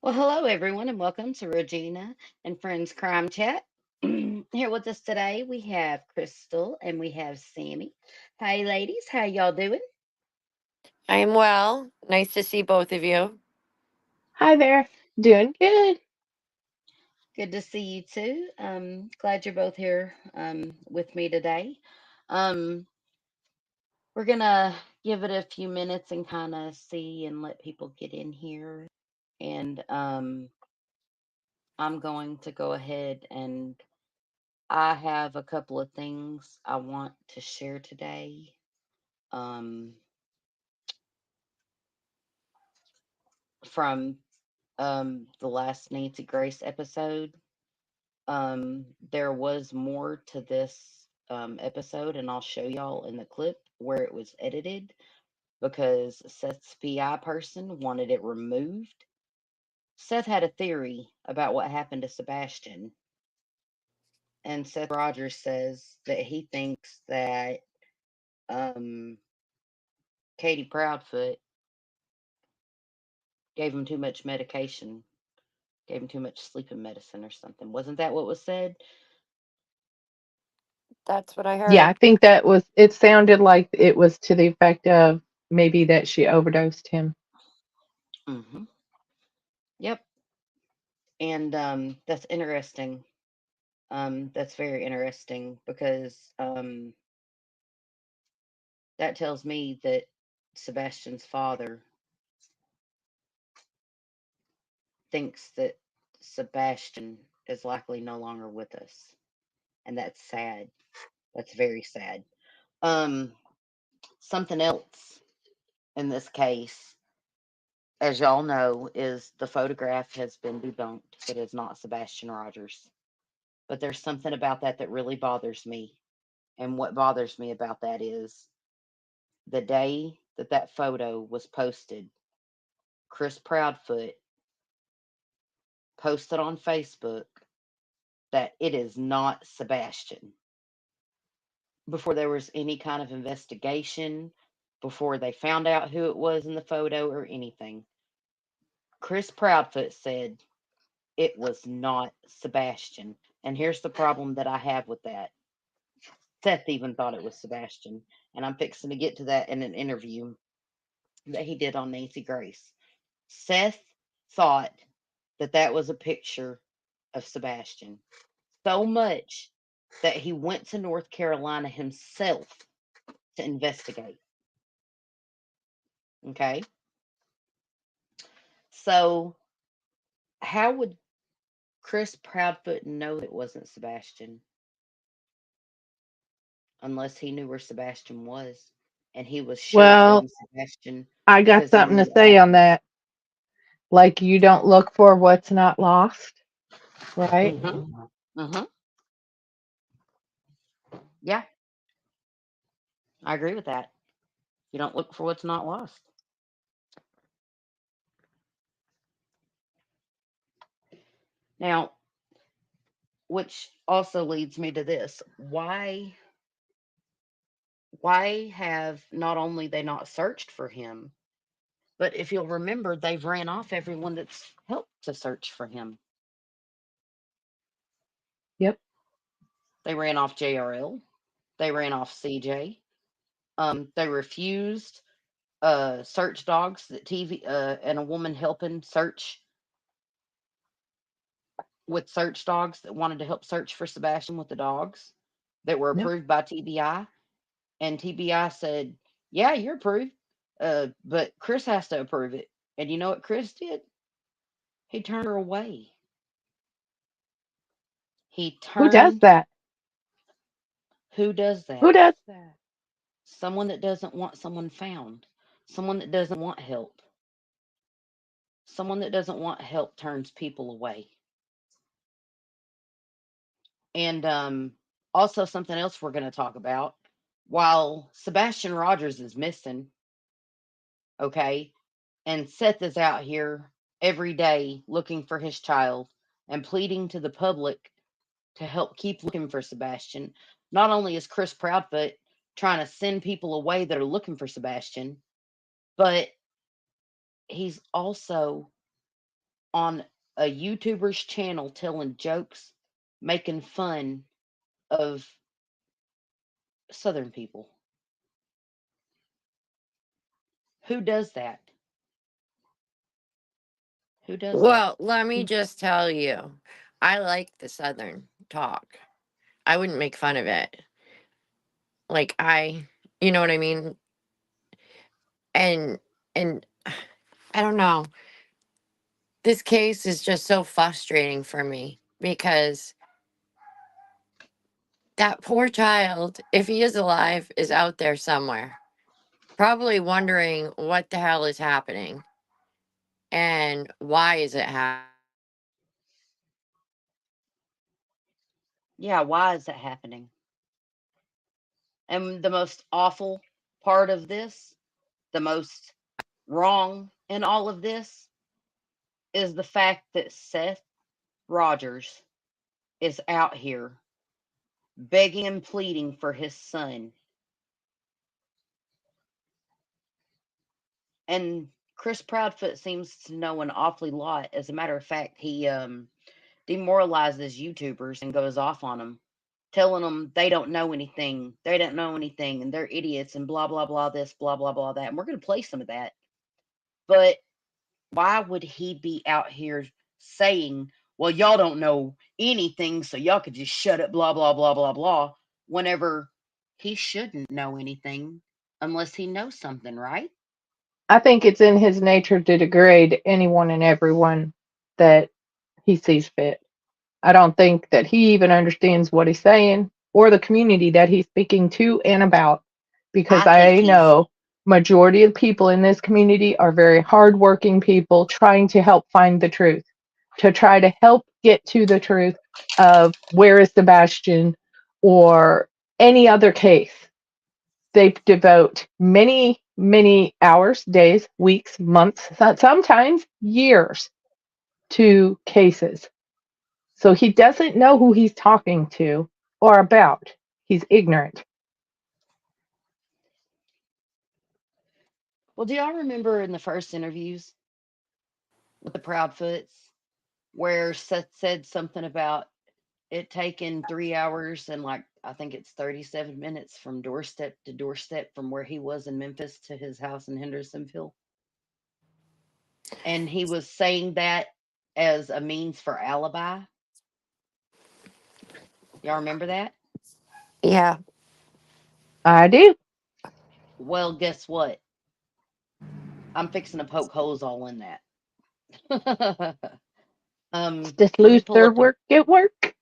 Well, hello everyone, and welcome to Regina and Friends Crime Chat. Here with us today, we have Crystal and we have Sammy. Hey, ladies, how y'all doing? I am well. Nice to see both of you. Hi there. Doing good. Good to see you too. Glad you're both here with me today. Um, we're gonna give it a few minutes and kind of see and let people get in here, and I'm going to go ahead and I have a couple of things I want to share today. Um, from the last Nancy Grace episode. There was more to this episode, and I'll show y'all in the clip where it was edited because Seth's PI person wanted it removed. Seth had a theory about what happened to Sebastian, and Seth Rogers says that he thinks that um, Katie Proudfoot gave him too much medication, gave him too much sleeping medicine or something. Wasn't that what was said? That's what I Yeah, I heard. think it sounded like it was to the effect of maybe that she overdosed him. Hmm. Yep. And that's interesting. That's very interesting because that tells me that Sebastian's father thinks that Sebastian is likely no longer with us. And that's sad. That's very sad. Um, Something else in this case, as y'all know, is the photograph has been debunked. It is not Sebastian Rogers. But there's something about that that really bothers me. And what bothers me about that is the day that that photo was posted, Chris Proudfoot posted on Facebook that it is not Sebastian. Before there was any kind of investigation, before they found out who it was in the photo or anything, Chris Proudfoot said it was not Sebastian. And here's the problem that I have with that. Seth even thought it was Sebastian. And I'm fixing to get to that in an interview that he did on Nancy Grace. Seth thought that that was a picture of Sebastian so much that he went to North Carolina himself to investigate. Okay. So, how would Chris Proudfoot know that it wasn't Sebastian unless he knew where Sebastian was and he was Well, sheltering Sebastian I got because he something knew to what say on happened? that. Like you don't look for what's not lost, right? Mm-hmm. Mm-hmm. Yeah, I agree with that. You don't look for what's not lost. Now, which also leads me to this. Why have not only they not searched for him, but if you'll remember, they've ran off everyone that's helped to search for him. Yep. They ran off JRL. They ran off CJ. They refused search dogs that TV and a woman helping search with search dogs that wanted to help search for Sebastian with the dogs that were Yep. approved by TBI. And TBI said, "Yeah, you're approved, but Chris has to approve it." And you know what Chris did? He turned her away. He Who does turned. that? Who does Who that? does that? Someone that doesn't want someone found. Someone that doesn't want help. Someone that doesn't want help turns people away. And also, something else we're going to talk about. While Sebastian Rogers is missing, okay, and Seth is out here every day looking for his child and pleading to the public to help keep looking for Sebastian. Not only is Chris Proudfoot trying to send people away that are looking for Sebastian, but he's also on a YouTuber's channel telling jokes, making fun of Southern people. Who does that? Who does that? Well, let me just tell you, I like the Southern talk. I wouldn't make fun of it. Like you know what I mean? And and I don't know. This case is just so frustrating for me because that poor child, if he is alive, is out there somewhere, probably wondering what the hell is happening and why is it happening. Yeah, why is that happening? And the most awful part of this, the most wrong in all of this, is the fact that Seth Rogers is out here begging and pleading for his son. And Chris Proudfoot seems to know an awfully lot. As a matter of fact, he demoralizes YouTubers and goes off on them, telling them they don't know anything, and they're idiots, and blah blah blah this, blah blah blah that. And we're going to play some of that. But why would he be out here saying, "Well, y'all don't know anything, so y'all could just shut up," blah blah blah blah blah, whenever he shouldn't know anything unless he knows something, right? I think it's in his nature to degrade anyone and everyone that he sees fit. I don't think that he even understands what he's saying or the community that he's speaking to and about, because I think I he's know majority of people in this community are very hardworking people trying to help find the truth, to try to help get to the truth of where is Sebastian or any other case. They devote many, many hours, days, weeks, months, sometimes years to cases. So he doesn't know who he's talking to or about. He's ignorant. well. Do y'all remember in the first interviews with the Proudfoots where Seth said something about it taking 3 hours and like I think it's 37 minutes from doorstep to doorstep from where he was in Memphis to his house in Hendersonville? And he was saying that as a means for alibi. Y'all remember that? Yeah. I do. Well, guess what? I'm fixing to poke holes all in that. Just Let me lose pull their up the. work at work.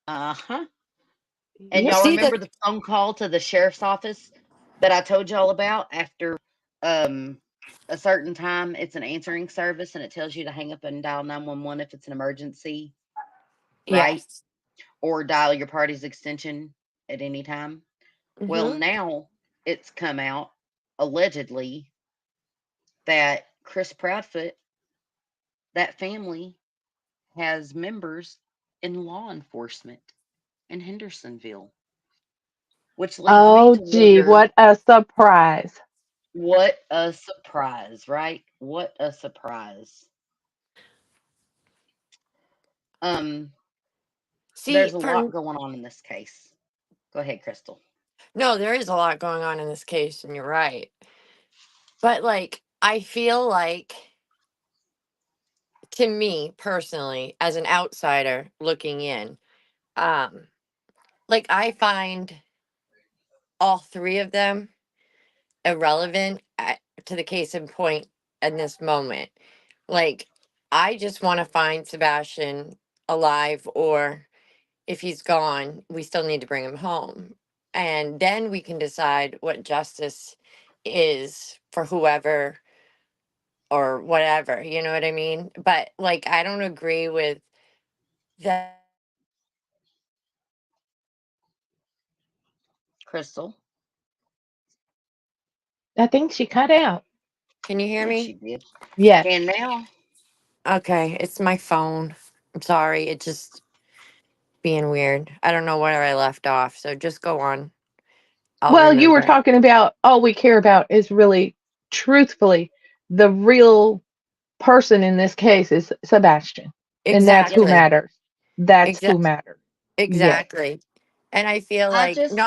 Uh huh. And Yep. y'all See remember that? the phone call to the sheriff's office that I told y'all about after um a certain time? It's an answering service and it tells you to hang up and dial 911 if it's an emergency, right? Yes. Or dial your party's extension at any time. Well, Mhm. now it's come out allegedly that Chris Proudfoot, that family, has members in law enforcement in Hendersonville, which leads me Oh, to gee, wonder what a surprise. what a surprise, right? What a surprise. Um, See, there's a lot for going on in this case. Go ahead, Crystal. no, there is a lot going on in this case and you're right. But like I feel like, to me personally as an outsider looking in, um like I find all three of them irrelevant to the case in point in this moment. Like, I just want to find Sebastian alive, or if he's gone, we still need to bring him home. And then we can decide what justice is for whoever or whatever. You know what I mean? But, like, I don't agree with them Crystal, I think she cut out. Can you I hear think she me? did. Yes. Can now. Okay, it's my phone. I'm sorry. It just being weird. I don't know where I left off. So just go on. I'll Well, you were remember. talking about all we care about is really, truthfully, the real person in this case is Sebastian. And that's Yep. who Exactly. matters. That's who Exactly. matters. Yes. Exactly. And I feel I like just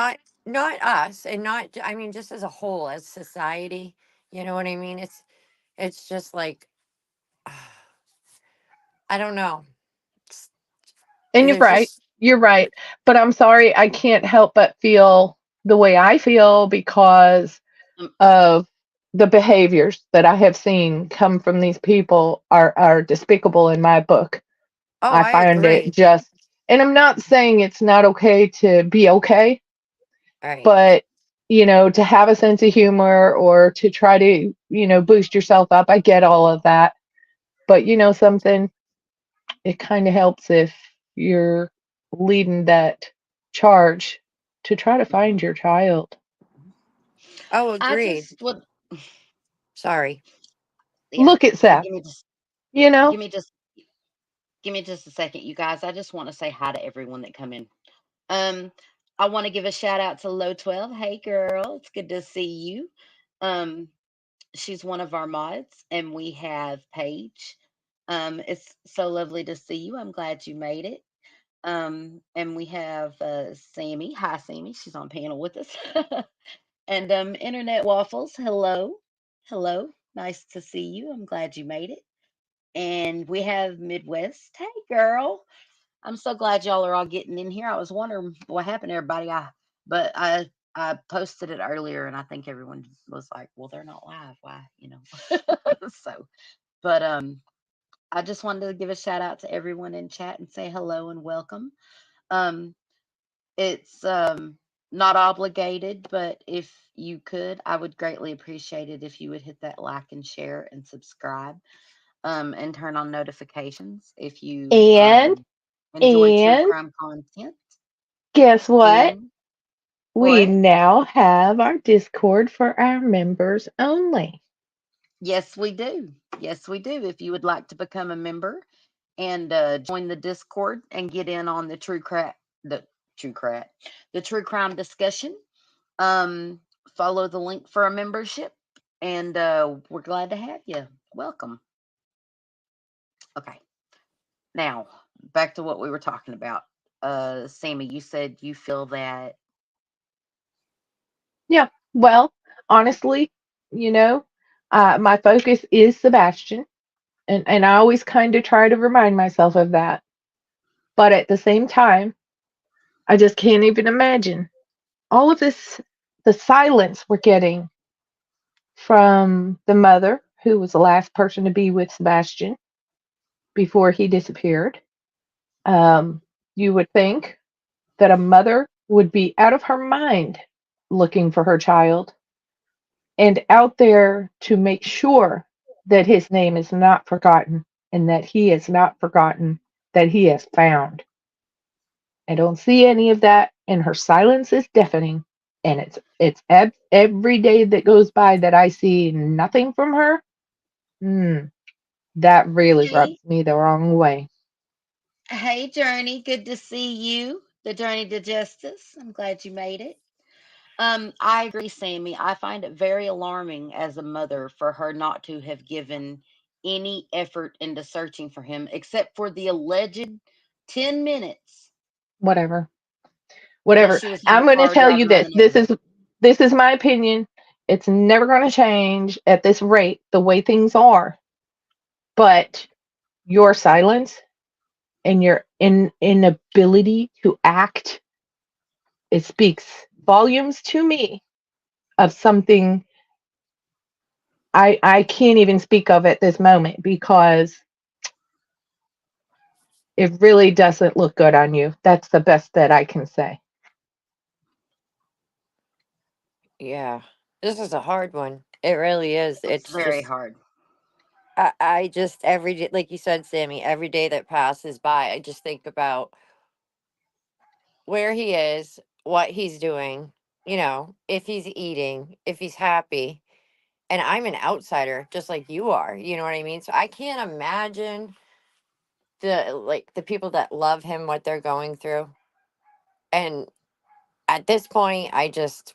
not us, and not I mean just as a whole, as society, you know what I mean? It's just like I don't know. It's- And you're There's right. just You're right. But I'm sorry, I can't help but feel the way I feel because um, of the behaviors that I have seen come from these people are despicable in my book. oh, I I find it agree. just, and I'm not saying it's not okay to be okay, Right. but to have a sense of humor or to try to, boost yourself up. I get all of that. But something, it kind of helps if you're leading that charge to try to find your child. Oh, I agreed. just would Sorry. yeah, Look at Seth, you know? give me just give me just a second, you guys. I just want to say hi to everyone that come in. Um, I want to give a shout out to Low 12. Hey girl, it's good to see you. Um, she's one of our mods, and we have Paige. It's so lovely to see you. I'm glad you made it. And we have Sammy. Hi, Sammy. She's on panel with us. And Internet Waffles. Hello, hello. Nice to see you. I'm glad you made it. And we have Midwest. Hey, girl. I'm so glad y'all are all getting in here. I was wondering what happened to everybody. But I posted it earlier, and I think everyone was like, "Well, they're not live. Why?" So, but I just wanted to give a shout out to everyone in chat and say hello and welcome. Um, it's not obligated, but if you could, I would greatly appreciate it if you would hit that like and share and subscribe, and turn on notifications if you And enjoy true and crime content. guess what? And We what? now have our Discord for our members only. Yes, we do. Yes, we do. If you would like to become a member and join the Discord and get in on the true crap, the true crime discussion, um, follow the link for a membership, and we're glad to have you. Welcome. Okay, now back to what we were talking about. Sammy, you said you feel that. Yeah. Well, honestly, you know, my focus is Sebastian, and I always kind of try to remind myself of that. But at the same time, I just can't even imagine all of this, the silence we're getting from the mother, who was the last person to be with Sebastian before he disappeared. Um, you would think that a mother would be out of her mind looking for her child and out there to make sure that his name is not forgotten and that he is not forgotten, that he is found. I don't see any of that, and her silence is deafening. And every day that goes by that I see nothing from her. Mm, that really rubs Hey, me the wrong way. hey, Journey. Good to see you. The Journey to Justice. I'm glad you made it. I agree, Sammy. I find it very alarming as a mother for her not to have given any effort into searching for him, except for the alleged 10 minutes Whatever, that whatever. she was in the I'm going to car tell you driving around this. the This neighborhood. is this is my opinion. It's never going to change at this rate, the way things are. But your silence and your inability to act, it speaks volumes to me of something I can't even speak of at this moment because it really doesn't look good on you. That's the best that I can say. Yeah. This is a hard one. It really is. It's It's very just hard. I just every day, like you said, Sammy, every day that passes by, I just think about where he is, what he's doing, if he's eating, if he's happy. And I'm an outsider, just like you are. You know what I mean? So I can't imagine the people that love him, what they're going through. And at this point, I just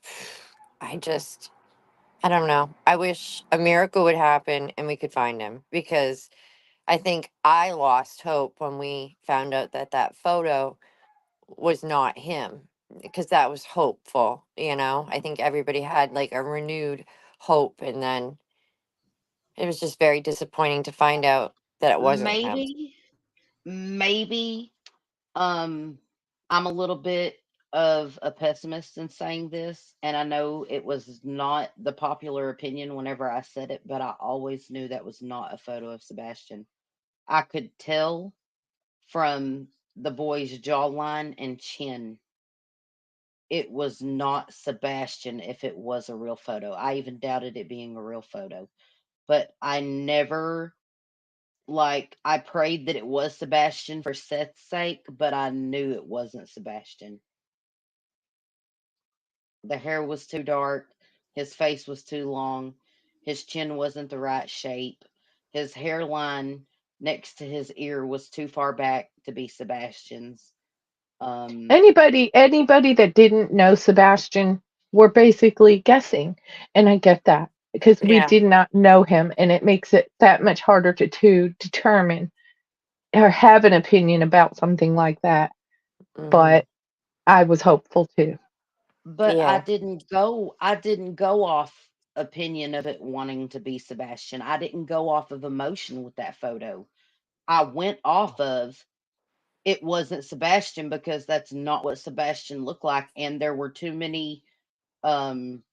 I don't know. I wish a miracle would happen and we could find him, because I think I lost hope when we found out that that photo was not him, because that was hopeful, you know? I think everybody had like a renewed hope, and then it was just very disappointing to find out that it wasn't him. Maybe, maybe, um, I'm a little bit of a pessimist in saying this, and I know it was not the popular opinion whenever I said it, but I always knew that was not a photo of Sebastian. I could tell from the boy's jawline and chin it was not Sebastian if it was a real photo. I even doubted it being a real photo. But I never, like, I prayed that it was Sebastian for Seth's sake, but I knew it wasn't Sebastian. The hair was too dark, his face was too long, his chin wasn't the right shape, his hairline next to his ear was too far back to be Sebastian's. Um, Anybody that didn't know Sebastian were basically guessing, and I get that because we Yeah. did not know him, and it makes it that much harder to determine or have an opinion about something like that. Hmm. But I was hopeful too. but Yeah. I didn't go off opinion of it wanting to be Sebastian. I didn't go off of emotion with that photo. I went off of it wasn't Sebastian because that's not what Sebastian looked like, and there were too many um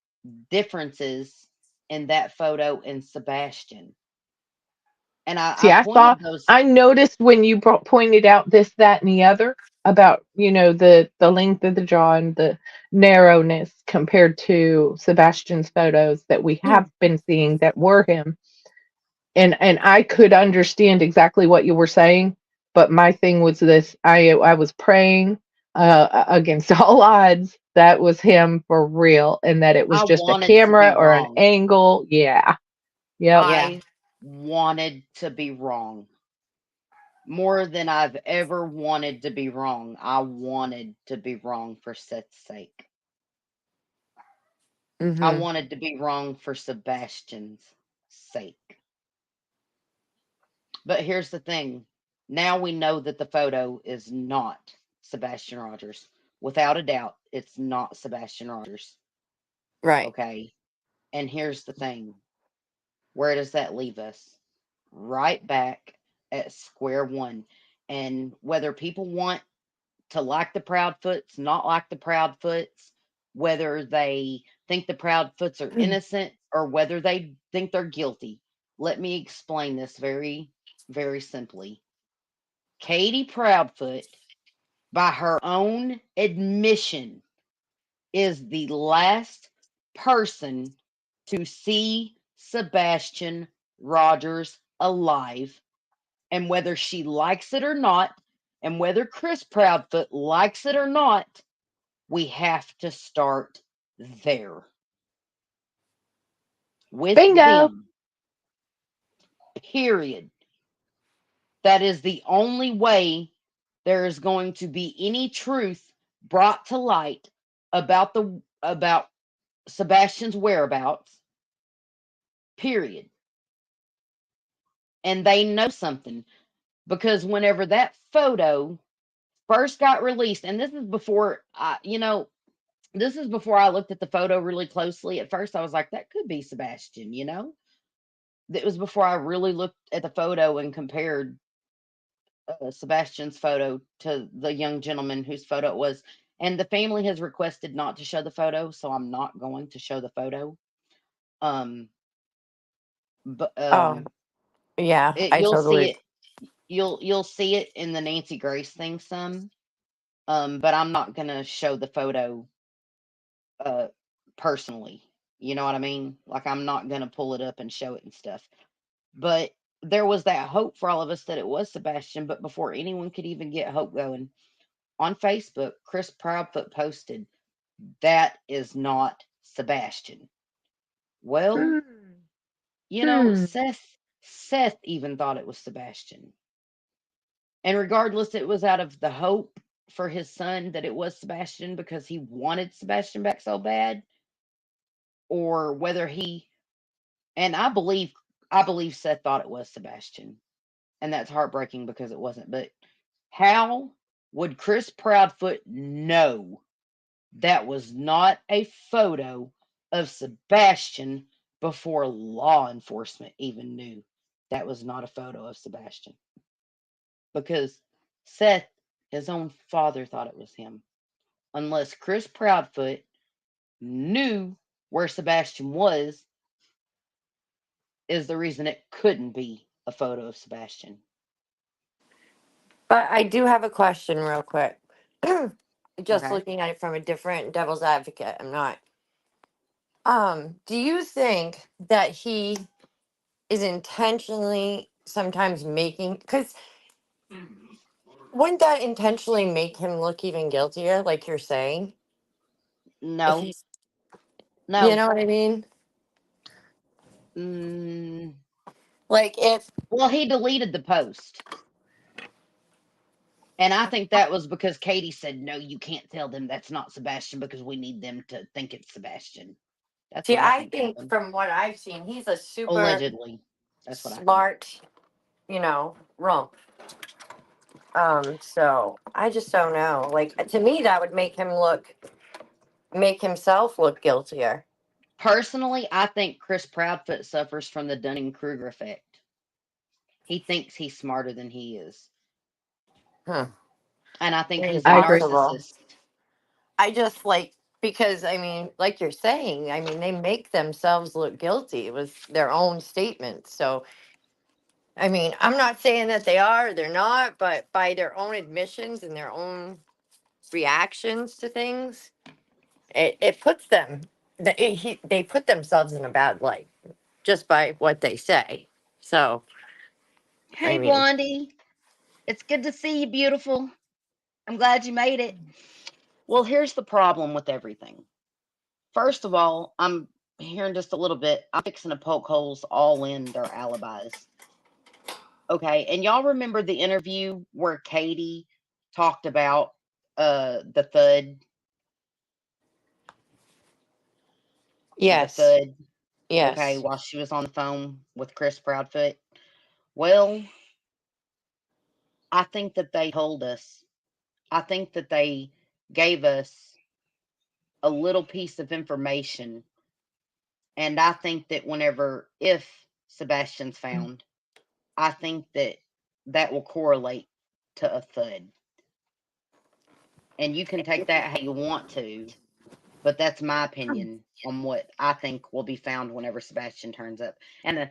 differences in that photo and Sebastian. And See, I I pointed thought those. I noticed when you pointed out this, that, and the other about the length of the jaw and the narrowness compared to Sebastian's photos that we have been seeing that were him, and I could understand exactly what you were saying, but my thing was this: I was praying against all odds that was him for real, and that it was I just a wanted to be camera or an wrong. angle. Yeah, yep. Yeah. I wanted to be wrong more than I've ever wanted to be wrong. I wanted to be wrong for Seth's sake. I Hmm. wanted to be wrong for Sebastian's sake. But here's the thing. Now we know that the photo is not Sebastian Rogers. Without a doubt, it's not Sebastian Rogers. Right. Okay. And here's the thing. Where does that leave us? Right back at square one. And whether people want to like the Proudfoots, not like the Proudfoots, whether they think the Proudfoots are innocent or whether they think they're guilty. Let me explain this very, very simply. Katie Proudfoot, by her own admission, is the last person to see Sebastian Rogers alive. And whether she likes it or not, and whether Chris Proudfoot likes it or not, we have to start there with Bingo. them, period. That is the only way there is going to be any truth brought to light about Sebastian's whereabouts, period. And they know something because whenever that photo first got released, and this is before this is before I looked at the photo really closely. At first, I was like, that could be Sebastian, you know? It was before I really looked at the photo and compared Sebastian's photo to the young gentleman whose photo it was. And the family has requested not to show the photo, so I'm not going to show the photo. Um, but Oh, yeah. I you'll see totally. it. You'll see it in the Nancy Grace thing some. But I'm not gonna show the photo uh personally. You know what I mean? Like I'm not gonna pull it up and show it and stuff. But there was that hope for all of us that it was Sebastian. But before anyone could even get hope going, on Facebook, Chris Proudfoot posted, that is not Sebastian. Well, Hmm. you know, Hmm. Seth even thought it was Sebastian. And regardless, it was out of the hope for his son that it was Sebastian because he wanted Sebastian back so bad. or whether he, and I believe Seth thought it was Sebastian, and that's heartbreaking because it wasn't. But how would Chris Proudfoot know that was not a photo of Sebastian before law enforcement even knew that was not a photo of Sebastian? Because Seth, his own father, thought it was him. Unless Chris Proudfoot knew where Sebastian was, is the reason it couldn't be a photo of Sebastian. But I do have a question, real quick. Just Okay. looking at it from a different devil's advocate. I'm not. Do you think that he is intentionally sometimes making? Because wouldn't that intentionally make him look even guiltier, like you're saying? If No, he's, you no. know what I mean? Mm, Like if, well, he deleted the post. And I think that was because Katie said, no, you can't tell them that's not Sebastian because we need them to think it's Sebastian. That's see, what I I think think happened. from what I've seen, he's a super Allegedly. That's what I think. smart, rump. So I just don't know. Like to me, that would make himself look guiltier. Personally, I think Chris Proudfoot suffers from the Dunning Kruger effect. He thinks he's smarter than he is. Hmm. And I think It's he's a I agree. possible. narcissist. I just like because I mean, like you're saying, I mean, they make themselves look guilty with their own statements. So I mean, I'm not saying that they are, or they're not, but by their own admissions and their own reactions to things, it puts them they put themselves in a bad light just by what they say. So I Hey, mean, Blondie. It's good to see you, beautiful. I'm glad you made it. Well, here's the problem with everything. First of all, I'm hearing just a little bit. I'm fixing to poke holes all in their alibis. Okay, and y'all remember the interview where Katie talked about the the yes, thud, okay, yes. while she was on the phone with Chris Proudfoot? Well, I think that they told us. I think that they gave us a little piece of information, and I think that if Sebastian's found, I think that that will correlate to a thud. And you can take that how you want to, but that's my opinion on what I think will be found whenever Sebastian turns up. And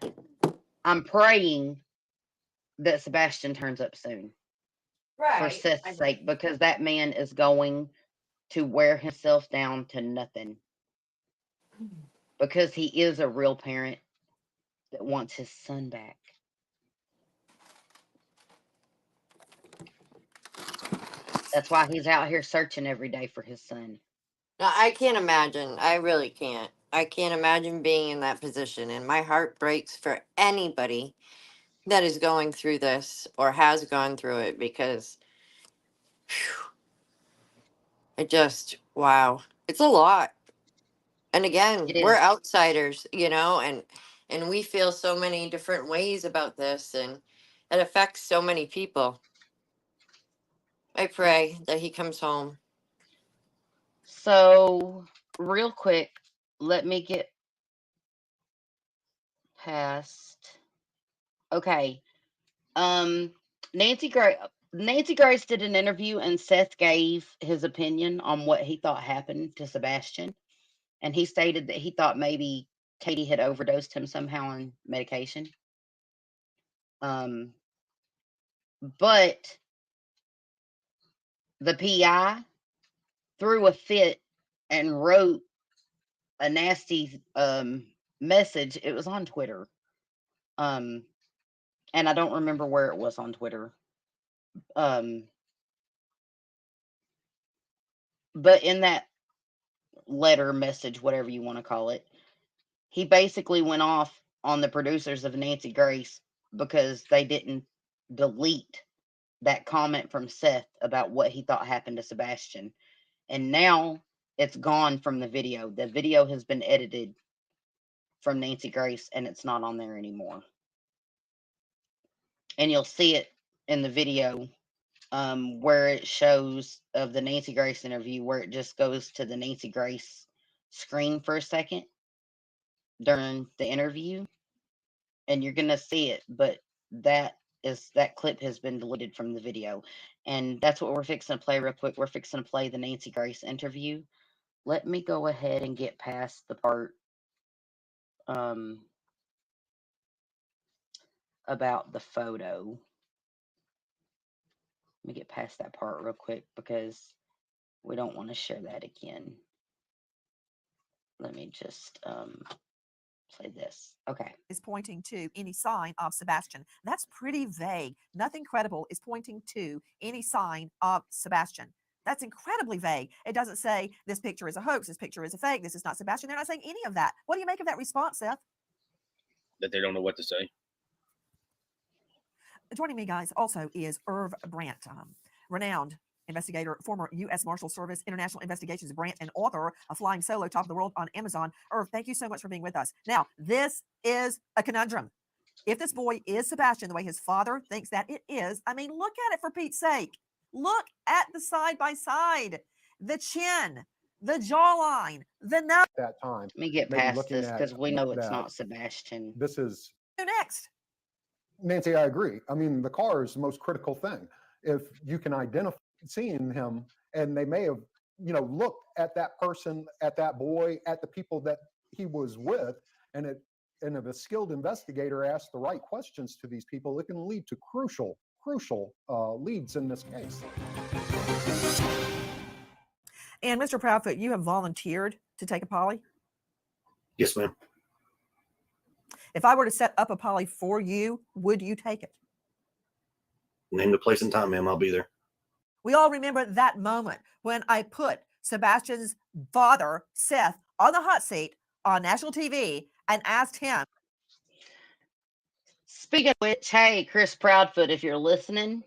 I'm praying that Sebastian turns up soon for Right. Seth's sake, because that man is going to wear himself down to nothing because he is a real parent that wants his son back. That's why he's out here searching every day for his son. No, I can't imagine. I really can't. I can't imagine being in that position. And my heart breaks for anybody that is going through this or has gone through it because it just, wow. It's a lot. And again, It we're is. outsiders, and we feel so many different ways about this and it affects so many people. I pray that he comes home. So, real quick, let me get past. Okay. Um, Nancy Grace. Nancy Grace did an interview, and Seth gave his opinion on what he thought happened to Sebastian, and he stated that he thought maybe Katie had overdosed him somehow on medication. Um, but the PI threw a fit and wrote a nasty message. It was on Twitter. Um, and I don't remember where it was on Twitter. Um, but in that letter, message, whatever you want to call it, he basically went off on the producers of Nancy Grace because they didn't delete that comment from Seth about what he thought happened to Sebastian. And now it's gone from the video. The video has been edited from Nancy Grace, and it's not on there anymore. And you'll see it in the video where it shows of the Nancy Grace interview, where it just goes to the Nancy Grace screen for a second during the interview, and you're gonna see it, but that clip has been deleted from the video, and that's what we're fixing to play real quick. We're fixing to play the Nancy Grace interview. Let me go ahead and get past the part about the photo. Let me get past that part real quick because we don't want to share that again. Let me just play this. Okay. Is pointing to any sign of Sebastian. That's pretty vague. Nothing credible is pointing to any sign of Sebastian. That's incredibly vague. It doesn't say this picture is a hoax, this picture is a fake, this is not Sebastian. They're not saying any of that. What do you make of that response, Seth? That they don't know what to say. Joining me, guys, also is Irv Brandt, renowned investigator, former U.S. Marshal Service, International Investigations Brandt, and author of Flying Solo, Top of the World on Amazon. Irv, thank you so much for being with us. Now, this is a conundrum. If this boy is Sebastian the way his father thinks that it is, I mean, look at it for Pete's sake. Look at the side-by-side, the chin, the jawline, the nose. That time. Let me get past this because we know it's not Sebastian. This is next. Nancy, I agree. I mean, the car is the most critical thing. If you can identify seeing him, and they may have, looked at that person, at that boy, at the people that he was with, and if a skilled investigator asks the right questions to these people, it can lead to crucial leads in this case. And Mr. Proudfoot, you have volunteered to take a poly? Yes, ma'am. If I were to set up a poly for you, would you take it? Name the place and time, ma'am. I'll be there. We all remember that moment when I put Sebastian's father, Seth, on the hot seat on national TV and asked him. Speaking of which, hey, Chris Proudfoot, if you're listening,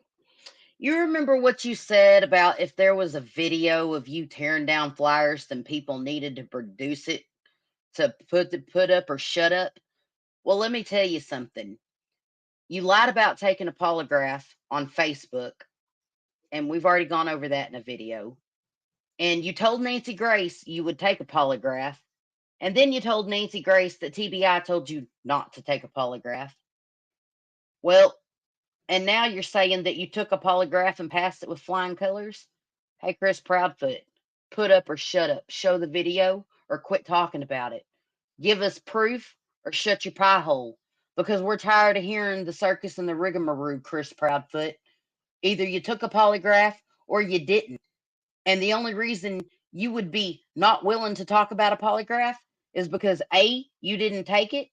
you remember what you said about if there was a video of you tearing down flyers, then people needed to produce it to put up or shut up? Well, let me tell you something. You lied about taking a polygraph on Facebook, and we've already gone over that in a video. And you told Nancy Grace you would take a polygraph, and then you told Nancy Grace that TBI told you not to take a polygraph. Well, and now you're saying that you took a polygraph and passed it with flying colors? Hey, Chris Proudfoot, put up or shut up. Show the video or quit talking about it. Give us proof or shut your pie hole, because we're tired of hearing the circus and the rigmarole, Chris Proudfoot. Either you took a polygraph or you didn't. And the only reason you would be not willing to talk about a polygraph is because A, you didn't take it,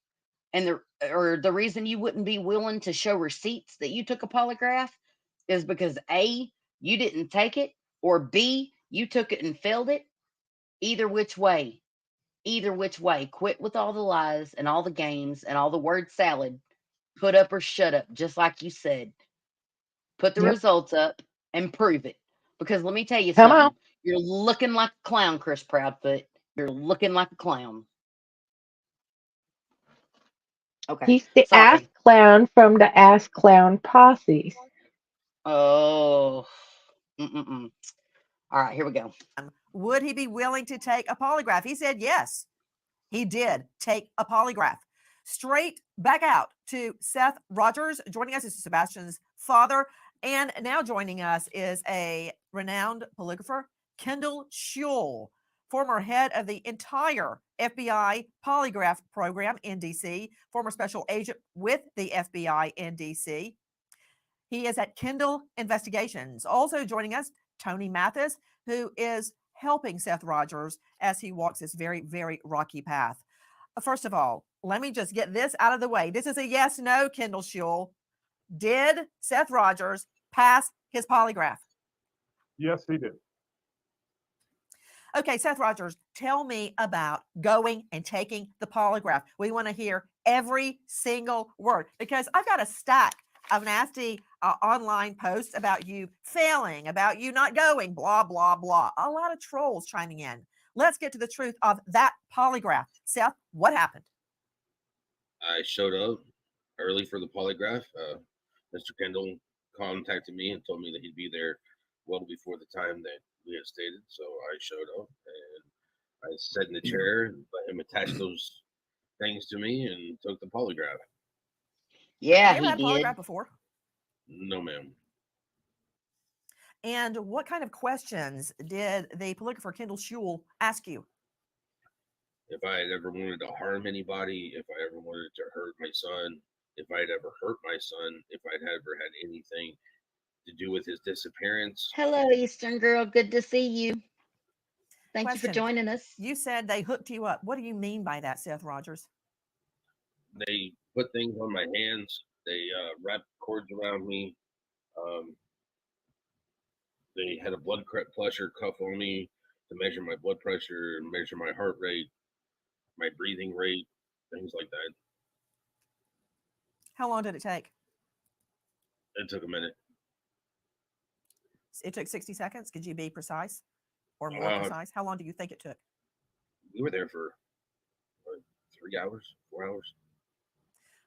and the reason you wouldn't be willing to show receipts that you took a polygraph is because A, you didn't take it, or B, you took it and failed it. Either which way, quit with all the lies and all the games and all the word salad. Put up or shut up, just like you said. Put the results up and prove it. Because let me tell you Come something. on. You're looking like a clown, Chris Proudfoot. You're looking like a clown. Okay. He's the Sorry. ass clown from the ass clown posse. Oh. All right, here we go. Would he be willing to take a polygraph? He said yes. He did take a polygraph. Straight back out to Seth Rogers. Joining us is Sebastian's father. And now joining us is a renowned polygrapher, Kendall Schule, former head of the entire FBI polygraph program in D.C., former special agent with the FBI in D.C. He is at Kendall Investigations. Also joining us, Tony Mathis, who is helping Seth Rogers as he walks this very, very rocky path. First of all, let me just get this out of the way. This is a yes/no, Kendall Schule. Did Seth Rogers pass his polygraph? Yes, he did. Okay, Seth Rogers, tell me about going and taking the polygraph. We want to hear every single word because I've got a stack of nasty online posts about you failing, about you not going, blah, blah, blah. A lot of trolls chiming in. Let's get to the truth of that polygraph. Seth, what happened? I showed up early for the polygraph. Mr. Kendall contacted me and told me that he'd be there well before the time that we had stated. So I showed up and I sat in the chair and let him attach those things to me and took the polygraph. Yeah, Have you ever he had a polygraph did. before? No, ma'am. And what kind of questions did the polygrapher Kendall Schewel ask you? If I had ever wanted to harm anybody, if I ever wanted to hurt my son, if I'd ever hurt my son, if I'd ever had anything to do with his disappearance. Hello, Eastern girl. Good to see you. Thank you for Question. joining us. You said they hooked you up. What do you mean by that, Seth Rogers? They put things on my hands. They wrapped cords around me. Um, they had a blood pressure cuff on me to measure my blood pressure, measure my heart rate, my breathing rate, things like that. How long did it take? It took a minute. It took 60 seconds. Could you be precise or more precise? How long do you think it took? We were there for 3 hours, 4 hours.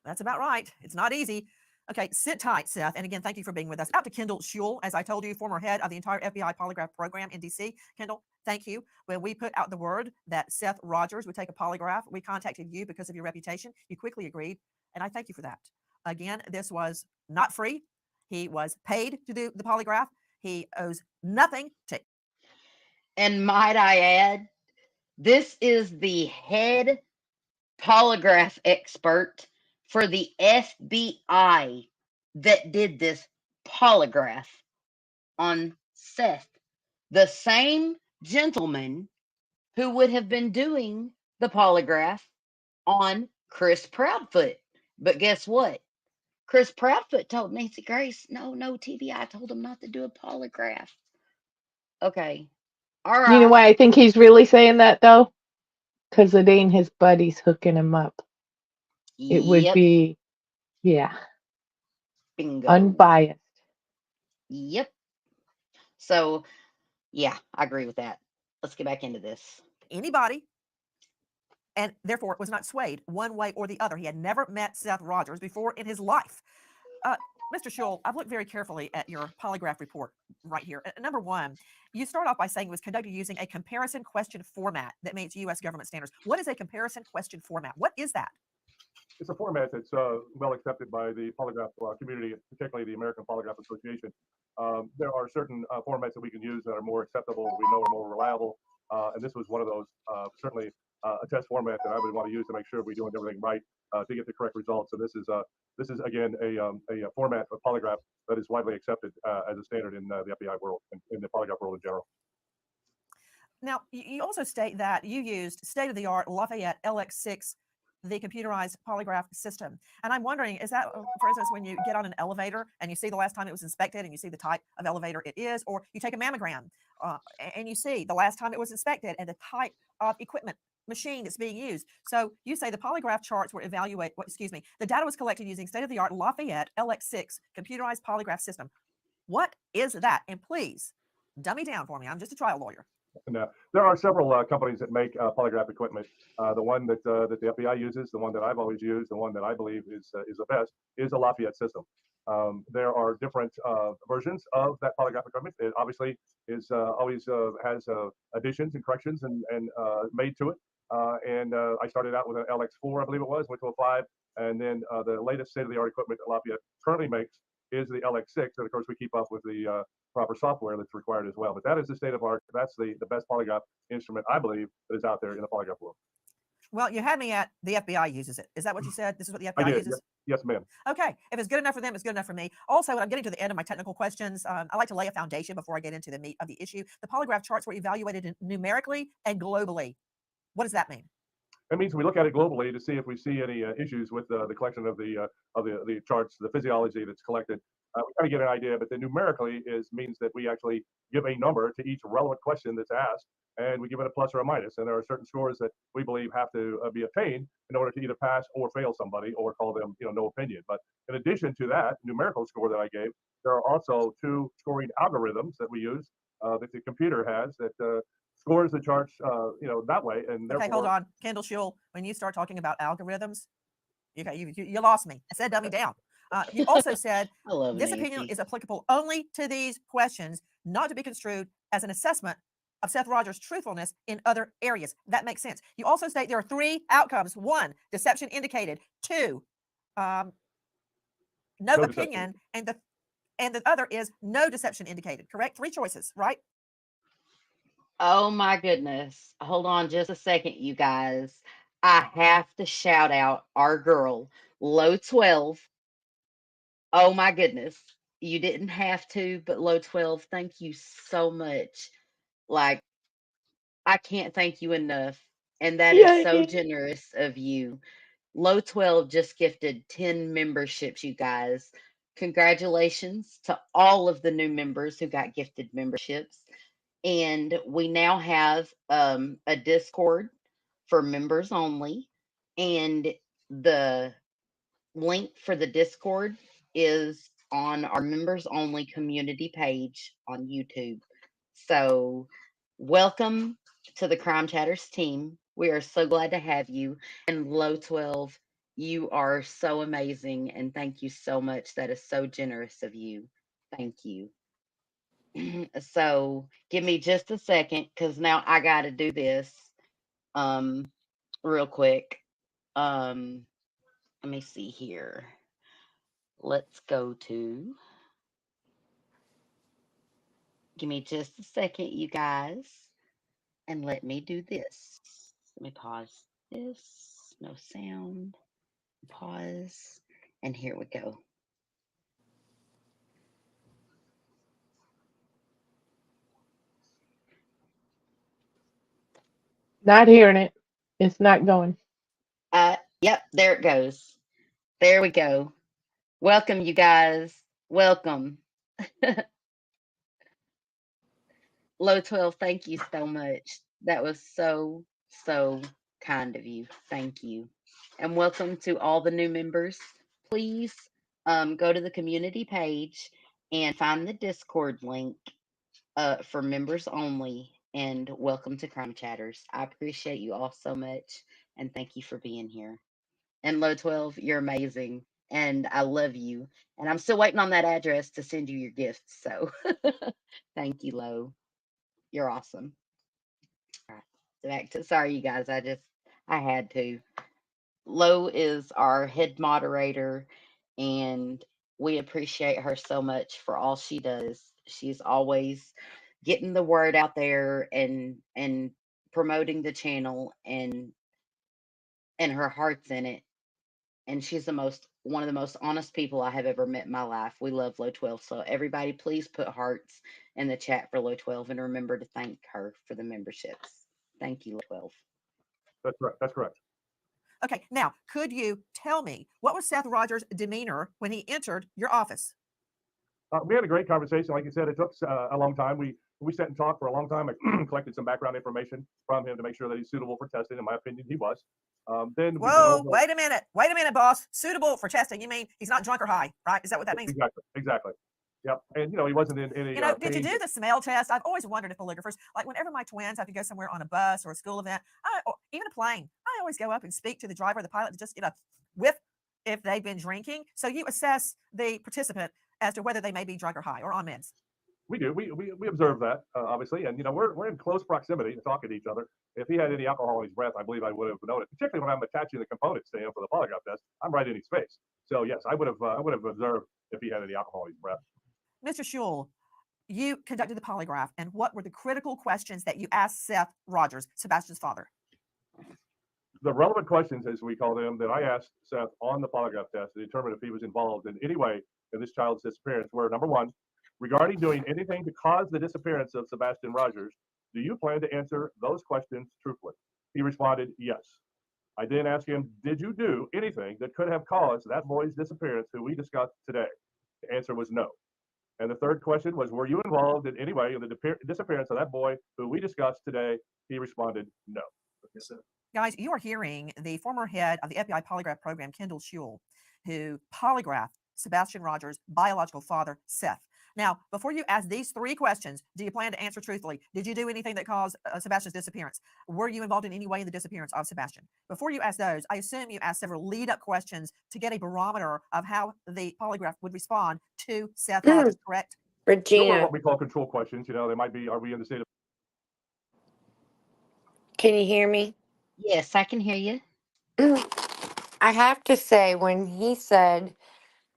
That's about right. It's not easy. Okay, sit tight, Seth. And again, thank you for being with us. Out to Kendall Schewel, as I told you, former head of the entire FBI polygraph program in DC. Kendall, thank you. When we put out the word that Seth Rogers would take a polygraph, we contacted you because of your reputation. You quickly agreed, and I thank you for that. Again, this was not free. He was paid to do the polygraph. He owes nothing to. And might I add, this is the head polygraph expert for the FBI that did this polygraph on Seth, the same gentleman who would have been doing the polygraph on Chris Proudfoot. But guess what? Chris Proudfoot told Nancy Grace, no, TBI told him not to do a polygraph. Okay. All You know right. why I think he's really saying that though? Because it ain't his buddies hooking him up. It would Yep. be, yeah, Bingo. unbiased. Yep. So, yeah, I agree with that. Let's get back into this. Anybody, and therefore was not swayed one way or the other. He had never met Seth Rogers before in his life. Mr. Schewel, I've looked very carefully at your polygraph report right here. Number one, you start off by saying it was conducted using a comparison question format that meets U.S. government standards. What is a comparison question format? What is that? It's a format that's well accepted by the polygraph community, particularly the American Polygraph Association. There are certain formats that we can use that are more acceptable, we know are more reliable, and this was one of those. Certainly a test format that I would want to use to make sure we're doing everything right to get the correct results. So this is again a format of polygraph that is widely accepted as a standard in the FBI world and in the polygraph world in general. Now, you also state that you used state-of-the-art Lafayette LX6, the computerized polygraph system. And I'm wondering, is that, for instance, when you get on an elevator and you see the last time it was inspected and you see the type of elevator it is, or you take a mammogram and you see the last time it was inspected and the type of equipment, machine that's being used. So you say the polygraph charts were evaluated, the data was collected using state-of-the-art Lafayette LX6 computerized polygraph system. What is that? And please, dummy down for me. I'm just a trial lawyer. And there are several companies that make polygraph equipment. The one that the FBI uses, the one that I've always used, the one that I believe is the best, is the Lafayette system. There are different versions of that polygraph equipment. It obviously is always has additions and corrections and made to it. I started out with an LX4, I believe it was, went to a 5, and then the latest state-of-the-art equipment that Lafayette currently makes is the LX6, and of course we keep up with the proper software that's required as well. But that is the state of art. That's the best polygraph instrument, I believe, that is out there in the polygraph world. Well, you had me at the FBI uses it. Is that what you said? This is what the FBI I did. uses? Yes, ma'am. Okay. If it's good enough for them, it's good enough for me. Also, when I'm getting to the end of my technical questions, I like to lay a foundation before I get into the meat of the issue. The polygraph charts were evaluated numerically and globally. What does that mean? That means we look at it globally to see if we see any issues with the collection of the charts, the physiology that's collected. We kind of get an idea, but the numerically means that we actually give a number to each relevant question that's asked, and we give it a plus or a minus. And there are certain scores that we believe have to be attained in order to either pass or fail somebody, or call them, no opinion. But in addition to that numerical score that I gave, there are also 2 scoring algorithms that we use that the computer has that scores the charts, that way. And okay, hold on, Kendall Schewel. When you start talking about algorithms, Okay, you lost me. I said dummy down. You also said I love this opinion Nancy. is applicable only to these questions, not to be construed as an assessment of Seth Rogers' truthfulness in other areas. That makes sense. You also state there are 3 outcomes. 1, deception indicated. 2, no No deception. opinion, and the other is no deception indicated. Correct? 3 choices, right? Oh my goodness. Hold on just a second, you guys. I have to shout out our girl, Low 12. Oh my goodness. You didn't have to, but Low 12, thank you so much. Like, I can't thank you enough. And that is so Yay. generous of you. Low 12 just gifted 10 memberships, you guys. Congratulations to all of the new members who got gifted memberships. And we now have a Discord for members only. And the link for the Discord is on our members only community page on YouTube. So, welcome to the Crime Chatters team. We are so glad to have you. And Low 12, you are so amazing. And thank you so much. That is so generous of you. Thank you. So, give me just a second because now I got to do this um, real quick. Um, let me see here. Let's go to. Give me just a second, you guys, and let me do this. Let me pause this. No sound. Pause. And here we go. Not hearing it. It's not going. Yep, there it goes. There we go. Welcome, you guys. Welcome. Low 12, thank you so much. That was so, so kind of you. Thank you. And welcome to all the new members. Please go to the community page and find the Discord link for members only. And welcome to Crime Chatters. I appreciate you all so much. And thank you for being here. And Low 12, you're amazing. And I love you. And I'm still waiting on that address to send you your gifts. So thank you, Low. You're awesome. All right. Back to sorry, you guys. I had to. Lo is our head moderator, and we appreciate her so much for all she does. She's always getting the word out there and promoting the channel and her heart's in it. And she's the most one of the most honest people I have ever met in my life. We love Low 12. So everybody please put hearts in the chat for Low 12 and remember to thank her for the memberships. Thank you, Low 12. That's right. That's correct. Okay, now, could you tell me what was Seth Rogers' demeanor when he entered your office? We had a great conversation. Like you said, it took a long time. We sat and talked for a long time. I collected some background information from him to make sure that he's suitable for testing. In my opinion, he was. Then Whoa, wait a minute, boss. Suitable for testing? You mean he's not drunk or high, right? Is that what that means? Exactly. Yep. And he wasn't in any. Did you do the smell test? I've always wondered if polygraphers, like whenever my twins have to go somewhere on a bus or a school event, or even a plane, I always go up and speak to the driver or the pilot to just get a whiff if they've been drinking. So you assess the participant as to whether they may be drunk or high or on meds. We do. We observe that obviously, and we're in close proximity to talking to each other. If he had any alcohol in his breath, I believe I would have known it. Particularly when I'm attaching the components to him for the polygraph test, I'm right in his face. So yes, I would have observed if he had any alcohol in his breath. Mr. Schul, you conducted the polygraph, and what were the critical questions that you asked Seth Rogers, Sebastian's father? The relevant questions, as we call them, that I asked Seth on the polygraph test to determine if he was involved in any way in this child's disappearance were: number one, regarding doing anything to cause the disappearance of Sebastian Rogers, do you plan to answer those questions truthfully? He responded, yes. I then asked him, did you do anything that could have caused that boy's disappearance, who we discussed today? The answer was no. And the third question was, were you involved in any way in the disappearance of that boy who we discussed today? He responded, no. Yes, sir. Guys, you are hearing the former head of the FBI polygraph program, Kendall Schul, who polygraphed Sebastian Rogers' biological father, Seth. Now, before you ask these 3 questions, do you plan to answer truthfully? Did you do anything that caused Sebastian's disappearance? Were you involved in any way in the disappearance of Sebastian? Before you ask those, I assume you asked several lead-up questions to get a barometer of how the polygraph would respond to Seth Rogers, correct? There were Regina, what we call control questions. They might be, are we in the state of can you hear me? Yes, I can hear you. I have to say, when he said,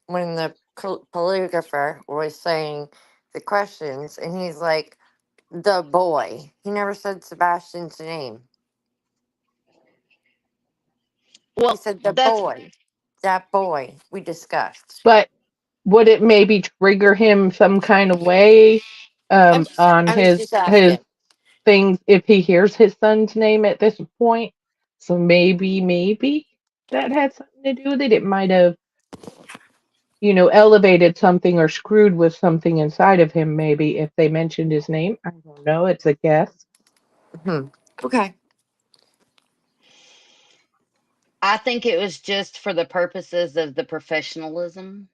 when the polygrapher was saying the questions, and he's like, the boy, he never said Sebastian's name. He Well, said the that's boy, that boy we discussed. But would it maybe trigger him some kind of way on I was just his asking. things if he hears his son's name at this point? So maybe that had something to do with it. It might have, elevated something or screwed with something inside of him, maybe if they mentioned his name. I don't know. It's a guess. Okay. I think it was just for the purposes of the professionalism.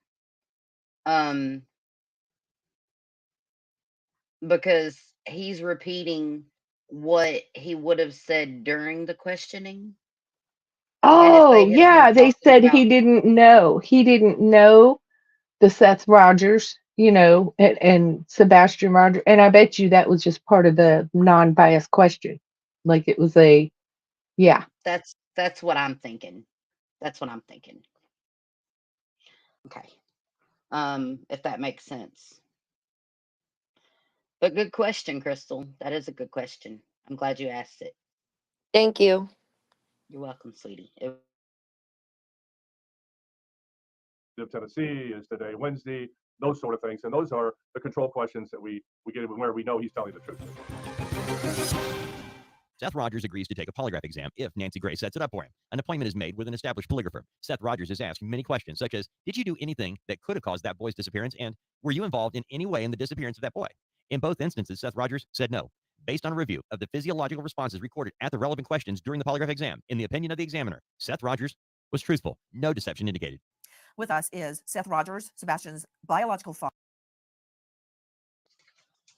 Um, because he's repeating what he would have said during the questioning. And if Oh, they had been yeah, they talking said about, he didn't know. He didn't know the Seth Rogers, and Sebastian Rogers. And I bet you that was just part of the non-biased question. Like it was yeah. that's what I'm thinking. That's what I'm thinking. Okay. If that makes sense. But good question, Crystal. That is a good question. I'm glad you asked it. Thank you. You're welcome, sweetie. Tennessee? Is today Wednesday? Those sort of things. And those are the control questions that we get where we know he's telling the truth. Seth Rogers agrees to take a polygraph exam if Nancy Gray sets it up for him. An appointment is made with an established polygrapher. Seth Rogers is asked many questions, such as, did you do anything that could have caused that boy's disappearance? And were you involved in any way in the disappearance of that boy? In both instances, Seth Rogers said no. Based on a review of the physiological responses recorded at the relevant questions during the polygraph exam, in the opinion of the examiner, Seth Rogers was truthful. No deception indicated. With us is Seth Rogers, Sebastian's biological father.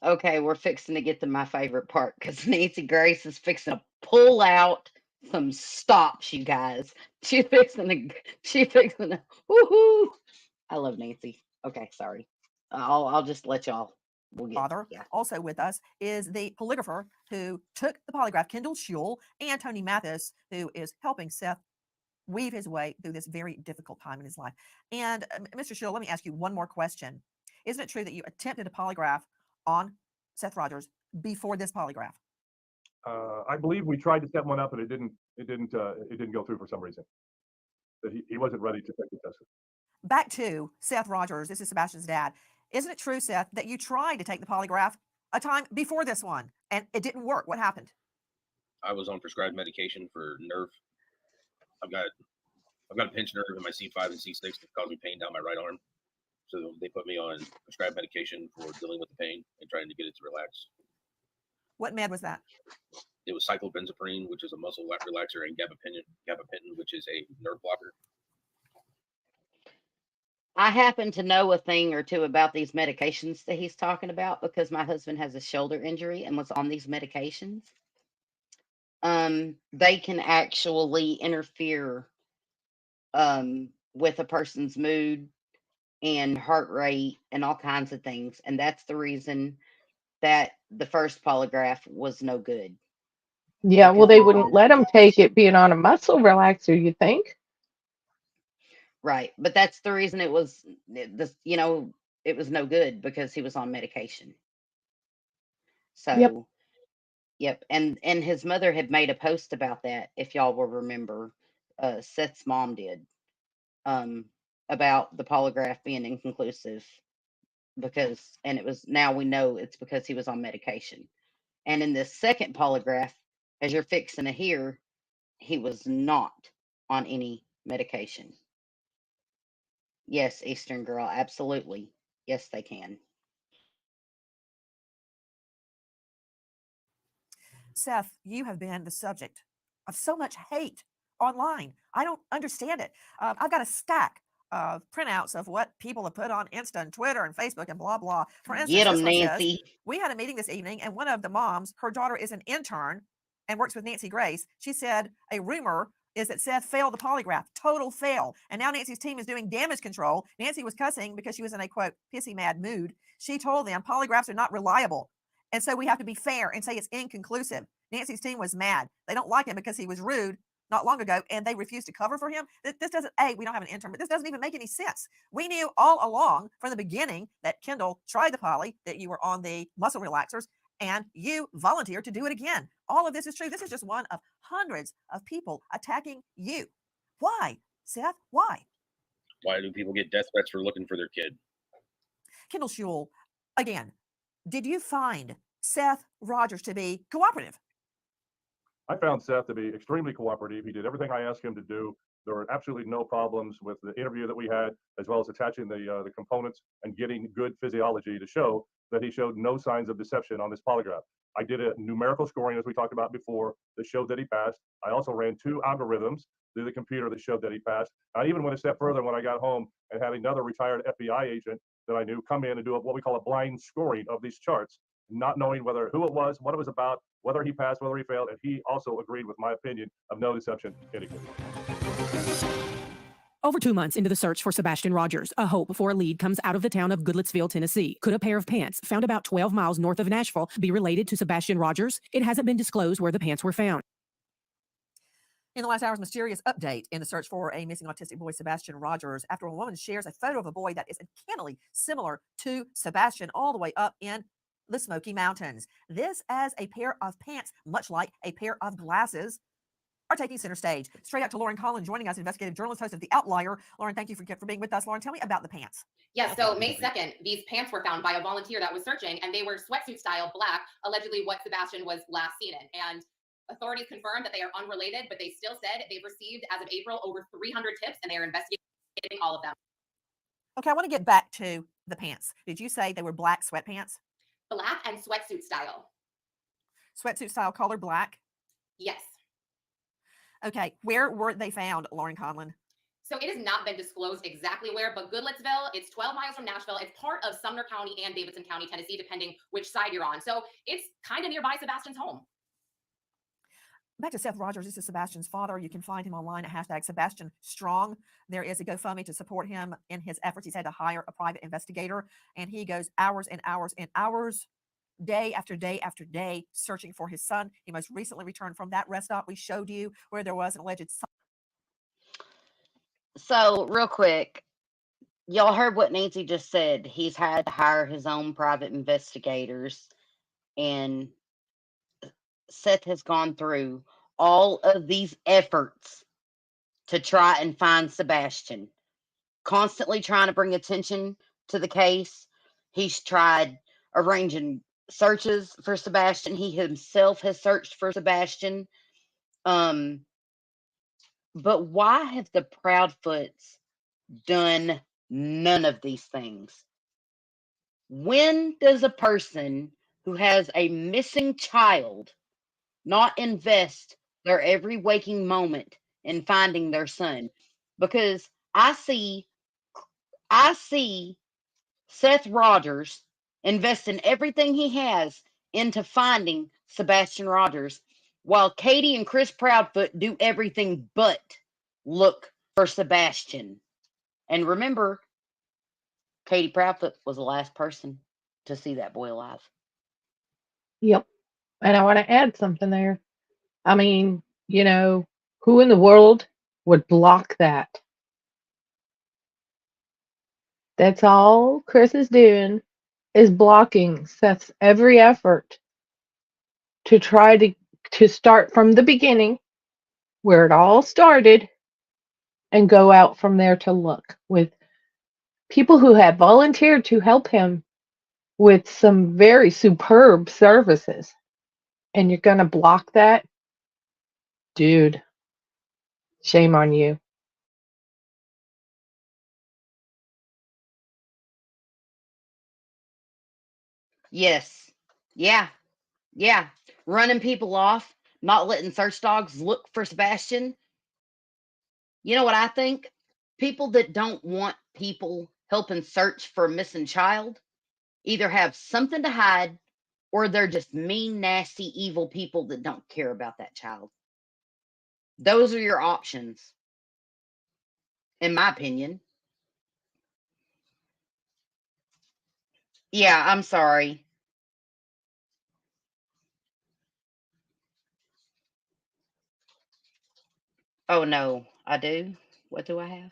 Okay, we're fixing to get to my favorite part because Nancy Grace is fixing to pull out some stops, you guys. She fixing to woohoo. I love Nancy. Okay, sorry. I'll just let y'all. We'll get Father. yeah. Also with us is the polygrapher who took the polygraph, Kendall Schule, and Tony Mathis, who is helping Seth weave his way through this very difficult time in his life. And Mr. Schule, let me ask you one more question. Isn't it true that you attempted a polygraph on Seth Rogers before this polygraph? I believe we tried to set one up, but it didn't go through for some reason. That he wasn't ready to take the test. Back to Seth Rogers. This is Sebastian's dad. Isn't it true, Seth, that you tried to take the polygraph a time before this one and it didn't work? What happened? I was on prescribed medication for nerve. I've got a pinched nerve in my C5 and C6 that caused me pain down my right arm. So they put me on prescribed medication for dealing with the pain and trying to get it to relax. What med was that? It was cyclobenzaprine, which is a muscle relaxer, and gabapentin, which is a nerve blocker. I happen to know a thing or two about these medications that he's talking about because my husband has a shoulder injury and was on these medications. They can actually interfere with a person's mood and heart rate and all kinds of things. And that's the reason that the first polygraph was no good. Yeah, well, Because they he was wouldn't on let him take it being on a muscle relaxer, you think? right, but that's the reason it was this. It was no good because he was on medication. Yep. So, yep, and his mother had made a post about that. If y'all will remember, Seth's mom did about the polygraph being inconclusive and it was now we know it's because he was on medication. And in this second polygraph, as you're fixing to hear, he was not on any medication. Yes, Eastern Girl, absolutely. Yes, they can. Seth, you have been the subject of so much hate online. I don't understand it. I've got a stack printouts of what people have put on Insta and Twitter and Facebook and blah, blah. For instance, Get this them, one says, Nancy. we had a meeting this evening, and one of the moms, her daughter is an intern and works with Nancy Grace. She said a rumor is that Seth failed the polygraph, total fail. And now Nancy's team is doing damage control. Nancy was cussing because she was in a, quote, pissy mad mood. She told them polygraphs are not reliable. And so we have to be fair and say it's inconclusive. Nancy's team was mad. They don't like him because he was rude not long ago, and they refused to cover for him. This doesn't, we don't have an intern, but this doesn't even make any sense. We knew all along from the beginning that Kendall tried the poly, that you were on the muscle relaxers, and you volunteered to do it again. All of this is true. This is just one of hundreds of people attacking you. Why, Seth? Why? Why do people get death threats for looking for their kid? Kendall Shule, again, did you find Seth Rogers to be cooperative? I found Seth to be extremely cooperative. He did everything I asked him to do. There were absolutely no problems with the interview that we had, as well as attaching the components and getting good physiology to show that he showed no signs of deception on this polygraph. I did a numerical scoring, as we talked about before, that showed that he passed. I also ran 2 algorithms through the computer that showed that he passed. I even went a step further when I got home and had another retired FBI agent that I knew come in and do what we call a blind scoring of these charts, not knowing who it was, what it was about, whether he passed, whether he failed, and he also agreed with my opinion of no deception indicated. Over 2 months into the search for Sebastian Rogers, a hope for a lead comes out of the town of Goodlettsville, Tennessee. Could a pair of pants found about 12 miles north of Nashville be related to Sebastian Rogers? It hasn't been disclosed where the pants were found. In the last hour's mysterious update in the search for a missing autistic boy, Sebastian Rogers, after a woman shares a photo of a boy that is uncannily similar to Sebastian all the way up in the Smoky Mountains. This as a pair of pants, much like a pair of glasses, are taking center stage. Straight out to Lauren Collin joining us, investigative journalist, host of The Outlier. Lauren, thank you for being with us. Lauren, tell me about the pants. Yeah, so May 2nd, these pants were found by a volunteer that was searching, and they were sweatsuit style black, allegedly what Sebastian was last seen in. And authorities confirmed that they are unrelated, but they still said they've received, as of April, over 300 tips, and they are investigating all of them. Okay, I want to get back to the pants. Did you say they were black sweatpants? Black and sweatsuit style. Sweatsuit style color black? Yes. Okay, where were they found, Lauren Conlon? So it has not been disclosed exactly where, but Goodlettsville, it's 12 miles from Nashville. It's part of Sumner County and Davidson County, Tennessee, depending which side you're on. So it's kind of nearby Sebastian's home. Back to Seth Rogers. This is Sebastian's father. You can find him online at hashtag Sebastian Strong. There is a GoFundMe to support him in his efforts. He's had to hire a private investigator, and he goes hours and hours and hours, day after day after day, searching for his son. He most recently returned from that rest stop we showed you where there was an alleged son. So, real quick, y'all heard what Nancy just said. He's had to hire his own private investigators, and Seth has gone through all of these efforts to try and find Sebastian, constantly trying to bring attention to the case. He's tried arranging searches for Sebastian. He himself has searched for Sebastian. But why have the Proudfoots done none of these things? When does a person who has a missing child not invest their every waking moment in finding their son? Because I see Seth Rogers investing everything he has into finding Sebastian Rogers, while Katie and Chris Proudfoot do everything but look for Sebastian. And remember, Katie Proudfoot was the last person to see that boy alive. Yep. And I want to add something there. I mean, who in the world would block that? That's all Chris is doing, is blocking Seth's every effort to try to start from the beginning, where it all started, and go out from there to look with people who have volunteered to help him with some very superb services. And you're going to block that? Dude, shame on you. Yes. Yeah. Running people off, not letting search dogs look for Sebastian. You know what I think? people that don't want people helping search for a missing child either have something to hide or they're just mean, nasty, evil people that don't care about that child. Those are your options, in my opinion. Yeah, I'm sorry. Oh no, I do. What do I have?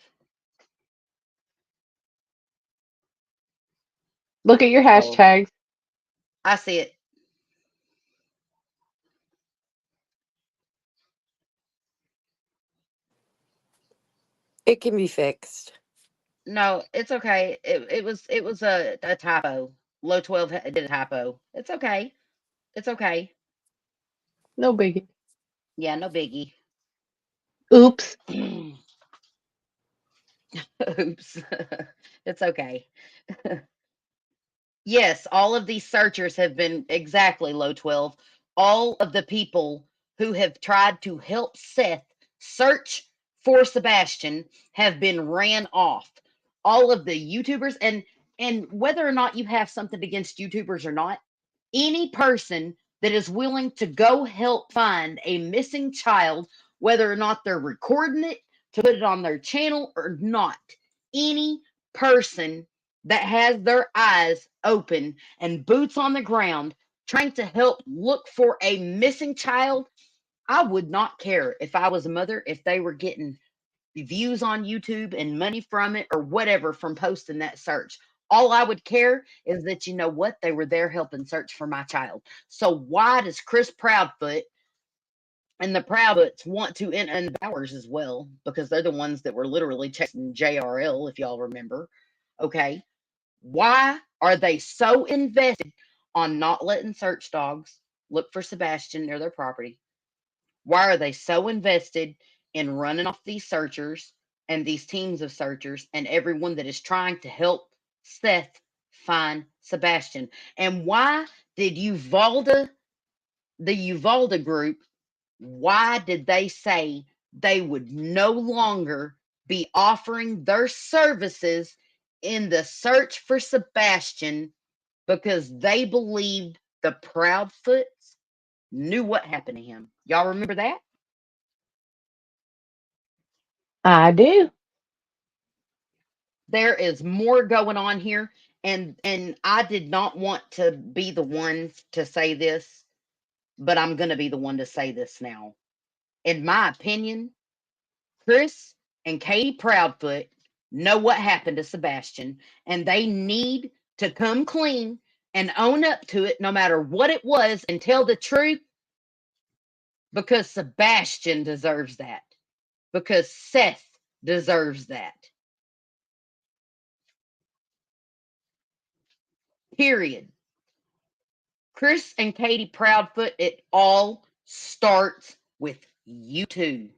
Look at your Oh, hashtags. I see it. It can be fixed. No, it's okay. It was a typo. Low 12 did a typo. It's okay. It's okay. No biggie. Yeah, no biggie. Oops. Oops. It's okay. Yes, all of these searchers have been exactly low 12. All of the people who have tried to help Seth search for Sebastian have been ran off. All of the YouTubers and whether or not you have something against YouTubers or not, any person that is willing to go help find a missing child, whether or not they're recording it to put it on their channel or not, any person that has their eyes open and boots on the ground trying to help look for a missing child, I would not care if I was a mother if they were getting views on YouTube and money from it or whatever from posting that search. All I would care is that you know what? They were there helping search for my child. So why does Chris Proudfoot and the Proudfoots want to and the Bowers as well, because they're the ones that were literally chasing JRL, if y'all remember. Okay. Why are they so invested on not letting search dogs look for Sebastian near their property? Why are they so invested in running off these searchers and these teams of searchers and everyone that is trying to help Seth find Sebastian? And why did the Uvalda group, why did they say they would no longer be offering their services in the search for Sebastian because they believed the Proudfoots knew what happened to him? Y'all remember that? I do. There is more going on here, and I did not want to be the one to say this, but I'm going to be the one to say this now. In my opinion, Chris and Katie Proudfoot know what happened to Sebastian, and they need to come clean and own up to it no matter what it was and tell the truth, because Sebastian deserves that. Because Seth deserves that. Period. Chris and Katie Proudfoot, it all starts with you two.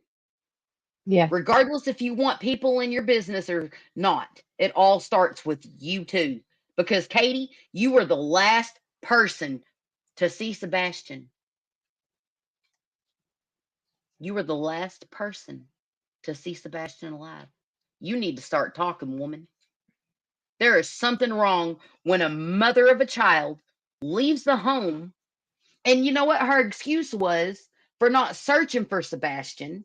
Yes. Regardless if you want people in your business or not, it all starts with you two. Because Katie, you were the last person to see Sebastian. You were the last person to see Sebastian alive. You need to start talking, woman. There is something wrong when a mother of a child leaves the home. And you know what her excuse was for not searching for Sebastian?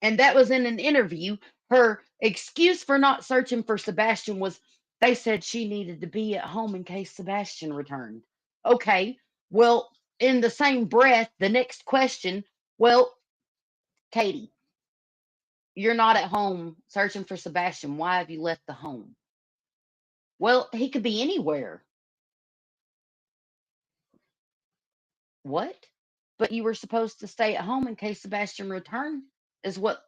And that was in an interview. Her excuse for not searching for Sebastian was they said she needed to be at home in case Sebastian returned. Okay, well, in the same breath, the next question, well, Katie, you're not at home searching for Sebastian. Why have you left the home? Well, he could be anywhere. What? But you were supposed to stay at home in case Sebastian returned, is what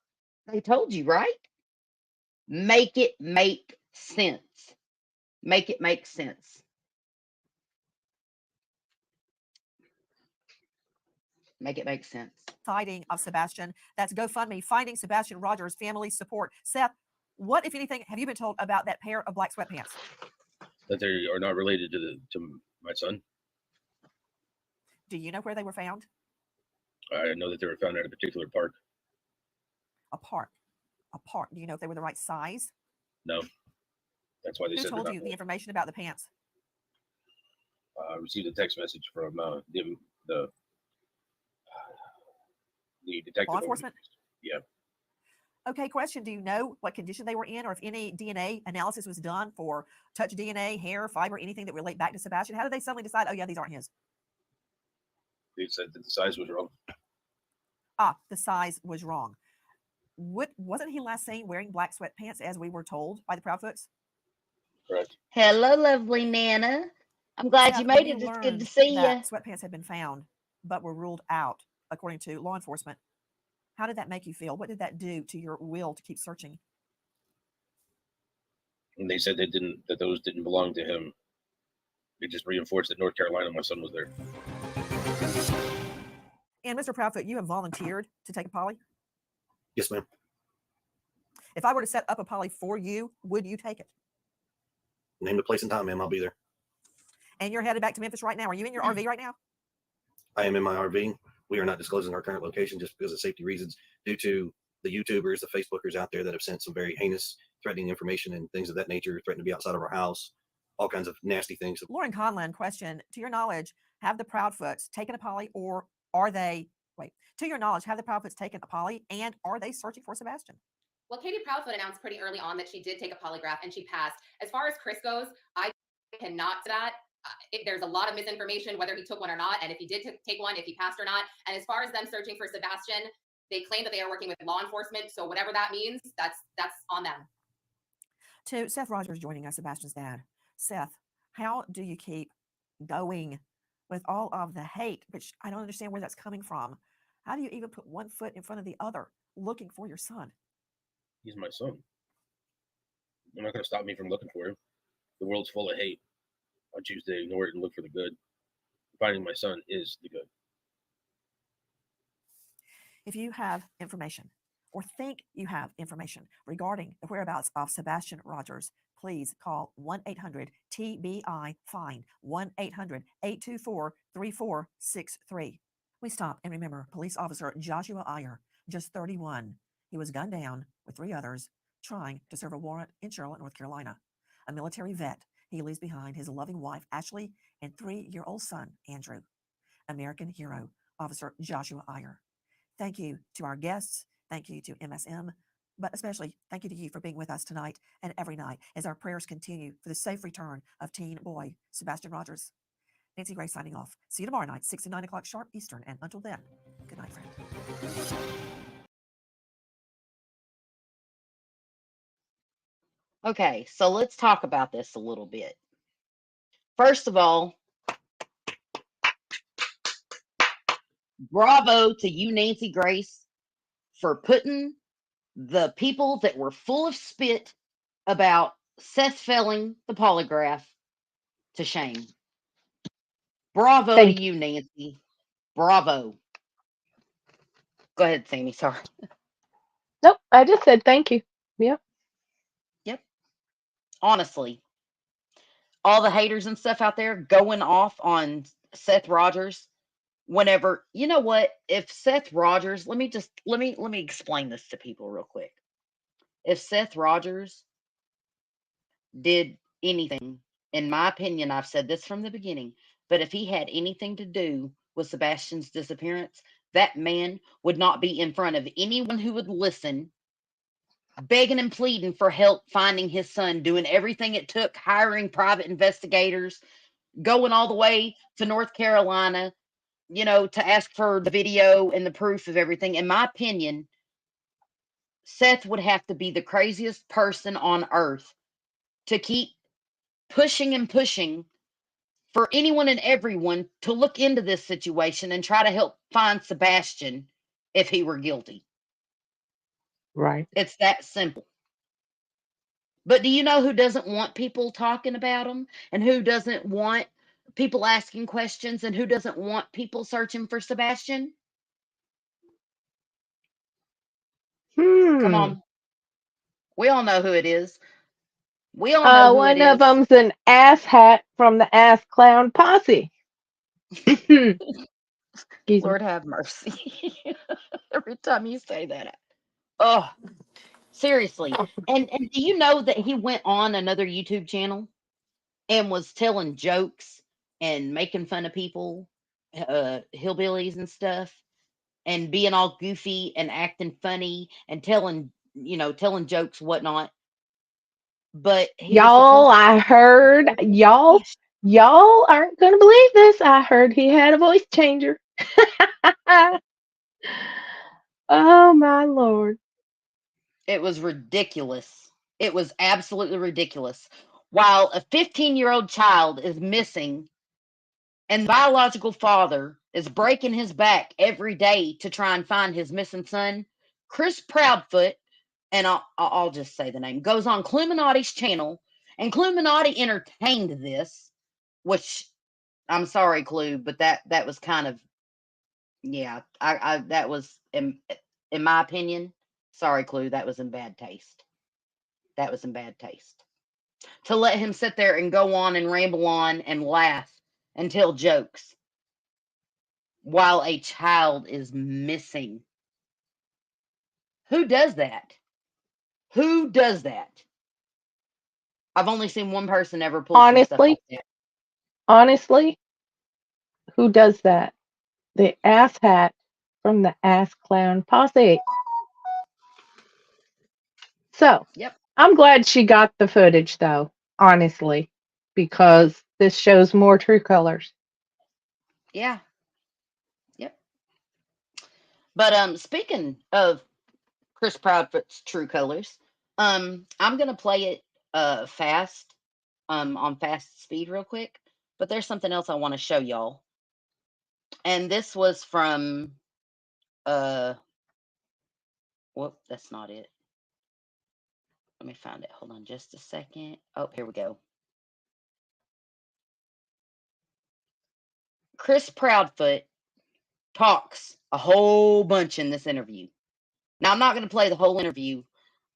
they told you, right? Make it make sense. Make it make sense. Make it make sense. Sighting of Sebastian. That's GoFundMe, Finding Sebastian Rogers Family Support. Seth, what, if anything, have you been told about that pair of black sweatpants? That they are not related to my son. Do you know where they were found? I know that they were found at a particular park. A park. apart. Do you know if they were the right size? No, that's why they Who said they're told not. you the information about the pants? I received a text message from the detective. Law enforcement? Yeah. Okay, question. Do you know what condition they were in, or if any DNA analysis was done for touch DNA, hair, fiber, anything that relate back to Sebastian? How did they suddenly decide, oh yeah, these aren't his? They said that the size was wrong. Ah, the size was wrong. Wasn't he last seen wearing black sweatpants, as we were told by the Proudfoots? Correct. Hello, lovely Nana. I'm glad Seth, you when made you it. It's good learned to see you. that sweatpants had been found but were ruled out, according to law enforcement, how did that make you feel? What did that do to your will to keep searching? And they said that those didn't belong to him. It just reinforced that North Carolina, my son was there. And Mr. Proudfoot, you have volunteered to take a poly? Yes, ma'am. If I were to set up a poly for you, would you take it? Name the place and time, ma'am. I'll be there. And you're headed back to Memphis right now. Are you in your RV right now? I am in my RV. We are not disclosing our current location just because of safety reasons, due to the YouTubers, the Facebookers out there that have sent some very heinous, threatening information and things of that nature, threatening to be outside of our house, all kinds of nasty things. Lauren Conlon, question, to your knowledge, have the Proudfoots taken a poly, or are they, to your knowledge, have the Proudfoots taken a poly, and are they searching for Sebastian? Well, Katie Proudfoot announced pretty early on that she did take a polygraph and she passed. As far as Chris goes, I cannot say that. There's a lot of misinformation whether he took one or not, and if he did take one, if he passed or not. And as far as them searching for Sebastian, they claim that they are working with law enforcement. So whatever that means, that's on them. To Seth Rogers joining us, Sebastian's dad. Seth, how do you keep going with all of the hate, which I don't understand where that's coming from? How do you even put one foot in front of the other looking for your son? He's my son. They're not going to stop me from looking for him. The world's full of hate. I choose to ignore it and look for the good. Finding my son is the good. If you have information or think you have information regarding the whereabouts of Sebastian Rogers, please call 1-800-TBI-FIND, 1-800-824-3463. We stop and remember police officer Joshua Iyer, just 31. He was gunned down with 3 others trying to serve a warrant in Charlotte, North Carolina. A military vet, he leaves behind his loving wife, Ashley, and 3-year-old son, Andrew. American hero, Officer Joshua Iyer. Thank you to our guests. Thank you to MSM, but especially thank you to you for being with us tonight and every night as our prayers continue for the safe return of teen boy Sebastian Rogers. Nancy Gray signing off. See you tomorrow night, 6 to 9 o'clock sharp Eastern. And until then, good night, friend. Okay, so let's talk about this a little bit. First of all, bravo to you, Nancy Grace, for putting the people that were full of spit about Seth failing the polygraph to shame. Bravo to you, Nancy. Bravo. Go ahead, Sammy. Sorry. Nope, I just said thank you. Yep. Yep. Honestly, all the haters and stuff out there going off on Seth Rogers. Whenever, you know what? If Seth Rogers, let me explain this to people real quick. If Seth Rogers did anything, in my opinion, I've said this from the beginning, but if he had anything to do with Sebastian's disappearance, that man would not be in front of anyone who would listen, begging and pleading for help finding his son, doing everything it took, hiring private investigators, going all the way to North Carolina, to ask for the video and the proof of everything. In my opinion, Seth would have to be the craziest person on earth to keep pushing and pushing for anyone and everyone to look into this situation and try to help find Sebastian if he were guilty. Right. It's that simple. But do you know who doesn't want people talking about him, and who doesn't want people asking questions, and who doesn't want people searching for Sebastian? Come on. We all know who it is. We all know who it One of is. them's an ass hat from the Ass Clown Posse. Lord have mercy. Every time you say that. Oh. Seriously. And do you know that he went on another YouTube channel and was telling jokes and making fun of people, hillbillies and stuff, and being all goofy and acting funny and telling jokes, whatnot. But he was Y'all, supposed I heard y'all Yes. y'all aren't gonna believe this. I heard he had a voice changer. Oh my Lord. It was ridiculous. It was absolutely ridiculous. While a 15-year-old child is missing and the biological father is breaking his back every day to try and find his missing son, Chris Proudfoot, and I'll just say the name, goes on Cluminati's channel, and Cluminati entertained this, which I'm sorry, Clue, but that was kind of, yeah, I that was in my opinion, sorry, Clue, that was in bad taste. That was in bad taste. To let him sit there and go on and ramble on and laugh and tell jokes while a child is missing. Who does that? Who does that? I've only seen one person ever pull some stuff like Honestly, that. honestly, who does that? The ass hat from the Ass Clown Posse. So Yep. I'm glad she got the footage though, honestly, because this shows more true colors. Yeah. Yep. But speaking of Chris Proudfoot's true colors, I'm gonna play it fast, on fast speed real quick. But there's something else I want to show y'all. And this was from whoop, that's not it. Let me find it. Hold on just a second. Oh, here we go. Chris Proudfoot talks a whole bunch in this interview. Now, I'm not going to play the whole interview.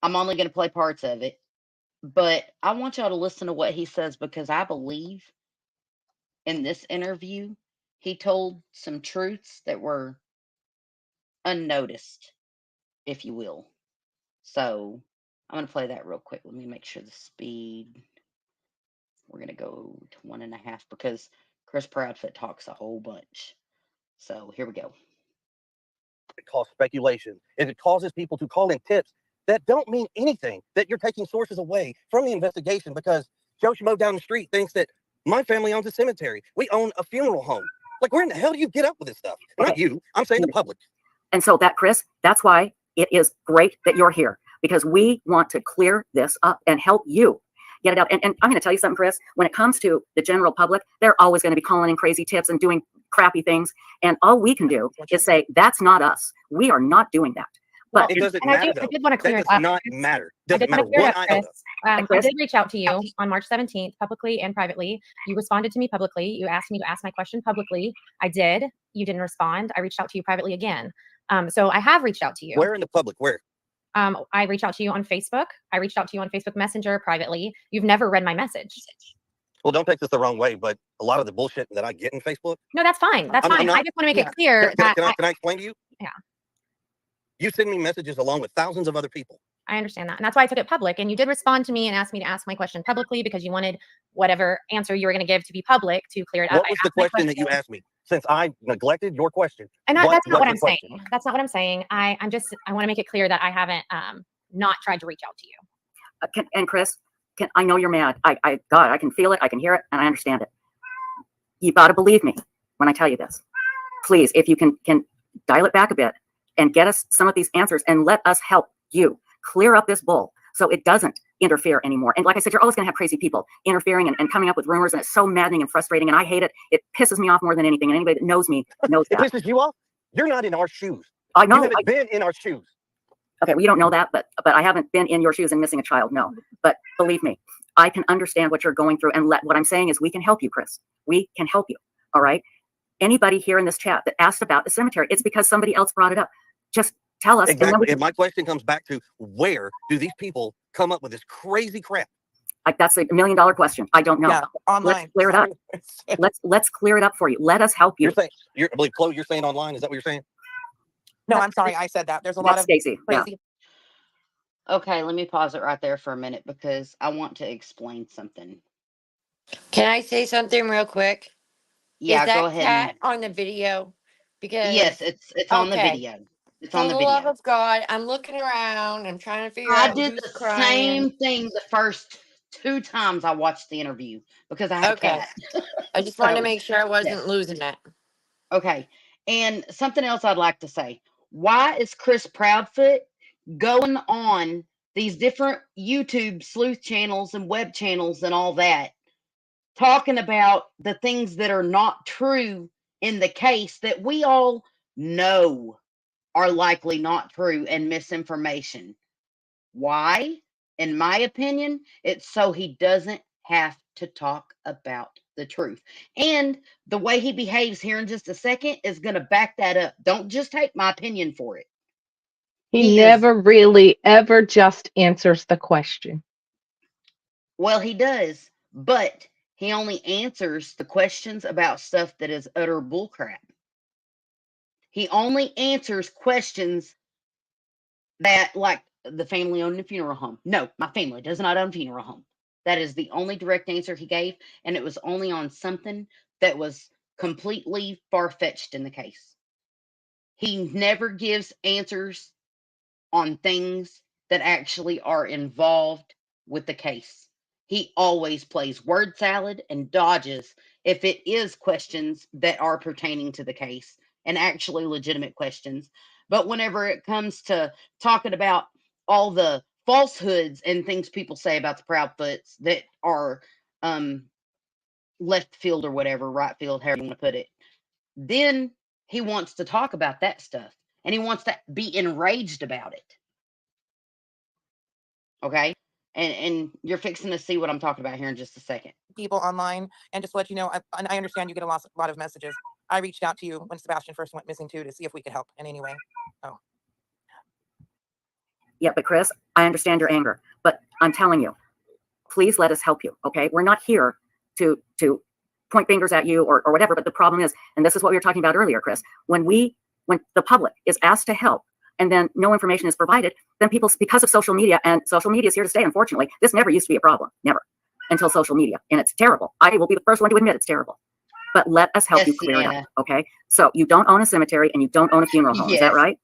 I'm only going to play parts of it. But I want y'all to listen to what he says because I believe in this interview, he told some truths that were unnoticed, if you will. So I'm going to play that real quick. Let me make sure the speed. We're going to go to 1.5 because Chris Proudfoot talks a whole bunch. So here we go. It causes speculation, and it causes people to call in tips that don't mean anything, that you're taking sources away from the investigation because Joe Schmo down the street thinks that my family owns a cemetery. We own a funeral home. Like, where in the hell do you get up with this stuff? Not you. I'm saying the public. And so that, Chris, that's why it is great that you're here, because we want to clear this up and help you get it out. And I'm going to tell you something, Chris, when it comes to the general public, they're always going to be calling in crazy tips and doing crappy things. And all we can do is say, that's not us. We are not doing that. But Well, it doesn't and matter, I did want to clear that it does up. not matter. I Doesn't did want matter to clear it one up, iota. Chris. I did reach out to you on March 17th, publicly and privately. You responded to me publicly. You asked me to ask my question publicly. I did. You didn't respond. I reached out to you privately again. So I have reached out to you. Where in the public? Where? I reached out to you on Facebook. I reached out to you on Facebook Messenger privately. You've never read my message. Well, don't take this the wrong way, but a lot of the bullshit that I get in Facebook. No, that's fine. That's I'm fine. not, I just want to make it clear that can I explain to you? Yeah. You send me messages along with thousands of other people. I understand that. And that's why I took it public. And you did respond to me and asked me to ask my question publicly because you wanted whatever answer you were going to give to be public to clear it up. What was the question that you asked me? Since I neglected your question. And that's not what I'm question? saying. That's not what I'm saying. I want to make it clear that I haven't not tried to reach out to you. And Chris, I know you're mad. God, I can feel it. I can hear it. And I understand it. You got to believe me when I tell you this. Please, if you can dial it back a bit and get us some of these answers and let us help you clear up this bull so it doesn't interfere anymore. And like I said, you're always going to have crazy people interfering and coming up with rumors, and it's so maddening and frustrating, and I hate it. It pisses me off more than anything, and anybody that knows me knows that. It pisses you off? You're not in our shoes. I know. You haven't been in our shoes. Okay, well, you don't know that, but I haven't been in your shoes and missing a child, no. But believe me, I can understand what you're going through, and what I'm saying is we can help you, Chris. We can help you, all right? Anybody here in this chat that asked about the cemetery, it's because somebody else brought it up. Just tell us. Exactly. And my question comes back to, where do these people come up with this crazy crap? That's $1 million question. I don't know. Yeah, online. Let's clear it up. let's clear it up for you. Let us help you. I believe, Chloe, you're saying online. Is that what you're saying? No, I'm sorry. I said that. There's a lot of Stacey. crazy. Okay, let me pause it right there for a minute because I want to explain something. Can I say something real quick? Is Yeah, go that ahead and cat on the video? yes, Because it's on the okay, video. It's for on the the love video. of God, I'm looking around. I'm trying to figure I out did who's the crying. same thing the first 2 times I watched the interview because I have a Okay, cat. I just wanted to So, make sure I yes. wasn't losing it. Okay. And something else I'd like to say. Why is Chris Proudfoot going on these different YouTube sleuth channels and web channels and all that, talking about the things that are not true in the case that we all know are likely not true and misinformation? Why? In my opinion, it's so he doesn't have to talk about the truth. And the way he behaves here in just a second is going to back that up. Don't just take my opinion for it. He He is, never really ever just answers the question. well, he does, but he only answers the questions about stuff that is utter bullcrap. He only answers questions that, like, the family owned a funeral home. No, my family does not own a funeral home. That is the only direct answer he gave, and it was only on something that was completely far fetched in the case. He never gives answers on things that actually are involved with the case. He always plays word salad and dodges if it is questions that are pertaining to the case and actually legitimate questions. But whenever it comes to talking about all the falsehoods and things people say about the Proudfoots that are um, left field or whatever, right field, however you want to put it, then he wants to talk about that stuff and he wants to be enraged about it. Okay. And you're fixing to see what I'm talking about here in just a second. People online, and just to let you know, I understand you get a lot of messages. I reached out to you when Sebastian first went missing too to see if we could help in any way. Oh. Yeah, but Chris, I understand your anger, but I'm telling you, please let us help you. Okay, we're not here to point fingers at you or whatever. But the problem is, and this is what we were talking about earlier, Chris, when the public is asked to help and then no information is provided, then people, because of social media, and social media is here to stay, unfortunately, this never used to be a problem, never, until social media. And it's terrible. I will be the first one to admit it's terrible. But let us help Yes, you clear it Sienna. up, okay? So you don't own a cemetery and you don't own a funeral home, is that Yes. right?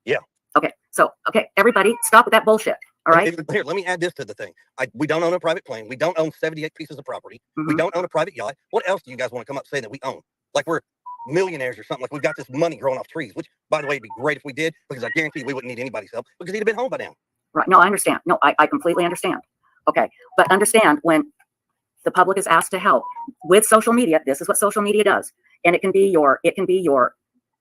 Yeah. Okay, so, okay, everybody, stop with that bullshit, all right? Here, let me add this to the thing. We don't own a private plane. We don't own 78 pieces of property. We Mhm. don't own a private yacht. What else do you guys want to come up saying that we own? Like we're millionaires or something, like we've got this money growing off trees, which, by the way, it'd be great if we did, because I guarantee we wouldn't need anybody's help because he'd have been home by now. Right, no, I understand. No, I completely understand. Okay, but understand when the public is asked to help with social media, this is what social media does. And it can be your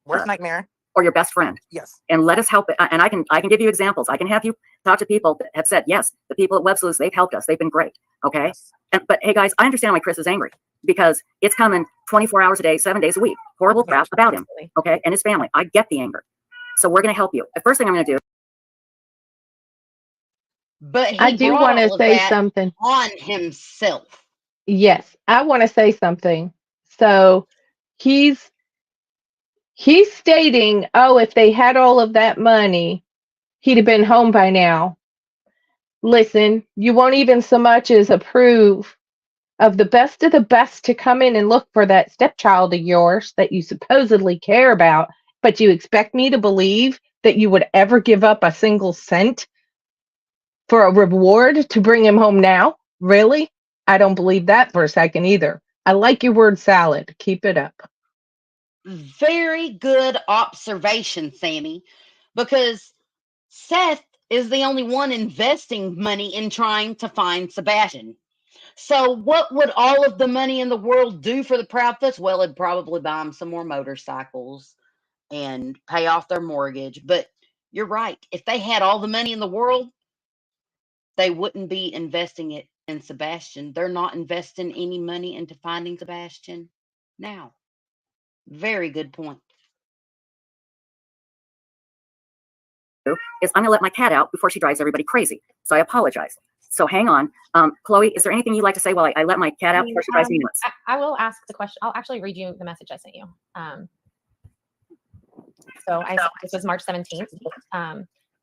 Worst nightmare. or your best friend. Yes. And let us help it. And I can give you examples. I can have you talk to people that have said, yes, the people at Web Sleuths, they've helped us. They've been great. Okay. Yes. But hey guys, I understand why Chris is angry, because it's coming 24 hours a day, 7 days a week. Horrible crap about him. Absolutely. Okay. And his family. I get the anger. So we're going to help you. The first thing I'm going to do. But he I do brought want to all of say that something. on himself. Yes, I want to say something. So he's stating, oh, if they had all of that money, he'd have been home by now. Listen, you won't even so much as approve of the best to come in and look for that stepchild of yours that you supposedly care about, but you expect me to believe that you would ever give up a single cent for a reward to bring him home now? Really? I don't believe that for a second either. I like your word salad. Keep it up. Very good observation, Sammy, because Seth is the only one investing money in trying to find Sebastian. So what would all of the money in the world do for the Proudfoots? Well, it'd probably buy them some more motorcycles and pay off their mortgage. But you're right. If they had all the money in the world, they wouldn't be investing it in Sebastian. They're not investing any money into finding Sebastian now. Very good point. Is I'm going to let my cat out before she drives everybody crazy. So I apologize. So hang on. Chloe, is there anything you'd like to say while I let my cat out before she drives me nuts? I will ask the question. I'll actually read you the message I sent you. So this was March 17th.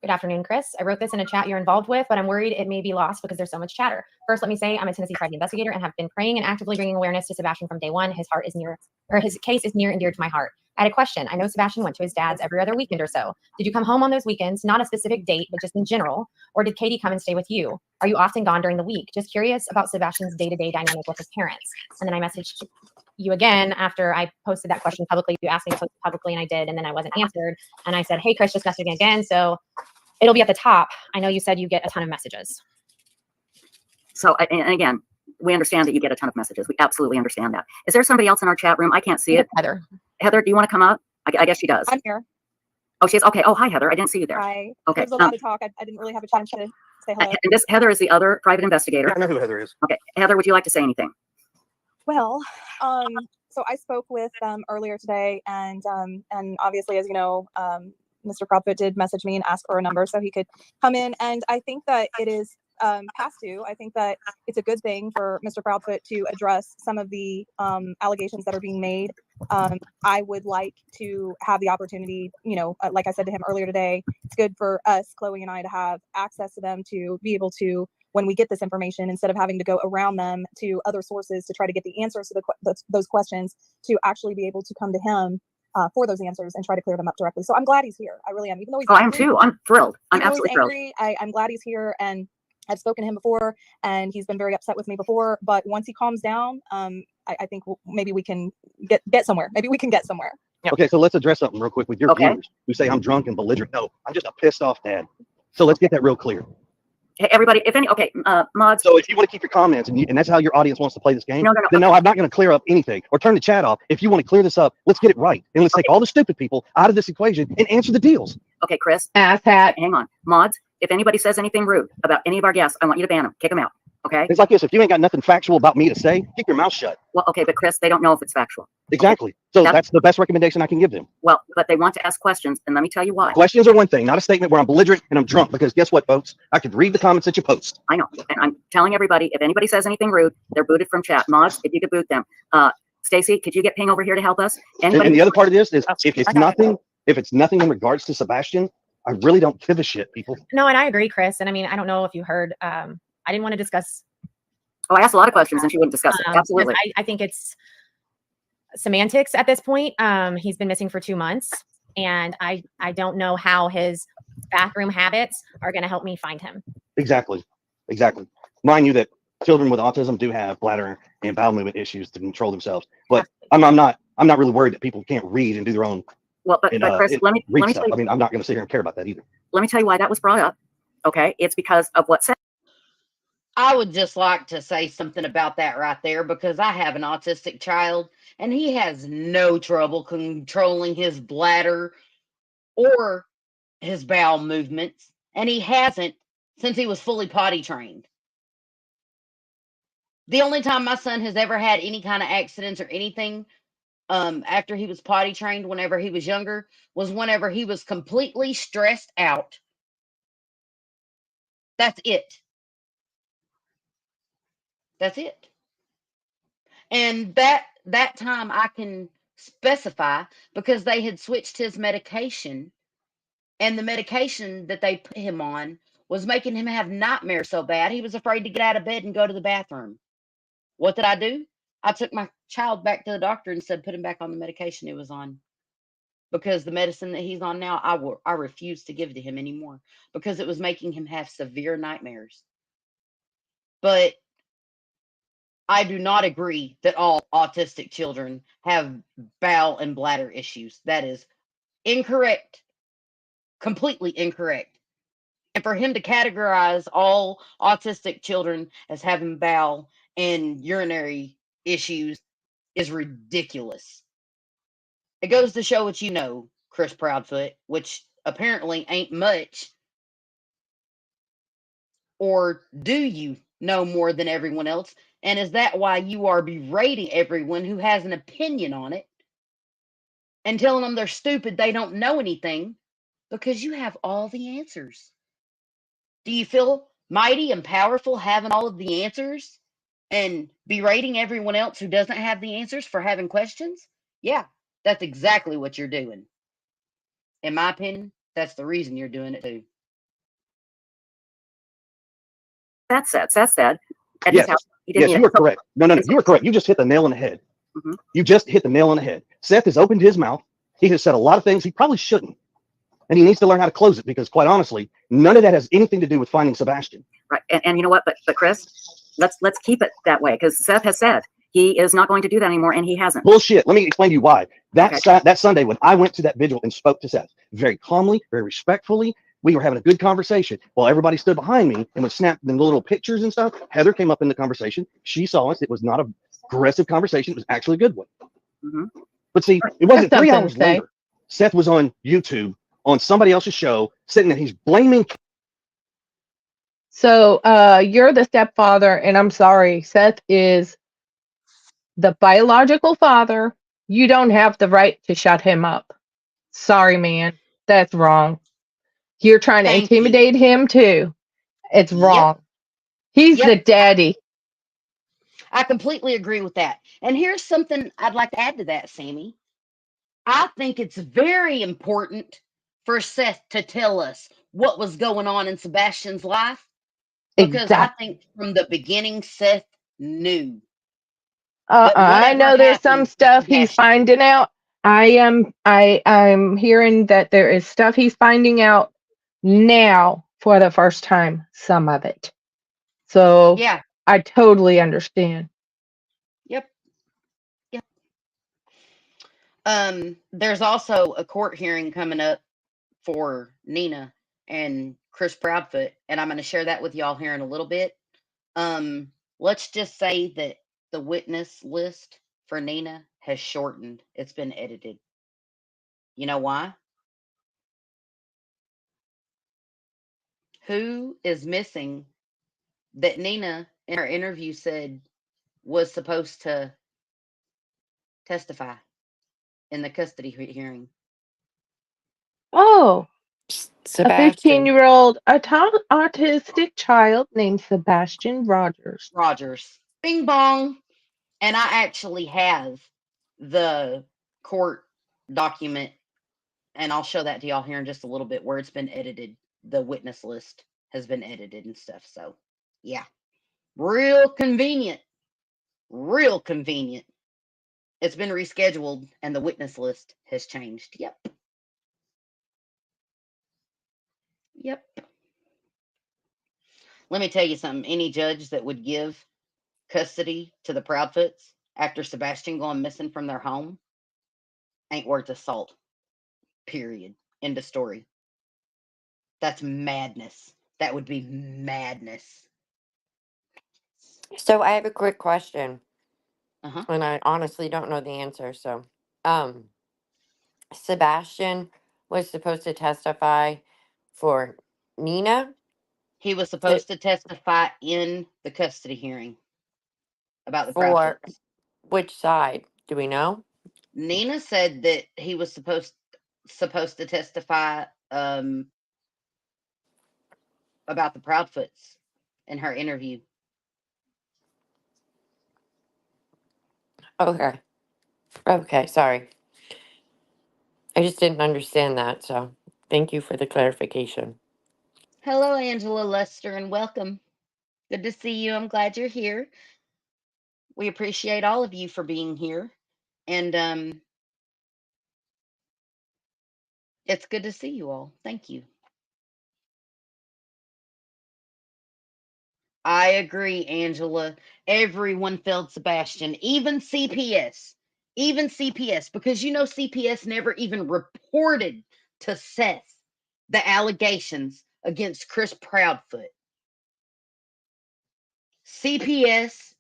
Good afternoon, Chris. I wrote this in a chat you're involved with, but I'm worried it may be lost because there's so much chatter. First, let me say I'm a Tennessee private investigator and have been praying and actively bringing awareness to Sebastian from day one. His case is near and dear to my heart. I had a question. I know Sebastian went to his dad's every other weekend or so. Did you come home on those weekends? Not a specific date, but just in general. Or did Katie come and stay with you? Are you often gone during the week? Just curious about Sebastian's day-to-day dynamic with his parents. And then I messaged you again after I posted that question publicly. You asked me to post it publicly, and I did, and then I wasn't answered. And I said, hey, Chris, just messaging again. So it'll be at the top. I know you said you get a ton of messages. So, and again, we understand that you get a ton of messages. We absolutely understand that. Is there somebody else in our chat room? I can't see it. Heather. Heather, do you want to come up? I guess she does. I'm here. Oh, she's okay. Oh, hi, Heather. I didn't see you there. Hi. Okay. There's a lot of talk. I didn't really have a chance to say hello. And this Heather is the other private investigator. Yeah, I know who Heather is. Okay. Heather, would you like to say anything? Well, so I spoke with earlier today, and obviously, as you know, Mr. Proudfoot did message me and ask for a number so he could come in. And I think that it is past due. I think that it's a good thing for Mr. Proudfoot to address some of the allegations that are being made. I would like to have the opportunity, you know, like I said to him earlier today, it's good for us, Chloe and I, to have access to them, to be able to, when we get this information, instead of having to go around them to other sources to try to get the answers to those questions, to actually be able to come to him for those answers and try to clear them up directly. So I'm glad he's here. I really am. Even though he's angry, I am too. I'm thrilled. I'm absolutely thrilled. I'm glad he's here, and I've spoken to him before, and he's been very upset with me before. But once he calms down, I think maybe we can get somewhere. Maybe we can get somewhere. Yep. Okay, so let's address something real quick with your viewers who say I'm drunk and belligerent. No, I'm just a pissed off dad. So let's get that real clear. Hey, everybody, if any, mods. So if you want to keep your comments and that's how your audience wants to play this game, then no, I'm not going to clear up anything or turn the chat off. If you want to clear this up, let's get it right. And let's take all the stupid people out of this equation and answer the deals. Okay, Chris. Asshat. Hang on. Mods, if anybody says anything rude about any of our guests, I want you to ban them. Kick them out. Okay? It's like this. If you ain't got nothing factual about me to say, keep your mouth shut. Well, okay, but Chris, they don't know if it's factual. Exactly. So that's the best recommendation I can give them. Well, but they want to ask questions, and let me tell you why. Questions are one thing, not a statement where I'm belligerent and I'm drunk, because guess what, folks? I could read the comments that you post. I know. And I'm telling everybody, if anybody says anything rude, they're booted from chat. Mods, if you could boot them. Stacy, could you get Ping over here to help us? Anybody? And the other part of this is if it's nothing in regards to Sebastian, I really don't give a shit, people. No, and I agree, Chris. And I mean, I don't know if you heard, I didn't want to discuss. Oh, I asked a lot of questions and she wouldn't discuss it. Absolutely. I think it's semantics at this point. He's been missing for 2 months, and I don't know how his bathroom habits are going to help me find him. Exactly. Mind you that children with autism do have bladder and bowel movement issues to control themselves, but I'm not really worried that people can't read and do their own. Well, but Chris, let me tell you, I mean, I'm not going to sit here and care about that either. Let me tell you why that was brought up. Okay, it's because of what said. I would just like to say something about that right there, because I have an autistic child and he has no trouble controlling his bladder or his bowel movements, and he hasn't since he was fully potty trained. The only time my son has ever had any kind of accidents or anything after he was potty trained, whenever he was younger, was whenever he was completely stressed out. That's it. That's it. And that time I can specify, because they had switched his medication, and the medication that they put him on was making him have nightmares so bad he was afraid to get out of bed and go to the bathroom. What did I do? I took my child back to the doctor and said, put him back on the medication he was on, because the medicine that he's on now, I refuse to give to him anymore, because it was making him have severe nightmares. But I do not agree that all autistic children have bowel and bladder issues. That is incorrect. Completely incorrect. And for him to categorize all autistic children as having bowel and urinary issues is ridiculous. It goes to show what you know, Chris Proudfoot, which apparently ain't much. Or do you know more than everyone else? And is that why you are berating everyone who has an opinion on it and telling them they're stupid, they don't know anything, because you have all the answers? Do you feel mighty and powerful having all of the answers and berating everyone else who doesn't have the answers for having questions? Yeah, that's exactly what you're doing. In my opinion, that's the reason you're doing it too. Seth said. Seth said at his Yes, house he didn't yes, need you it. are correct. No, you are correct. You just hit the nail on the head. Mhm. You just hit the nail on the head. Seth has opened his mouth. He has said a lot of things he probably shouldn't. And he needs to learn how to close it because, quite honestly, none of that has anything to do with finding Sebastian. Right. And you know what? But Chris, let's keep it that way because Seth has said he is not going to do that anymore, and he hasn't. Bullshit. Let me explain to you why. That Okay. that Sunday when I went to that vigil and spoke to Seth very calmly, very respectfully, we were having a good conversation while everybody stood behind me and was snapping the little pictures and stuff. Heather came up in the conversation. She saw us. It was not a aggressive conversation. It was actually a good one. Mm-hmm. But see, it That's wasn't 3 something to hours say. later. Seth was on YouTube on somebody else's show, sitting there. He's blaming. So you're the stepfather, and I'm sorry, Seth is the biological father. You don't have the right to shut him up. Sorry, man. That's wrong. You're trying to Thank you. intimidate him too. It's Yep. wrong. He's the Yep. daddy. I completely agree with that. And here's something I'd like to add to that, Sammy. I think it's very important for Seth to tell us what was going on in Sebastian's life because I Exactly. think from the beginning, Seth knew that I whatever know there's some happened to stuff he's Sebastian, finding out. I'm hearing that there is stuff he's finding out now for the first time, some of it. So yeah, I totally understand. yep, yep. There's also a court hearing coming up for Nina and Chris Proudfoot, and I'm going to share that with y'all here in a little bit. Let's just say that the witness list for Nina has shortened. It's been edited. You know why? Who is missing that Nina in her interview said was supposed to testify in the custody hearing? Oh, a Sebastian. 15-year-old autistic child named Sebastian Rogers. Rogers. Bing bong. And I actually have the court document, and I'll show that to y'all here in just a little bit where it's been edited. The witness list has been edited and stuff. So, yeah, real convenient. Real convenient. It's been rescheduled, and the witness list has changed. Yep. Yep. Let me tell you something. Any judge that would give custody to the Proudfoots after Sebastian going missing from their home ain't worth a salt. Period. End of story. That's madness. That would be madness. So I have a quick question, Uh-huh. and I honestly don't know the answer. So, um, Sebastian was supposed to testify for Nina. He was To, supposed to testify in the custody hearing about the for Proudfoots. which side? Do we know? Nina said that he was supposed to testify about the Proudfoots in her interview. Okay. Okay. Sorry. I just didn't understand that. So thank you for the clarification. Hello, Angela Lester, and welcome. Good to see you. I'm glad you're here. We appreciate all of you for being here. And it's good to see you all. Thank you. I agree, Angela. Everyone failed Sebastian, even CPS. Even CPS, because you know CPS never even reported to Seth the allegations against Chris Proudfoot. CPS,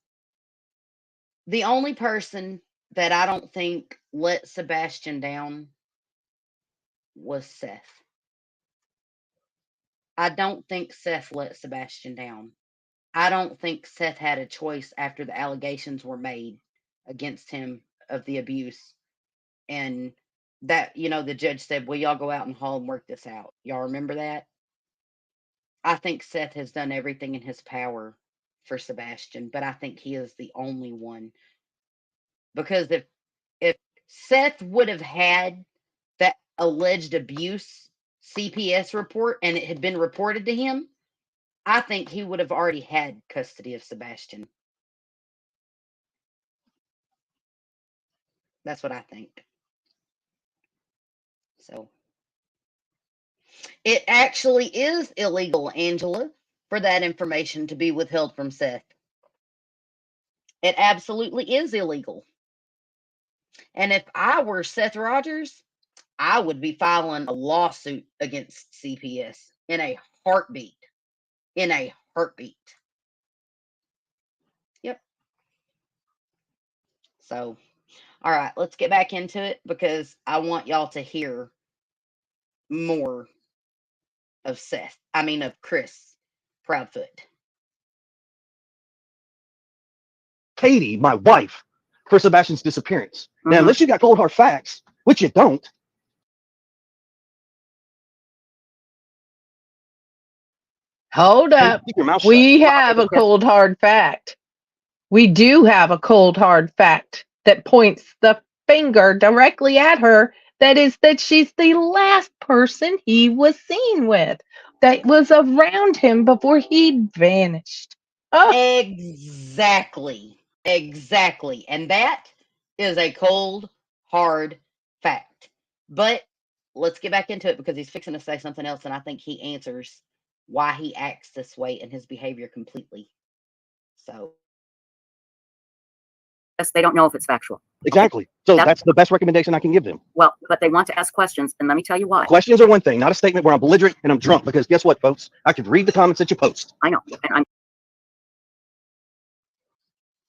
the only person that I don't think let Sebastian down was Seth. I don't think Seth let Sebastian down. I don't think Seth had a choice after the allegations were made against him of the abuse. And that, the judge said, well, y'all go out in the hall and work this out. Y'all remember that? I think Seth has done everything in his power for Sebastian, but I think he is the only one. Because if Seth would have had that alleged abuse CPS report and it had been reported to him, I think he would have already had custody of Sebastian. That's what I think. So it actually is illegal, Angela, for that information to be withheld from Seth. It absolutely is illegal. And if I were Seth Rogers, I would be filing a lawsuit against CPS in a heartbeat. In a heartbeat. Yep. So, all right, let's get back into it because I want y'all to hear more of of Chris Proudfoot. Katie, my wife, for Sebastian's disappearance. Now, unless you got cold hard facts, which you don't. Hold up. Keep your mouth shut. We have a cold hard fact. We do have a cold hard fact that points the finger directly at her. That is that she's the last person he was seen with, that was around him before he vanished. Oh. Exactly. Exactly. And that is a cold, hard fact. But let's get back into it because he's fixing to say something else, and I think he answers why he acts this way and his behavior completely. So They don't know if it's factual. Exactly. So that's the best recommendation I can give them. Well, but they want to ask questions, and let me tell you why. Questions are one thing, not a statement where I'm belligerent and I'm drunk, because guess what, folks? I can read the comments that you post. I know. And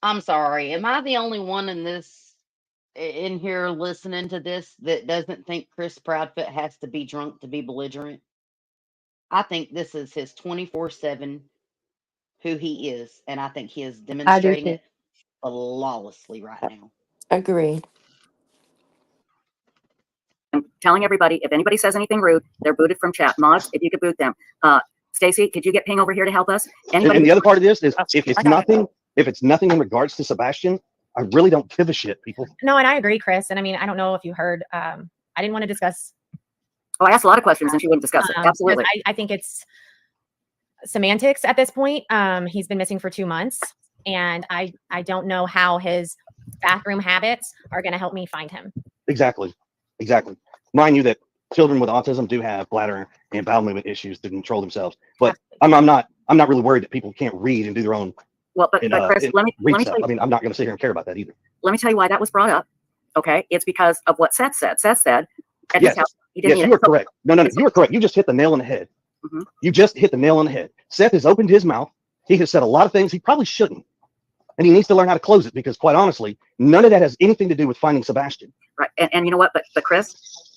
I'm sorry. Am I the only one in here listening to this that doesn't think Chris Proudfoot has to be drunk to be belligerent? I think this is his 24/7 who he is, and I think he is demonstrating it flawlessly right now. Agreed. I'm telling everybody, if anybody says anything rude, they're booted from chat. Mods, if you could boot them. Stacy, could you get Ping over here to help us? Anybody? And the other part of this is, if it's nothing in regards to Sebastian, I really don't give a shit, people. No, and I agree, Chris. And I mean, I don't know if you heard, I didn't want to discuss. Oh, I asked a lot of questions and she wouldn't discuss it. Absolutely. I think it's semantics at this point. He's been missing for 2 months, and I don't know how his bathroom habits are going to help me find him. Exactly. Mind you that children with autism do have bladder and bowel movement issues to control themselves, but I'm not really worried that people can't read and do their own. Well, but Chris, let me tell you, I mean, I'm not going to sit here and care about that either. Let me tell you why that was brought up. Okay, it's because of what Seth said. Seth said at his house, he didn't. Yes, you are correct. No, you are correct. You just hit the nail on the head. You just hit the nail on the head. Seth has opened his mouth. He has said a lot of things he probably shouldn't, and he needs to learn how to close it, because quite honestly, none of that has anything to do with finding Sebastian. Right, and you know what? But Chris,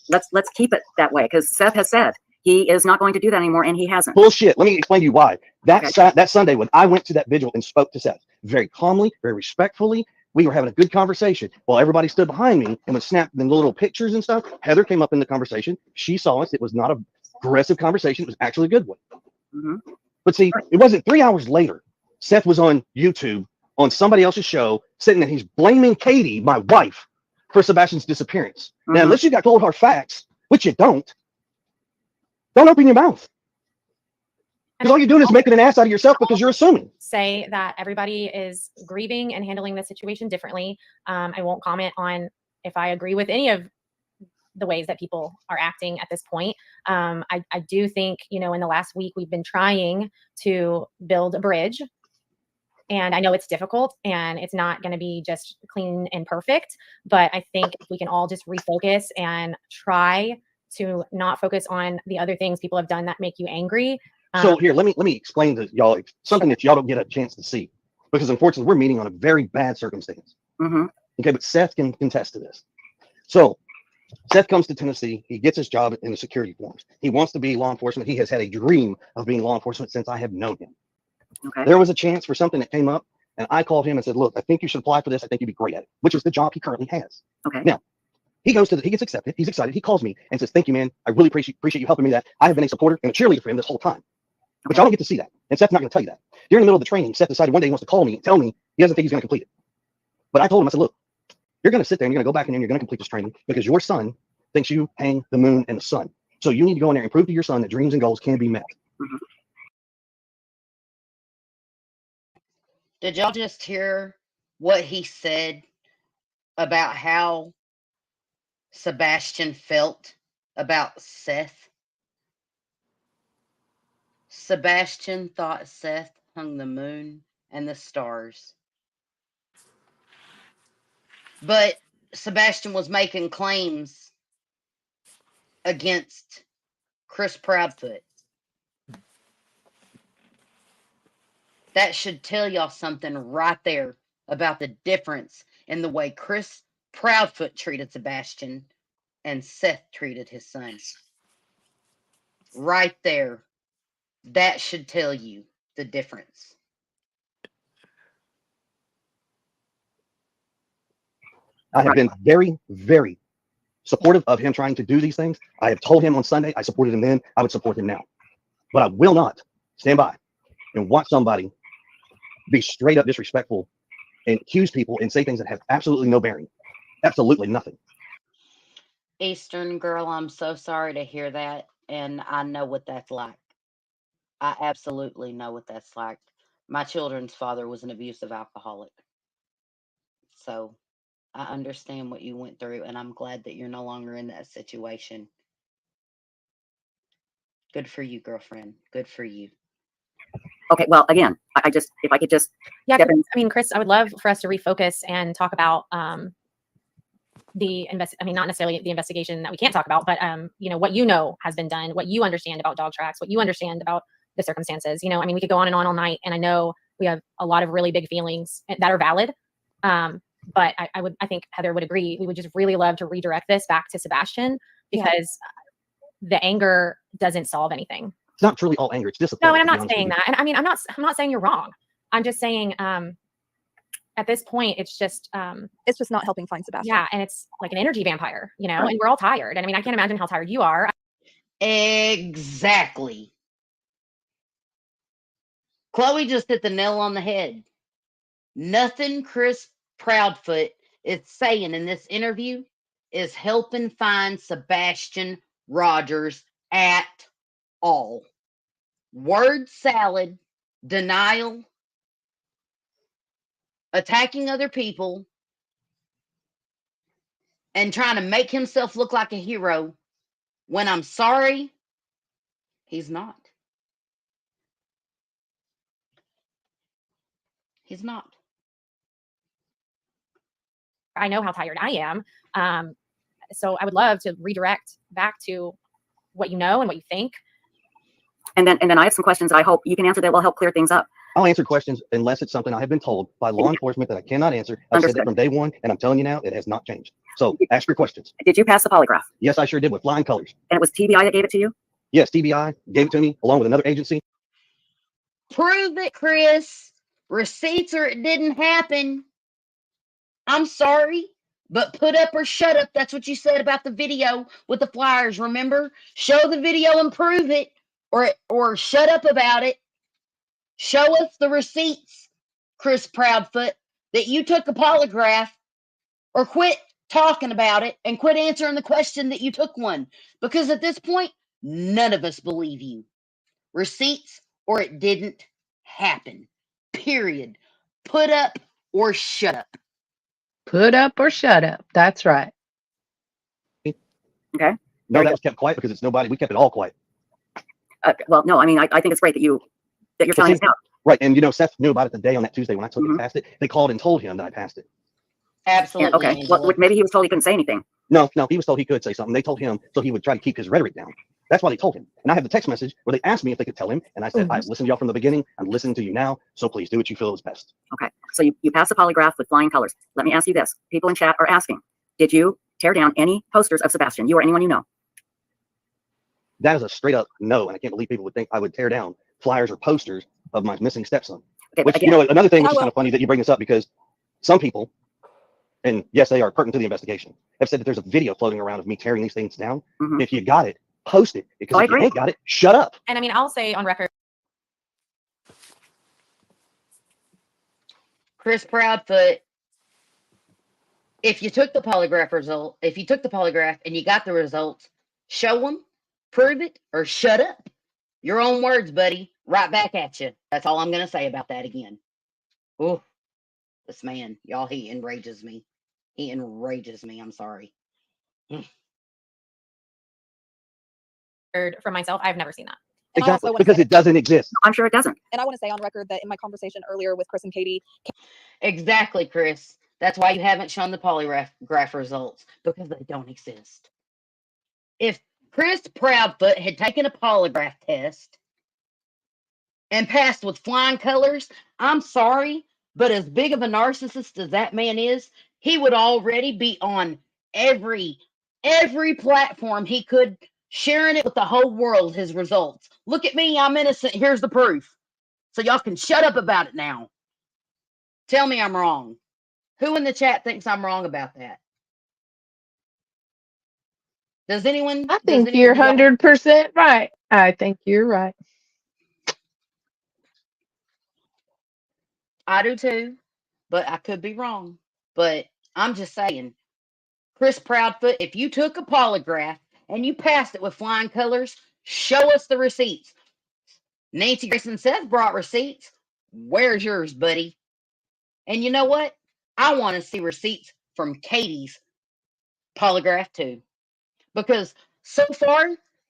let's keep it that way, because Seth has said he is not going to do that anymore, and he hasn't. Bullshit. Let me explain to you why. That Sunday when I went to that vigil and spoke to Seth very calmly, very respectfully, we were having a good conversation while everybody stood behind me and was snapping the little pictures and stuff. Heather came up in the conversation. She saw us. It was not an aggressive conversation. It was actually a good one. But see, it wasn't 3 hours later. Seth was on YouTube on somebody else's show, sitting there. He's blaming Katie, my wife, for Sebastian's disappearance. Now, unless you got cold hard facts, which you don't open your mouth. Because all you're doing is making an ass out of yourself because you're assuming. Say that everybody is grieving and handling the situation differently. I won't comment on if I agree with any of the ways that people are acting at this point. I do think, in the last week, we've been trying to build a bridge. And I know it's difficult and it's not going to be just clean and perfect, but I think if we can all just refocus and try to not focus on the other things people have done that make you angry. So here, let me explain to y'all something that y'all don't get a chance to see, because unfortunately we're meeting on a very bad circumstance. Okay, but Seth can contest to this. So Seth comes to Tennessee. He gets his job in the security force. He wants to be law enforcement. He has had a dream of being law enforcement since I have known him. Okay. There was a chance for something that came up, and I called him and said, look, I think you should apply for this. I think you'd be great at it, which is the job he currently has. Okay. Now, he gets accepted. He's excited. He calls me and says, thank you, man. I really appreciate you helping me that. I have been a supporter and a cheerleader for him this whole time. But y'all don't get to see that. And Seth's not going to tell you that. During the middle of the training, Seth decided one day he wants to call me and tell me he doesn't think he's going to complete it. But I told him, I said, look, you're going to sit there and you're going to go back in there and you're going to complete this training because your son thinks you hang the moon and the sun. So you need to go in there and prove to your son that dreams and goals can be met. Did y'all just hear what he said about how Sebastian felt about Seth? Sebastian thought Seth hung the moon and the stars. But Sebastian was making claims against Chris Proudfoot. That should tell y'all something right there about the difference in the way Chris Proudfoot treated Sebastian and Seth treated his son. Right there. That should tell you the difference. I have been very, very supportive of him trying to do these things. I have told him on Sunday, I supported him then, I would support him now. But I will not stand by and watch somebody be straight up disrespectful and accuse people and say things that have absolutely no bearing. Absolutely nothing. Eastern girl, I'm so sorry to hear that. And I know what that's like. I absolutely know what that's like. My children's father was an abusive alcoholic. So I understand what you went through, and I'm glad that you're no longer in that situation. Good for you, girlfriend. Good for you. Okay, well, again, I just, if I could just Yeah, step in. I mean, Chris, I would love for us to refocus and talk about not necessarily the investigation that we can't talk about, but what has been done, what you understand about dog tracks, what you understand about the circumstances. I mean, we could go on and on all night, and I know we have a lot of really big feelings that are valid. But I think Heather would agree. We would just really love to redirect this back to Sebastian, because the anger doesn't solve anything. It's not truly all anger. It's discipline. No, and I'm not saying that. And I mean, I'm not saying you're wrong. I'm just saying, at this point, it's just not helping find Sebastian. Yeah, and it's like an energy vampire, Right. and we're all tired. And I mean, I can't imagine how tired you are. Exactly. Chloe just hit the nail on the head. Nothing Chris Proudfoot is saying in this interview is helping find Sebastian Rogers at all. Word salad, denial, attacking other people, and trying to make himself look like a hero when I'm sorry, he's not. He's not. I know how tired I am. So I would love to redirect back to what you know and what you think. And then I have some questions that I hope you can answer that will help clear things up. I'll answer questions unless it's something I have been told by law enforcement that I cannot answer. I've said that from day one, and I'm telling you now, it has not changed. So ask your questions. Did you pass the polygraph? Yes, I sure did, with flying colors. And it was TBI that gave it to you? Yes, TBI gave it to me along with another agency. Prove it, Chris. Receipts or it didn't happen. I'm sorry, but put up or shut up. That's what you said about the video with the flyers, remember? Show the video and prove it, or shut up about it. Show us the receipts, Chris Proudfoot, that you took a polygraph, or quit talking about it and quit answering the question that you took one. Because at this point, none of us believe you. Receipts or it didn't happen. Period. Put up or shut up. Put up or shut up. That's right. Okay. No, that was kept quiet because it's nobody. We kept it all quiet. Well, no, I mean, I think it's great that you're telling us now. Right, and Seth knew about it the day on that Tuesday when I took it, passed it. They called and told him that I passed it. Absolutely. Okay. Well, maybe he was told he couldn't say anything. No, he was told he could say something. They told him so he would try to keep his rhetoric down. That's why they told him. And I have the text message where they asked me if they could tell him, and I said, I've listened to y'all from the beginning. I'm listening to you now, so please do what you feel is best. Okay. So you passed the polygraph with flying colors. Let me ask you this. People in chat are asking, did you tear down any posters of Sebastian, you or anyone you know? That is a straight up no, and I can't believe people would think I would tear down flyers or posters of my missing stepson. Okay, which, again, another thing which is kind of funny that you bring this up, because some people, and yes, they are pertinent to the investigation, have said that there's a video floating around of me tearing these things down. If you got it, post it. Because if you ain't got it, shut up. And I mean, I'll say on record, Chris Proudfoot, if you took the polygraph and you got the results, show them, prove it, or shut up. Your own words, buddy. Right back at you. That's all I'm going to say about that again. Oh, this man, y'all, he enrages me. He enrages me. I'm sorry. From myself, I've never seen that. And I Exactly, also want to because say, it doesn't exist. I'm sure it doesn't. and I want to say on record that in my conversation earlier with Chris and Katie, Exactly, Chris. That's why you haven't shown the polygraph results, because they don't exist. If Chris Proudfoot had taken a polygraph test and passed with flying colors, I'm sorry, but as big of a narcissist as that man is, he would already be on every platform he could, sharing it with the whole world, his results. Look at me, I'm innocent. Here's the proof. So y'all can shut up about it now. Tell me I'm wrong. Who in the chat thinks I'm wrong about that? Does anyone? I think you're Do y'all? 100% right. I think you're right. I do too, but I could be wrong. But I'm just saying, Chris Proudfoot, if you took a polygraph and you passed it with flying colors, show us the receipts. Nancy Grace and Seth brought receipts. Where's yours, buddy? And you know what? I want to see receipts from Katie's polygraph too. Because so far,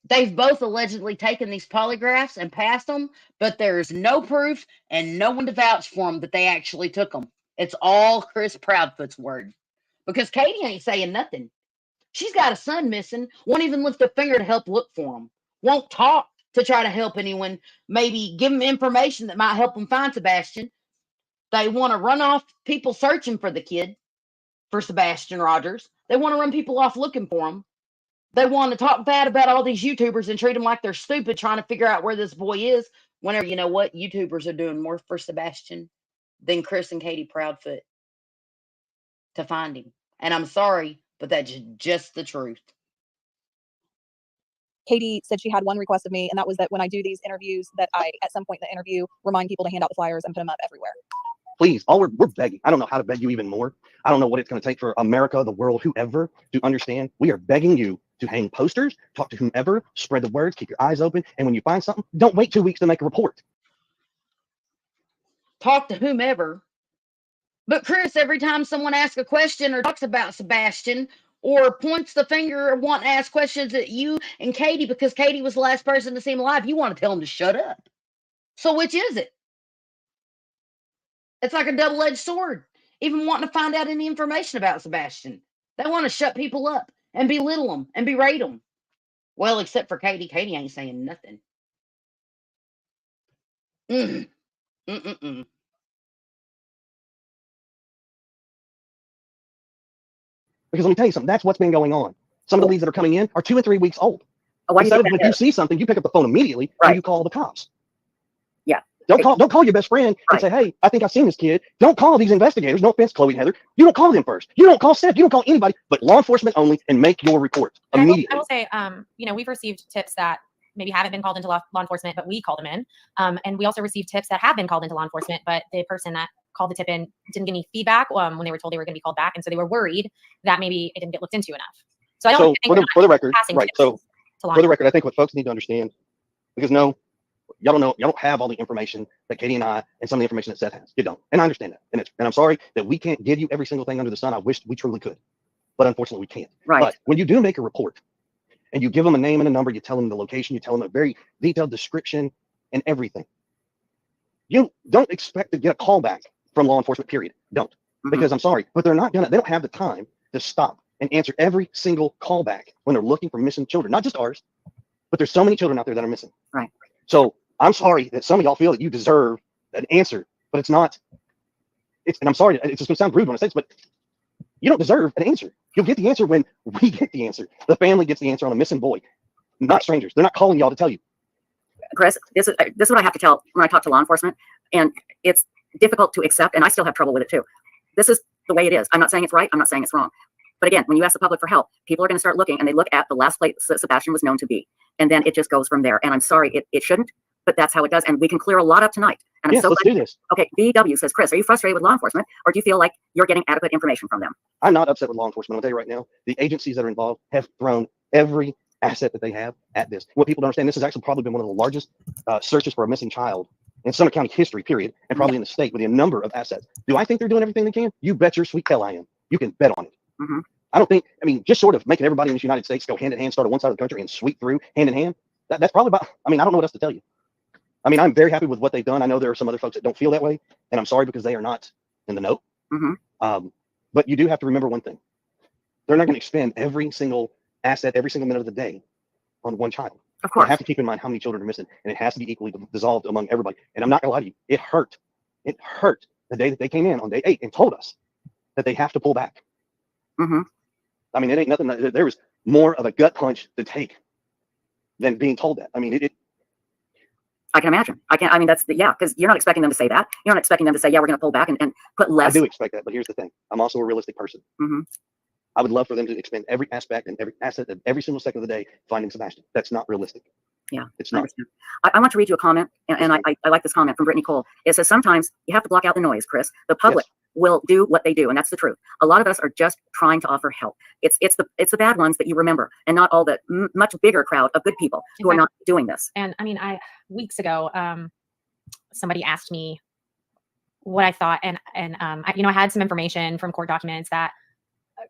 they've both allegedly taken these polygraphs and passed them, but there's no proof and no one to vouch for them that they actually took them. It's all Chris Proudfoot's word. Because Katie ain't saying nothing. She's got a son missing, won't even lift a finger to help look for him, won't talk to try to help anyone, maybe give them information that might help them find Sebastian. They want to run off people searching for the kid, for Sebastian Rogers. They want to run people off looking for him. They want to talk bad about all these YouTubers and treat them like they're stupid trying to figure out where this boy is. Whenever, you know what, YouTubers are doing more for Sebastian than Chris and Katie Proudfoot to find him. And I'm sorry, but that's just the truth. Katie said she had one request of me, and that was that when I do these interviews, that I, at some point in the interview, remind people to hand out the flyers and put them up everywhere. Please, all we're begging. I don't know how to beg you even more. I don't know what it's going to take for America, the world, whoever to understand. We are begging you to hang posters, talk to whomever, spread the word, keep your eyes open. And when you find something, don't wait 2 weeks to make a report. Talk to whomever. But Chris, every time someone asks a question or talks about Sebastian or points the finger or want to ask questions at you and Katie because Katie was the last person to see him alive, you want to tell him to shut up. So which is it? It's like a double-edged sword. Even wanting to find out any information about Sebastian. They want to shut people up and belittle them and berate them. Well, except for Katie. Katie ain't saying nothing. Mm-mm-mm. Because let me tell you something, that's what's been going on. Some of the leads that are coming in are 2 and 3 weeks old. Why do you Instead of think when that you is? see something, you pick up the phone immediately and you call the cops. Yeah. Don't call your best friend and say, hey, I think I've seen this kid. Don't call these investigators. No offense, Chloe and Heather. You don't call them first. You don't call Seth. You don't call anybody, but law enforcement only, and make your report immediately. I will say, you know, we've received tips that maybe haven't been called into law enforcement, but we called them in. And we also received tips that have been called into law enforcement, but the person that called the tip in didn't get any feedback when they were told they were going to be called back. And so they were worried that maybe it didn't get looked into enough. So I don't think for the record, right. So for the record, I think what folks need to understand, because no, y'all don't have all the information that Katie and I and some of the information that Seth has. You don't. And I understand that. And I'm sorry that we can't give you every single thing under the sun. I wish we truly could, but unfortunately we can't. Right. But when you do make a report and you give them a name and a number, you tell them the location, you tell them a very detailed description and everything, you don't expect to get a call back from law enforcement, period. Don't. Because I'm sorry, but they don't have the time to stop and answer every single callback when they're looking for missing children, not just ours, but there's so many children out there that are missing. Right. So I'm sorry that some of y'all feel that you deserve an answer, but it's not. And I'm sorry, it's just gonna sound rude when I say this, but you don't deserve an answer. You'll get the answer when we get the answer. The family gets the answer on a missing boy, not strangers. They're not calling y'all to tell you. Chris, this is what I have to tell when I talk to law enforcement, and it's difficult to accept, and I still have trouble with it too. This is the way it is. I'm not saying it's right. I'm not saying it's wrong. But again, when you ask the public for help, people are going to start looking, and they look at the last place Sebastian was known to be, and then it just goes from there. And I'm sorry, it shouldn't, but that's how it does, and we can clear a lot up tonight. And I'm yes, let's do this. Okay, VW says, Chris, are you frustrated with law enforcement, or do you feel like you're getting adequate information from them? I'm not upset with law enforcement. I'll tell you right now, the agencies that are involved have thrown every asset that they have at this. What people don't understand, this has actually probably been one of the largest searches for a missing child in Summit County history, period, and probably in the state with a number of assets. Do I think they're doing everything they can? You bet your sweet tail I am. You can bet on it. I don't think, I mean, just sort of making everybody in this United States go hand in hand, start on one side of the country and sweep through hand in hand. That's probably about, I mean, I don't know what else to tell you. I mean, I'm very happy with what they've done. I know there are some other folks that don't feel that way, and I'm sorry because they are not in the know. But you do have to remember one thing. They're not going to expend every single asset, every single minute of the day on one child. Of course. You have to keep in mind how many children are missing, and it has to be equally dissolved among everybody. And I'm not going to lie to you. It hurt. It hurt the day that they came in on day 8 and told us that they have to pull back. I mean, it ain't nothing. There was more of a gut punch to take than being told that. I mean, I can imagine. I mean, that's yeah, because you're not expecting them to say that. You're not expecting them to say, yeah, we're going to pull back and put less. I do expect that, but here's the thing. I'm also a realistic person. I would love for them to expend every aspect and every asset of every single second of the day finding Sebastian. That's not realistic. Yeah, it's not. I want to read you a comment, and I like this comment from Brittany Cole. It says, sometimes you have to block out the noise, Chris. The public will do what they do, and that's the truth. A lot of us are just trying to offer help. It's the bad ones that you remember, and not all the much bigger crowd of good people who are not doing this. And I mean, weeks ago, somebody asked me what I thought, and I had some information from court documents that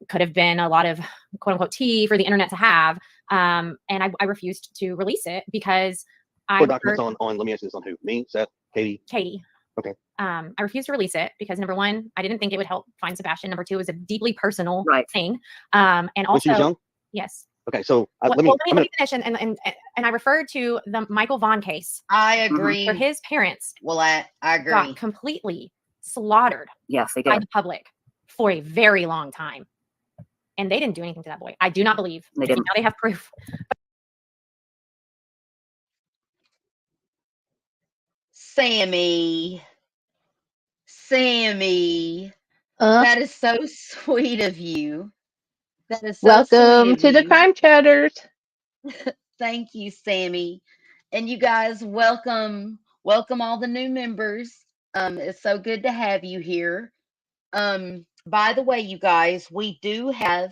could have been a lot of quote unquote tea for the internet to have. And I refused to release it because Court documents on, let me ask you this, on who? Me, Seth, Katie? Katie. Okay. I refused to release it because number one, I didn't think it would help find Sebastian. Number two, it was a deeply personal thing. And also, when she was young? Yes. Okay, so let me finish, and I referred to the Michael Vaughn case. I agree. Where his parents I agree. got completely slaughtered yes, they by did. the public for a very long time. And they didn't do anything to that boy. I do not believe. They didn't. Now they have proof. Sammy, that is so sweet of you. That is so Welcome sweet to of the you. Crime Chatters. Thank you, Sammy. And you guys, welcome all the new members. It's so good to have you here. By the way, you guys, we do have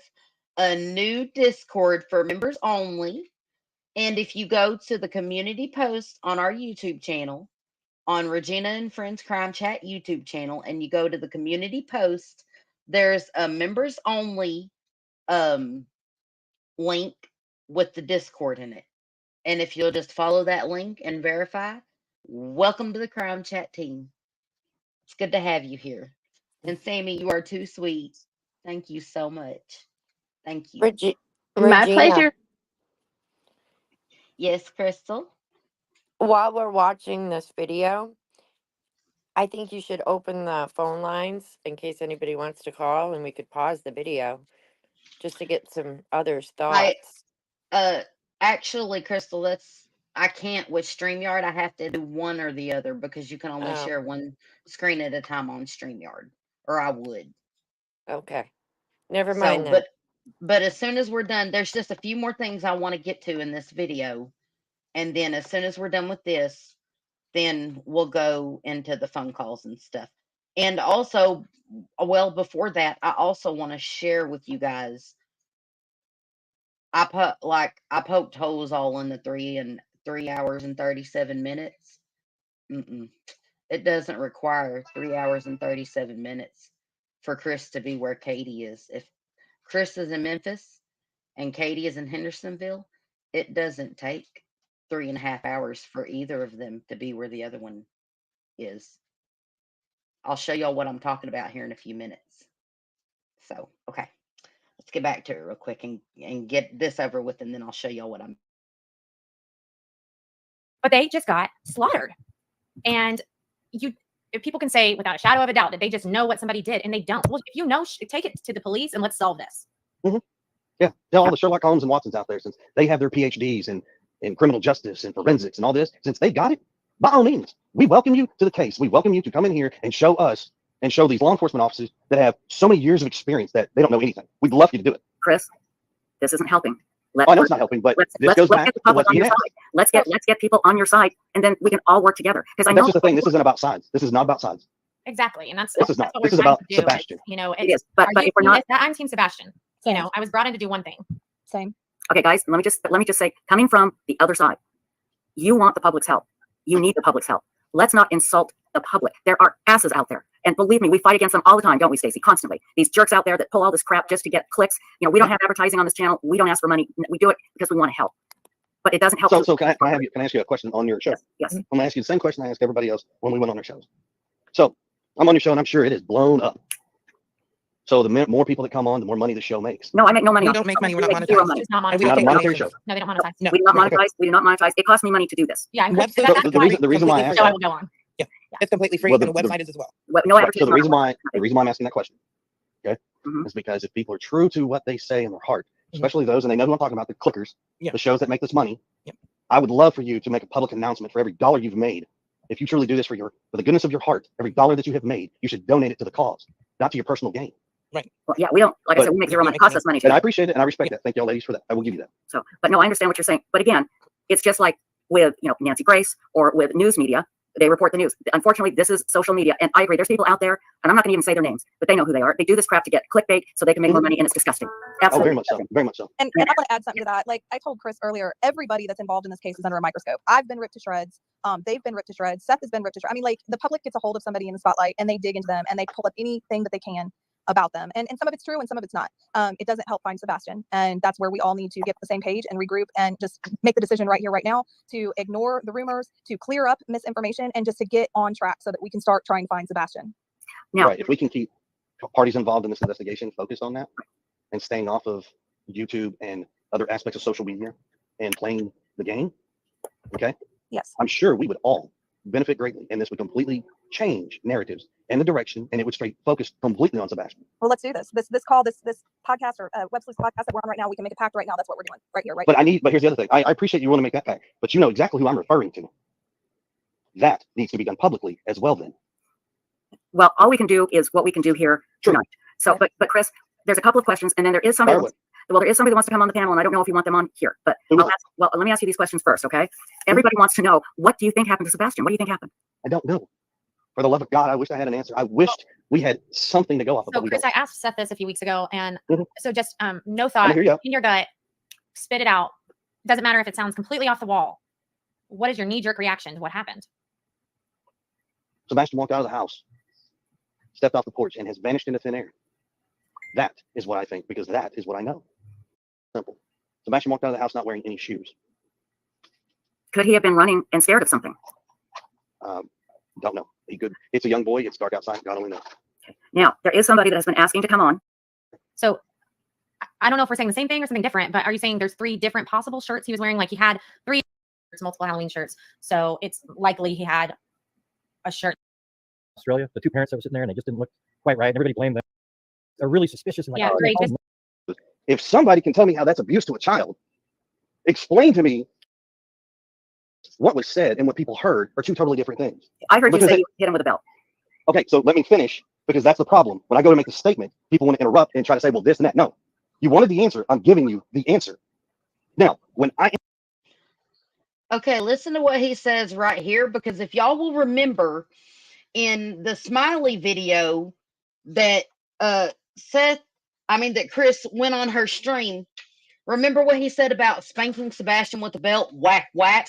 a new Discord for members only. And if you go to the community post on our YouTube channel, on Regina and Friends Crime Chat YouTube channel, and you go to the community post, there's a members only link with the Discord in it. And if you'll just follow that link and verify, welcome to the Crime Chat team. It's good to have you here. And Sammy, you are too sweet. Thank you so much. Thank you. My pleasure. Yes, Crystal. While we're watching this video, I think you should open the phone lines in case anybody wants to call, and we could pause the video just to get some others' thoughts. Actually, Crystal, I can't with StreamYard. I have to do one or the other because you can only share one screen at a time on StreamYard, or I would. Okay. Never mind So, that. but as soon as we're done, there's just a few more things I want to get to in this video. And then as soon as we're done with this, then we'll go into the phone calls and stuff. And also, well, before that, I also want to share with you guys. I poked holes all in the 3 hours and 37 minutes. It doesn't require 3 hours and 37 minutes for Chris to be where Katie is. If Chris is in Memphis and Katie is in Hendersonville, it doesn't take 3.5 hours for either of them to be where the other one is. I'll show y'all what I'm talking about here in a few minutes. So, okay, let's get back to it real quick and get this over with, and then I'll show y'all what I'm. But they just got slaughtered. And if people can say without a shadow of a doubt that they just know what somebody did, and they don't. Well, if you know, take it to the police and let's solve this. Yeah, tell all the Sherlock Holmes and Watsons out there, since they have their PhDs in criminal justice and forensics and all this, since they got it, by all means, we welcome you to the case. We welcome you to come in here and show us and show these law enforcement officers that have so many years of experience that they don't know anything. We'd love you to do it. Chris, this isn't helping. I know it's not helping, but this goes back get the to public what's on your being asked. side. Let's get people on your side, and then we can all work together. Because I know that's just the thing. This isn't about sides. This is not about sides. Exactly, and that's This is what not. we're This is trying about to do. Sebastian. It is, but if we're not, I'm Team Sebastian. You know, I was brought in to do one thing. Same. Okay, guys, let me just say, coming from the other side, you want the public's help. You need the public's help. let's not insult the public. There are asses out there. And believe me, we fight against them all the time, don't we, Stacey? Constantly. These jerks out there that pull all this crap just to get clicks. You know, we don't have advertising on this channel. We don't ask for money. We do it because we want to help. But it doesn't help. So can I ask you a question on your show? Yes. I'm gonna ask you the same question I asked everybody else when we went on our shows. So I'm on your show and I'm sure it is blown up. So the more people that come on, the more money the show makes. No, I make no money. We don't make money. We're not monetized. Zero money. It's not And we monetized. don't Not a take monetary donations. show. No, they don't monetize. No. We do not monetize. We do not monetize. It costs me money to do this. Yeah, and Website- so that's the reason why I asked so I that- will go on. Yeah. It's completely free, Well, and the the- website is as well. No Right, advertising. so the reason why I'm asking that question, okay, Mhm. is because if people are true to what they say in their heart, especially those, and they know who I'm talking about, the clickers, Yeah. the shows that make this money, Yep. I would love for you to make a public announcement for every dollar you've made. If you truly do this for the goodness of your heart, every dollar that you have made, you should donate it to the cause, not to your personal gain. Well, yeah, we don't, like I said, we make zero money. It costs us money too. And I appreciate it and I respect that. Thank y'all ladies for that. I will give you that. So, but no, I understand what you're saying. But again, it's just like with, Nancy Grace or with news media, they report the news. Unfortunately, this is social media. And I agree, there's people out there, and I'm not gonna even say their names, but they know who they are. They do this crap to get clickbait so they can make more money, and it's disgusting. Oh, Absolutely. very much so. Very much so. And I want to add something to that. Like I told Chris earlier, everybody that's involved in this case is under a microscope. I've been ripped to shreds. They've been ripped to shreds. Seth has been ripped to shreds. I mean, like the public gets a hold of somebody in the spotlight and they dig into them and they pull up anything that they can about them. And some of it's true and some of it's not. It doesn't help find Sebastian. And that's where we all need to get the same page and regroup and just make the decision right here, right now, to ignore the rumors, to clear up misinformation, and just to get on track so that we can start trying to find Sebastian. Now, Right. If we can keep parties involved in this investigation focused on that and staying off of YouTube and other aspects of social media and playing the game, okay, Yes. I'm sure we would all benefit greatly, and this would completely change narratives and the direction, and it would straight focus completely on Sebastian. Well, let's do this. This call, this podcast or web sleuth podcast that we're on right now, we can make a pact right now. That's what we're doing right here, right But now. but here's the other thing. I appreciate you want to make that pact, but you know exactly who I'm referring to. That needs to be done publicly as well then. well, all we can do is what we can do here Sure. tonight. So, but Chris, there's a couple of questions, and then there is somebody. Fire away. Well, there is somebody that wants to come on the panel, and I don't know if you want them on here, but Who is let me ask you these questions first, okay? Everybody wants to know, what do you think happened to Sebastian? What do you think happened? I don't know. For the love of God, I wish I had an answer. I wished we had something to go off of, So but we Chris, don't. I asked Seth this a few weeks ago, and Mhm. so just no I thought hear you. in your gut, spit it out. Doesn't matter if it sounds completely off the wall. What is your knee-jerk reaction to what happened? Sebastian walked out of the house, stepped off the porch, and has vanished into thin air. That is what I think, because that is what I know. Simple. Sebastian walked out of the house not wearing any shoes. Could he have been running and scared of something? Don't know. He could. It's a young boy. It's dark outside. God only knows. Now, there is somebody that has been asking to come on. So I don't know if we're saying the same thing or something different, but are you saying there's 3 different possible shirts he was wearing? Like he had 3 shirts, multiple Halloween shirts. So it's likely he had a shirt. Australia, the 2 parents that were sitting there and they just didn't look quite right. And everybody blamed them. They're really suspicious. And like, Yeah, oh, great. oh, If somebody can tell me how that's abuse to a child, explain to me what was said and what people heard are 2 totally different things. I heard you Because say it- you hit him with a belt. Okay, so let me finish, because that's the problem. When I go to make a statement, people want to interrupt and try to say, well, this and that. No, you wanted the answer. I'm giving you the answer. Now, Okay, listen to what he says right here, because if y'all will remember in the Smiley video that that Chris went on her stream, remember what he said about spanking Sebastian with the belt, whack, whack?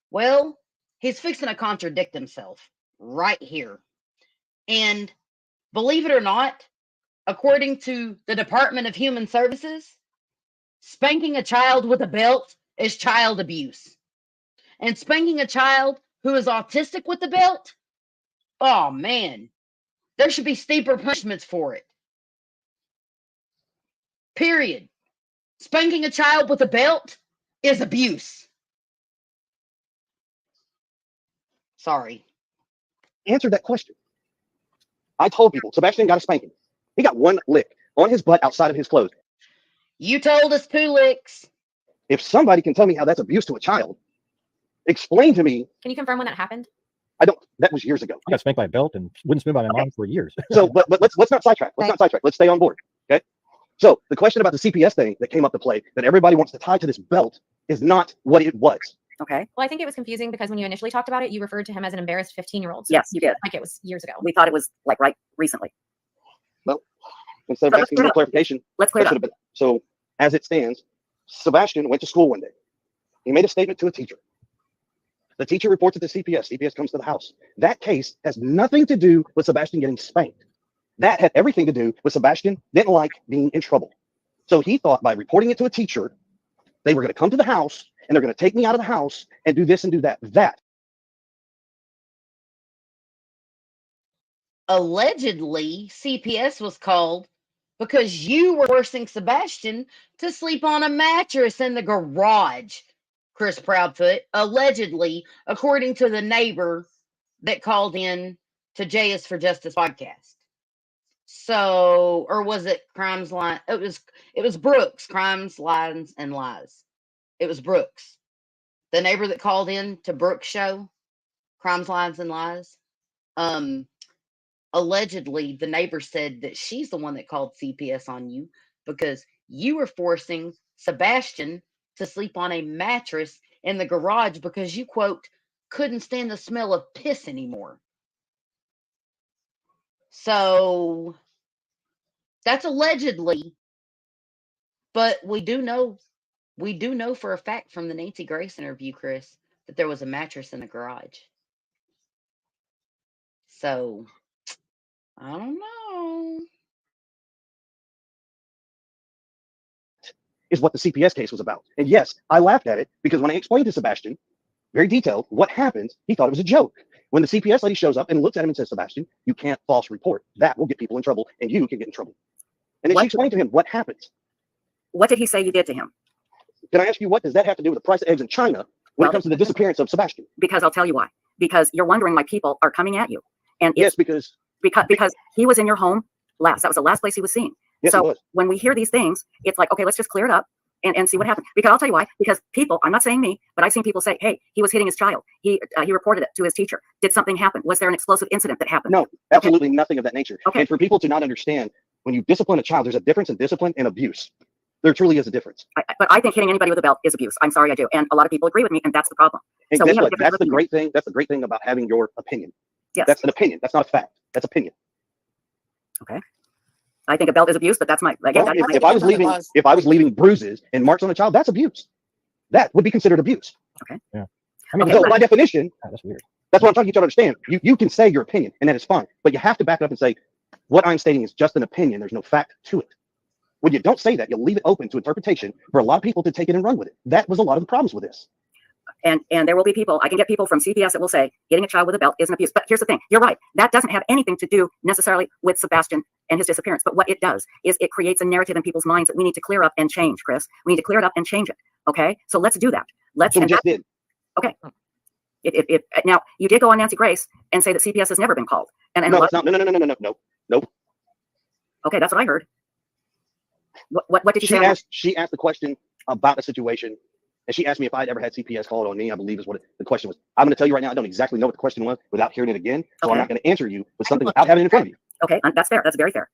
Well, he's fixing to contradict himself right here. And believe it or not, according to the Department of Human Services, spanking a child with a belt is child abuse. And spanking a child who is autistic with the belt, oh man, there should be steeper punishments for it. Period. Spanking a child with a belt is abuse. Sorry. answered that question. I told people Sebastian got a spanking. He got 1 lick on his butt outside of his clothes. You told us 2 licks. If somebody can tell me how that's abuse to a child, explain to me. Can you confirm when that happened? I don't. That was years ago. I got spanked by a belt and wooden spoon by my mom for years. So, but let's not sidetrack. Let's stay on board. Okay. So the question about the CPS thing that came up to play that everybody wants to tie to this belt is not what it was. Okay. Well, I think it was confusing because when you initially talked about it, you referred to him as an embarrassed 15-year-old. Yes, you did. Like it was years ago. We thought it was like right recently. Well, instead of So let's asking clear it more up. clarification, Let's clear it that should up. have been. So as it stands, Sebastian went to school one day. He made a statement to a teacher. The teacher reports it to CPS. CPS comes to the house. That case has nothing to do with Sebastian getting spanked. That had everything to do with Sebastian didn't like being in trouble. So he thought by reporting it to a teacher, they were going to come to the house and they're going to take me out of the house and do this and do that. That Allegedly, CPS was called because you were forcing Sebastian to sleep on a mattress in the garage. Chris Proudfoot, allegedly, according to the neighbor that called in to JS for Justice podcast. So, or was it Crimes Line? It was Brooks, Crimes, Lines, and Lies. It was Brooks, the neighbor that called in to Brooks' show, Crimes, Lines, and Lies. Allegedly, the neighbor said that she's the one that called CPS on you because you were forcing Sebastian to sleep on a mattress in the garage because you, quote, couldn't stand the smell of piss anymore. So that's allegedly, but we do know for a fact from the Nancy Grace interview, Chris, that there was a mattress in the garage. So I don't know. is what the CPS case was about. And yes, I laughed at it because when I explained to Sebastian, very detailed, what happened, he thought it was a joke. When the CPS lady shows up and looks at him and says, Sebastian, you can't false report. That will get people in trouble and you can get in trouble. And then she explained to him what happens. What did he say you did to him? Can I ask you, what does that have to do with the price of eggs in China when it comes to the disappearance of Sebastian? Because I'll tell you why. Because you're wondering why people are coming at you. And yes, because he was in your home last. That was the last place he was seen. Yes, so when we hear these things, it's like, okay, let's just clear it up and see what happens. Because I'll tell you why. Because people, I'm not saying me, but I've seen people say, hey, he was hitting his child. He reported it to his teacher. Did something happen? Was there an explosive incident that happened? No, absolutely nothing of that nature. Okay. And for people to not understand, when you discipline a child, there's a difference in discipline and abuse. There truly is a difference. But I think hitting anybody with a belt is abuse. I'm sorry, I do. And a lot of people agree with me, and that's the problem. And so guess what? That's the great thing. That's the great thing about having your opinion. Yes. That's an opinion. That's not a fact. That's opinion. Okay. I think a belt is abuse, but that's my. Again, well, if I was leaving bruises and marks on a child, that's abuse. That would be considered abuse. Okay. Yeah. I mean, so by definition, that's weird. That's what I'm trying to get you to understand. You can say your opinion, and that is fine, but you have to back it up and say, what I'm stating is just an opinion. There's no fact to it. When you don't say that, you'll leave it open to interpretation for a lot of people to take it and run with it. That was a lot of the problems with this. And there will be people, I can get people from CPS that will say, hitting a child with a belt is an abuse. But here's the thing, you're right. That doesn't have anything to do necessarily with Sebastian and his disappearance. But what it does is it creates a narrative in people's minds that we need to clear up and change, Chris. We need to clear it up and change it. Okay? So let's do that. So we just did. Okay. Now, you did go on Nancy Grace and say that CPS has never been called. And no, it's not. No. Okay, that's what I heard. What did you say? She asked the question about the situation, and she asked me if I'd ever had CPS called on me, I believe is what the question was. I'm going to tell you right now, I don't exactly know what the question was without hearing it again, so I'm not going to answer you with something without having it in front of you. Okay, that's fair. That's very fair.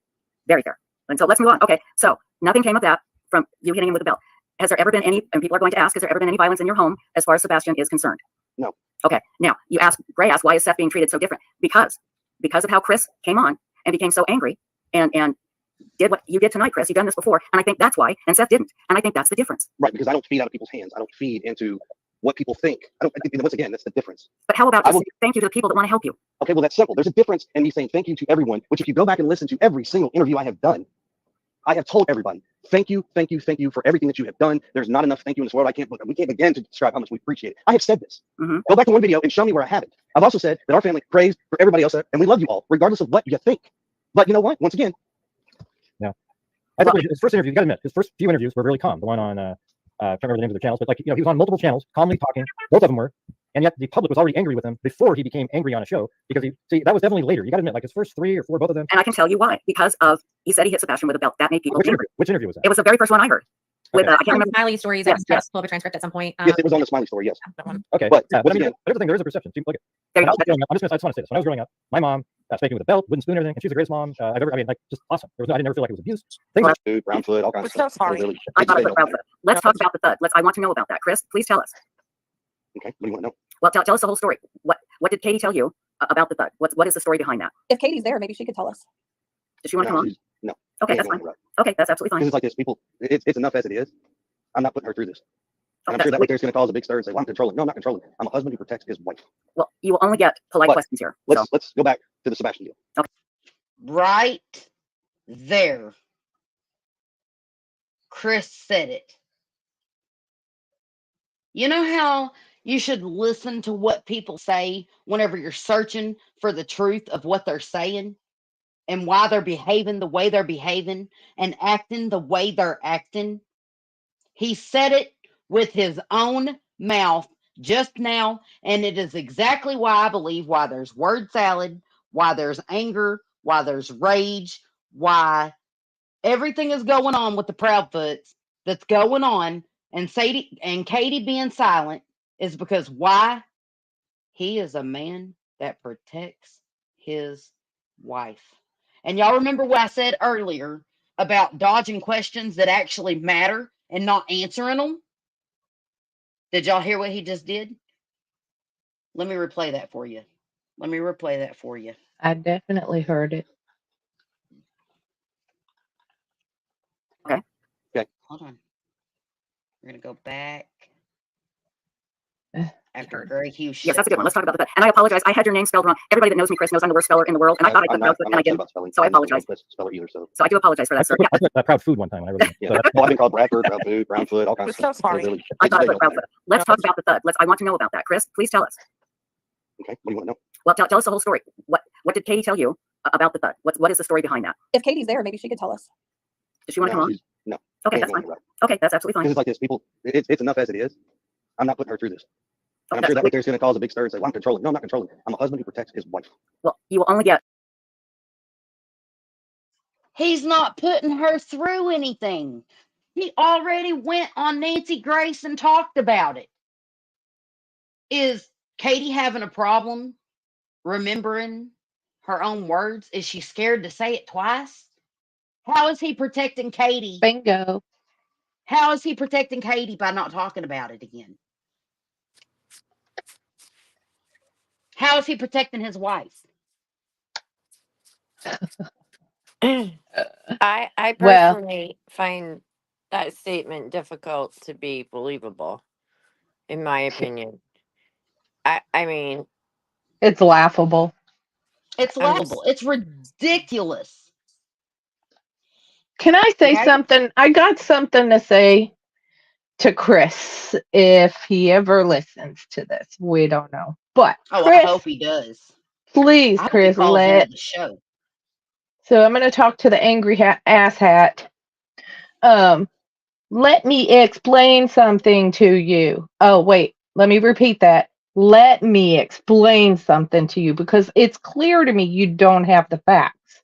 Very fair. And so let's move on. Okay, so nothing came of that from you hitting him with a belt. Has there ever been any, and people are going to ask, has there ever been any violence in your home as far as Sebastian is concerned? No. Okay, now, Gray asked, why is Seth being treated so different? Because of how Chris came on and became so angry and did what you did tonight, Chris. You've done this before, and I think that's why, and Seth didn't, and I think that's the difference. Right, because I don't feed out of people's hands. I don't feed into what people think. Once again, that's the difference. But how about thank you to the people that want to help you? Okay, well, that's simple. There's a difference in me saying thank you to everyone, which if you go back and listen to every single interview I have done, I have told everybody, thank you for everything that you have done. There's not enough thank you in this world. We can't begin to describe how much we appreciate it. I have said this. Mm-hmm. Go back to one video and show me where I haven't. I've also said that our family prays for everybody else, and we love you all, regardless of what you think. But you know what? Once again, I think his first interview, you got to admit, his first few interviews were really calm. The one on, I can't remember the names of the channels, but he was on multiple channels, calmly talking. Both of them were, and yet the public was already angry with him before he became angry on a show because that was definitely later. You got to admit, his first 3 or 4, both of them. And I can tell you why. Because he said he hit Sebastian with a belt. That made people angry. Which interview was that? It was the very first one I heard. With I can't remember. Smiley stories. I just tried to pull up a transcript at some point. Yes, it was on the Smiley story. Yes. Okay, but I mean, here's the thing: there is a perception. See, look, I just want to say this. When I was growing up, my mom spanked me with a belt, wooden spoon, and everything, and she was the greatest mom I've ever. I mean, just awesome. I didn't ever feel like it was abuse. Brown foot, all kinds of stuff. Sorry. I thought it was brown foot. Let's talk about the thud. I want to know about that. Chris, please tell us. Okay, what do you want to know? Well, tell us the whole story. What did Katie tell you about the thud? What is the story behind that? If Katie's there, maybe she could tell us. Does she want to come on? No. Okay, that's fine. Okay, that's absolutely fine. It's like this, people. It's enough as it is. I'm not putting her through this. Okay, I'm sure that right there is going to cause a big stir and say, well, I'm controlling. No, I'm not controlling. I'm a husband who protects his wife. Well, you will only get polite But questions here. So let's go back to the Sebastian deal. okay. Right there. Chris said it. You know how you should listen to what people say whenever you're searching for the truth of what they're saying and why they're behaving the way they're behaving and acting the way they're acting? He said it with his own mouth just now, and it is exactly why I believe why there's word salad, why there's anger, why there's rage, why everything is going on with the Proudfoots that's going on, and Sadie and Katie being silent is because why? He is a man that protects his wife. And y'all remember what I said earlier about dodging questions that actually matter and not answering them? Did y'all hear what he just did? Let me replay that for you. Let me replay that for you. I definitely heard it. Okay. Okay. Hold on. We're going to go back Uh, after Gary Hughes. Yes, that's a good one. Let's talk about the thud. And I apologize. I had your name spelled wrong. Everybody that knows me, Chris, knows I'm the worst speller in the world. And I thought I put Proudfoot, and I didn't. So I apologize. Speller either, so So I do apologize for that, sir. I put proud food one time when I wrote it. Yeah. So that's, I've been called Bradford, proud food, brown foot, all kinds of We're so stuff. sorry. Really, I thought I they put don't Proudfoot. Let's talk about the thud. I want to know about that. Chris, please tell us. Okay, what do you want to know? Well, tell us the whole story. What did Katie tell you about the thud? What is the story behind that? If Katie's there, maybe she could tell us. Does she want to No, come on? no. Okay, Can't that's go fine. on the route. Okay, that's absolutely Because fine. it's like this, people, it's enough as it is. I'm not putting her through this. And I'm That's sure that great. right there is going to cause a big stir and say, well, I'm controlling. No, I'm not controlling. I'm a husband who protects his wife. Well, you will only get. He's not putting her through anything. He already went on Nancy Grace and talked about it. Is Katie having a problem remembering her own words? Is she scared to say it twice? How is he protecting Katie? Bingo. How is he protecting Katie by not talking about it again? How is he protecting his wife? I Well, personally find that statement difficult to be believable, in my opinion. I mean, it's laughable. It's I'm just laughable. It's ridiculous. Can I say Okay? something? I got something to say to Chris if he ever listens to this. We don't know. But Oh, I Chris, hope he does. please, I hope he Chris, calls into the show. so I'm going to talk to the angry ass hat. Um, let me explain something to you. Oh, wait, let me repeat that. Let me explain something to you because it's clear to me you don't have the facts.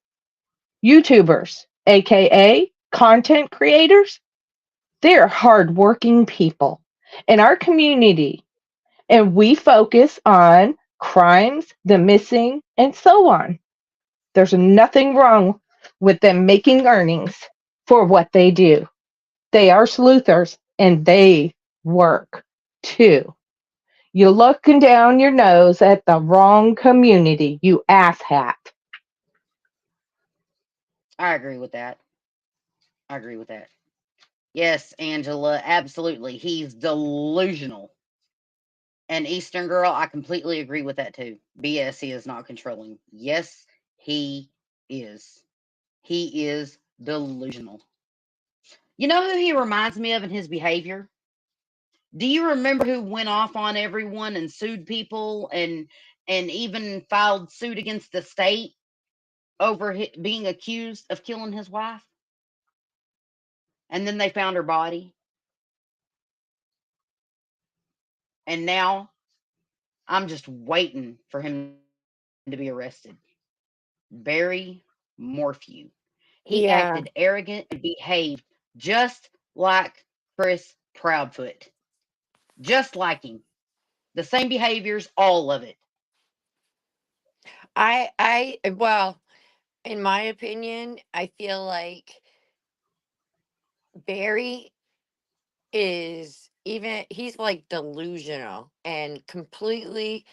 YouTubers, aka content creators, they're hardworking people in our community, and we focus on crimes, the missing, and so on. There's nothing wrong with them making earnings for what they do. They are sleuthers and they work too. You're looking down your nose at the wrong community, you asshat. I agree with that. I agree with that. Yes, Angela, absolutely. He's delusional. And Eastern Girl, I completely agree with that too. BS, he is not controlling. Yes, he is. He is delusional. You know who he reminds me of in his behavior? Do you remember who went off on everyone and sued people and even filed suit against the state over being accused of killing his wife? And then they found her body. And now I'm just waiting for him to be arrested. Barry Morphew. He yeah. acted arrogant and behaved just like Chris Proudfoot. Just like him. The same behaviors, all of it. Well, in my opinion, I feel like Barry he's like delusional and completely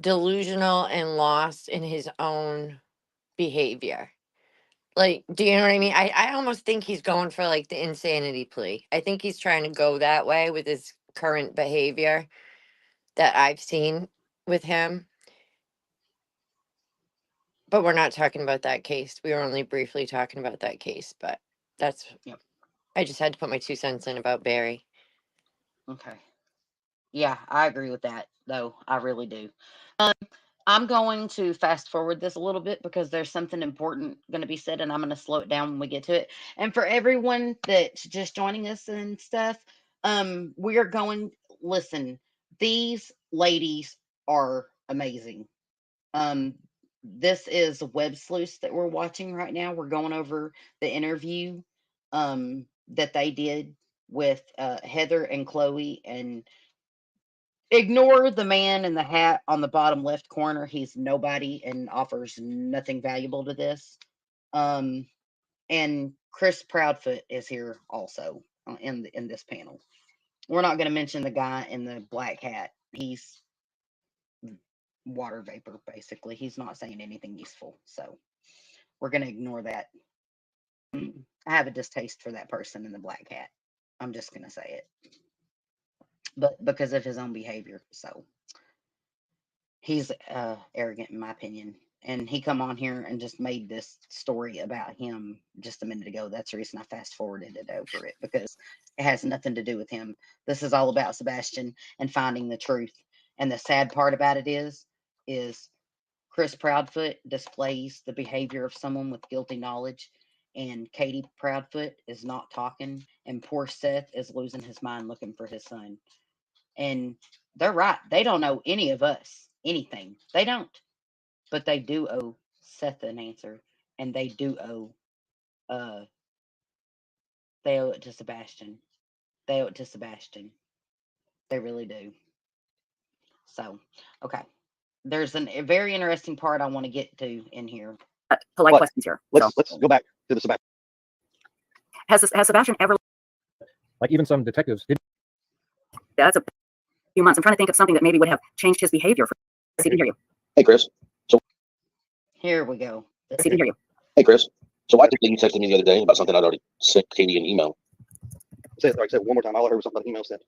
delusional and lost in his own behavior. Like, do you know what I mean? I almost think he's going for like the insanity plea. I think he's trying to go that way with his current behavior that I've seen with him. But we're not talking about that case. We were only briefly talking about that case, but that's, Yep. I just had to put my 2 cents in about Barry. Okay. Yeah, I agree with that, though. I really do. I'm going to fast forward this a little bit because there's something important going to be said, and I'm going to slow it down when we get to it. And for everyone that's just joining us and stuff, we are going. Listen, these ladies are amazing. Um, this is a web sleuth that we're watching right now. We're going over the interview that they did with Heather and Chloe, and ignore the man in the hat on the bottom left corner. He's nobody and offers nothing valuable to this. And Chris Proudfoot is here also in this panel. We're not going to mention the guy in the black hat. He's water vapor, basically. He's not saying anything useful. So we're going to ignore that. I have a distaste for that person in the black hat. I'm just going to say it. But because of his own behavior. So he's arrogant in my opinion. And he come on here and just made this story about him just a minute ago. That's the reason I fast forwarded it over it, because it has nothing to do with him. This is all about Sebastian and finding the truth. And the sad part about it is Chris Proudfoot displays the behavior of someone with guilty knowledge, and Katie Proudfoot is not talking, and poor Seth is losing his mind looking for his son. And they're right. They don't know any of us anything. They don't. But they do owe Seth an answer, and they do owe they owe it to Sebastian. They owe it to Sebastian. They really do. So, okay. There's a very interesting part I want to get to in here. Polite questions here. Let's go back to the Sebastian. Has Sebastian ever? Like even some detectives did. That's a few months. I'm trying to think of something that maybe would have changed his behavior. See, can hear you. Hey, Chris. So here we go. See, can hear you. Hey, Chris. So why did you texted me the other day about something I'd already sent Katie an email? Say it one more time. All I heard was something about an email sent.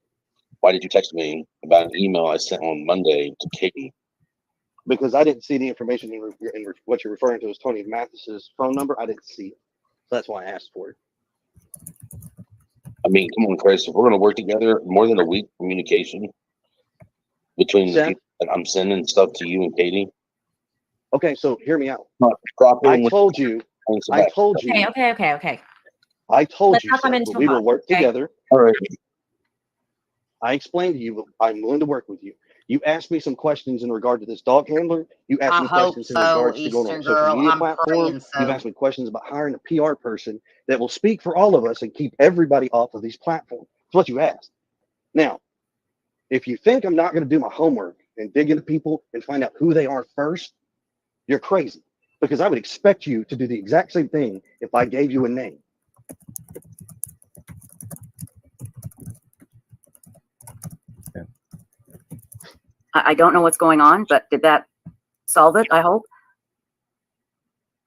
Why did you text me about an email I sent on Monday to Katie? Because I didn't see the information in what you're referring to as Tony Mathis's phone number. I didn't see it. So that's why I asked for it. I mean, come on, Chris. If we're going to work together, more than a week communication between the people that I'm sending stuff to you and Katie. Okay, so hear me out. I told you. I told you. Okay. I told Let's you not come Seth, into that we will work okay? together. All right. I explained to you I'm willing to work with you. You asked me some questions in regard to this dog handler. You asked me questions in regards to going on a social media platform. You've asked me questions about hiring a PR person that will speak for all of us and keep everybody off of these platforms. That's what you asked. Now, if you think I'm not going to do my homework and dig into people and find out who they are first, you're crazy. Because I would expect you to do the exact same thing if I gave you a name. I don't know what's going on, but did that solve it? I hope.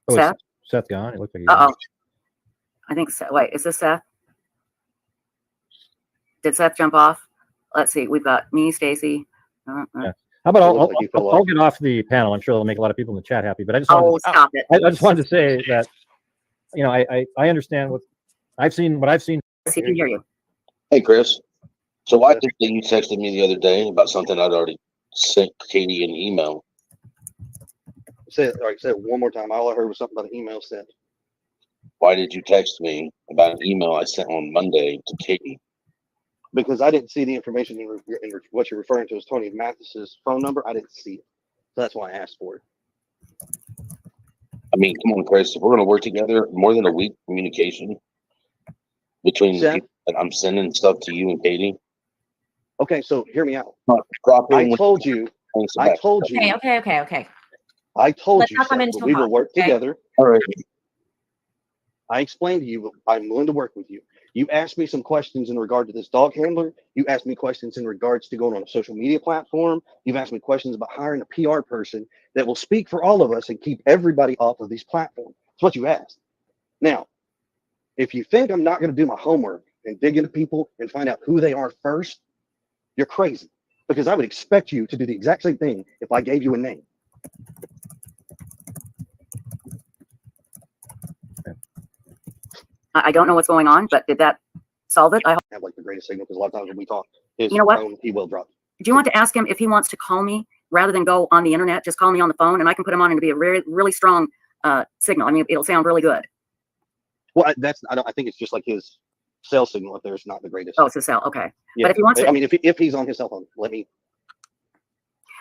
Oh, Seth? Seth gone. It looks like he's Uh-oh. I think so. Wait, is this Seth? Did Seth jump off? Let's see. We've got me, Stacy. Yeah. How about I'll get off the panel. I'm sure it'll make a lot of people in the chat happy. But I just wanted stop it. I just wanted to say that, you know, I understand what I've seen. He can hear you. Hey, Chris. So why did you texted me the other day about something I'd already sent Katie an email? Say it one more time. All I heard was something about an email sent. Why did you text me about an email I sent on Monday to Katie? Because I didn't see the information in what you're referring to as Tony Mathis's phone number. I didn't see it. So that's why I asked for it. I mean, come on, Chris. If we're going to work together, more than a week communication between the people that I'm sending stuff to you and Katie. Okay, so hear me out. I told you. I told you. Okay. I told Let's you not come Seth, into that we will work together. All right. I explained to you I'm willing to work with you. You asked me some questions in regard to this dog handler. You asked me questions in regards to going on a social media platform. You've asked me questions about hiring a PR person that will speak for all of us and keep everybody off of these platforms. That's what you asked. Now, if you think I'm not going to do my homework and dig into people and find out who they are first, You're crazy, because I would expect you to do the exact same thing if I gave you a name. I don't know what's going on, but did that solve it? I have like the greatest signal, because a lot of times when we talk, his You know what? phone, he will drop. Do you want to ask him if he wants to call me rather than go on the internet? Just call me on the phone, and I can put him on and be a really, really strong signal. I mean, it'll sound really good. Well, I think it's just like his cell signal up there is not the greatest. Oh, it's a cell. Okay. Yeah. But if he wants to, I mean, if he's on his cell phone, let me.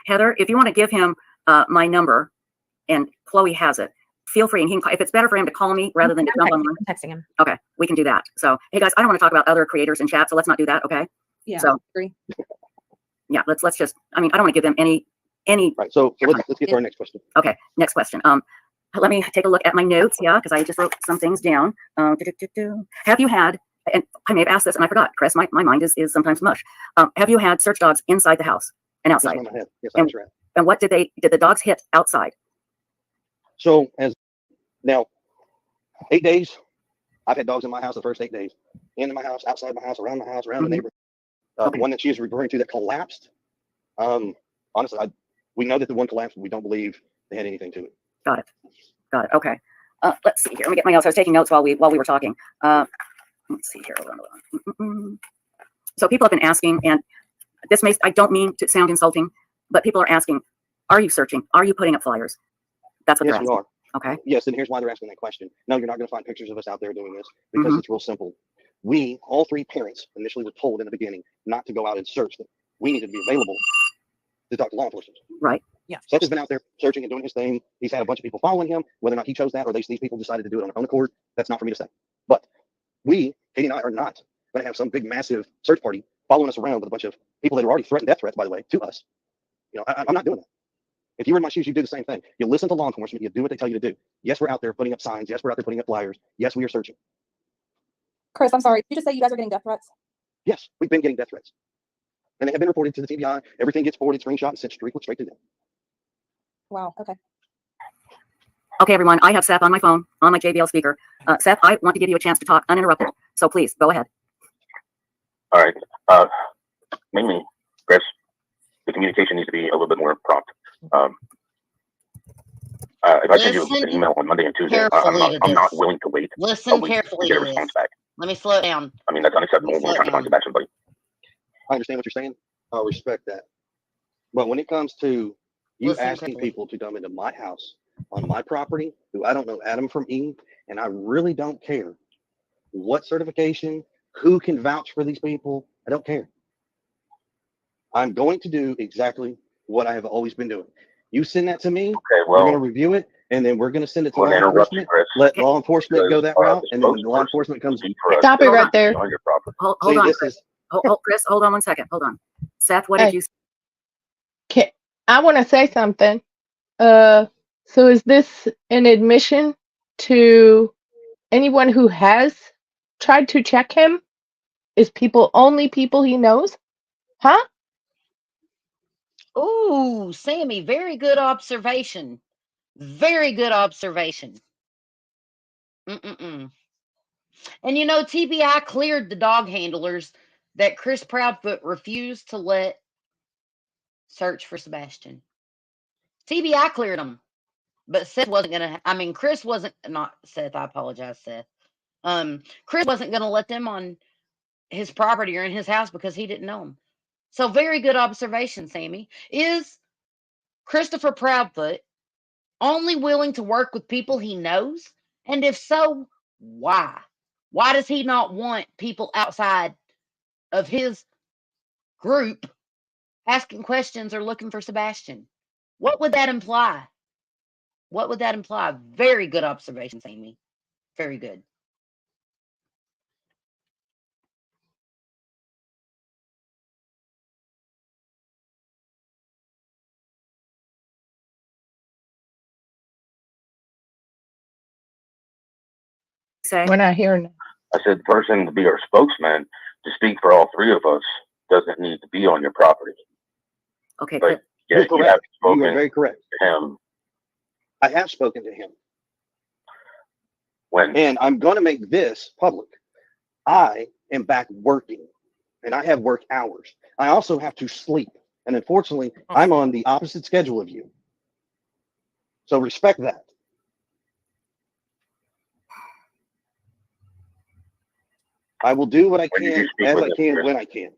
Heather, if you want to give him my number, and Chloe has it, feel free. And he can, if it's better for him to call me rather than to jump on. I'm texting him. Okay, we can do that. So, hey guys, I don't want to talk about other creators in chat, so let's not do that. Okay. Yeah. So, agree. yeah, let's just. I mean, I don't want to give them any. Right. So let's get to our next question. Okay, next question. Let me take a look at my notes. Yeah, because I just wrote some things down. Have you had? And I may have asked this and I forgot. Chris, my mind is sometimes mush. Have you had search dogs inside the house and outside? Yes, and what did the dogs hit outside? So as now, 8 days, I've had dogs in my house the first 8 days. In my house, outside my house, around the neighborhood. The one that she is referring to that collapsed. Honestly, we know that the one collapsed, but we don't believe they had anything to it. Got it. Okay. Let's see here. Let me get my notes. I was taking notes while we were talking. Let's see here. Hold on. So people have been asking, and this may, I don't mean to sound insulting, but people are asking, are you searching? Are you putting up flyers? That's what Yes, they're asking. we are. Okay. Yes, and here's why they're asking that question. No, you're not going to find pictures of us out there doing this, because it's real simple. We, all three parents, initially were told in the beginning not to go out and search them. We needed to be available to talk to law enforcement. Right. Yeah. Seth has been out there searching and doing his thing. He's had a bunch of people following him. Whether or not he chose that or these people decided to do it on their own accord, that's not for me to say. But we, Katie and I, are not going to have some big, massive search party following us around with a bunch of people that are already threatened death threats, by the way, to us. You know, I'm not doing that. If you were in my shoes, you'd do the same thing. You listen to law enforcement. You do what they tell you to do. Yes, we're out there putting up signs. Yes, we're out there putting up flyers. Yes, we are searching. Chris, I'm sorry. Did you just say you guys are getting death threats? Yes, we've been getting death threats. And they have been reported to the TBI. Everything gets forwarded, screenshot, and sent straight to them. Wow. Okay. Okay, everyone. I have Seth on my phone, on my JBL speaker. Seth, I want to give you a chance to talk uninterrupted. So please, go ahead. All right. Mainly, Chris, the communication needs to be a little bit more prompt. If I send you an email on Monday and Tuesday, I'm not willing to wait. Listen carefully to get to a response this. back. Let me slow down. I mean, that's unacceptable. We're trying to find Sebastian, buddy. I understand what you're saying. I respect that. But when it comes to you asking people to come into my house on my property, who I don't know Adam from Eve, and I really don't care what certification, who can vouch for these people, I don't care. I'm going to do exactly what I have always been doing. You send that to me, we're going to review it, and then we're going to send it to law enforcement. Let law enforcement go that route, and then when law enforcement comes. Stop it right there. Hold on, Chris. Chris, hold on one second. Hold on. Seth, what did you say? I want to say something. So is this an admission to anyone who has tried to check him? Is only people he knows? Huh? Ooh, Sammy, very good observation. Very good observation. And you know, TBI cleared the dog handlers that Chris Proudfoot refused to let search for Sebastian. TBI cleared them, but Seth wasn't gonna. I mean, Chris wasn't not Seth. I apologize, Seth. Chris wasn't gonna let them on his property or in his house because he didn't know him. So very good observation, Sammy. Is Christopher Proudfoot only willing to work with people he knows? And if so, why? Why does he not want people outside of his group asking questions or looking for Sebastian? What would that imply? What would that imply? Very good observation, Amy. Very good. We're not hearing. I said the person to be our spokesman to speak for all three of us doesn't need to be on your property. Okay, but You're you have correct. You spoken are very correct. to him. I have spoken to him. When? And I'm going to make this public. I am back working. and I have work hours. I also have to sleep. And unfortunately, I'm on the opposite schedule of you. So respect that. I will do what I When did you can, speak as with I him, can, Chris? when I can.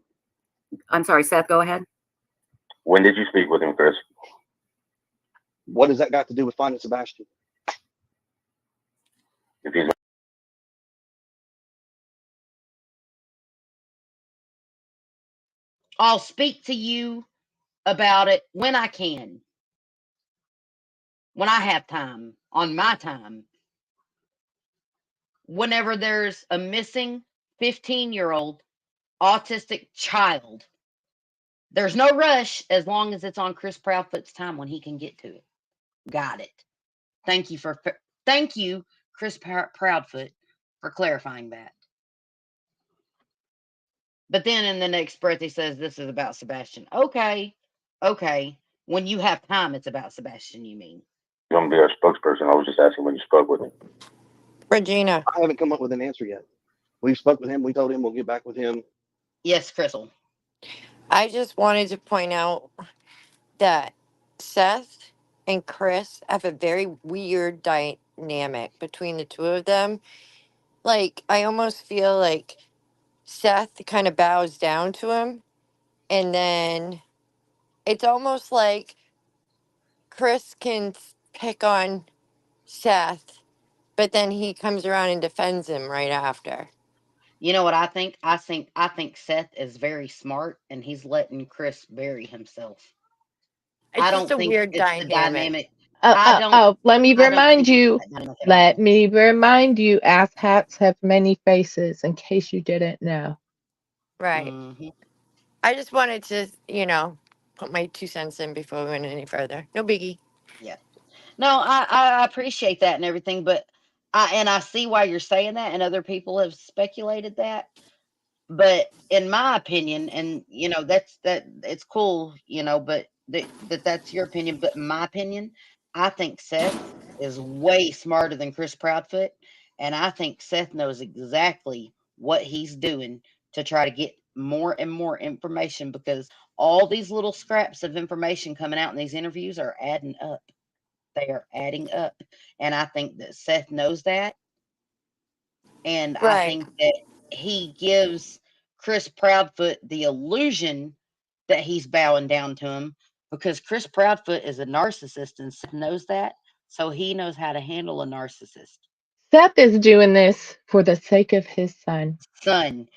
I'm sorry, Seth, go ahead. When did you speak with him, Chris? What does that got to do with finding Sebastian? If he's I'll speak to you about it when I can, when I have time, on my time. Whenever there's a missing 15-year-old autistic child, there's no rush as long as it's on Chris Proudfoot's time when he can get to it. Got it. Thank you, Chris Proudfoot, for clarifying that. But then in the next breath, he says this is about Sebastian. Okay. When you have time, it's about Sebastian, you mean? going to be our spokesperson, I was just asking when you spoke with him. Regina. I haven't come up with an answer yet. We've spoke with him. We told him we'll get back with him. Yes, Crystal. I just wanted to point out that Seth and Chris have a very weird dynamic between the two of them. Like, I almost feel like Seth kind of bows down to him, and then it's almost like Chris can pick on Seth, but then he comes around and defends him right after. You know what I think? I think Seth is very smart, and he's letting Chris bury himself. It's I just don't a think weird it's the dynamic. dynamic. I don't. Let me I don't remind think it's you. that dynamic at Let all. me remind you, ass hats have many faces, in case you didn't know. Right. Mm-hmm. I just wanted to, put my 2 cents in before we went any further. No biggie. Yeah. No, I appreciate that and everything, but I see why you're saying that, and other people have speculated that. But in my opinion, and that it's cool, but that's your opinion. But in my opinion, I think Seth is way smarter than Chris Proudfoot, and I think Seth knows exactly what he's doing to try to get more and more information, because all these little scraps of information coming out in these interviews are adding up. They are adding up, and I think that Seth knows that, and I Right. think that he gives Chris Proudfoot the illusion that he's bowing down to him, because Chris Proudfoot is a narcissist and Seth knows that, so he knows how to handle a narcissist. Seth is doing this for the sake of his son. Son,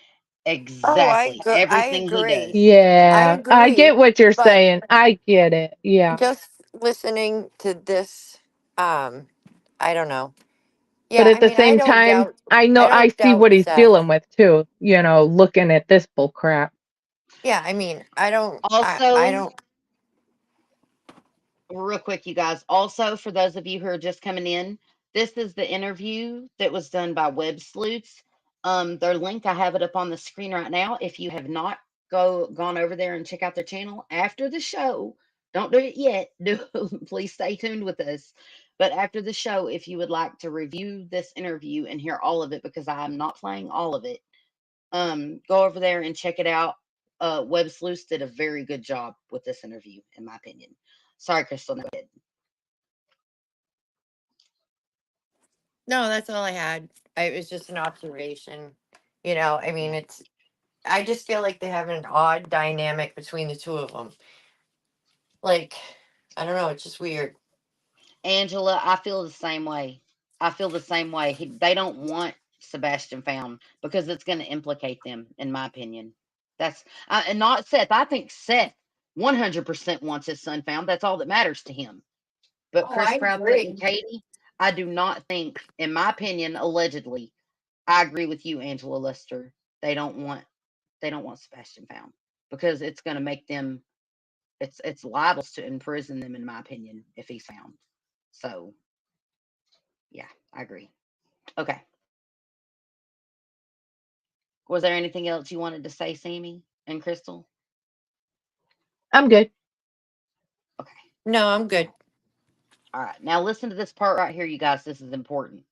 Oh, exactly. I Everything he agree. does. I Yeah, I agree. get what you're But saying. I get it. Yeah. just listening to this, I don't know. But Yeah, at I the mean, same time, I I don't see doubt what he's Seth. dealing with too, looking at this bull crap. Yeah, I mean, I Also, don't. real quick, you guys, also for those of you who are just coming in, this is the interview that was done by Web Sleuths. Their link, I have it up on the screen right now. If you have not gone over there and check out their channel after the show, don't do it yet. Please stay tuned with us. But after the show, if you would like to review this interview and hear all of it, because I'm not playing all of it, go over there and check it out. Web Sleuths did a very good job with this interview, in my opinion. Sorry, Crystal. No, No, that's all I had. It was just an observation. I mean, I just feel like they have an odd dynamic between the two of them. Like, I don't know. It's just weird. Angela, I feel the same way. I feel the same way. They don't want Sebastian found because it's going to implicate them, in my opinion. That's and not Seth. I think Seth 100% wants his son found. That's all that matters to him. But Oh, Chris I Proudfoot agree. and Katie, I do not think, in my opinion, allegedly, I agree with you, Angela Lester. They don't want Sebastian found because it's going to make them. It's liable to imprison them, in my opinion, if he's found. So, yeah, I agree. Okay. Was there anything else you wanted to say, Sammy and Crystal? I'm good. Okay. No, I'm good. All right. Now listen to this part right here, you guys. This is important.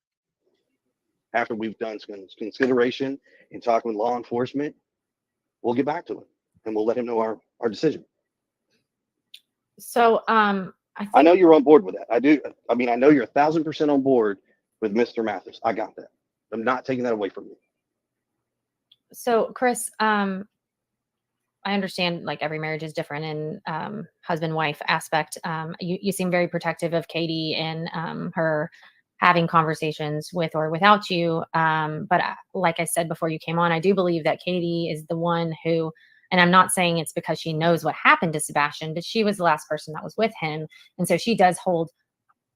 After we've done some consideration and talking with law enforcement, we'll get back to him and we'll let him know our decision. So I know you're on board with that. I do. I mean, I know you're 1,000% on board with Mr. Mathis. I got that. I'm not taking that away from you. So Chris, I understand like every marriage is different and husband-wife aspect. You seem very protective of Katie and her having conversations with or without you. But like I said before you came on, I do believe that Katie is the one who, and I'm not saying it's because she knows what happened to Sebastian, but she was the last person that was with him. And so she does hold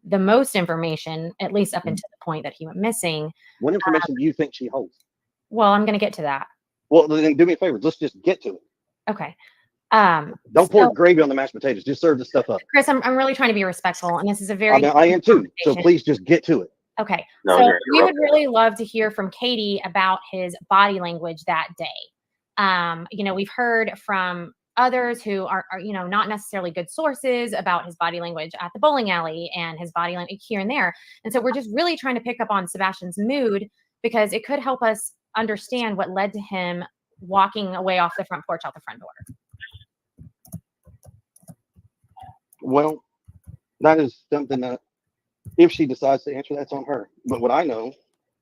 the most information, at least up until the point that he went missing. What information do you think she holds? Well, I'm going to get to that. Well, then do me a favor. Let's just get to it. Okay. Don't pour gravy on the mashed potatoes. Just serve the stuff up. Chris, I'm really trying to be respectful, and this is a very I am too. So please just get to it. Okay. No, so you're we would okay. really love to hear from Katie about his body language that day. You know, we've heard from others who are you know, not necessarily good sources about his body language at the bowling alley and his body language here and there. And so we're just really trying to pick up on Sebastian's mood because it could help us understand what led to him walking away off the front porch out the front door. Well, that is something that if she decides to answer, that's on her. But what I know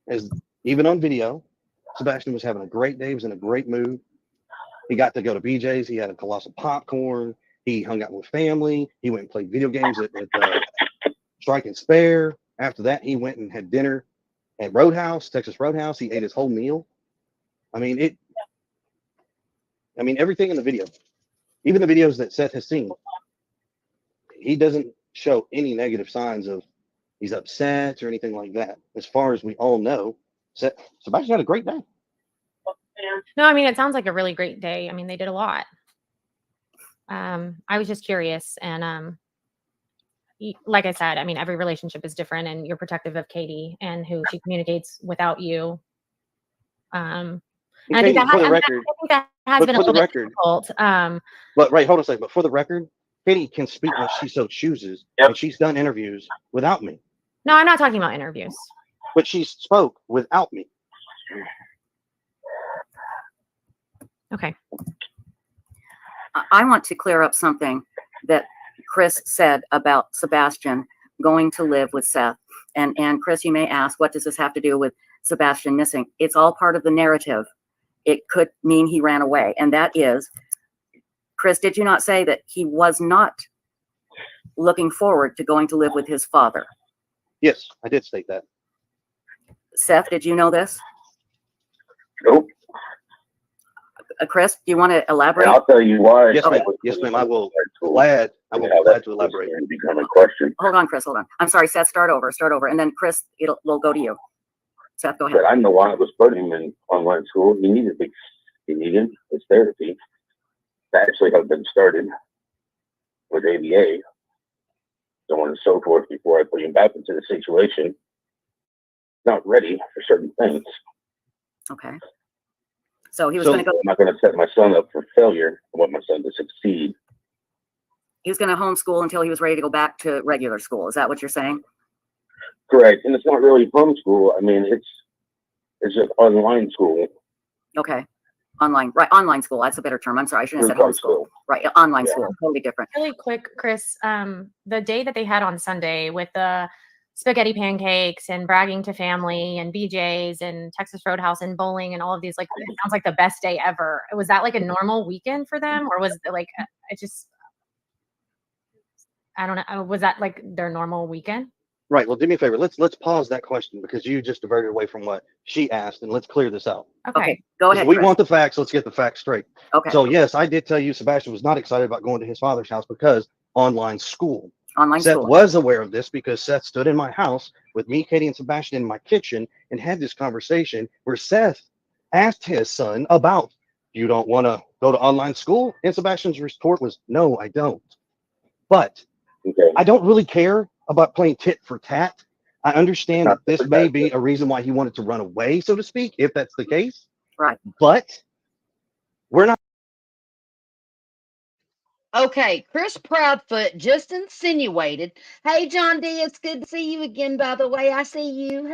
is even on video, Sebastian was having a great day. He was in a great mood. He got to go to BJ's. He had a colossal popcorn. He hung out with family. He went and played video games at Strike and Spare. After that, he went and had dinner at Roadhouse, Texas Roadhouse. He ate his whole meal. I mean, everything in the video, even the videos that Seth has seen, he doesn't show any negative signs of he's upset or anything like that. As far as we all know, Sebastian had a great day. No, I mean, it sounds like a really great day. I mean, they did a lot. I was just curious. And like I said, I mean, every relationship is different and you're protective of Katie and who she communicates without you. And I think that, I think that has been a little bit difficult. But right, hold on a second. But for the record, Katie can speak when she so chooses. And she's done interviews without me. No, I'm not talking about interviews. But she spoke without me. Okay. I want to clear up something that Chris said about Sebastian going to live with Seth. And Chris, you may ask, what does this have to do with Sebastian missing? It's all part of the narrative. It could mean he ran away. And that is, Chris, did you not say that he was not looking forward to going to live with his father? Yes, I did state that. Seth, did you know this? Nope. Chris, do you want to elaborate? And I'll tell you why. Yes, ma'am. Yes, ma'am. I will be glad to elaborate. Become a question. Hold on, Chris. Hold on. I'm sorry, Seth. Start over. And then Chris, we'll go to you. Seth, go ahead. But I know why I was putting him in online school. He needed his therapy to actually have been started with ABA, so on and so forth, before I put him back into the situation. Not ready for certain things. Okay. So he was going to go. I'm not going to set my son up for failure. I want my son to succeed. He was going to homeschool until he was ready to go back to regular school. Is that what you're saying? Correct. And it's not really homeschool. I mean, it's just online school. Okay. Online, right? Online school. That's a better term. I'm sorry. I shouldn't have said homeschool. Right. Online school. Totally different. Really quick, Chris, the day that they had on Sunday with the spaghetti pancakes and bragging to family and BJ's and Texas Roadhouse and bowling and all of these, like, it sounds like the best day ever. Was that like a normal weekend for them, or was it like, I don't know. Was that like their normal weekend? Right. Well, do me a favor. Let's pause that question because you just diverted away from what she asked, and let's clear this out. Okay. Go ahead. We want the facts. Let's get the facts straight. Okay. So yes, I did tell you Sebastian was not excited about going to his father's house because online school. Seth was aware of this because Seth stood in my house with me, Katie, and Sebastian in my kitchen and had this conversation where Seth asked his son about, you don't want to go to online school? And Sebastian's retort was, no, I don't. But I don't really care about playing tit for tat. I understand that this may be a reason why he wanted to run away, so to speak, if that's the case. Right. But we're not. Okay, Chris Proudfoot just insinuated. Hey, John D, it's good to see you again, by the way. I see you.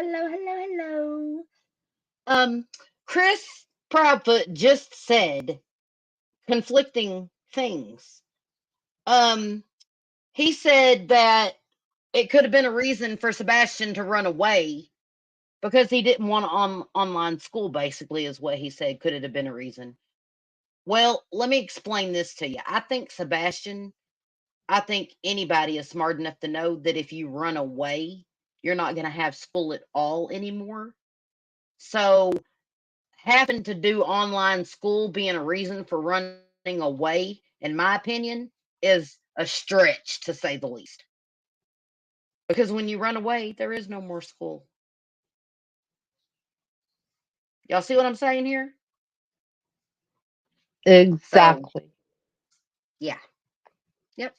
Hello. Chris Proudfoot just said conflicting things. He said that it could have been a reason for Sebastian to run away because he didn't want online school, basically, is what he said. Could it have been a reason? Well, let me explain this to you. I think anybody is smart enough to know that if you run away, you're not going to have school at all anymore. So, having to do online school being a reason for running away, in my opinion, is a stretch to say the least. Because when you run away, there is no more school. Y'all see what I'm saying here? Exactly. So, yeah. Yep.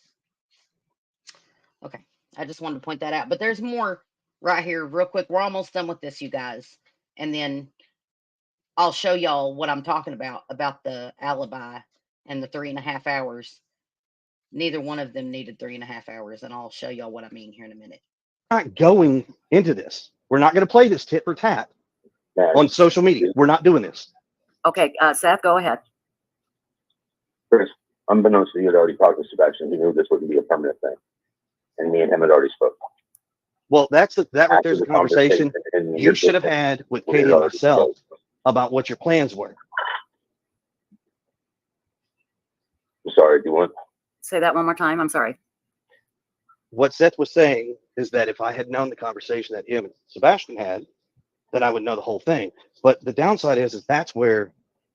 Okay. I just wanted to point that out. But there's more right here, real quick. We're almost done with this, you guys. And then I'll show y'all what I'm talking about the alibi and the 3.5 hours. Neither one of them needed 3.5 hours, and I'll show y'all what I mean here in a minute. Not going into this. We're not going to play this tit for tat on social media. We're not doing this. Okay, Seth, go ahead. Chris, unbeknownst to you, had already talked to Sebastian. He knew this wouldn't be a permanent thing, and me and him had already spoken. Well, that right there's a conversation you should have had with Katie and myself about what your plans were. I'm sorry, do you want? Say that one more time. I'm sorry. What Seth was saying is that if I had known the conversation that him and Sebastian had, then I would know the whole thing. But the downside is that's where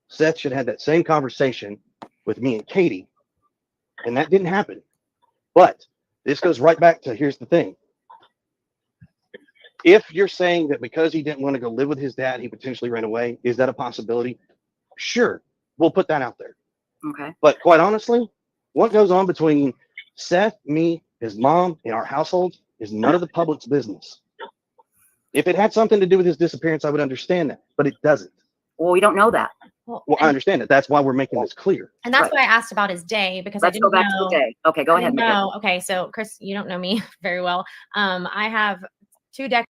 Seth should have had that same conversation with me and Katie, and that didn't happen. But this goes right back to, here's the thing. If you're saying that because he didn't want to go live with his dad, he potentially ran away, is that a possibility? Sure, we'll put that out there. Okay. But quite honestly, what goes on between Seth, me, his mom, and our household is none of the public's business. If it had something to do with his disappearance, I would understand that, but it doesn't. Well, we don't know that. Well, I understand that. That's why we're making this clear. And that's why I asked about his day, because I Let's didn't go back know. to the day. Okay, go ahead. No, okay. So Chris, you don't know me very well. I have 2 decades.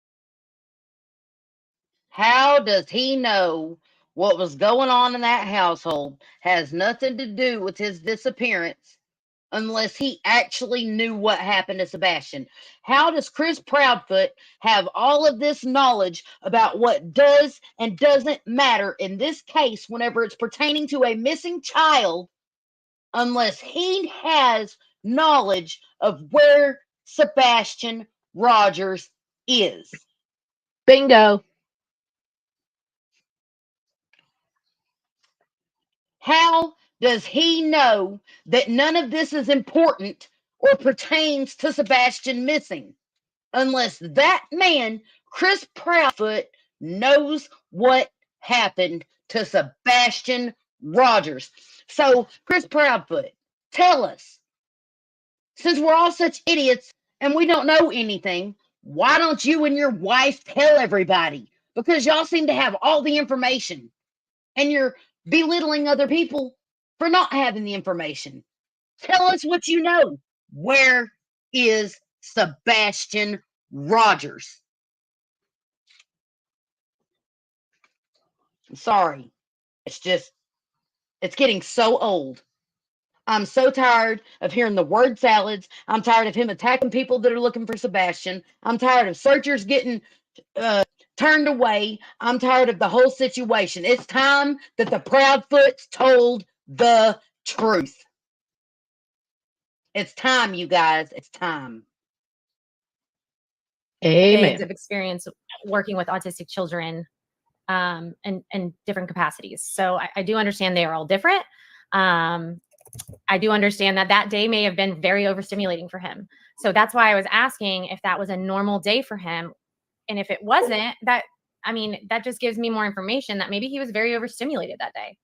How does he know what was going on in that household has nothing to do with his disappearance unless he actually knew what happened to Sebastian? How does Chris Proudfoot have all of this knowledge about what does and doesn't matter in this case whenever it's pertaining to a missing child unless he has knowledge of where Sebastian Rogers is? Bingo. How does he know that none of this is important or pertains to Sebastian missing? Unless that man, Chris Proudfoot, knows what happened to Sebastian Rogers. So, Chris Proudfoot, tell us, since we're all such idiots and we don't know anything, why don't you and your wife tell everybody? Because y'all seem to have all the information and you're belittling other people for not having the information. Tell us what you know. Where is Sebastian Rogers? I'm sorry. It's getting so old. I'm so tired of hearing the word salads. I'm tired of him attacking people that are looking for Sebastian. I'm tired of searchers getting turned away. I'm tired of the whole situation. It's time that the Proudfoots told the truth. It's time, you guys. It's time. Decades of experience working with autistic children in different capacities. So I do understand they are all different. I do understand that day may have been very overstimulating for him. So that's why I was asking if that was a normal day for him. And if it wasn't, that just gives me more information that maybe he was very overstimulated that day.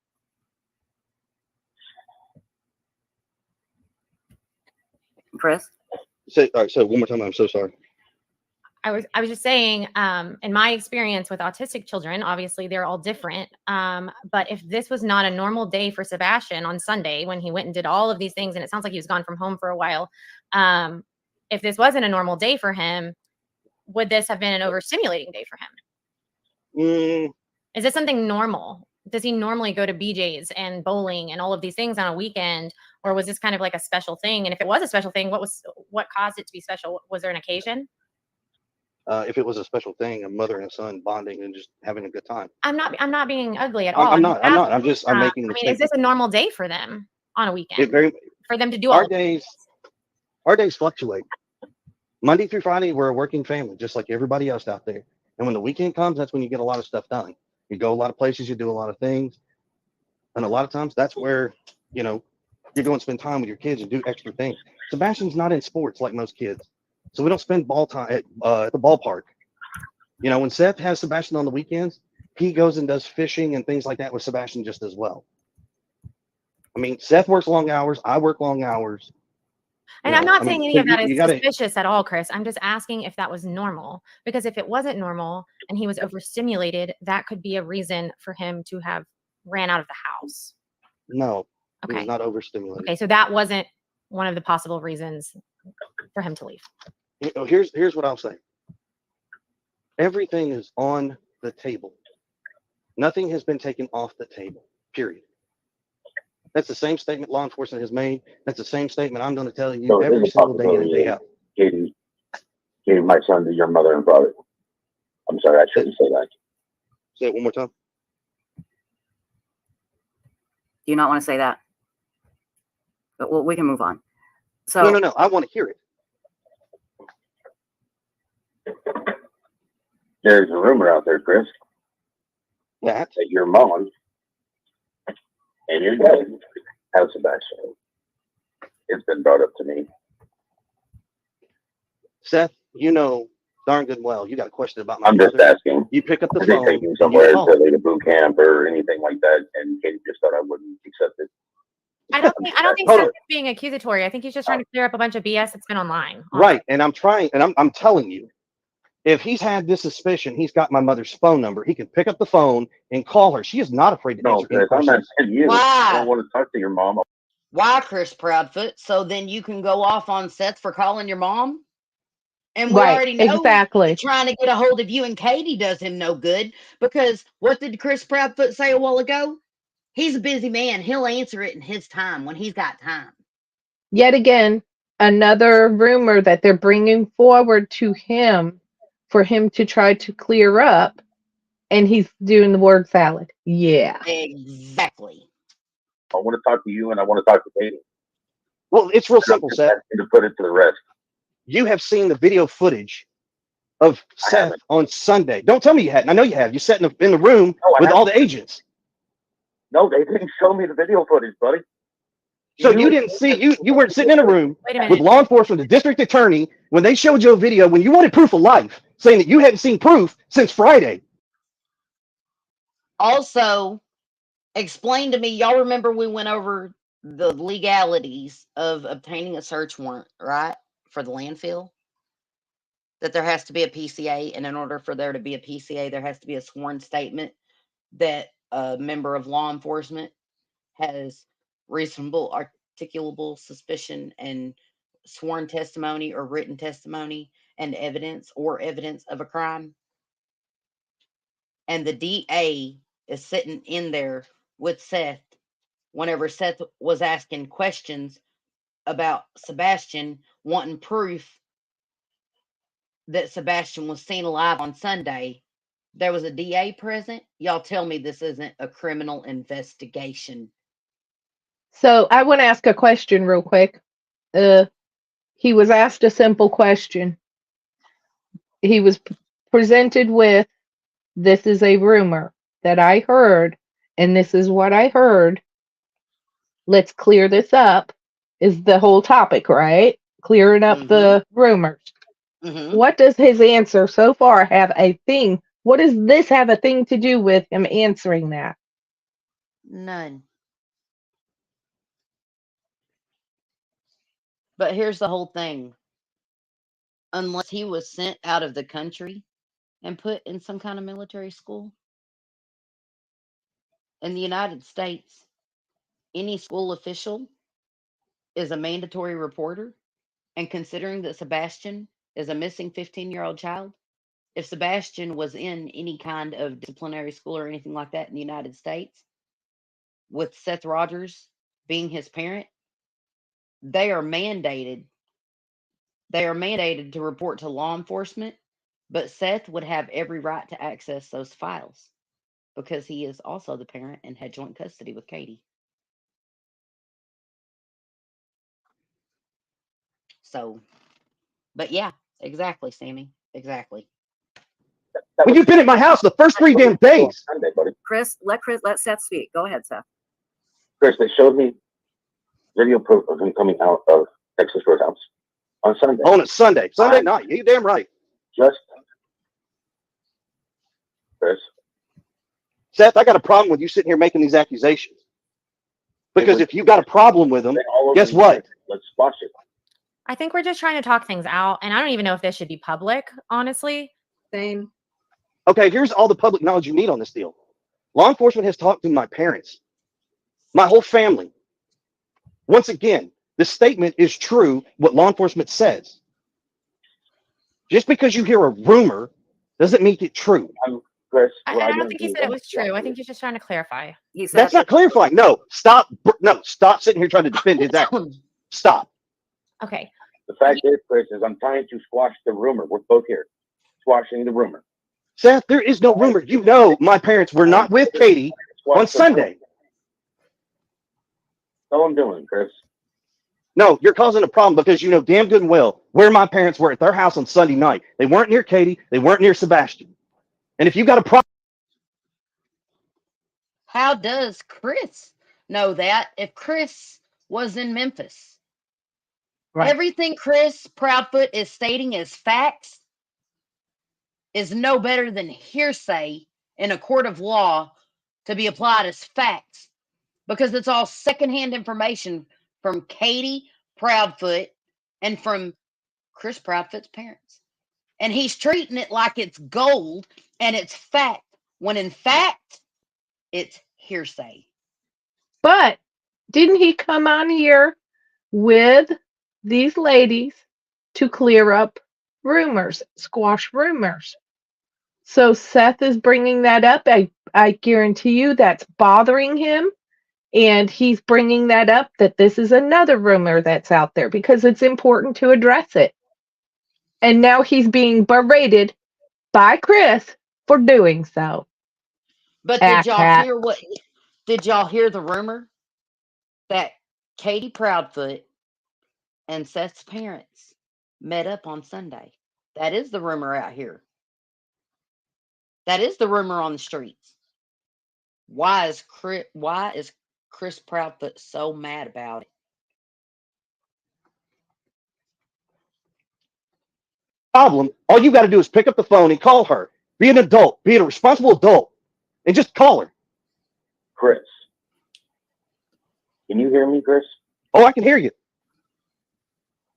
Chris? All right, so one more time, I'm so sorry. I was just saying, in my experience with autistic children, obviously they're all different. But if this was not a normal day for Sebastian on Sunday when he went and did all of these things, and it sounds like he was gone from home for a while, if this wasn't a normal day for him, would this have been an overstimulating day for him? Is this something normal does he normally go to BJ's and bowling and all of these things on a weekend, or was this kind of like a special thing? And if it was a special thing, what caused it to be special? Was there an occasion? If it was a special thing, a mother and a son bonding and just having a good time. I'm not being ugly at all. I'm not. I'm making the I mean, statement. is this a normal day for them on a weekend? It very for them to do all our days fluctuate. Monday through Friday, we're a working family, just like everybody else out there. And when the weekend comes, that's when you get a lot of stuff done. You go a lot of places, you do a lot of things, and a lot of times that's where you go and spend time with your kids and do extra things. Sebastian's not in sports like most kids, so we don't spend ball time at the ballpark. When Seth has Sebastian on the weekends, he goes and does fishing and things like that with Sebastian just as well. I mean, Seth works long hours. I work long hours. And I'm not saying any of that is gotta, suspicious at all, Chris. I'm just asking if that was normal. Because if it wasn't normal and he was overstimulated, that could be a reason for him to have ran out of the house. No, he Okay. was not overstimulated. Okay, so that wasn't one of the possible reasons for him to leave. Here's what I'll say. Everything is on the table. Nothing has been taken off the table, period. That's the same statement law enforcement has made. That's the same statement I'm going to tell you So every there's a single day in and possibility day out. Katie gave my son to your mother and father. I'm sorry, I shouldn't say that. Say it one more time. Do you not want to say that? But well, we can move on. So No. I want to hear it. There's a rumor out there, Chris, that your mom and your dad have Sebastian. It's been brought up to me. Seth, darn good well, you got a question about my I'm just mother. asking. You pick up the Did they phone. take me and somewhere you to call. like a boot camp or anything like that, and Katie just thought I wouldn't accept it? I don't think Hold Seth on. is being accusatory. I think he's just trying to clear up a bunch of BS that's been online. Right, and I'm trying, and I'm telling you, if he's had this suspicion, he's got my mother's phone number. He can pick up the phone and call her. She is not afraid to No, answer any Chris, I'm not questions. saying you. I Why? don't want to talk to your mom. Why, Chris Proudfoot? So then you can go off on Seth for calling your mom? And we Right, already know exactly. that trying to get a hold of you and Katie does him no good, because what did Chris Proudfoot say a while ago? He's a busy man. He'll answer it in his time when he's got time. Yet again, another rumor that they're bringing forward to him for him to try to clear up, and he's doing the word salad. Yeah. Exactly. I want to talk to you and I want to talk to Katie. Well, it's real simple, Seth. To put it to the rest. You have seen the video footage of Seth on Sunday. Don't tell me you hadn't. I know you have. You sat in the room with all the agents. No, they didn't show me the video footage, buddy. So you didn't see, you weren't sitting in a room Wait a minute. with law enforcement, the district attorney, when they showed you a video, when you wanted proof of life, saying that you hadn't seen proof since Friday. Also, explain to me, y'all remember we went over the legalities of obtaining a search warrant, right? For the landfill? That there has to be a PCA, and in order for there to be a PCA, there has to be a sworn statement that a member of law enforcement has reasonable articulable suspicion and sworn testimony or written testimony and evidence of a crime. And the DA is sitting in there with Seth whenever Seth was asking questions about Sebastian, wanting proof that Sebastian was seen alive on Sunday. There was a DA present. Y'all tell me this isn't a criminal investigation. So I want to ask a question real quick. He was asked a simple question. He was presented with, this is a rumor that I heard, and this is what I heard. Let's clear this up, is the whole topic, right? Clearing up the rumors. What does his answer so far have a thing? What does this have a thing to do with him answering that? None. But here's the whole thing. Unless he was sent out of the country and put in some kind of military school, in the United States, any school official is a mandatory reporter. And considering that Sebastian is a missing 15-year-old child, if Sebastian was in any kind of disciplinary school or anything like that in the United States, with Seth Rogers being his parent, they are mandated to report to law enforcement, but Seth would have every right to access those files because he is also the parent and had joint custody with Katie. So, but yeah, exactly, Sammy. Exactly. When you've been at my house the first 3 damn days. Sunday, buddy. Let Seth speak. Go ahead, Seth. Chris, they showed me video proof of him coming out of Texas Roadhouse on Sunday. On a Sunday night. You damn right. Just Chris. Seth, I got a problem with you sitting here making these accusations. Because if you got a problem with them, guess what? Let's squash it. I think we're just trying to talk things out, and I don't even know if this should be public, honestly. Same. Okay, here's all the public knowledge you need on this deal. Law enforcement has talked to my parents, my whole family. Once again, the statement is true, what law enforcement says. Just because you hear a rumor doesn't make it true. Chris, I don't think he said it was true. I think he's just trying to clarify. That's not clarifying. No, stop sitting here trying to defend his actions. Stop. Okay. The fact is, Chris, is I'm trying to squash the rumor. We're both here squashing the rumor. Seth, there is no rumor. You know my parents were not with Katie on Sunday. That's all I'm doing, Chris. No, you're causing a problem because you know damn good and well where my parents were at their house on Sunday night. They weren't near Katie. They weren't near Sebastian. And if you got a problem. How does Chris know that if Chris was in Memphis? Right. Everything Chris Proudfoot is stating as facts is no better than hearsay in a court of law to be applied as facts because it's all secondhand information from Katie Proudfoot and from Chris Proudfoot's parents. And he's treating it like it's gold and it's fact, when in fact, it's hearsay. But didn't he come on here with these ladies to clear up rumors, squash rumors? So Seth is bringing that up. I guarantee you that's bothering him. And he's bringing that up, that this is another rumor that's out there because it's important to address it. And now he's being berated by Chris for doing so. But did y'all hear the rumor that Katie Proudfoot and Seth's parents met up on Sunday? That is the rumor out here. That is the rumor on the streets. Why is Chris Proudfoot so mad about it? Problem. All you got to do is pick up the phone and call her. Be an adult. Be a responsible adult. And just call her. Chris. Can you hear me, Chris? Oh, I can hear you.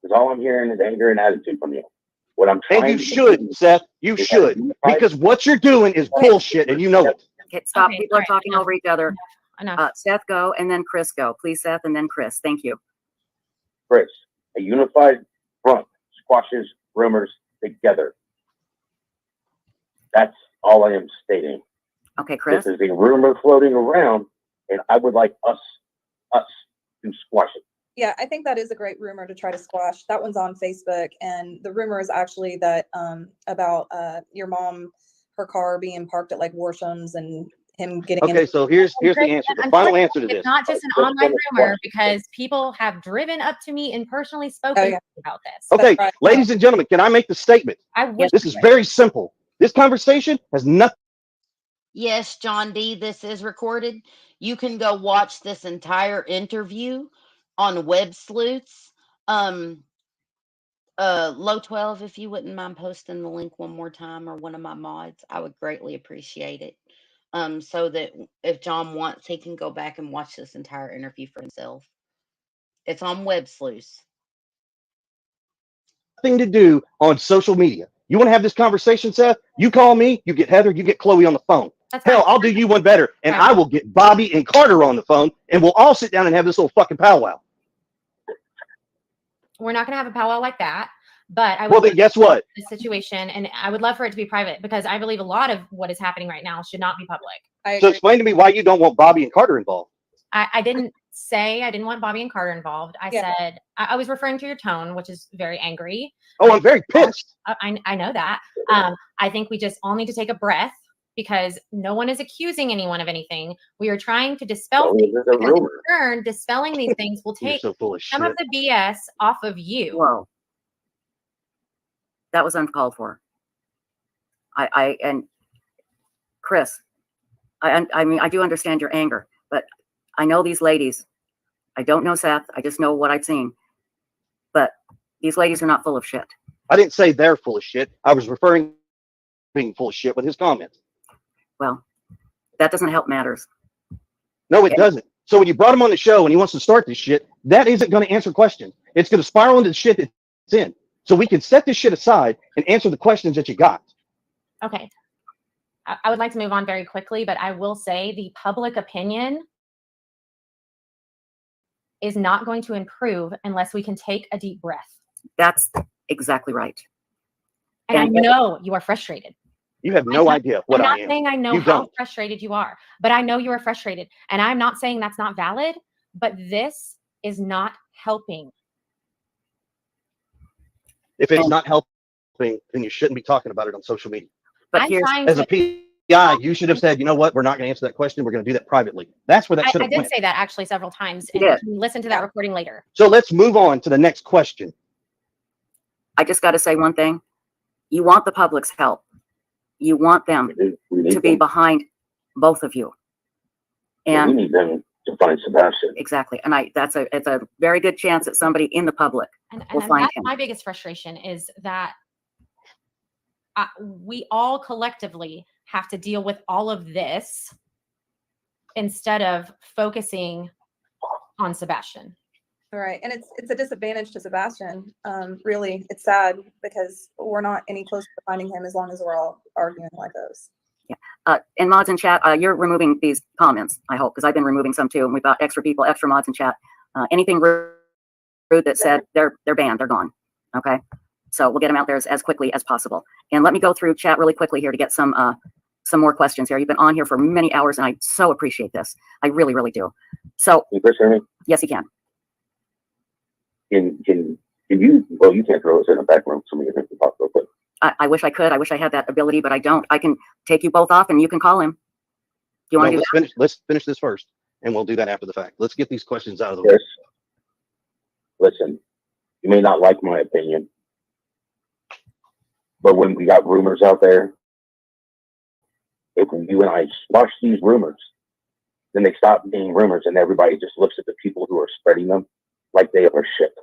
Because all I'm hearing is anger and attitude from you. What I'm trying and you should, Seth. You should. Because what you're doing is bullshit and you know it. Okay, stop. People are talking over each other. Enough. Seth, go, and then Chris, go. Please, Seth, and then Chris. Thank you. Chris, a unified front squashes rumors together. That's all I am stating. Okay, Chris. This is a rumor floating around, and I would like us to squash it. Yeah, I think that is a great rumor to try to squash. That one's on Facebook, and the rumor is actually that about your mom, her car being parked at like Worsham's and him getting. Okay, so here's the answer. The final answer to this. It's not just an online rumor because people have driven up to me and personally spoken about this. Okay, ladies and gentlemen, can I make the statement? This is very simple. This conversation has nothing. Yes, John D., this is recorded. You can go watch this entire interview on Web Sleuths. Low 12, if you wouldn't mind posting the link one more time, or one of my mods, I would greatly appreciate it. So that if John wants, he can go back and watch this entire interview for himself. It's on Web Sleuths. Thing to do on social media. You want to have this conversation, Seth? You call me, you get Heather, you get Chloe on the phone. Hell, I'll do you one better, and I will get Bobby and Carter on the phone, and we'll all sit down and have this little fucking powwow. We're not going to have a powwow like that, But I Well, would then guess what? the situation, and I would love for it to be private because I believe a lot of what is happening right now should not be public. So explain to me why you don't want Bobby and Carter involved. I didn't say I didn't want Bobby and Carter involved. I said I was referring to your tone, which is very angry. Oh, I'm very pissed. I know that. I think we just all need to take a breath because no one is accusing anyone of anything. We are trying to dispel things because in turn, dispelling these things will You're take so full of some of shit. the BS off of you. Whoa. That was uncalled for. And Chris, I mean, I do understand your anger, but I know these ladies. I don't know Seth. I just know what I've seen. But these ladies are not full of shit. I didn't say they're full of shit. I was referring to being full of shit with his comments. Well, that doesn't help matters. No, it doesn't. So when you brought him on the show and he wants to start this shit, that isn't going to answer questions. It's going to spiral into the shit that it's in. So we can set this shit aside and answer the questions that you got. Okay. I would like to move on very quickly, but I will say the public opinion is not going to improve unless we can take a deep breath. That's exactly right. And I know you are frustrated. You have no idea what I am. I'm not saying I know how frustrated you are, but I know you are frustrated. And I'm not saying that's not valid, but this is not helping. If it's not helping, then you shouldn't be talking about it on social media. But here's, as a PI, you should have said, you know what, we're not going to answer that question. We're going to do that privately. That's where that should I have did went. say that actually several times. And you can listen to that recording later. So let's move on to the next question. I just got to say one thing. You want the public's help. You want them to be behind both of you. And we need them to find Sebastian. Exactly. And it's a very good chance that somebody in the public will find that's him. my biggest frustration is that we all collectively have to deal with all of this instead of focusing on Sebastian. Right. And it's a disadvantage to Sebastian. Really, it's sad because we're not any closer to finding him as long as we're all arguing like those. Yeah. And mods in chat, you're removing these comments, I hope, because I've been removing some too. And we've got extra people, extra mods in chat. Anything rude that said, they're banned, they're gone. Okay. So we'll get them out there as quickly as possible. And let me go through chat really quickly here to get some more questions here. You've been on here for many hours and I so appreciate this. I really, really do. So yes, you can. Can you, well, you can't throw us in a back room so we can talk real quick. I wish I could. I wish I had that ability, but I don't. I can take you both off and you can call him. Do you want to do that? Let's finish this first and we'll do that after the fact. Let's get these questions out of the way. Listen, you may not like my opinion, but when we got rumors out there, if you and I squash these rumors, then they stop being rumors and everybody just looks at the people who are spreading them like they are shit.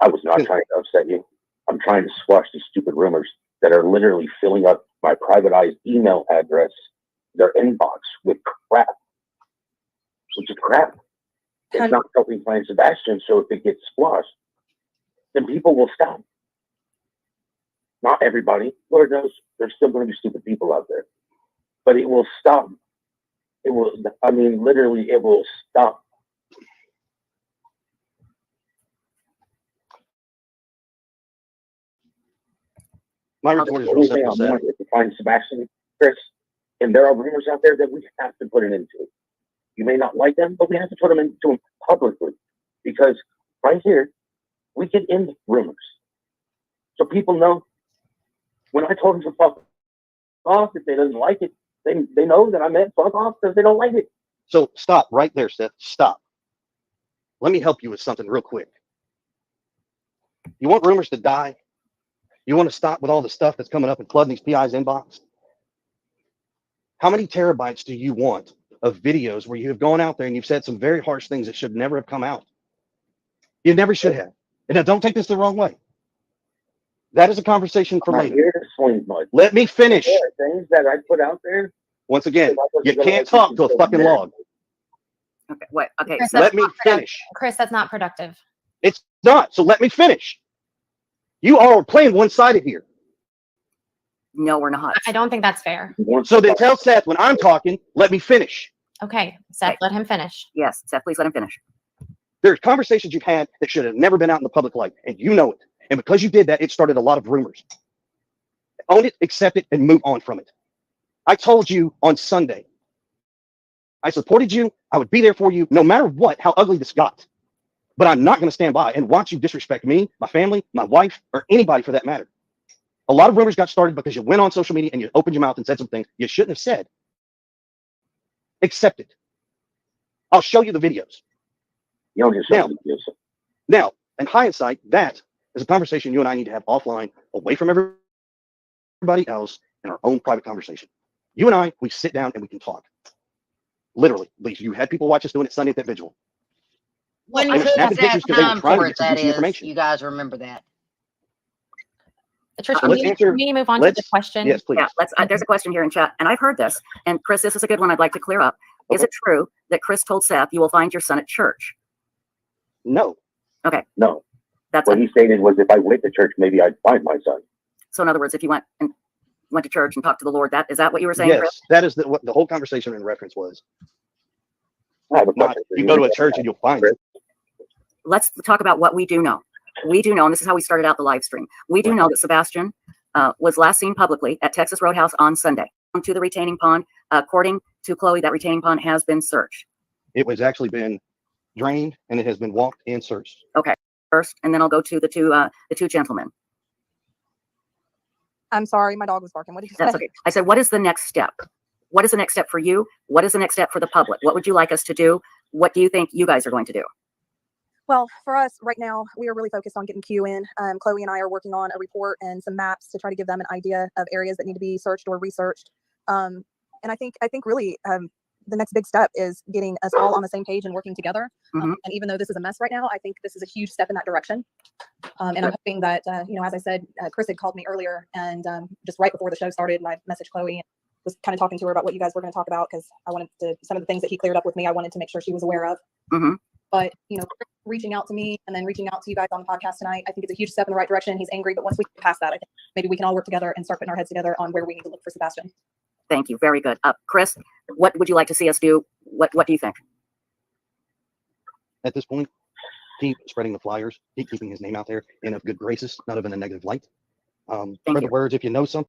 I was not trying to upset you. I'm trying to squash these stupid rumors that are literally filling up my privatized email address, their inbox with crap, which is crap. It's not helping find Sebastian, so if it gets squashed, then people will stop. Not everybody. Lord knows there's still going to be stupid people out there. But it will stop. It will, I mean, literally, it will stop. My report is the real only thing I simple, want is to find Sebastian, Chris, and there are rumors out there that we have to put an end to. You may not like them, but we have to put them into them publicly because right here we can end rumors, so people know. When I told them to fuck off, if they doesn't like it, they know that I meant fuck off because they don't like it. So stop right there, Seth. Stop. Let me help you with something real quick. You want rumors to die? You want to stop with all the stuff that's coming up and flooding these PI's inbox? How many terabytes do you want of videos where you have gone out there and you've said some very harsh things that should never have come out? You never should have. And now don't take this the wrong way. That is a conversation for later. Here to swing mud. Let me finish. There are things that I put out there. Once again, you can't talk to a fucking log. Okay, wait, okay. Chris, Let me finish. Chris, that's not productive. It's not. So let me finish. You all are playing one-sided here. No, we're not. I don't think that's fair. So then tell Seth when I'm talking, let me finish. Okay, Seth, let him finish. Yes, Seth, please let him finish. There's conversations you've had that should have never been out in the public light, and you know it. And because you did that, it started a lot of rumors. Own it, accept it, and move on from it. I told you on Sunday, I supported you. I would be there for you no matter what, how ugly this got. But I'm not going to stand by and watch you disrespect me, my family, my wife, or anybody for that matter. A lot of rumors got started because you went on social media and you opened your mouth and said some things you shouldn't have said. Accept it. I'll show you the videos. You don't just show me the videos. Now, in hindsight, that is a conversation you and I need to have offline, away from everybody else, in our own private conversation. You and I, we sit down and we can talk. Literally, Lisa, you had people watch us doing it Sunday at that vigil. When They you were couldn't snapping have pictures because they were time trying for to it, get some that juicy is. information. You guys remember that. Trish, Let's answer. can we move on to the question? Yes, please. Yeah, let's. There's a question here in chat, and I've heard this. And Chris, this is a good one. I'd like to clear up. Okay. Is it true that Chris told Seth, "You will find your son at church"? No. Okay. No. That's what he stated was, if I went to church, maybe I'd find my son. So in other words, if you went to church and talked to the Lord, that is that what you were saying? Yes, Chris? that is what the whole conversation in reference was. I have a Not, question. you go to a church and you'll find it. Let's talk about what we do know. We do know, and this is how we started out the live stream. We do know that Sebastian was last seen publicly at Texas Roadhouse on Sunday to the retaining pond. According to Chloe, that retaining pond has been searched. It was actually been drained and it has been walked and searched. Okay, first, and then I'll go to the two gentlemen. I'm sorry, my dog was barking. What did you say? That's okay. I said, what is the next step? What is the next step for you? What is the next step for the public? What would you like us to do? What do you think you guys are going to do? Well, for us right now, we are really focused on getting Q in. Chloe and I are working on a report and some maps to try to give them an idea of areas that need to be searched or researched. And I think really the next big step is getting us all on the same page and working together. And even though this is a mess right now, I think this is a huge step in that direction. And I'm hoping that, as I said, Chris had called me earlier and just right before the show started, and I messaged Chloe and was kind of talking to her about what you guys were going to talk about, because I wanted to, some of the things that he cleared up with me, I wanted to make sure she was aware of. But, reaching out to me and then reaching out to you guys on the podcast tonight, I think it's a huge step in the right direction. He's angry, but once we get past that, I think maybe we can all work together and start putting our heads together on where we need to look for Sebastian. Thank you. Very good. Chris, what would you like to see us do? What do you think? At this point, keep spreading the flyers, keep keeping his name out there in of good graces, not of in a negative light. Spread the words if you know something.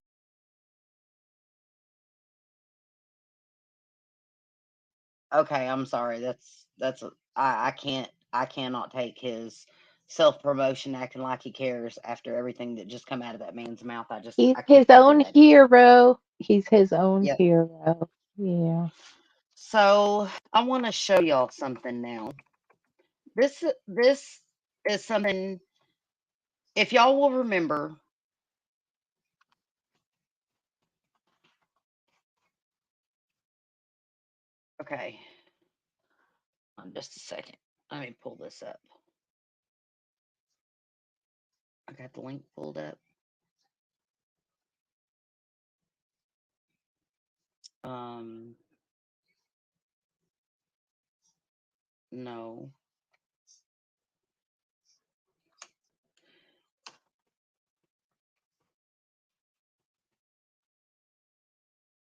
Okay, I'm sorry. I cannot take his self-promotion acting like he cares after everything that just come out of that man's mouth. He's I can't his take own it. hero. He's his own Yep. hero. Yeah. So I want to show y'all something now. This is something, if y'all will remember. Okay. Just a second. Let me pull this up. I got the link pulled up. No.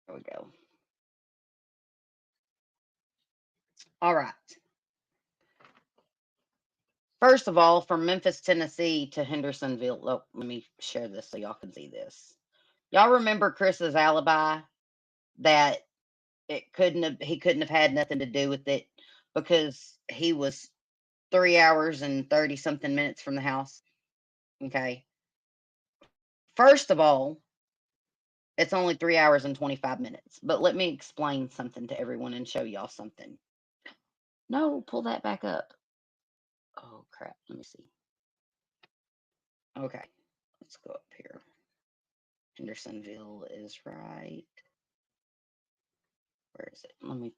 There we go. All right. First of all, from Memphis, Tennessee to Hendersonville. Look, let me share this so y'all can see this. Y'all remember Chris's alibi that he couldn't have had nothing to do with it because he was 3 hours and 30 something minutes from the house. Okay. First of all, it's only 3 hours and 25 minutes. But let me explain something to everyone and show y'all something. No, pull that back up. Oh, crap. Let me see. Okay. Let's go up here. Hendersonville is right. Where is it? Let me.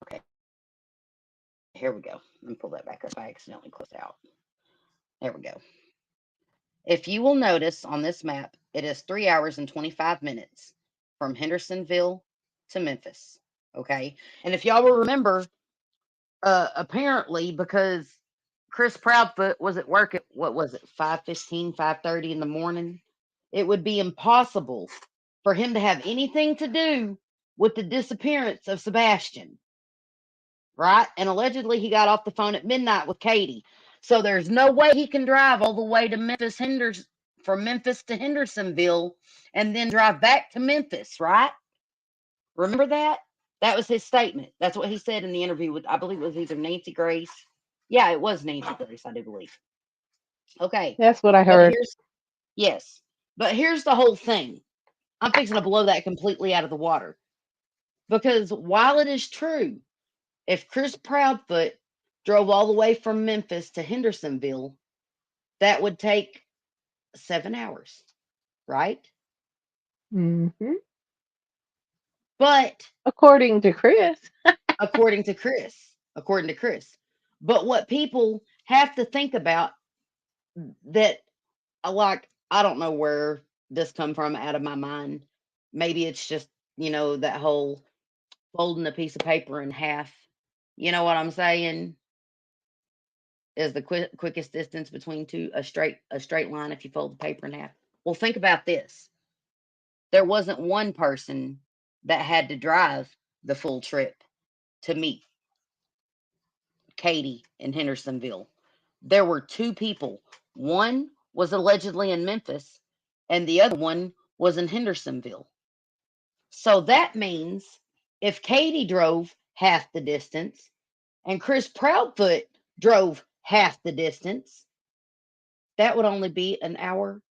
Okay. Here we go. Let me pull that back up. I accidentally closed out. There we go. If you will notice on this map, it is 3 hours and 25 minutes from Hendersonville to Memphis. Okay. And if y'all will remember, apparently because Chris Proudfoot was at work at, what was it, 5:15, 5:30 in the morning, it would be impossible for him to have anything to do with the disappearance of Sebastian, right? And allegedly he got off the phone at midnight with Katie. So there's no way he can drive all the way to from Memphis to Hendersonville and then drive back to Memphis, right? Remember that? That was his statement. That's what he said in the interview with, I believe it was either Nancy Grace. Yeah, it was Nancy Grace, I do believe. Okay. That's what I But heard. yes. But here's the whole thing. I'm fixing to blow that completely out of the water. Because while it is true, if Chris Proudfoot drove all the way from Memphis to Hendersonville, that would take 7 hours, right? Mm-hmm. But according to Chris. according to Chris. But what people have to think about that, like, I don't know where this come from out of my mind. Maybe it's just, that whole folding a piece of paper in half. You know what I'm saying? Is the quickest distance between a straight line if you fold the paper in half. Well, think about this. There wasn't one person that had to drive the full trip to meet Katie in Hendersonville. There were two people. One was allegedly in Memphis, and the other one was in Hendersonville. So that means if Katie drove half the distance and Chris Proudfoot drove half the distance, that would only be an hour.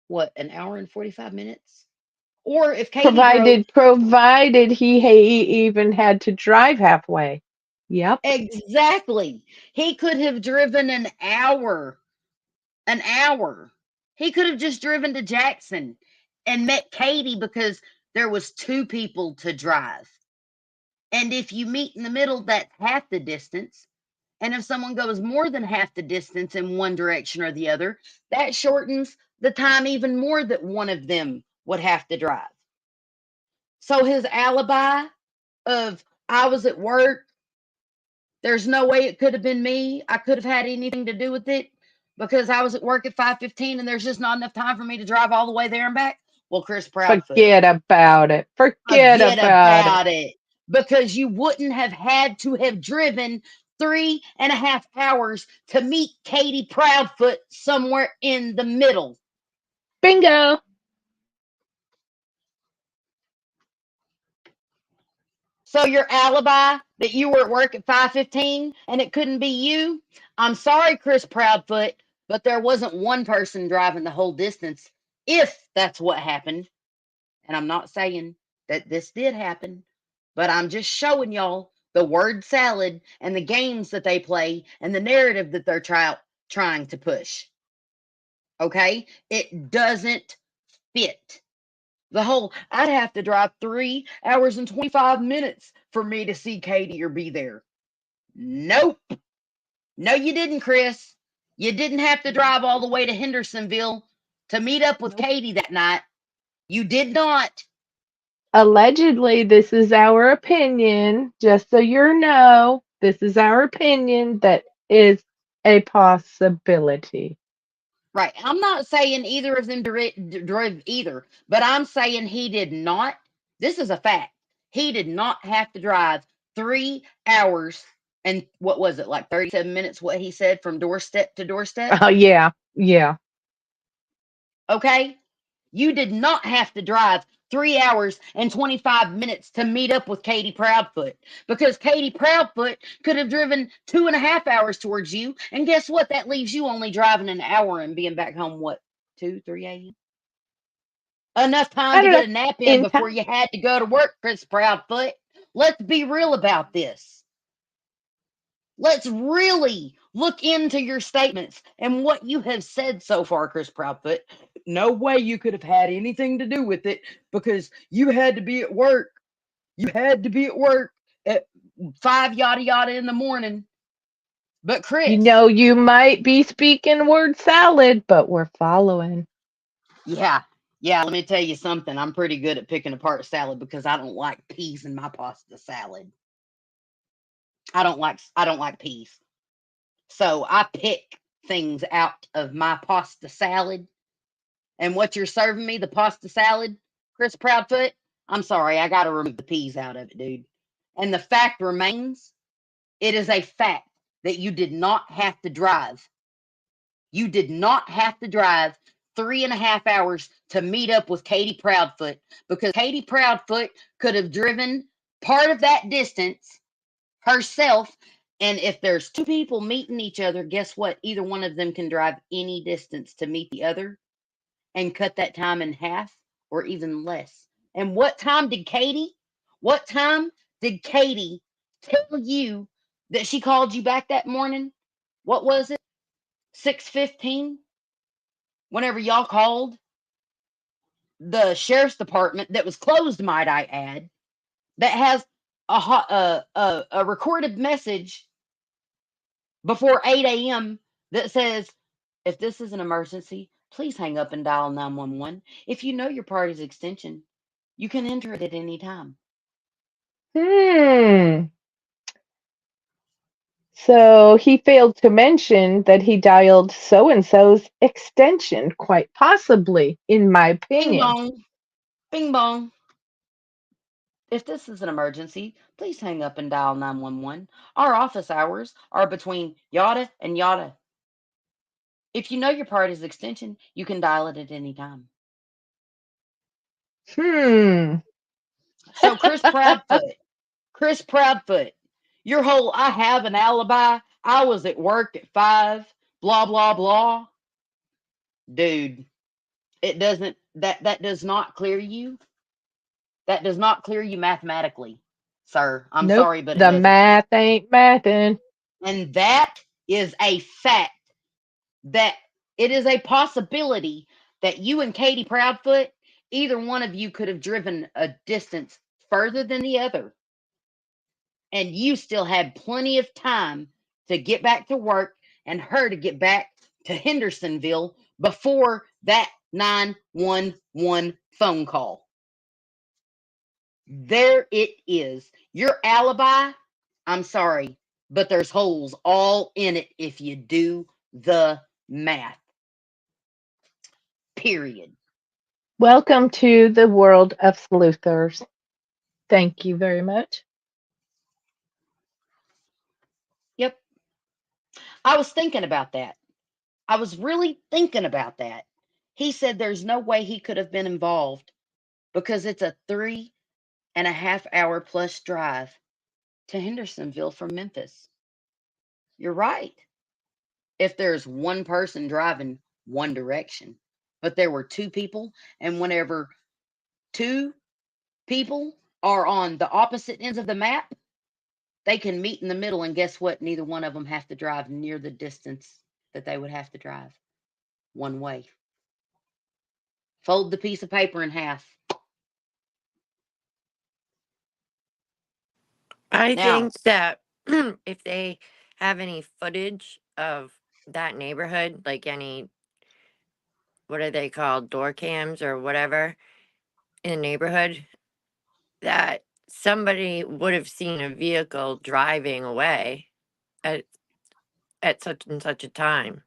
What, an hour and 45 minutes? Or if Katie Provided he even had to drive halfway. Yep. Exactly. He could have driven an hour. An hour. He could have just driven to Jackson and met Katie because there was two people to drive. And if you meet in the middle, that's half the distance. And if someone goes more than half the distance in one direction or the other, that shortens the time even more that one of them would have to drive. So his alibi of I was at work, there's no way it could have been me. I could have had anything to do with it because I was at work at 5:15 and there's just not enough time for me to drive all the way there and back. Well, Chris Proudfoot. Forget about it. Forget about it. Because you wouldn't have had to have driven 3.5 hours to meet Katie Proudfoot somewhere in the middle. Bingo. So your alibi that you were at work at 5:15 and it couldn't be you? I'm sorry, Chris Proudfoot, but there wasn't one person driving the whole distance if that's what happened. And I'm not saying that this did happen, but I'm just showing y'all the word salad and the games that they play and the narrative that they're trying to push. Okay? It doesn't fit. The whole, I'd have to drive 3 hours and 25 minutes for me to see Katie or be there. Nope. No, you didn't, Chris. You didn't have to drive all the way to Hendersonville to meet up with Katie that night. You did not. Allegedly, this is our opinion. Just so you know, this is our opinion that is a possibility. Right. I'm not saying either of them drove either, but I'm saying he did not. This is a fact. He did not have to drive 3 hours and what was it, like 37 minutes, what he said, from doorstep to doorstep? Oh, yeah. Yeah. Okay? You did not have to drive 3 hours and 25 minutes to meet up with Katie Proudfoot because Katie Proudfoot could have driven 2.5 hours towards you. And guess what? That leaves you only driving an hour and being back home, what, 2, 3 a.m.? Enough time to get a nap in before you had to go to work, Chris Proudfoot. Let's be real about this. Let's really look into your statements and what you have said so far, Chris Proudfoot. No way you could have had anything to do with it because you had to be at work. You had to be at work at 5 yada yada in the morning. But Chris, you might be speaking word salad, but we're following. Yeah, let me tell you something. I'm pretty good at picking apart salad because I don't like peas in my pasta salad. I don't like peas. So I pick things out of my pasta salad. And what you're serving me, the pasta salad, Chris Proudfoot, I'm sorry, I got to remove the peas out of it, dude. And the fact remains, it is a fact that you did not have to drive. You did not have to drive 3.5 hours to meet up with Katie Proudfoot, because Katie Proudfoot could have driven part of that distance herself. And if there's two people meeting each other, guess what? Either one of them can drive any distance to meet the other and cut that time in half or even less. And what time did Katie tell you that she called you back that morning? What was it? 6:15? Whenever y'all called the sheriff's department, that was closed, might I add, that has a recorded message before 8 a.m. that says, if this is an emergency, please hang up and dial 911. If you know your party's extension, you can enter it at any time. So he failed to mention that he dialed so and so's extension, quite possibly, in my Bing opinion. bong. Bing bong. If this is an emergency, please hang up and dial 911. Our office hours are between yada and yada. If you know your party's extension, you can dial it at any time. So Chris Proudfoot, your whole I have an alibi, I was at work at 5, blah blah blah. Dude, it doesn't that does not clear you. That does not clear you mathematically, sir. I'm Nope, sorry, but it the doesn't. math ain't mathin'. And that is a fact, that it is a possibility that you and Katie Proudfoot, either one of you could have driven a distance further than the other, and you still had plenty of time to get back to work and her to get back to Hendersonville before that 911 phone call. There it is. Your alibi, I'm sorry, but there's holes all in it if you do the math. Period. Welcome to the world of sleuthers. Thank you very much. Yep. I was thinking about that. I was really thinking about that. He said there's no way he could have been involved because it's a 3.5 hour plus drive to Hendersonville from Memphis. You're right. If there's one person driving one direction, but there were two people, and whenever two people are on the opposite ends of the map, they can meet in the middle, and guess what? Neither one of them have to drive near the distance that they would have to drive one way. Fold the piece of paper in half. I Now, think that if they have any footage of that neighborhood, like any, what are they called, door cams or whatever in the neighborhood, that somebody would have seen a vehicle driving away at such and such a time,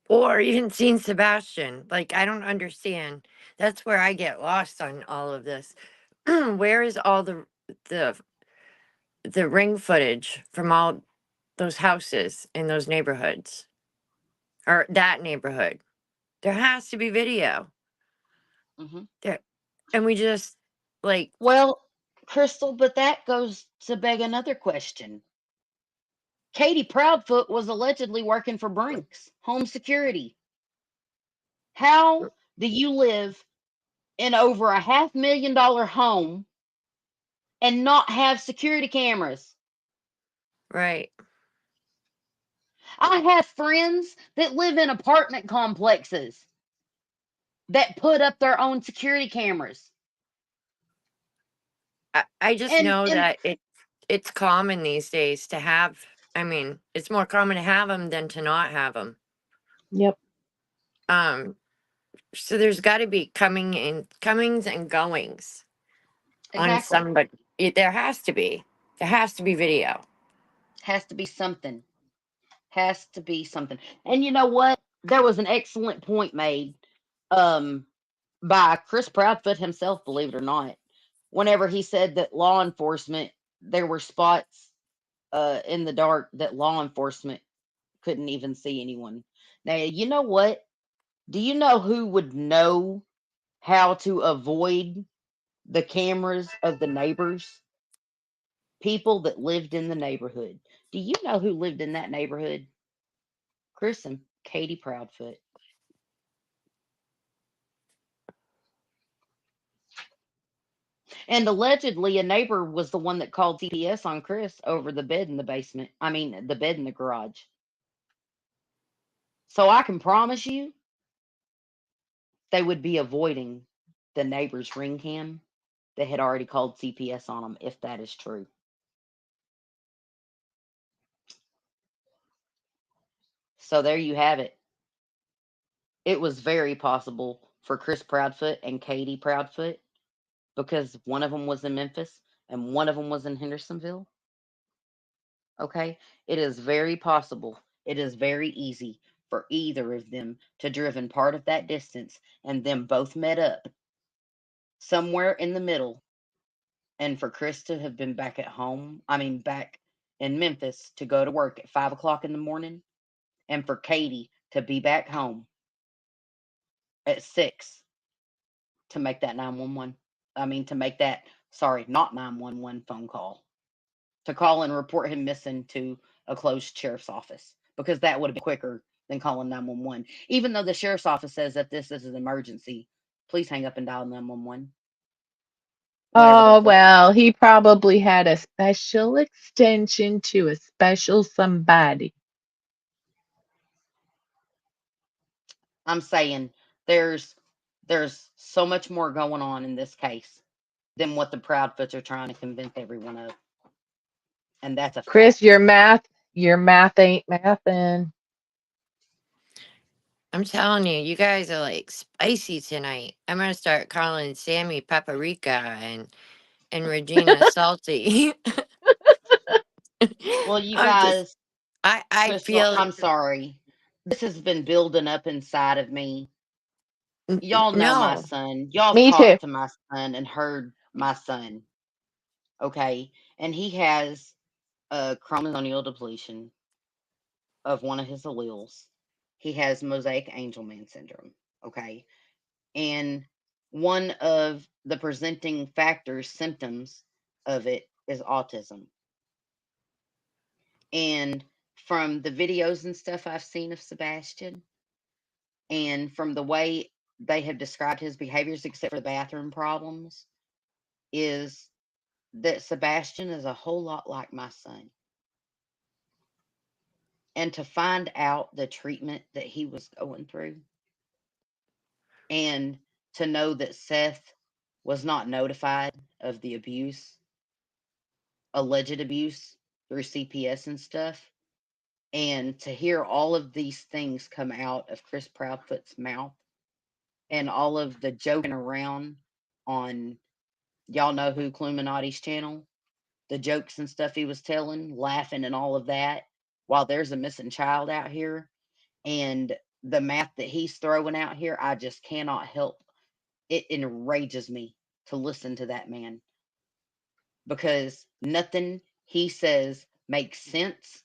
or even seen Sebastian. Like, I don't understand. That's where I get lost on all of this. Where is all the the ring footage from all those houses in those neighborhoods, or that neighborhood? There has to be video there, and we just like, well, Crystal, but that goes to beg another question. Katie Proudfoot was allegedly working for Brinks Home Security. How do you live in over $500,000 home and not have security cameras? right. I have friends that live in apartment complexes that put up their own security cameras. I just And know and that it's common these days to have. I mean, it's more common to have them than to not have them. Yep. So there's got to be comings and goings on exactly. somebody. There has to be. There has to be video. Has to be something. Has to be something. And you know what? There was an excellent point made by Chris Proudfoot himself, believe it or not. whenever he said that law enforcement, there were spots in the dark that law enforcement couldn't even see anyone. Now, you know what? Do you know who would know how to avoid the cameras of the neighbors? People that lived in the neighborhood. Do you know who lived in that neighborhood? Chris and Katie Proudfoot. And allegedly, a neighbor was the one that called CPS on Chris over the bed in the basement. I mean, the bed in the garage. So I can promise you they would be avoiding the neighbor's ring cam that had already called CPS on them, if that is true. So there you have it. It was very possible for Chris Proudfoot and Katie Proudfoot, because one of them was in Memphis and one of them was in Hendersonville. Okay? It is very possible. It is very easy for either of them to driven part of that distance and them both met up somewhere in the middle, and for Chris to have been back at home, I mean, back in Memphis to go to work at 5 o'clock in the morning, and for Katie to be back home at 6 to make that 911. I mean, to make that, sorry, not 911 phone call, to call and report him missing to a closed sheriff's office, because that would have been quicker than calling 911. Even though the sheriff's office says that this is an emergency, please hang up and dial 911. Whenever Oh, that does happen. well, he probably had a special extension to a special somebody. I'm saying there's so much more going on in this case than what the Proudfoots are trying to convince everyone of. And that's a Chris, fact. your math ain't mathin'. I'm telling you, you guys are like spicy tonight. I'm gonna start calling Sammy Paprika and Regina Salty. Well, you I'm just guys, I Crystal, feel I'm sorry. This has been building up inside of me. Y'all know my no. son. Y'all Me too. talked to my son and heard my son. Okay. And he has a chromosomal depletion of one of his alleles. He has mosaic Angelman syndrome. Okay. And one of the presenting factors, symptoms of it is autism. And from the videos and stuff I've seen of Sebastian, and from the way they have described his behaviors, except for the bathroom problems, is that Sebastian is a whole lot like my son. And to find out the treatment that he was going through, and to know that Seth was not notified of the abuse, alleged abuse through CPS and stuff, and to hear all of these things come out of Chris Proudfoot's mouth, and all of the joking around on, y'all know who, Cluminati's channel, the jokes and stuff he was telling, laughing and all of that, while there's a missing child out here, and the math that he's throwing out here, I just cannot help. It enrages me to listen to that man, because nothing he says makes sense.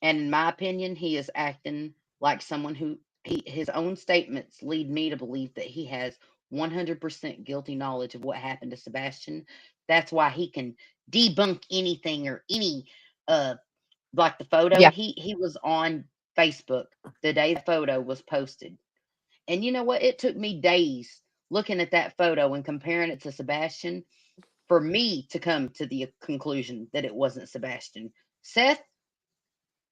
And in my opinion, he is acting like someone who his own statements lead me to believe that he has 100% guilty knowledge of what happened to Sebastian. That's why he can debunk anything or any like the photo. Yeah. He was on Facebook the day the photo was posted. And you know what? It took me days looking at that photo and comparing it to Sebastian for me to come to the conclusion that it wasn't Sebastian. Seth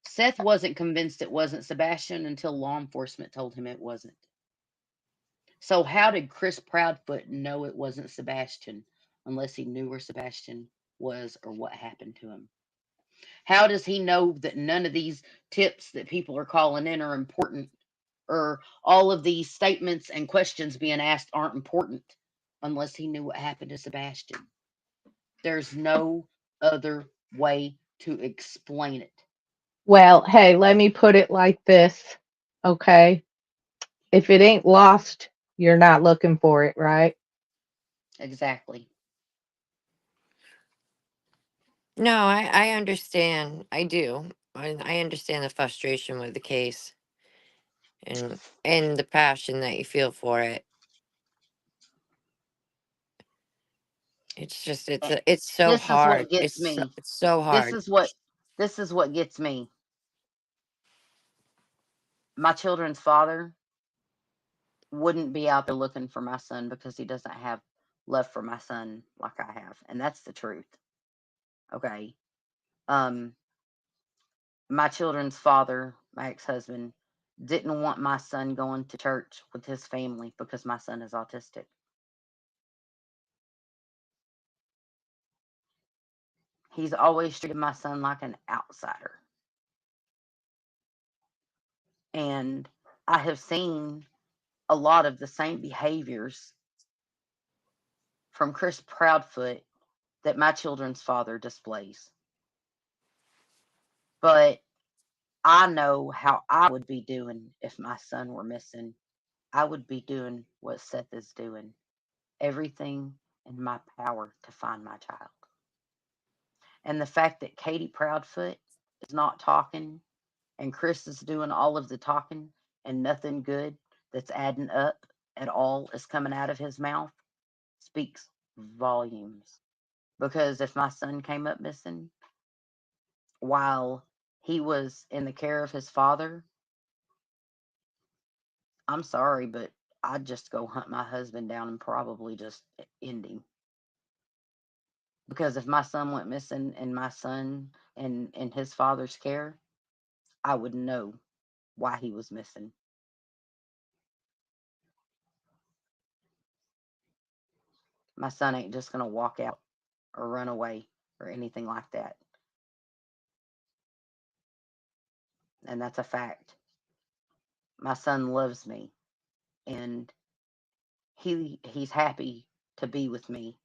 Seth wasn't convinced it wasn't Sebastian until law enforcement told him it wasn't. So how did Chris Proudfoot know it wasn't Sebastian unless he knew where Sebastian was or what happened to him? How does he know that none of these tips that people are calling in are important, or all of these statements and questions being asked aren't important, unless he knew what happened to Sebastian? There's no other way to explain it. Well, hey, let me put it like this, okay? If it ain't lost, you're not looking for it, right? Exactly. No, I understand. I do. I understand the frustration with the case and the passion that you feel for it. It's just Eh, it's so this is hard. what gets me. It's so This hard. is what this is what gets me. My children's father wouldn't be out there looking for my son because he doesn't have love for my son like I have, and that's the truth. Okay. Um, my children's father, my ex-husband, didn't want my son going to church with his family because my son is autistic. He's always treated my son like an outsider. And I have seen a lot of the same behaviors from Chris Proudfoot that my children's father displays. But I know how I would be doing if my son were missing. I would be doing what Seth is doing. Everything in my power to find my child. And the fact that Katie Proudfoot is not talking and Chris is doing all of the talking and nothing good that's adding up at all is coming out of his mouth speaks volumes. Because if my son came up missing while he was in the care of his father, I'm sorry, but I'd just go hunt my husband down and probably just end him. Because if my son went missing and my son and in his father's care, I would know why he was missing. My son ain't just gonna walk out or run away or anything like that. And that's a fact. My son loves me and he's happy to be with me.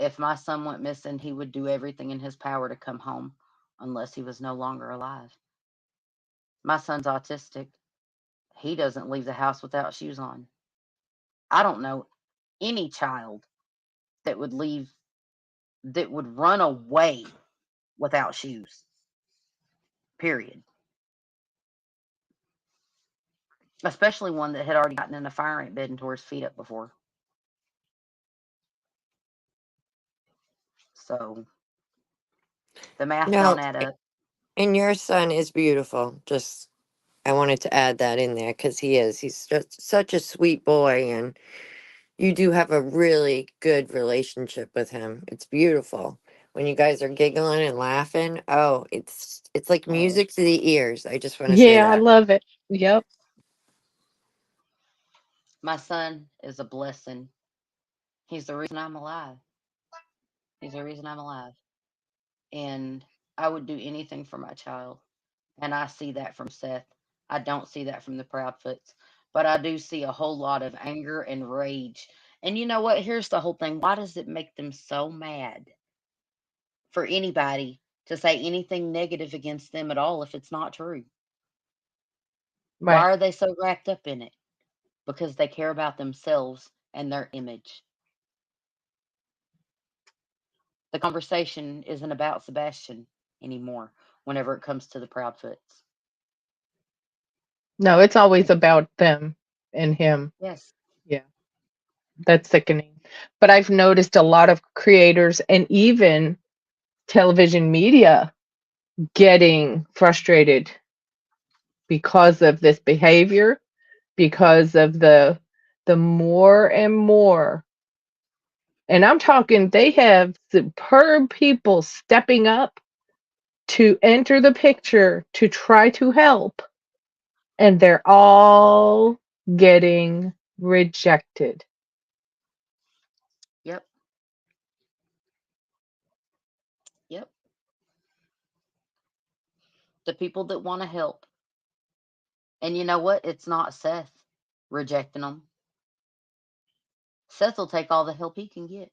If my son went missing, he would do everything in his power to come home unless he was no longer alive. My son's autistic. He doesn't leave the house without shoes on. I don't know any child that would leave that would run away without shoes. Period. Especially one that had already gotten in a fire ant bed and tore his feet up before. So the math No, don't add up. and your son is beautiful. Just I wanted to add that in there because he is. He's just such a sweet boy, and you do have a really good relationship with him. It's beautiful when you guys are giggling and laughing. Oh, it's like Oh, music to the ears. I just want to say Yeah, I that. love it. Yep. my son is a blessing. He's the reason I'm alive. He's the reason I'm alive. And I would do anything for my child. And I see that from Seth. I don't see that from the Proudfoots, but I do see a whole lot of anger and rage. And you know what? Here's the whole thing. Why does it make them so mad for anybody to say anything negative against them at all if it's not true? Why Right. are they so wrapped up in it? Because they care about themselves and their image. The conversation isn't about Sebastian anymore whenever it comes to the Proudfoots. No, it's always about them and him. Yes. Yeah, that's sickening. But I've noticed a lot of creators and even television media getting frustrated because of this behavior, because of the more and more. And I'm talking they have superb people stepping up to enter the picture to try to help, and they're all getting rejected. Yep. Yep. The people that want to help. And you know what? It's not Seth rejecting them. Seth will take all the help he can get.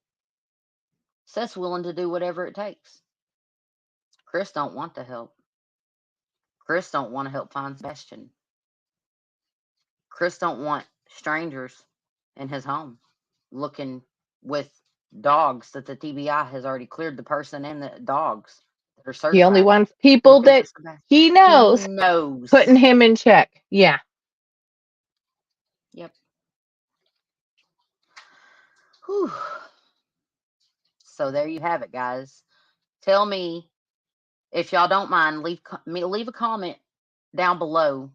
Seth's willing to do whatever it takes. Chris don't want the help. Chris don't want to help find Sebastian. Chris don't want strangers in his home looking with dogs that the TBI has already cleared the person and the dogs that are He only certified. wants people Looking for that Sebastian. he He knows knows. putting him in check. Yeah. Yep. Whew. So there you have it, guys. Tell me, if y'all don't mind, leave a comment down below.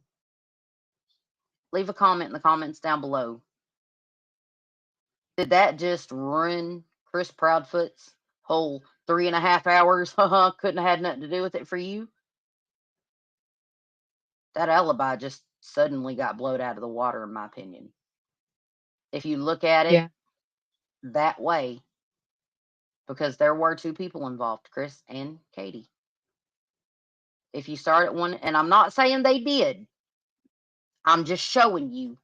Leave a comment in the comments down below. Did that just ruin Chris Proudfoot's whole 3.5 hours? Couldn't have had nothing to do with it for you. That alibi just suddenly got blown out of the water, in my opinion. If you look at it Yeah. that way, because there were 2 people involved, Chris and Katie. If you start at one, and I'm not saying they did, I'm just showing you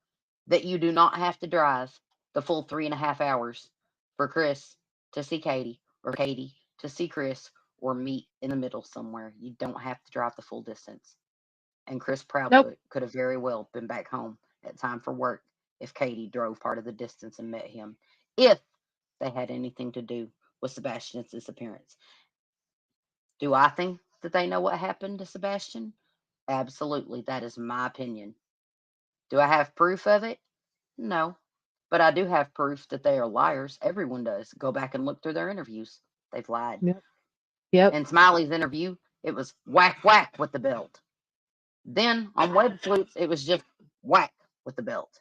that you do not have to drive the full 3.5 hours for Chris to see Katie, or Katie to see Chris, or meet in the middle somewhere. You don't have to drive the full distance. And Chris Proudfoot Nope. could have very well been back home at time for work if Katie drove part of the distance and met him, if they had anything to do with Sebastian's disappearance. Do I think that they know what happened to Sebastian? Absolutely. That is my opinion. Do I have proof of it? No. But I do have proof that they are liars. Everyone does. Go back and look through their interviews. They've lied. Yep. Yep. In Smiley's interview, it was whack, whack with the belt. Then on Web Sleuths, it was just whack with the belt.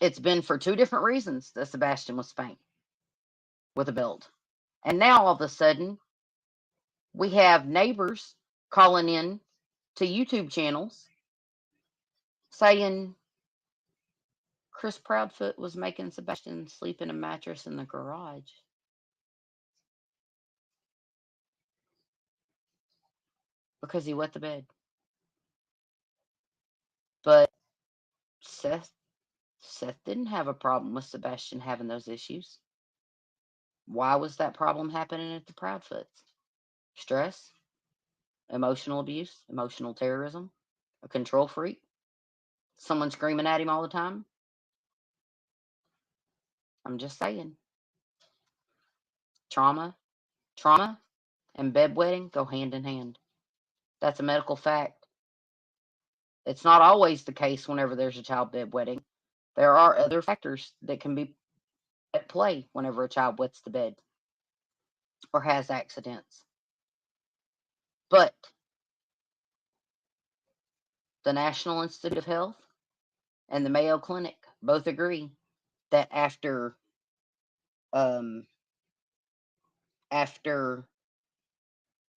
It's been for 2 different reasons that Sebastian was spanked with a belt. And now all of a sudden, we have neighbors calling in to YouTube channels saying Chris Proudfoot was making Sebastian sleep in a mattress in the garage. Because he wet the bed. But Seth didn't have a problem with Sebastian having those issues. Why was that problem happening at the Proudfoots? Stress, emotional abuse, emotional terrorism, a control freak, someone screaming at him all the time. I'm just saying. Trauma and bedwetting go hand in hand. That's a medical fact. It's not always the case whenever there's a child bedwetting. There are other factors that can be at play whenever a child wets the bed or has accidents. But the National Institute of Health and the Mayo Clinic both agree that after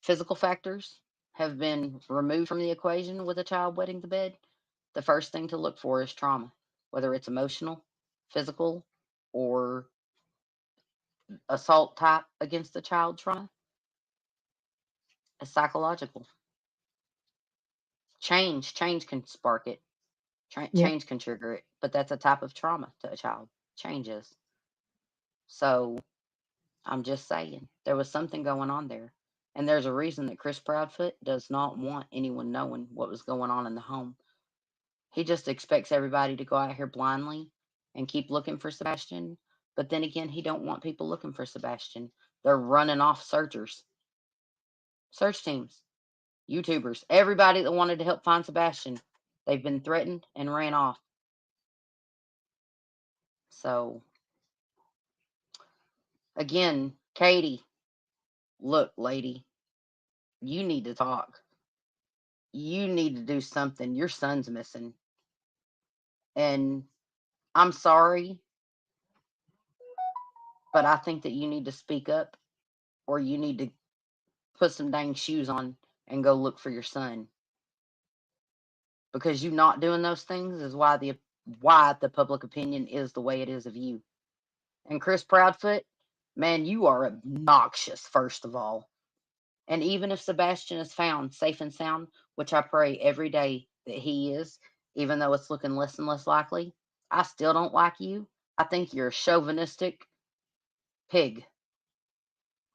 physical factors have been removed from the equation with a child wetting the bed, the first thing to look for is trauma, whether it's emotional, physical, or assault type against the child trauma. It's psychological. Change can spark it. Yep. Change can trigger it, but that's a type of trauma to a child. Changes. So I'm just saying there was something going on there. And there's a reason that Chris Proudfoot does not want anyone knowing what was going on in the home. He just expects everybody to go out here blindly and keep looking for Sebastian. But then again, he don't want people looking for Sebastian. They're running off searchers. Search teams, YouTubers, everybody that wanted to help find Sebastian. They've been threatened and ran off. So, again, Katie, look, lady, you need to talk. You need to do something. Your son's missing. And I'm sorry, but I think that you need to speak up, or you need to put some dang shoes on and go look for your son. Because you not doing those things is why the public opinion is the way it is of you. And Chris Proudfoot, man, you are obnoxious, first of all. And even if Sebastian is found safe and sound, which I pray every day that he is, even though it's looking less and less likely, I still don't like you. I think you're a chauvinistic pig.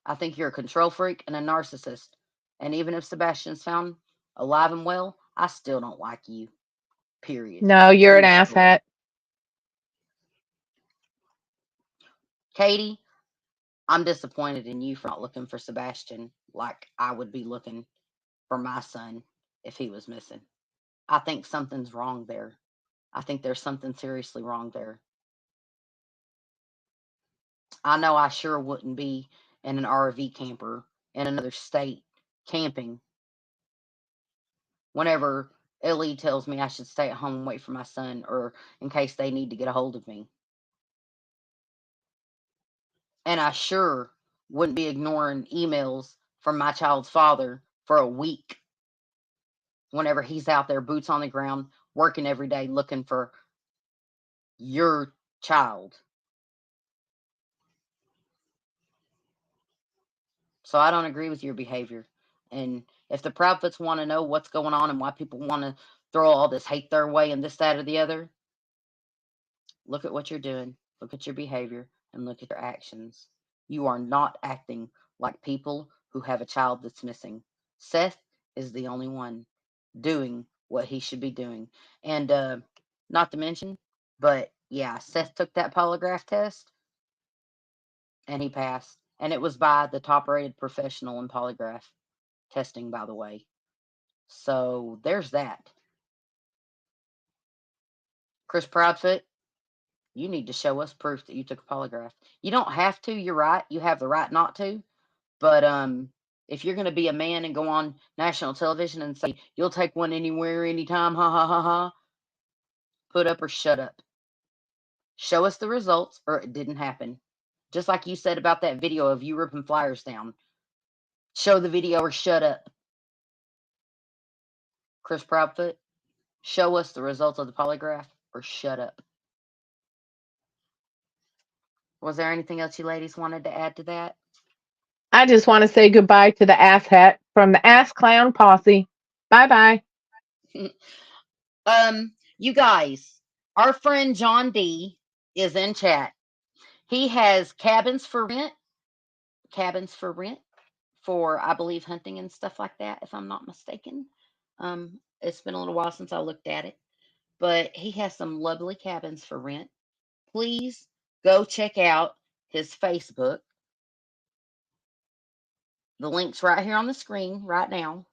I think you're a control freak and a narcissist. And even if Sebastian's found alive and well, I still don't like you. Period. No, you're an End of story. asshat. Katie, I'm disappointed in you for not looking for Sebastian like I would be looking for my son if he was missing. I think something's wrong there. I think there's something seriously wrong there. I know I sure wouldn't be in an RV camper in another state camping whenever Ellie tells me I should stay at home and wait for my son, or in case they need to get a hold of me. And I sure wouldn't be ignoring emails from my child's father for a week whenever he's out there, boots on the ground, working every day looking for your child. So I don't agree with your behavior. And if the prophets want to know what's going on and why people want to throw all this hate their way and this, that, or the other, look at what you're doing, look at your behavior, and look at your actions. You are not acting like people who have a child that's missing. Seth is the only one doing what he should be doing. And not to mention, but yeah, Seth took that polygraph test and he passed. And it was by the top rated professional in polygraph testing, by the way. So there's that. Chris Proudfoot, you need to show us proof that you took a polygraph. You don't have to, you're right. You have the right not to. But if you're going to be a man and go on national television and say, you'll take one anywhere, anytime, ha ha ha ha, put up or shut up. Show us the results or it didn't happen. Just like you said about that video of you ripping flyers down. Show the video or shut up. Chris Proudfoot, show us the results of the polygraph or shut up. Was there anything else you ladies wanted to add to that? I just want to say goodbye to the ass hat from the Ass Clown Posse. Bye bye. You guys, our friend John D is in chat. He has cabins for rent for, I believe, hunting and stuff like that, if I'm not mistaken. It's been a little while since I looked at it, but he has some lovely cabins for rent. Please go check out his Facebook. The link's right here on the screen right now.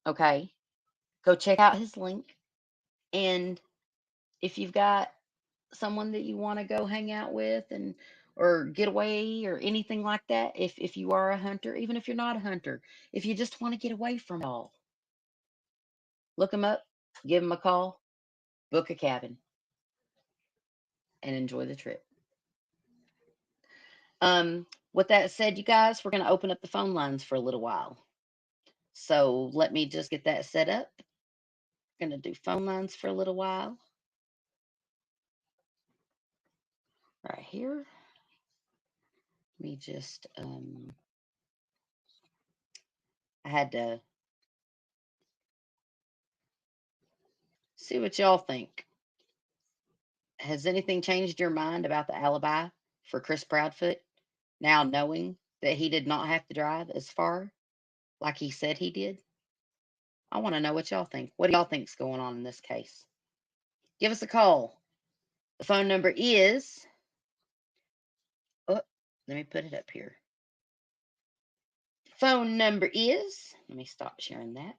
Okay. Go check out his link. And if you've got someone that you want to go hang out with and or get away or anything like that, if you are a hunter, even if you're not a hunter, if you just want to get away from it all, look him up, give him a call, book a cabin, and enjoy the trip. With that said, you guys, we're going to open up the phone lines for a little while. So let me just get that set up. Going to do phone lines for a little while. Right here. Let me just, I had to see what y'all think. Has anything changed your mind about the alibi for Chris Proudfoot, now knowing that he did not have to drive as far like he said he did? I want to know what y'all think. What do y'all think's going on in this case? Give us a call. The phone number is, oh, let me put it up here. Phone number is, let me stop sharing that.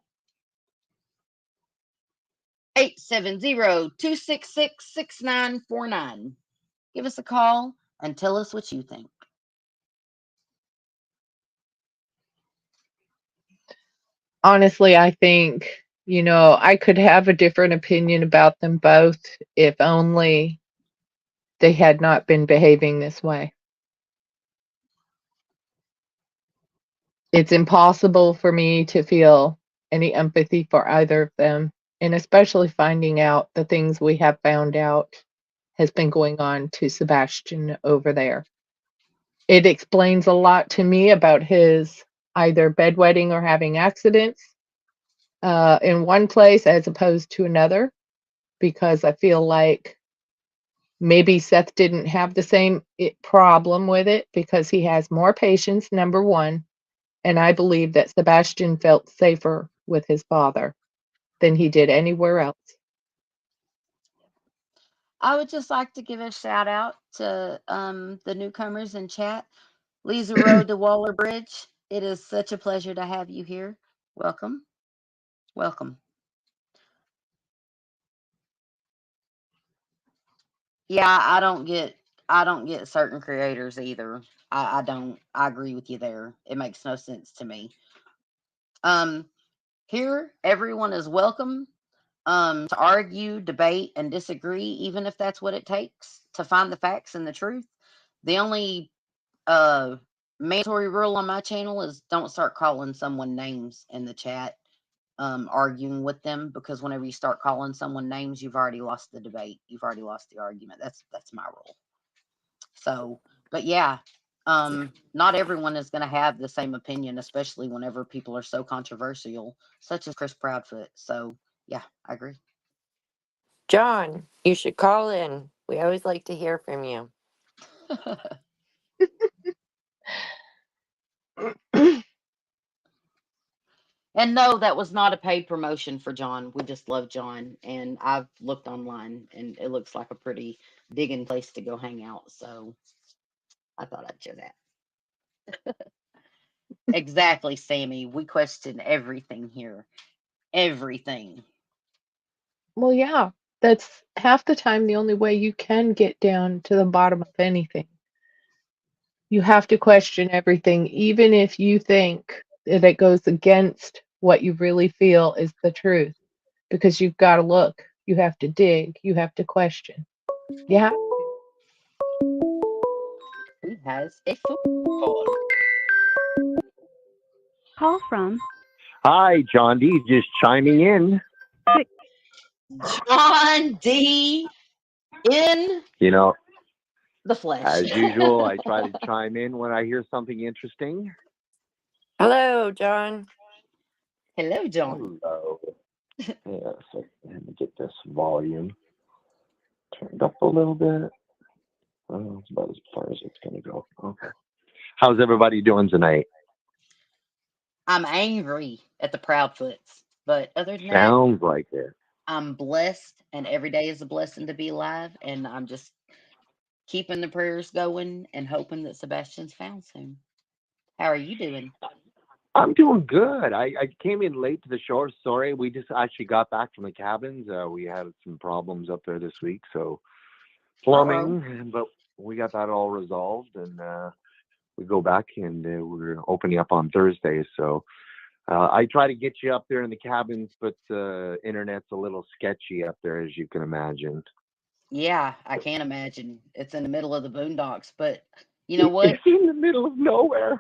870-266-6949. Give us a call and tell us what you think. Honestly, I think, I could have a different opinion about them both if only they had not been behaving this way. It's impossible for me to feel any empathy for either of them, and especially finding out the things we have found out has been going on to Sebastian over there. It explains a lot to me about his either bedwetting or having accidents in one place as opposed to another, because I feel like maybe Seth didn't have the same problem with it because he has more patience, number one. And I believe that Sebastian felt safer with his father than he did anywhere else. I would just like to give a shout out to the newcomers in chat. Lisa Road to Waller Bridge. It is such a pleasure to have you here. Welcome. Welcome. Yeah, I don't get certain creators either. I don't. I agree with you there. It makes no sense to me. Um Here everyone is welcome to argue, debate, and disagree, even if that's what it takes to find the facts and the truth. The only uh mandatory rule on my channel is don't start calling someone names in the chat, arguing with them, because whenever you start calling someone names, you've already lost the debate. You've already lost the argument. That's my rule. So, but yeah, not everyone is going to have the same opinion, especially whenever people are so controversial, such as Chris Proudfoot. So, yeah, I agree. John, you should call in. We always like to hear from you. And no, that was not a paid promotion for John. We just love John. And I've looked online and it looks like a pretty digging place to go hang out. So I thought I'd share that. Exactly, Sammy. We question everything here. Everything. Well, yeah, that's half the time the only way you can get down to the bottom of anything. You have to question everything, even if you think that it goes against what you really feel is the truth, because you've got to look, you have to dig, you have to question. Yeah. He has a phone call. Call from Hi, John D. Just chiming in. John D. in You know, the flesh. as usual, I try to chime in when I hear something interesting. Hello, John. Hello, John. Hello. Yeah, so let me get this volume turned up a little bit. Oh, it's about as far as it's going to go. Okay. How's everybody doing tonight? I'm angry at the Proudfoots, but other than that, Sounds like it. I'm blessed, and every day is a blessing to be alive. And I'm just keeping the prayers going and hoping that Sebastian's found soon. How are you doing? I'm doing good. I came in late to the show. Sorry, we just actually got back from the cabins. We had some problems up there this week, so plumbing, but we got that all resolved, and we go back and we're opening up on Thursday. So I try to get you up there in the cabins, but internet's a little sketchy up there, as you can imagine. Yeah, I can't imagine. It's in the middle of the boondocks, but you know what? It's in the middle of nowhere.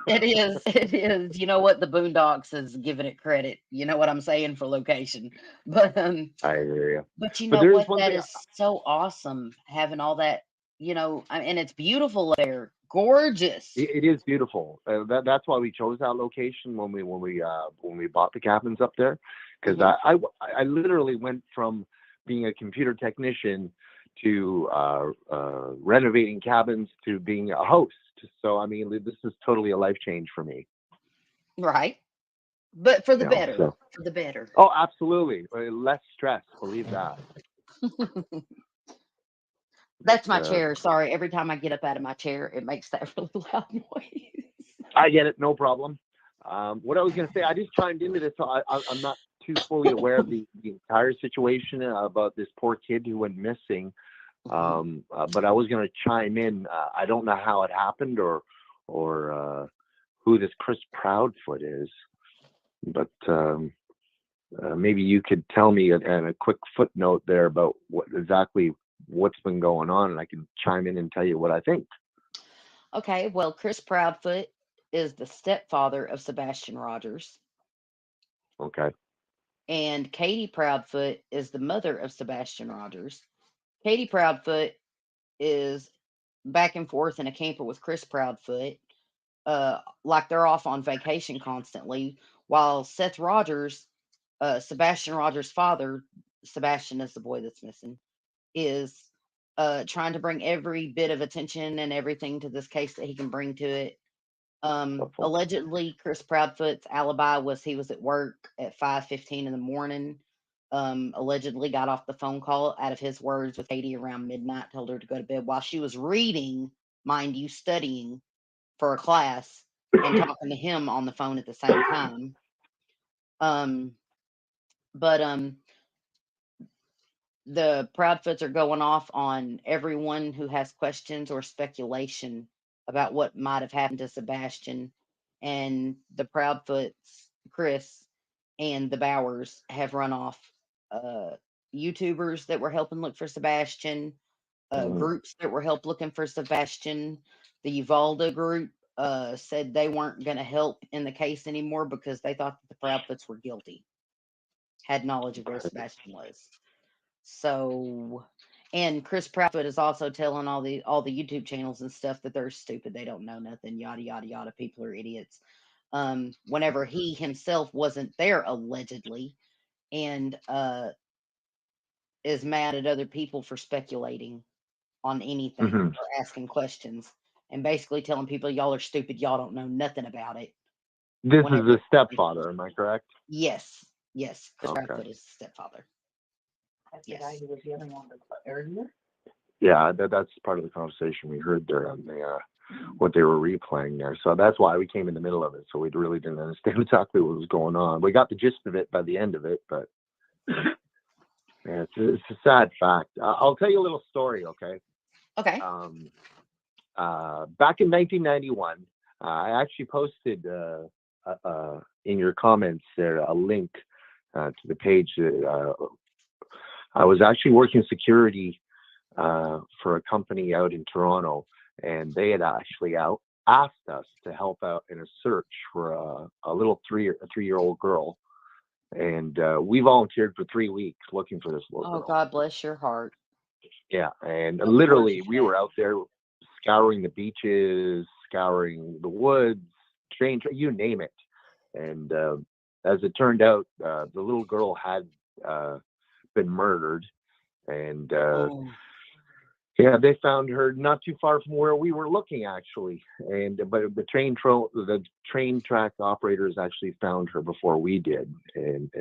It is. It is. You know what? The boondocks is giving it credit. You know what I'm saying for location. But I hear you. but you But know there is what? one That thing. is so awesome having all that. And it's beautiful up there. Gorgeous. It is beautiful. That's why we chose that location when we bought the cabins up there, because I literally went from being a computer technician to renovating cabins to being a host. So I mean, this is totally a life change for me. Right. But for the You know, better. so. For the better. Oh, absolutely. Less stress. Believe that. That's my chair. Sorry. Every time I get up out of my chair, it makes that really loud noise. I get it. No problem. What I was going to say, I just chimed into this. So I'm not too fully aware of the entire situation about this poor kid who went missing. But I was going to chime in. I don't know how it happened or who this Chris Proudfoot is, but maybe you could tell me and a quick footnote there about what's been going on, and I can chime in and tell you what I think. Okay, well, Chris Proudfoot is the stepfather of Sebastian Rogers. Okay. And Katie Proudfoot is the mother of Sebastian Rogers. Katie Proudfoot is back and forth in a camper with Chris Proudfoot, like they're off on vacation constantly, while Seth Rogers, Sebastian Rogers' father, Sebastian is the boy that's missing, is trying to bring every bit of attention and everything to this case that he can bring to it. Allegedly, Chris Proudfoot's alibi was he was at work at 5:15 in the morning. allegedly got off the phone call out of his words with Katie around midnight, told her to go to bed while she was reading, mind you, studying for a class and talking to him on the phone at the same time. But the Proudfoots are going off on everyone who has questions or speculation about what might have happened to Sebastian. And the Proudfoots, Chris and the Bowers, have run off YouTubers that were helping look for Sebastian, groups that were help looking for Sebastian. The Uvalde group said they weren't going to help in the case anymore because they thought that the Proudfoots were guilty, had knowledge of where Sebastian was. So, and Chris Proudfoot is also telling all the YouTube channels and stuff that they're stupid, they don't know nothing, yada yada yada. People are idiots. Whenever he himself wasn't there allegedly, and is mad at other people for speculating on anything or asking questions, and basically telling people y'all are stupid, y'all don't know nothing about it. This is Whenever the stepfather, am I correct? yes, Chris Okay. Proudfoot is the stepfather. That's the guy who was yelling on the earlier. Yeah, that's part of the conversation we heard there on the what they were replaying there. So that's why we came in the middle of it. So we really didn't understand exactly what was going on. We got the gist of it by the end of it, but yeah, it's a sad fact. I'll tell you a little story, okay? Okay. Back in 1991, I actually posted in your comments there a link to the page. I was actually working security for a company out in Toronto, and they had actually asked us to help out in a search for a little three-year-old girl, and we volunteered for 3 weeks looking for this little girl. Oh, God bless your heart. Yeah, and Of literally course we you were out there scouring the beaches, scouring the woods, you name it. And as it turned out, the little girl had been murdered, and yeah, they found her not too far from where we were looking, actually. And but the train track operators actually found her before we did, and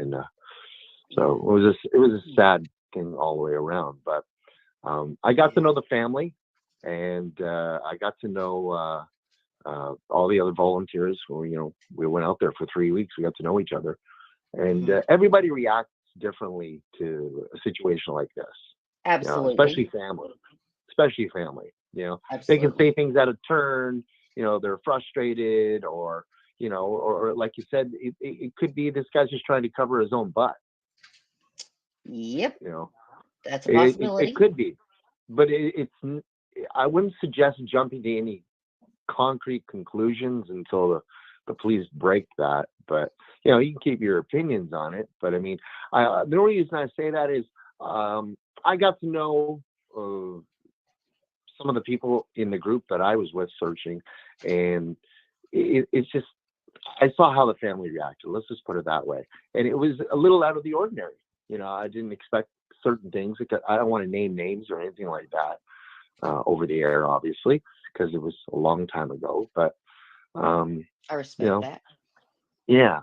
so it was a sad thing all the way around. But I got to know the family, and I got to know all the other volunteers. We went out there for 3 weeks. We got to know each other, and everybody reacts differently to a situation like this. Absolutely. Especially family. They can say things out of turn. They're frustrated, or or like you said, it could be this guy's just trying to cover his own butt. Yep. That's a possibility. It could be, but I wouldn't suggest jumping to any concrete conclusions until the police break that. But you can keep your opinions on it. But I mean, the only reason I say that is I got to know some of the people in the group that I was with searching, and it's just, I saw how the family reacted. Let's just put it that way. And it was a little out of the ordinary. I didn't expect certain things. I don't want to name names or anything like that over the air, obviously, because it was a long time ago. But I respect that. Yeah.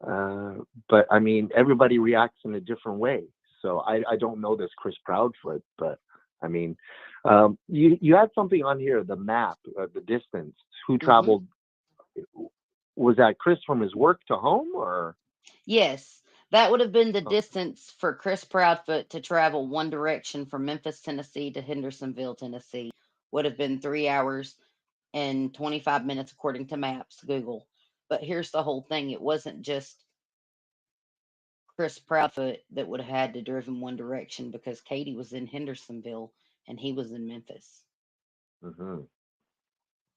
But I mean, everybody reacts in a different way. So I don't know this Chris Proudfoot, but I mean, you had something on here, the map, the distance, who traveled. Was that Chris from his work to home, or? Yes, that would have been the distance for Chris Proudfoot to travel one direction from Memphis, Tennessee to Hendersonville, Tennessee. Would have been 3 hours and 25 minutes according to Maps, Google. But here's the whole thing. It wasn't just Chris Proudfoot that would have had to driven one direction, because Katie was in Hendersonville and he was in Memphis.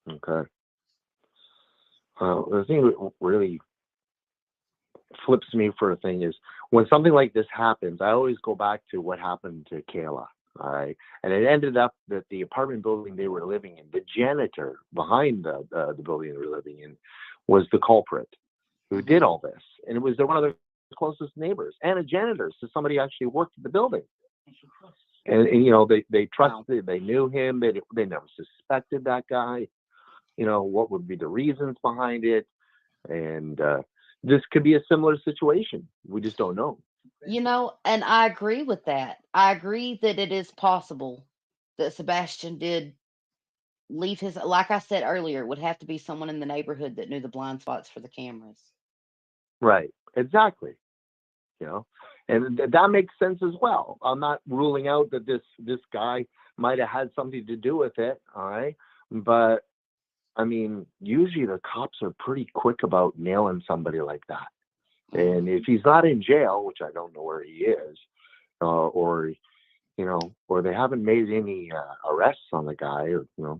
Okay. The thing that really flips me for a thing is when something like this happens, I always go back to what happened to Kayla. All right. And it ended up that the apartment building they were living in, the janitor behind the building they were living in, was the culprit who did all this. And it was one of their closest neighbors and a janitor. So somebody actually worked at the building. And they trusted, they knew him. They never suspected that guy. What would be the reasons behind it? And this could be a similar situation. We just don't know. And I agree with that. I agree that it is possible that Sebastian did leave his, like I said earlier, it would have to be someone in the neighborhood that knew the blind spots for the cameras. Right. Exactly. You know, and that makes sense as well. I'm not ruling out that this guy might have had something to do with it. All right. But I mean, usually the cops are pretty quick about nailing somebody like that. And if he's not in jail, which I don't know where he is, or or they haven't made any arrests on the guy, or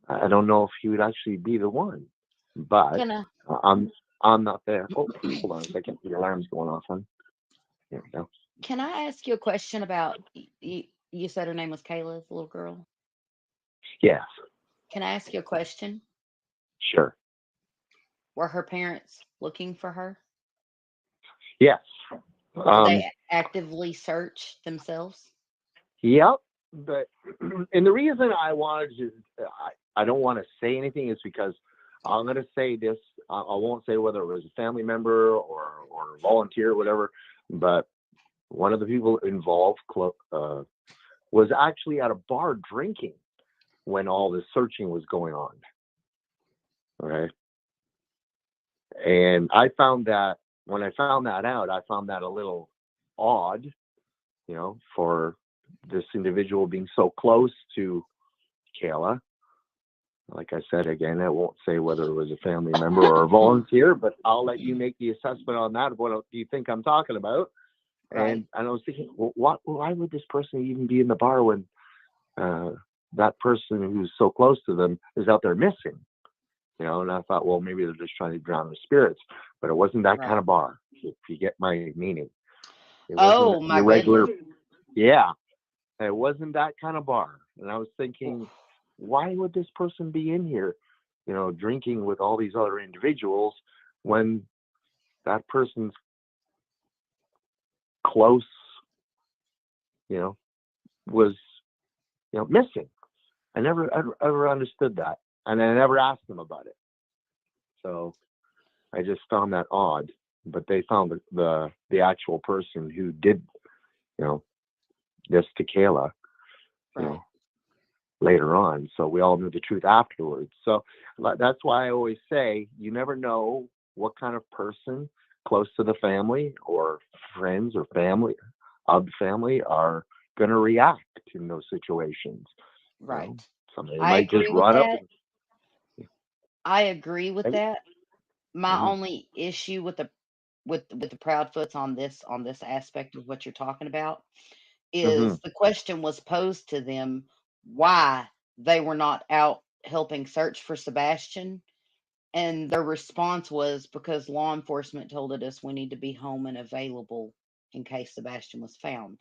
I don't know if he would actually be the one. But Can I I'm not there. Oh, hold on a second. The alarm's going off. Huh? There we go. can I ask you a question about you said her name was Kayla, the little girl? Yes, Can I ask you a question? sure. Were her parents looking for her? Yes. Did they actively search themselves? Yep. But and the reason I wanted to, I don't want to say anything is because I'm going to say this. I won't say whether it was a family member or a volunteer or whatever, but one of the people involved was actually at a bar drinking when all this searching was going on. Okay. And I found that when I found that out, I found that a little odd, for this individual being so close to Kayla. Like I said, again, I won't say whether it was a family member or a volunteer, but I'll let you make the assessment on that. What do you think I'm talking about? Right. And I was thinking, well, why would this person even be in the bar when that person who's so close to them is out there missing? And I thought, well, maybe they're just trying to drown the spirits, but it wasn't that kind Right. of bar, if you get my meaning. It Oh wasn't my your regular, goodness. yeah, it wasn't that kind of bar. And I was thinking, why would this person be in here, drinking with all these other individuals when that person's close, was, missing? I never ever understood that. And I never asked them about it. So I just found that odd. But they found the actual person who did, this to Kayla, Right. later on. So we all knew the truth afterwards. So that's why I always say you never know what kind of person close to the family or friends or family of the family are going to react in those situations. Right. Somebody I might just agree with run up that. I agree with and that. My Mhm. only issue with the Proudfoots on this aspect of what you're talking about is Mhm. the question was posed to them why they were not out helping search for Sebastian, and their response was because law enforcement told us we need to be home and available in case Sebastian was found.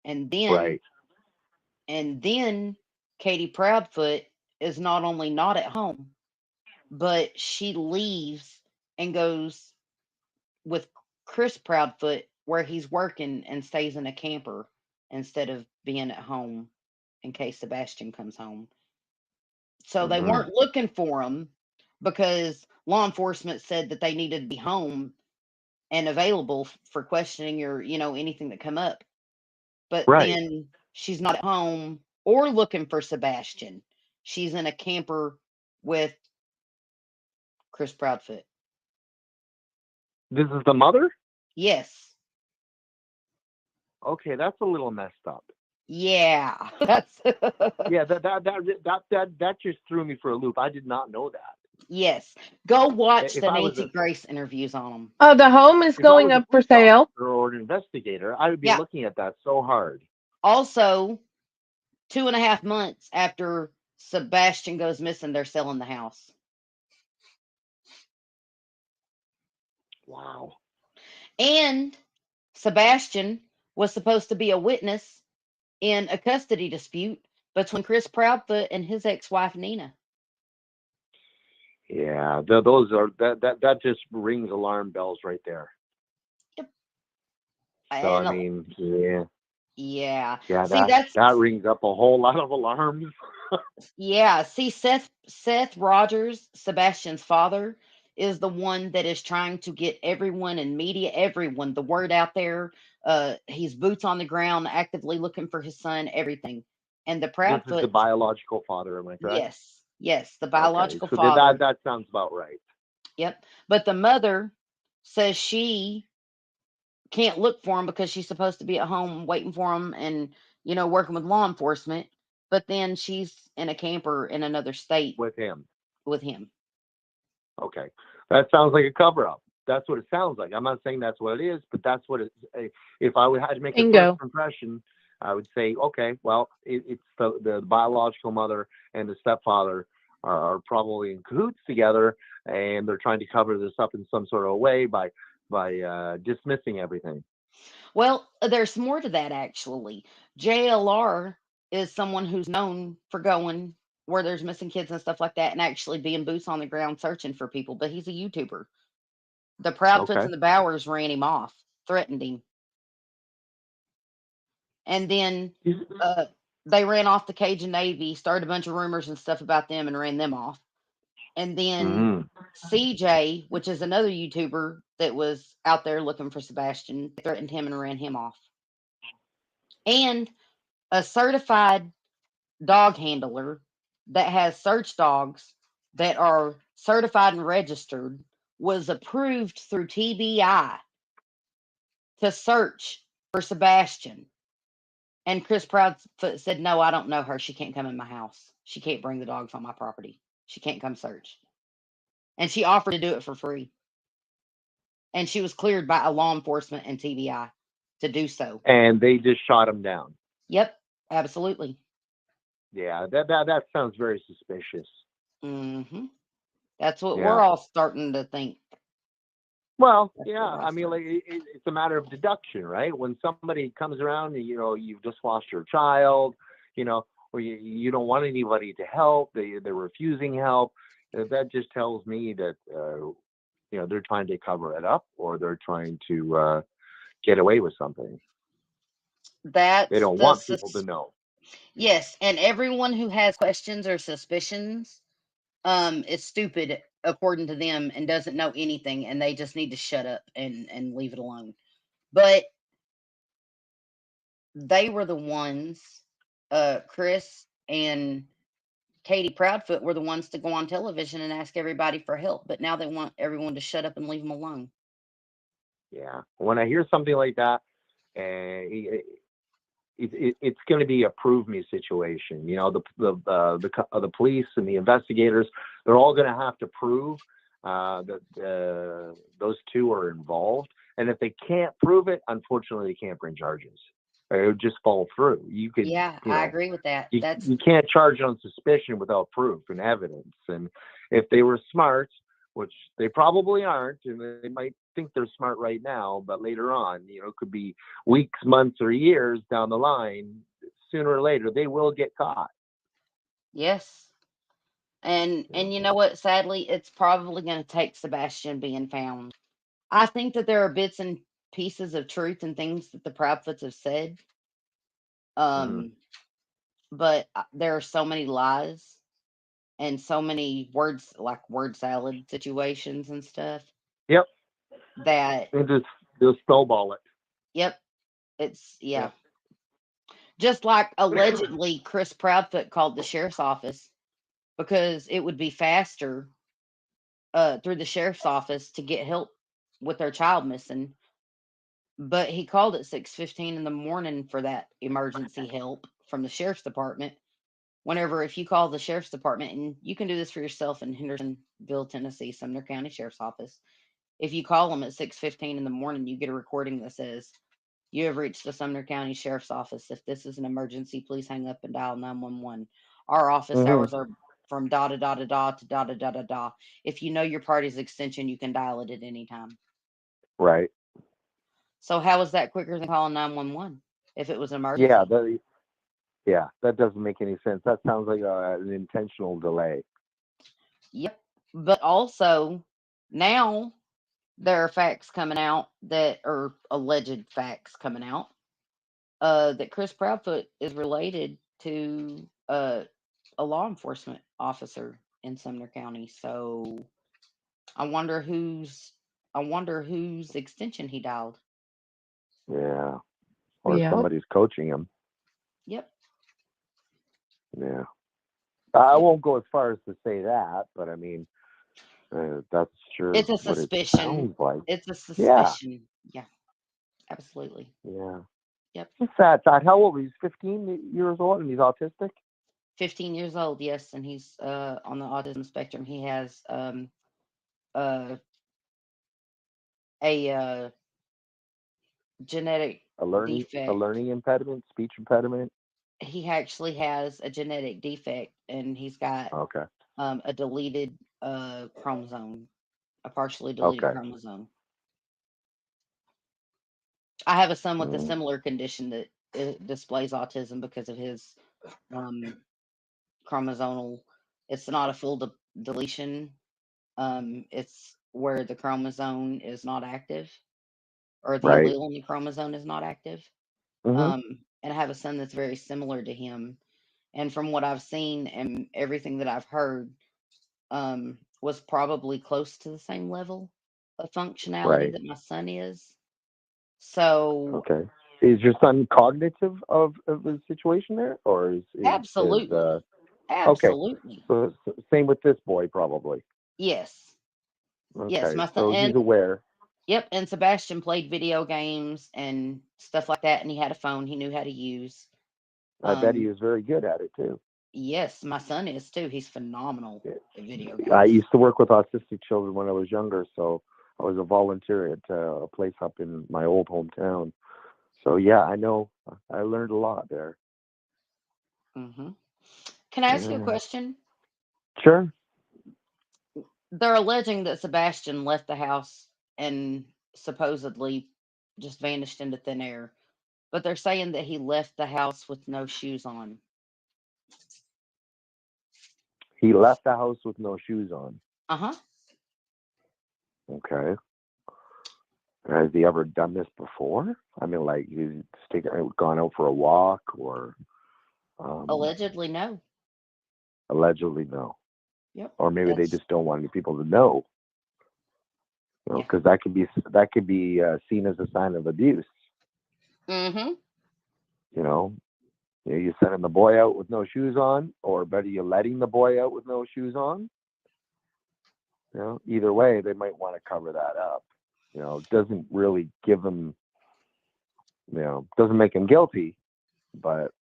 And then Right. and then Katie Proudfoot is not only not at home, but she leaves and goes with Chris Proudfoot where he's working and stays in a camper instead of being at home in case Sebastian comes home. So they Mhm. weren't looking for him because law enforcement said that they needed to be home and available for questioning or, anything that come up. But Right. then she's not at home or looking for Sebastian. She's in a camper with Chris Proudfoot. This is the mother? Yes. Okay, that's a little messed up. Yeah. That's Yeah, that just threw me for a loop. I did not know that. yes. Go watch If the I was Nancy Grace interviews on them. The home is if I going was a up for police sale. officer or an investigator, I would be Yeah. looking at that so hard. Also, 2.5 months after Sebastian goes missing, they're selling the house. Wow. And Sebastian was supposed to be a witness in a custody dispute between Chris Proudfoot and his ex-wife Nina. Yeah, those are that just rings alarm bells right there. So I And mean, yeah, yeah. yeah, See, that that's that rings up a whole lot of alarms. yeah. See, Seth Rogers, Sebastian's father, is the one that is trying to get everyone in media, everyone, the word out there. He's boots on the ground, actively looking for his son, everything. And the This is the Proudfoots, biological father, am I correct? yes, the Okay, biological so that father. that sounds about right. Yep. But the mother says she can't look for him because she's supposed to be at home waiting for him and, working with law enforcement. But then she's in a camper in another state With him. with him. Okay. That sounds like a cover up. That's what it sounds like. I'm not saying that's what it is, but that's what it. If I had to make a Bingo. first impression, I would say, okay, well, it's the biological mother and the stepfather are probably in cahoots together, and they're trying to cover this up in some sort of way by dismissing everything. Well, there's more to that actually. JLR is someone who's known for going where there's missing kids and stuff like that and actually being boots on the ground searching for people, but he's a YouTuber. The Proudfoots Okay. and the Bowers ran him off, threatened him. And then they ran off the Cajun Navy, started a bunch of rumors and stuff about them and ran them off. And then CJ, which is another YouTuber that was out there looking for Sebastian, threatened him and ran him off. And a certified dog handler that has search dogs that are certified and registered was approved through TBI to search for Sebastian. And Chris Proudfoot said, "No, I don't know her. She can't come in my house. She can't bring the dogs on my property. She can't come search." And she offered to do it for free. And she was cleared by a law enforcement and TBI to do so. And they just shot him down. Yep, absolutely. Yeah, that sounds very suspicious. Mm-hmm. That's what Yeah. we're all starting to think. Well, yeah, I mean, like it's a matter of deduction, right? When somebody comes around, and, you've just lost your child, or you don't want anybody to help, they're refusing help. That just tells me that they're trying to cover it up, or they're trying to get away with something. That's They don't want people to know. Yes, and everyone who has questions or suspicions is stupid according to them and doesn't know anything, and they just need to shut up and leave it alone. But they were the ones, Chris and Katie Proudfoot were the ones to go on television and ask everybody for help, but now they want everyone to shut up and leave them alone. Yeah, when I hear something like that, it's going to be a prove me situation. The police and the investigators, they're all going to have to prove that those two are involved. And if they can't prove it, unfortunately, they can't bring charges. It would just fall through. I agree with that. You can't charge on suspicion without proof and evidence. And if they were smart, which they probably aren't, and they might think they're smart right now, but later on, it could be weeks, months, or years down the line, sooner or later, they will get caught. Yes. And you know what? Sadly, it's probably going to take Sebastian being found. I think that there are bits and pieces of truth and things that the Proudfoots have said. But there are so many lies and so many words, like word salad situations and stuff. Yep. That they'll snowball it. Yep. It's just like allegedly Chris Proudfoot called the sheriff's office because it would be faster through the sheriff's office to get help with their child missing. But he called at 6:15 in the morning for that emergency help from the sheriff's department. Whenever, if you call the sheriff's department, and you can do this for yourself in Hendersonville, Tennessee, Sumner County Sheriff's Office, if you call them at 6:15 in the morning, you get a recording that says, "You have reached the Sumner County Sheriff's Office. If this is an emergency, please hang up and dial 911. Our office hours are from da da da da da to da da da da da. If you know your party's extension, you can dial it at any time." Right. So how is that quicker than calling 911 if it was an emergency? Yeah, that doesn't make any sense. That sounds like an intentional delay. Yep. But also, now there are facts coming out that are alleged facts coming out that Chris Proudfoot is related to a law enforcement officer in Sumner County. So I wonder whose extension he dialed. Yeah. Or Yep. somebody's coaching him. Yep. Yeah. I Yep. won't go as far as to say that, but I mean, that's sure It's a what it suspicion. sounds like. It's a Yeah. suspicion. Yeah. Absolutely. Yeah. Yep. It's sad. How old? He's 15 years old and he's autistic? 15 years old, yes, and he's on the autism spectrum. He has uh a genetic A defect. learning impediment, speech impediment? He actually has a genetic defect, and he's got Okay. a deleted chromosome, a partially deleted Okay. chromosome. I have a son with a Mm, similar condition that displays autism because of his um, chromosomal. It's not a full deletion. It's where the chromosome is not active, or the right. allele in the chromosome is not active. Hmm. And I have a son that's very similar to him. And from what I've seen and everything that I've heard, was probably close to the same level of functionality Right. that my son is. So Okay. Is your son cognitive of the situation there, or is absolutely, okay? absolutely, So same with this boy, probably. yes, yes, Okay. my son, So and he's aware. yep, and Sebastian played video games and stuff like that, and he had a phone he knew how to use. I bet he Um, is very good at it too. yes, my son is too. He's phenomenal at video I games. used to work with autistic children when I was younger, so I was a volunteer at a place up in my old hometown. So yeah, I know. I learned a lot there. Hmm. Can I ask you a Yeah. question? Sure. They're alleging that Sebastian left the house and supposedly just vanished into thin air, but they're saying that he left the house with no shoes on. He left the house with no shoes on. Uh huh. Okay. Has he ever done this before? I mean, like he's gone out for a walk, or um, Allegedly, no. allegedly no, Yep. or maybe they That's just don't want any people to know. yeah. Because that could be seen as a sign of abuse. Mm-hmm. You know, you sending the boy out with no shoes on, or better, you letting the boy out with no shoes on. Either way, they might want to cover that up. It doesn't really give him, doesn't make him guilty, but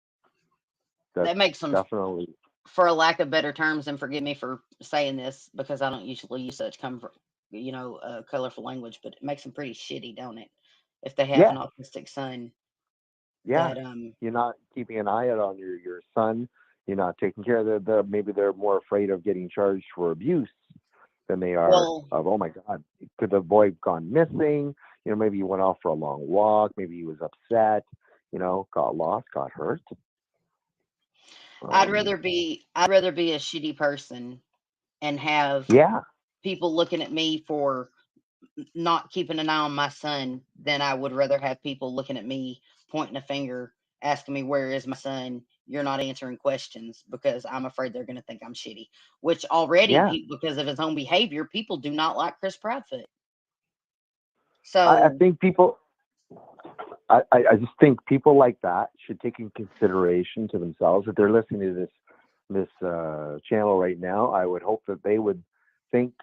that's That makes them, definitely, for a lack of better terms, and forgive me for saying this because I don't usually use such colorful language, but it makes them pretty shitty, don't it? If they have an yeah, autistic son yeah. that You're not keeping an eye out on your son. You're not taking care of maybe they're more afraid of getting charged for abuse than they are well, of, oh my God, could the boy have gone missing? Maybe he went off for a long walk. Maybe he was upset, got lost, got hurt. I'd Um, rather be a shitty person and have yeah, people looking at me for not keeping an eye on my son than I would rather have people looking at me, pointing a finger, asking me, where is my son? You're not answering questions because I'm afraid they're going to think I'm shitty, which already, yeah. because of his own behavior, people do not like Chris Proudfoot. I So, think people, I just think people like that should take in consideration to themselves. If they're listening to this channel right now, I would hope that they would think,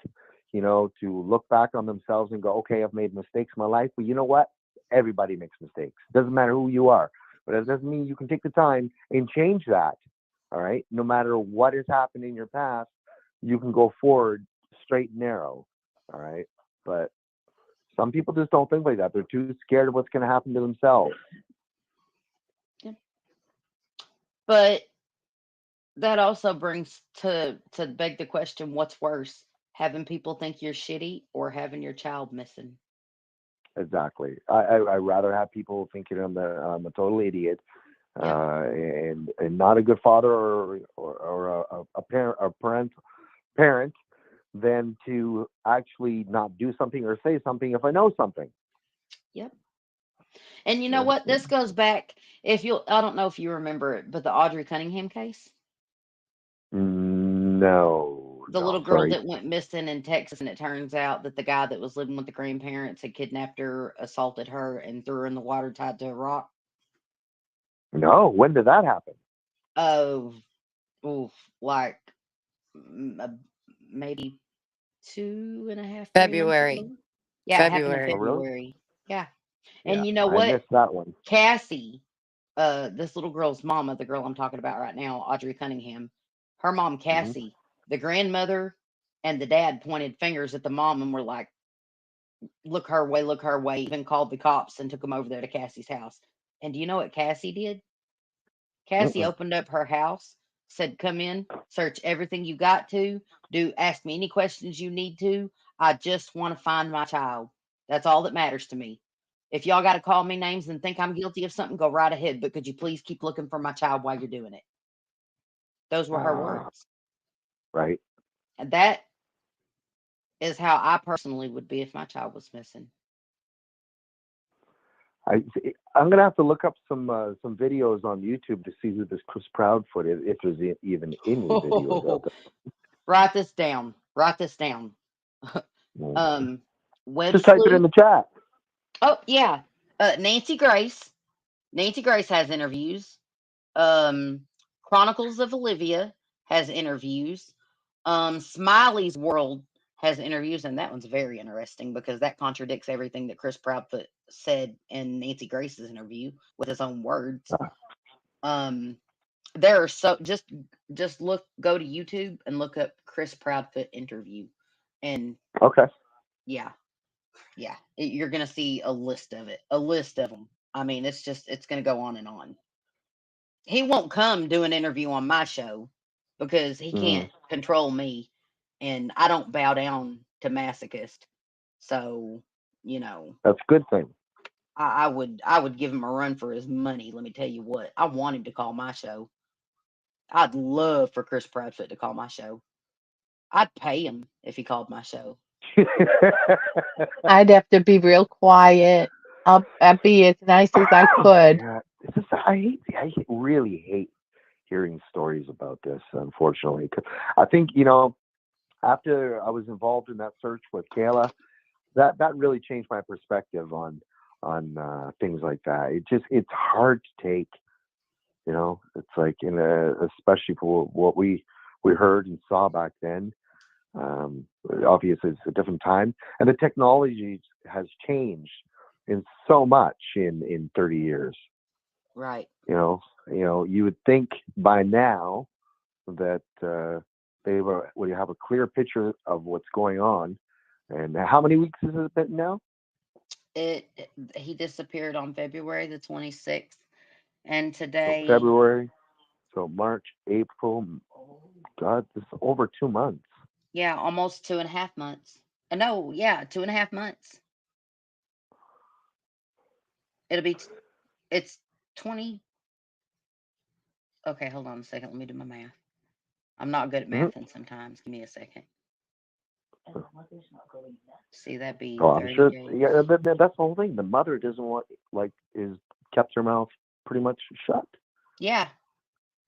to look back on themselves and go, okay, I've made mistakes in my life, but you know what? Everybody makes mistakes. Doesn't matter who you are, but it doesn't mean you can take the time and change that. All right. No matter what has happened in your past, you can go forward straight and narrow. All right. But some people just don't think like that. They're too scared of what's going to happen to themselves. but that also brings to beg the question, what's worse, having people think you're shitty or having your child missing? Exactly. I rather have people thinking I'm a total idiot, Yep. and not a good father or a parent than to actually not do something or say something if I know something. Yep. And you know what? This goes back, I don't know if you remember it, but the Audrey Cunningham case. No. The little no, girl sorry. that went missing in Texas, and it turns out that the guy that was living with the grandparents had kidnapped her, assaulted her, and threw her in the water tied to a rock. No, when did that happen? Oh, oof, like maybe 2.5, 3 months February. ago. Yeah, it happened in February. Oh, really? February. Yeah. Yeah, And you know I what? missed that one. Cassie, this little girl's mama, the girl I'm talking about right now, Audrey Cunningham, her mom, Hmm. Cassie, the grandmother and the dad pointed fingers at the mom and were like, look her way, even called the cops and took them over there to Cassie's house. And do you know what Cassie did? Cassie Mm-mm. opened up her house, said, "Come in, search everything you got to, ask me any questions you need to. I just want to find my child. That's all that matters to me. If y'all got to call me names and think I'm guilty of something, go right ahead. But could you please keep looking for my child while you're doing it?" Those were her words. Right. And that is how I personally would be if my child was missing. I'm gonna have to look up some videos on YouTube to see who this Chris Proudfoot is, if there's even any videos out there. Write this down. Write this down. Mm. Web Just type it sleuth. in the chat. Oh yeah, Nancy Grace. Nancy Grace has interviews. Chronicles of Olivia has interviews. Smiley's World has interviews, and that one's very interesting because that contradicts everything that Chris Proudfoot said in Nancy Grace's interview with his own words. Um, there are just go to YouTube and look up Chris Proudfoot interview, and Okay. yeah, you're gonna see a list of them. I mean, it's gonna go on and on. He won't come do an interview on my show because he can't control me, and I don't bow down to masochist. So, That's a good thing. I would give him a run for his money. Let me tell you what, I want him to call my show. I'd love for Chris Proudfoot to call my show. I'd pay him if he called my show. I'd have to be real quiet. I'd be as nice as I could. Yeah, I really hate hearing stories about this, unfortunately. 'Cause I think, after I was involved in that search with Kayla, that really changed my perspective on things like that. It's hard to take. It's like especially for what we heard and saw back then. Obviously, it's a different time, and the technology has changed in so much in 30 years. Right. You would think by now that they would have a clear picture of what's going on. And how many weeks has it been now? He disappeared on February the 26th, and So today, February, so March, April. God, this is over 2 months. yeah, almost 2.5 months. No, yeah, 2.5 months. It's 20. Okay, hold on a second. Let me do my math. I'm not good at mathing sometimes. Give me a second. See, that'd be Oh, I'm 30 sure. days. Yeah, that's the whole thing. The mother doesn't want, is kept her mouth pretty much shut. Yeah.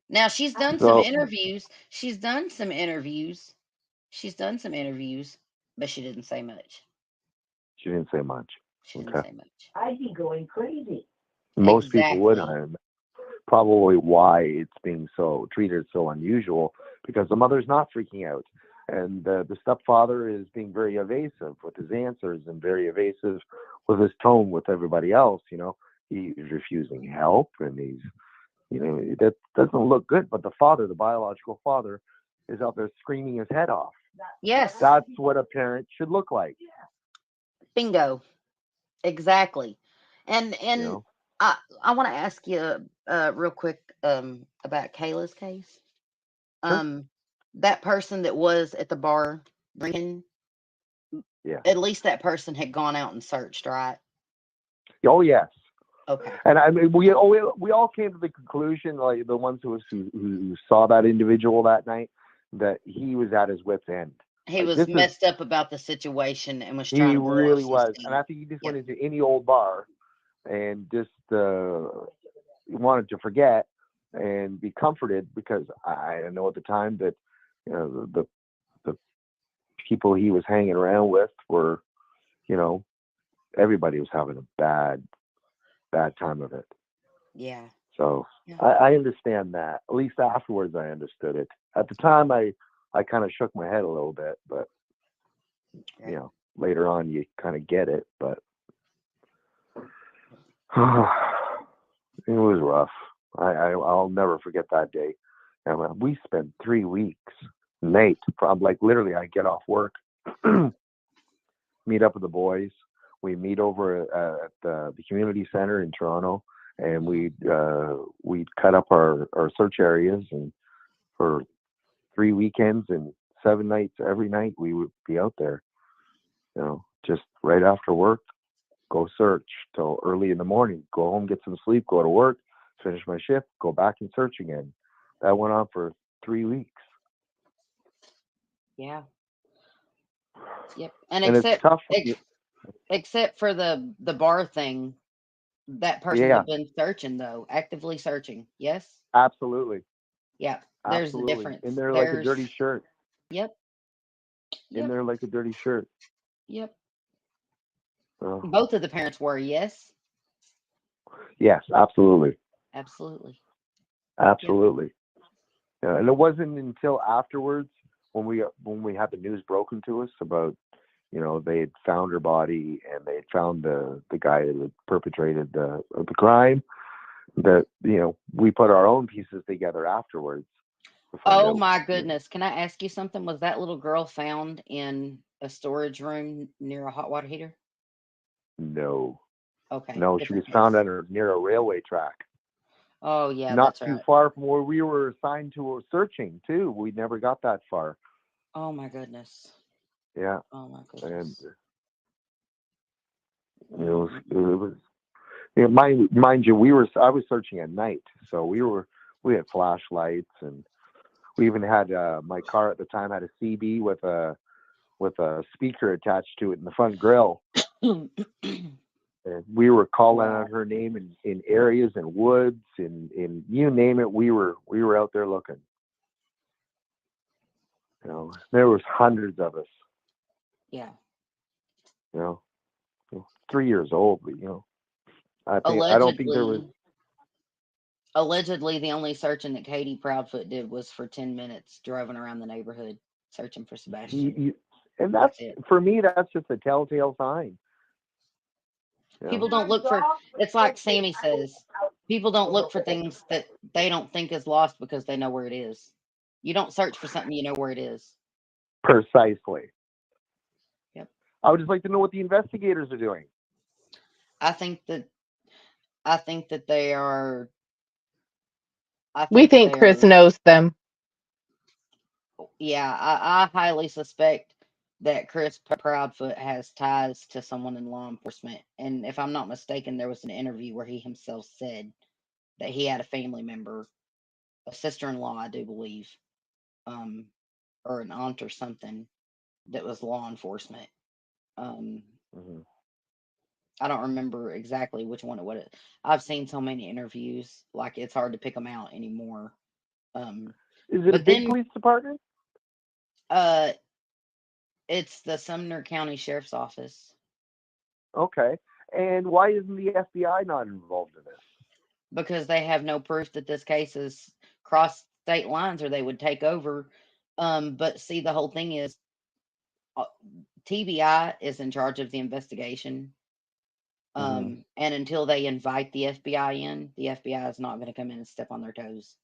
Now she's done some So interviews. She's done some interviews, but she didn't say much. she didn't say much. She didn't say much. I'd be going crazy. Most people would. Exactly. Probably why it's being so treated so unusual, because the mother's not freaking out, and the stepfather is being very evasive with his answers and very evasive with his tone with everybody else. He's refusing help, and that doesn't look good. But the father, the biological father, is out there screaming his head off. Yes. That's what a parent should look like. Bingo. Exactly. And I want to ask you real quick about Kayla's case. Sure. That person that was at the bar drinking, Yeah. at least that person had gone out and searched, right? Oh yes. Okay. And I mean, we all came to the conclusion, like the ones who saw that individual that night, that he was at his wit's end. He Like, was messed up about the situation and was trying he to blow really off some was, steam. and I think he just went into any old bar and just wanted to forget and be comforted, because I know at the time that the people he was hanging around with were, you know, everybody was having a bad time of it. Yeah. So Yeah. I understand that. At least afterwards, I understood it. At the time, I kind of shook my head a little bit, but you know, later on, you kind of get it. But it was rough. I'll never forget that day. And we spent 3 weeks, Nate, from like literally, I get off work, meet up with the boys. We meet over at the community center in Toronto, and we'd cut up our search areas, and for 3 weekends and 7 nights, every night we would be out there. You know, just right after work, go search till early in the morning. Go home, get some sleep, go to work, finish my shift, go back and search again. That went on for 3 weeks. Yeah. Yep. And And it's tough. except for the bar thing, that person would Yeah, have been searching though, actively searching. Yes. absolutely. Yeah. There's the Absolutely. difference. In there like a There's. dirty shirt. Yep. In Yep. there like a dirty shirt. Yep. So, Both of the parents were. Yes. yes, absolutely. Absolutely. Absolutely. Yeah, and it wasn't until afterwards when we had the news broken to us about, you know, they had found her body and they had found the guy that had perpetrated the crime, that, you know, we put our own pieces together afterwards to find Oh out. my goodness. Can I ask you something? Was that little girl found in a storage room near a hot water heater? No, Okay. no, she was Different found case. near a railway track, Oh yeah, not that's too right. far from where we were assigned to searching too. We never got that far. Oh my goodness. Yeah, Oh my and goodness. it was. Yeah, mind you, I was searching at night, so we had flashlights, and we even had my car at the time had a CB with a speaker attached to it in the front grill. And we were calling Wow. out her name in areas and woods, in you name it, we were out there looking. You know, there was hundreds of us. Yeah. You know, 3 years old, but you know, I don't think there was. Allegedly, the only searching that Katie Proudfoot did was for 10 minutes, driving around the neighborhood searching for Sebastian. And That's that's, it. for me, that's just a telltale sign. You know? People don't look for. It's like Sammy says. People don't look for things that they don't think is lost because they know where it is. You don't search for something you know where it is. Precisely. Yep. I would just like to know what the investigators are doing. I think that they are. I We think that think they Chris are. knows them. Yeah, I highly suspect that Chris Proudfoot has ties to someone in law enforcement. And if I'm not mistaken, there was an interview where he himself said that he had a family member, a sister-in-law, I do believe, um, or an aunt or something that was law enforcement. Um, Mm-hmm. I don't remember exactly which one it was. I've seen so many interviews, like it's hard to pick them out anymore. Is it a But big then, police department? uh, it's the Sumner County Sheriff's Office. Okay. And why isn't the FBI not involved in this? Because they have no proof that this case is crossed state lines or they would take over. But see, the whole thing is TBI is in charge of the investigation. And until they invite the FBI in, the FBI is not going to come in and step on their toes.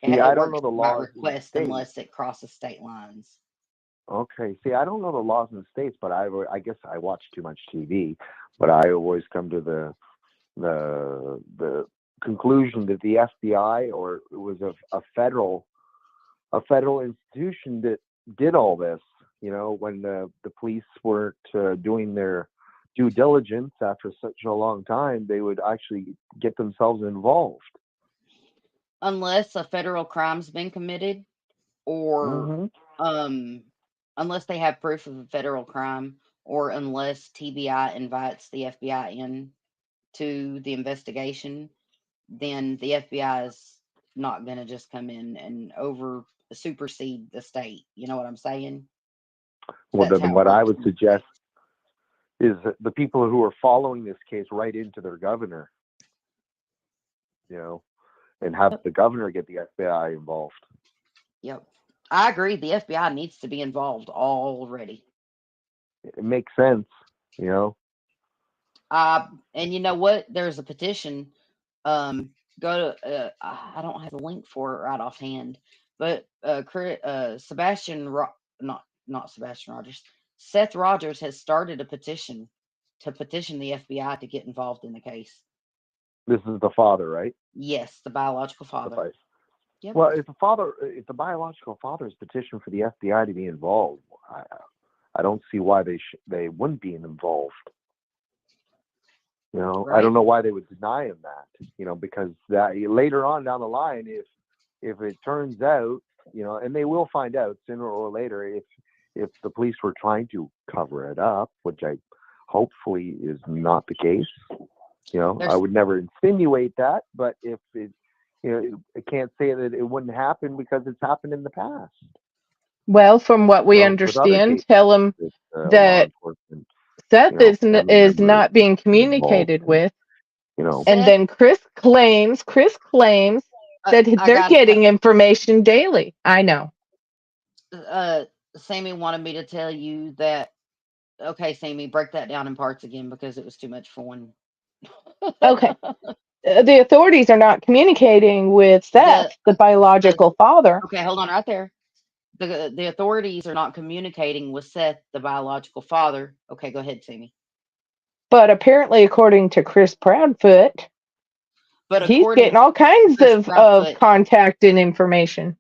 See, It I don't works know the by laws in the request States. unless it crosses state lines. Okay. See, I don't know the laws in the States, but I guess I watch too much TV. But I always come to the conclusion that the FBI, or it was a federal institution that did all this. You know, when the police weren't doing their due diligence after such a long time, they would actually get themselves involved. Unless a federal crime's been committed, or unless they have proof of a federal crime, or unless TBI invites the FBI in to the investigation, then the FBI is not going to just come in and supersede the state. You know what I'm saying? Well, That's then how it what I works. would suggest is that the people who are following this case write into their governor, and have the governor get the FBI involved. Yep. I agree. The FBI needs to be involved already. It makes sense, And you know what? There's a petition. Go to. I don't have a link for it right offhand, but not Sebastian Rogers. Seth Rogers has started a petition to petition the FBI to get involved in the case. This is the father, right? Yes, the biological The father. father. Yep. Well, if the biological father's petition for the FBI to be involved, I don't see why they wouldn't be involved. I Right. don't know why they would deny him that. Because that later on down the line, if it turns out, and they will find out sooner or later, if the police were trying to cover it up, which I hopefully is not the case. I would never insinuate that, but if it, I can't say that it wouldn't happen because it's happened in the past. Well, from what we With other understand, cases tell him with law that enforcement, Seth family is members not being involved, communicated with. And Seth, then Chris claims that I they're got getting information daily. I know. Sammy wanted me to tell you that. Okay, Sammy, break that down in parts again because it was too much fun. Okay. The authorities are not communicating with Seth, the biological father, Okay, hold on right there. The authorities are not communicating with Seth, the biological father. Okay, go ahead, Sammy. but apparently, according to Chris Proudfoot, But he's according getting all to kinds Chris of Proudfoot, contact and information.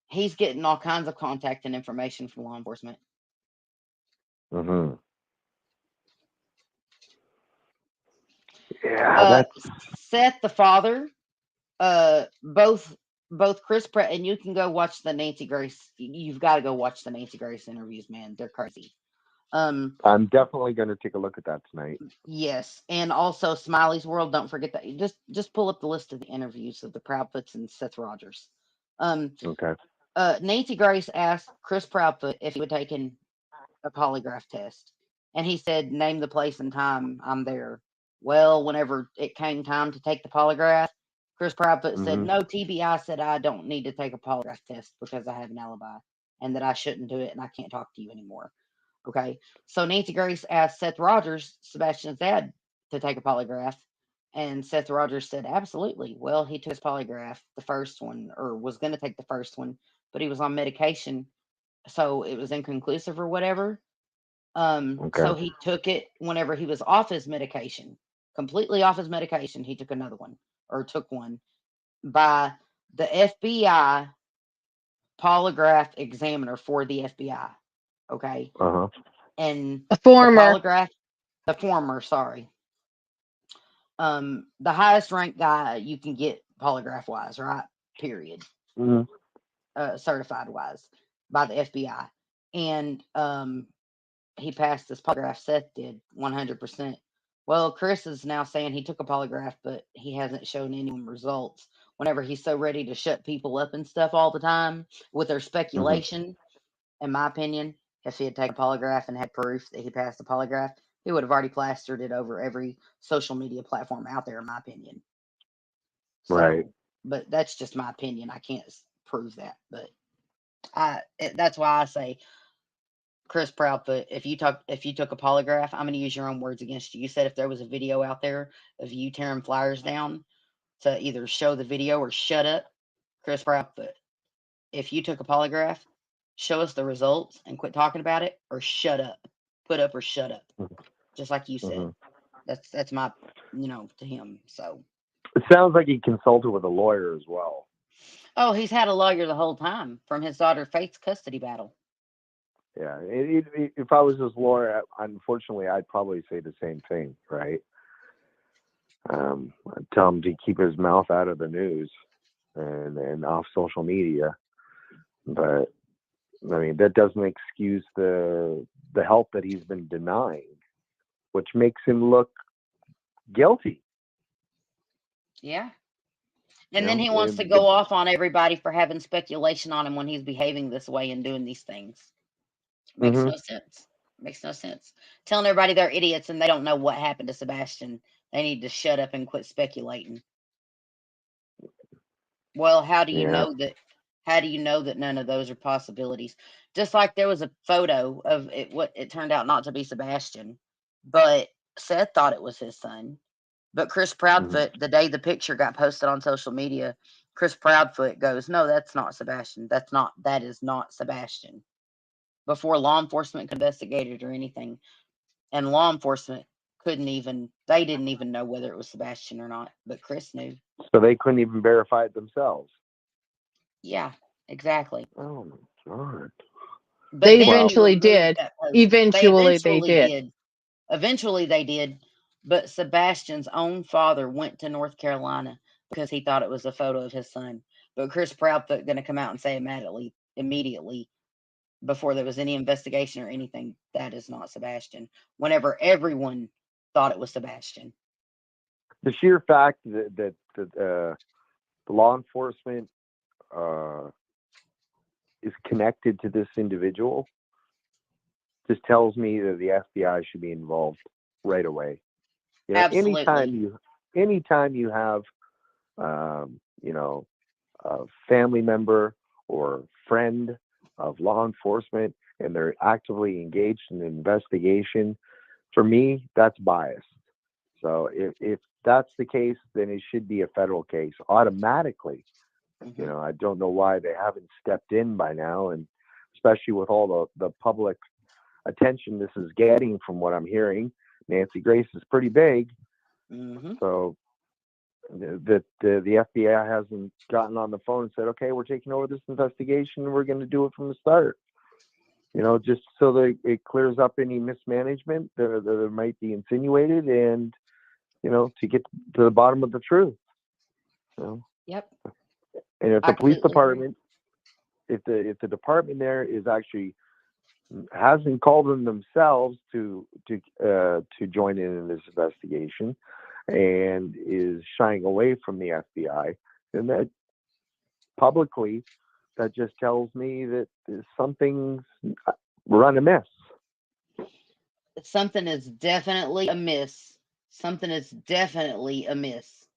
he's getting all kinds of contact and information from law enforcement. Mm-hmm. Yeah, that's Seth, the father, both Chris Pratt, and you can go watch the Nancy Grace. You've got to go watch the Nancy Grace interviews, man. They're crazy. I'm definitely going to take a look at that tonight. Yes, and also Smiley's World. Don't forget that. Just pull up the list of the interviews of the Proudfoots and Seth Rogers. Okay. Nancy Grace asked Chris Proudfoot if he would take a polygraph test, and he said, "Name the place and time. I'm there." Well, whenever it came time to take the polygraph, Chris Proudfoot said, Mhm. "No, TBI said I don't need to take a polygraph test because I have an alibi, and that I shouldn't do it, and I can't talk to you anymore." Okay, so Nancy Grace asked Seth Rogers, Sebastian's dad, to take a polygraph, and Seth Rogers said, "Absolutely." Well, he took his polygraph, the first one, or was going to take the first one, but he was on medication, so it was inconclusive or whatever. So Okay. he took it whenever he was off his medication, completely off his medication. He took another one, or took one by the FBI polygraph examiner for the FBI. Okay, Uh-huh. and A the former. polygraph, the former, sorry, the highest ranked guy you can get polygraph wise, right? Period. Mhm. Certified wise by the FBI, and he passed this polygraph. Seth did 100%. Well, Chris is now saying he took a polygraph, but he hasn't shown any results. Whenever he's so ready to shut people up and stuff all the time with their Mhm. speculation, in my opinion, if he had taken a polygraph and had proof that he passed the polygraph, he would have already plastered it over every social media platform out there, in my opinion. Right. So, but that's just my opinion. I can't prove that, but that's why I say, Chris Proudfoot, if you took a polygraph, I'm going to use your own words against you. You said if there was a video out there of you tearing flyers down, to either show the video or shut up. Chris Proudfoot, if you took a polygraph, show us the results and quit talking about it, or shut up. Put up or shut up. Just like you said. Mhm. That's my, to him. So, It sounds like he consulted with a lawyer as well. oh, he's had a lawyer the whole time from his daughter Faith's custody battle. Yeah. If I was his lawyer, unfortunately, I'd probably say the same thing, right? I'd tell him to keep his mouth out of the news and off social media. But I mean, that doesn't excuse the help that he's been denying, which makes him look guilty. Yeah. And then he wants to go off on everybody for having speculation on him when he's behaving this way and doing these things. Makes Hmm. no sense. Makes no sense. Telling everybody they're idiots and they don't know what happened to Sebastian. They need to shut up and quit speculating. Well, how do you Yeah. know that? How do you know that none of those are possibilities? Just like there was a photo of it, what it turned out not to be Sebastian, but Seth thought it was his son. But Chris Proudfoot, the day the picture got posted on social media, Chris Proudfoot goes, "No, that's not Sebastian. That is not Sebastian." Before law enforcement could investigate it or anything, and law enforcement they didn't even know whether it was Sebastian or not, but Chris knew. So they couldn't even verify it themselves. Yeah, exactly. Oh my God. But They then he eventually removed did. that post. Eventually, they did. Eventually they did. But Sebastian's own father went to North Carolina because he thought it was a photo of his son. But Chris Proudfoot going to come out and say immediately, before there was any investigation or anything, that is not Sebastian. Whenever everyone thought it was Sebastian. The sheer fact that the law enforcement is connected to this individual just tells me that the FBI should be involved right away. You know, Absolutely. anytime you have, you know, a family member or friend of law enforcement and they're actively engaged in an investigation, for me, that's biased. So if that's the case, then it should be a federal case automatically. You know, I don't know why they haven't stepped in by now, and especially with all the public attention this is getting from what I'm hearing. Nancy Grace is pretty big. So that the FBI hasn't gotten on the phone and said, okay, we're taking over this investigation and we're going to do it from the start. You know, just so that it clears up any mismanagement that might be insinuated, and you know, to get to the bottom of the truth. So, yep. And if the police Absolutely agree. department, if the department there is actually hasn't called them themselves to join in this investigation and is shying away from the FBI, then that publicly, that just tells me that something's run amiss. Something is definitely amiss. Something is definitely amiss.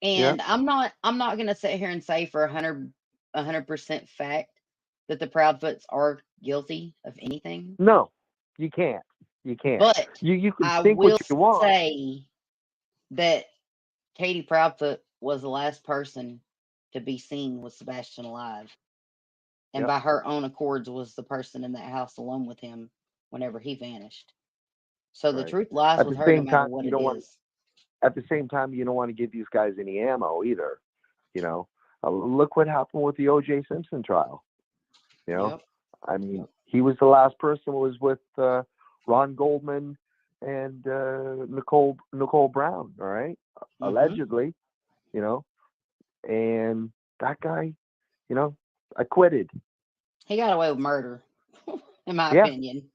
And I'm not going to sit here and say for 100% fact that the Proudfoots are guilty of anything. No, you can't. You can't. But you can I think what will you want. say that Katie Proudfoot was the last person to be seen with Sebastian alive. And by her own accords was the person in that house alone with him whenever he vanished. So the Right. truth lies At with the her no same matter time, what you it don't want. is. At the same time, you don't want to give these guys any ammo either. You know, look what happened with the O.J. Simpson trial. You know, I mean, he was the last person who was with Ron Goldman and Nicole Brown. All right, allegedly, you know, and that guy, you know, acquitted. He got away with murder, in my Yeah. opinion.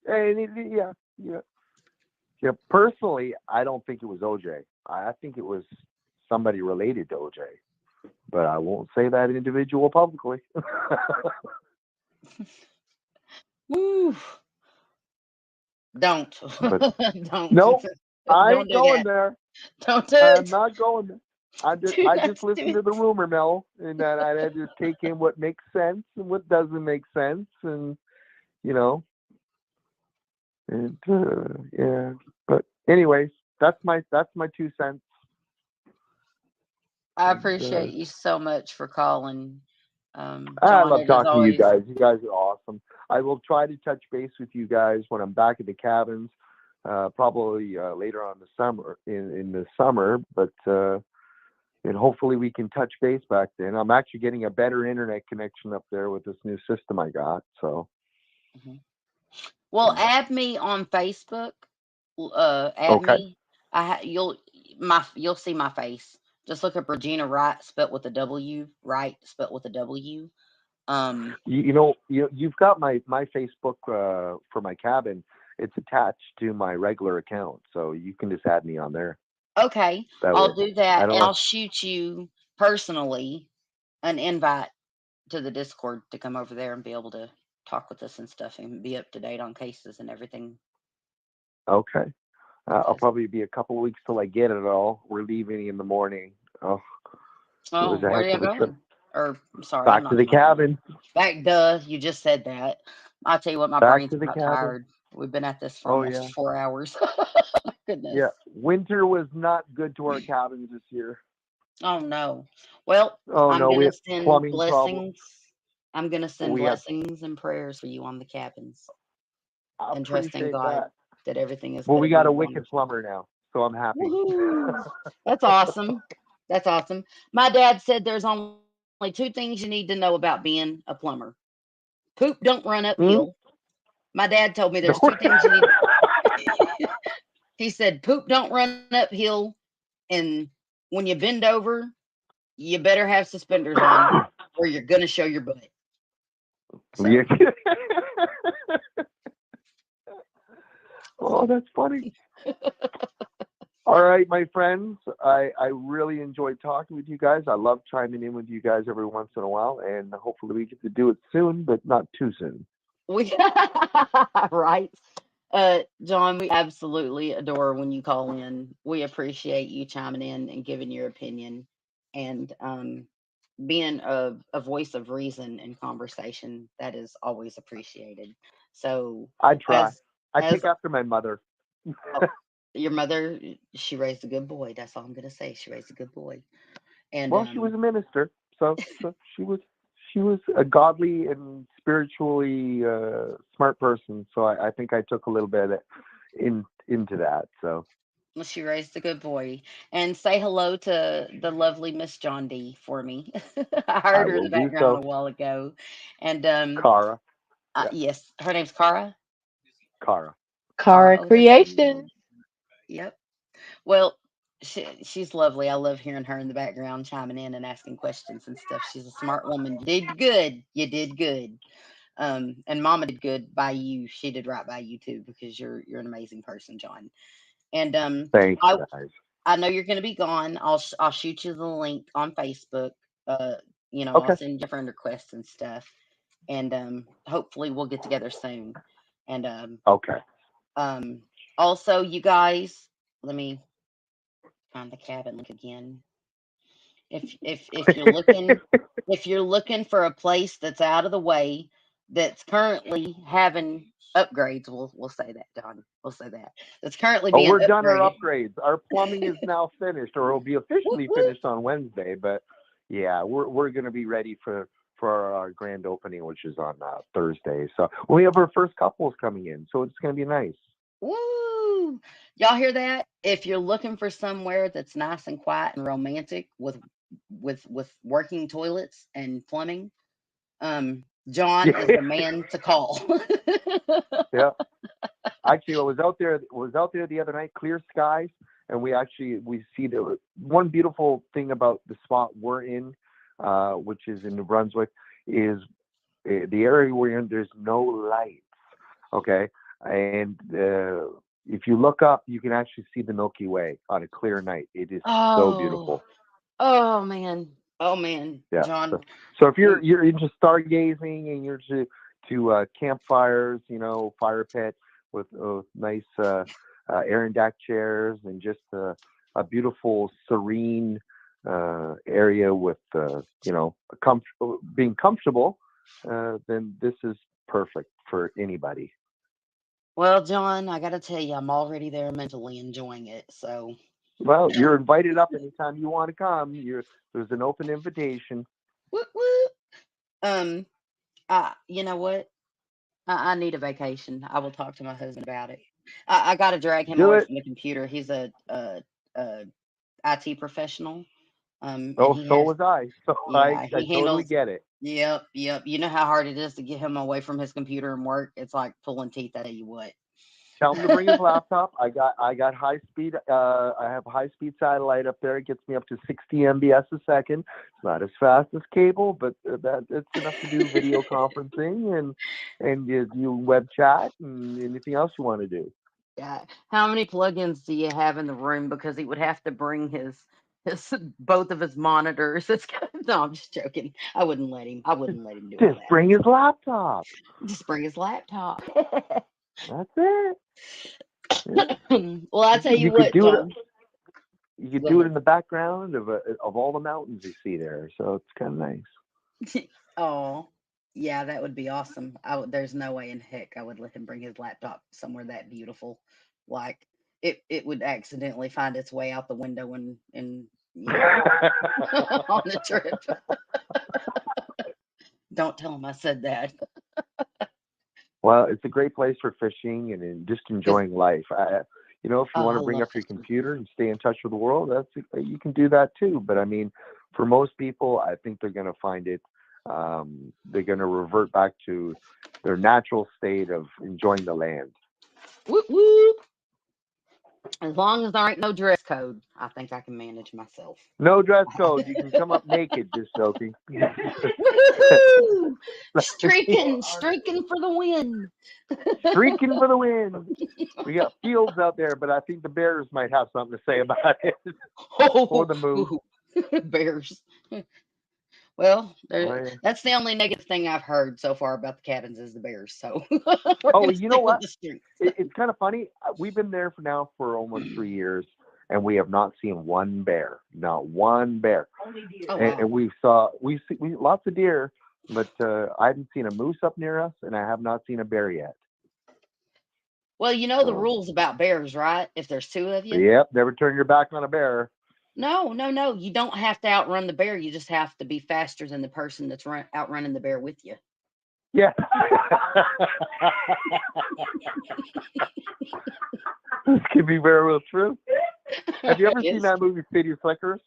And yeah. Personally, I don't think it was OJ. I think it was somebody related to OJ, but I won't say that individual publicly. Woo. Don't. But Don't. nope, I Don't ain't do going that. there. Don't do I'm it. not going there. I Do just listen to the rumor mill, and then I just take in what makes sense and what doesn't make sense, and you know, and yeah. But anyways, that's my 2 cents. I And, appreciate you so much for calling. I John, love it is talking to you always guys. You guys are awesome. I will try to touch base with you guys when I'm back at the cabins, probably later on the summer, in the summer. But and hopefully we can touch base back then. I'm actually getting a better internet connection up there with this new system I got. So. Well, add me on Facebook. Add Okay. me. You'll see my face. Just look up Regina Wright, spelt with a W. Wright, spelt with a W. You know, you've got my Facebook for my cabin. It's attached to my regular account, so you can just add me on there. Okay, That I'll way, do I that, don't and have. I'll shoot you personally an invite to the Discord to come over there and be able to talk with us and stuff and be up to date on cases and everything. Okay. I'll Because probably be a couple of weeks till I get it all. We're leaving in the morning. Oh, it was a where are heck you of a trip. going? Or I'm sorry, I'm Back to not the talking. cabin. Back, duh, you just said that. I'll tell you what, my Back brain's to the about cabin. tired. We've been at this for Oh almost yeah. 4 hours. Goodness. Yeah. Winter was not good to our cabins this year. Oh no. Well, Oh I'm no, we gonna had send plumbing problems. blessings. I'm gonna send We had blessings and prayers for you on the cabins, I and trust in appreciate God that. that everything is Well, gonna we got be a wicked wonderful. plumber now, so I'm happy. Woohoo! That's awesome. That's awesome. My dad said there's only two things you need to know about being a plumber. Poop don't run uphill. My dad told me there's two things you need. He said poop don't run uphill, and when you bend over, you better have suspenders on, or you're gonna show your butt. So, Yeah. Oh, that's funny. All right, my friends. I really enjoyed talking with you guys. I love chiming in with you guys every once in a while, and hopefully we get to do it soon, but not too soon. we right, John. We absolutely adore when you call in. We appreciate you chiming in and giving your opinion, and being a voice of reason in conversation. That is always appreciated. So, I try. I as take after my mother. your mother, she raised a good boy. That's all I'm gonna say. She raised a good boy, and Well, she was a minister, so she was a godly and spiritually smart person. So I think I took a little bit into that. So well, she raised a good boy. And say hello to the lovely Miss John D for me. I I heard her in will the do background so. a while ago, and Cara, yeah, yes, her name's Cara. Cara. Cara. Cara Oh, that's Creation. yep. Well, she's lovely. I love hearing her in the background chiming in and asking questions and stuff. She's a smart woman. You did good. You did good. And Mama did good by you. She did right by you too because you're an amazing person, John. And Thanks, I guys. I know you're going to be gone. I'll shoot you the link on Facebook. Uh, I'll Okay. send you friend requests and stuff. And hopefully we'll get together soon. And Okay. also you guys, let me find the cabin link again. If you're looking for a place that's out of the way, that's currently having upgrades, we'll say that, Don. We'll say that. That's currently Oh, being we're done our upgraded. upgrades. Our plumbing is now finished, or it'll be officially finished on Wednesday. But yeah, we're going to be ready for our grand opening, which is on Thursday. So we have our first couples coming in, so it's going to be nice. Woo! Y'all hear that? If you're looking for somewhere that's nice and quiet and romantic with working toilets and plumbing, John is Yeah. the man to call. Yeah. Actually, I was out there the other night, clear skies, and we see the one beautiful thing about the spot we're in, which is in New Brunswick, is the area we're in. There's no lights, okay, and if you look up, you can actually see the Milky Way on a clear night. It is so beautiful. Oh man. Oh man. Yeah. John. So if you're into stargazing and you're to campfires, fire pit with nice Aaron deck chairs and just a beautiful serene area with being comfortable, then this is perfect for anybody. Well, John, I gotta tell you, I'm already there mentally enjoying it. So Well, you're invited up anytime you want to come. There's an open invitation. whoop, whoop. You know what? I need a vacation. I will talk to my husband about it. I got to drag him Do away it. from the computer. He's a IT professional. And Oh, he so has, was I. So yeah, I he totally handles. get it. Yep, yep. You know how hard it is to get him away from his computer and work. It's like pulling teeth. I tell you what. Tell him to bring his laptop. I got high speed. I have high speed satellite up there. It gets me up to 60 mbs a second. It's not as fast as cable, but it's enough to do video conferencing and you web chat and anything else you want to do. Yeah. How many plugins do you have in the room? Because he would have to bring both of his monitors. No, I'm just joking. I wouldn't let him. I wouldn't let him do all Just bring his laptop. that. Just bring his laptop. That's it. Yeah. Well, I'll tell you You could what, do it. John. You could Go do it ahead. in the background of all the mountains you see there. So it's kind of nice. Oh, yeah, that would be awesome. There's no way in heck I would let him bring his laptop somewhere that beautiful. Like it would accidentally find its way out the window and on the trip. Don't tell him I said that. Well, it's a great place for fishing and just enjoying life. If you Oh, want I to bring love up your fishing. computer and stay in touch with the world, you can do that too. But I mean, for most people, I think they're going to find it. They're going to revert back to their natural state of enjoying the land. Whoop whoop. As long as there ain't no dress code, I think I can manage myself. No dress code. You can come up naked, just joking. Woohoo! Streaking for the win. Streaking for the win. We got Fields out there, but I think the Bears might have something to say about it. Or the Moose. Bears. Well, Oh, yeah. that's the only negative thing I've heard so far about the cabins is the Bears. So Oh, you know what? the streaks. It's kind of funny. We've been there for almost 3 years, and we have not seen one bear. Not one bear. Oh, and, wow. and we see lots of deer, but I haven't seen a moose up near us, and I have not seen a bear yet. Well, you know the rules about bears, right? If there's two of you. Yep, never turn your back on a bear. No. You don't have to outrun the bear. You just have to be faster than the person that's outrunning the bear with you. Yeah. This could be very well true. Have you ever seen that movie City Slickers?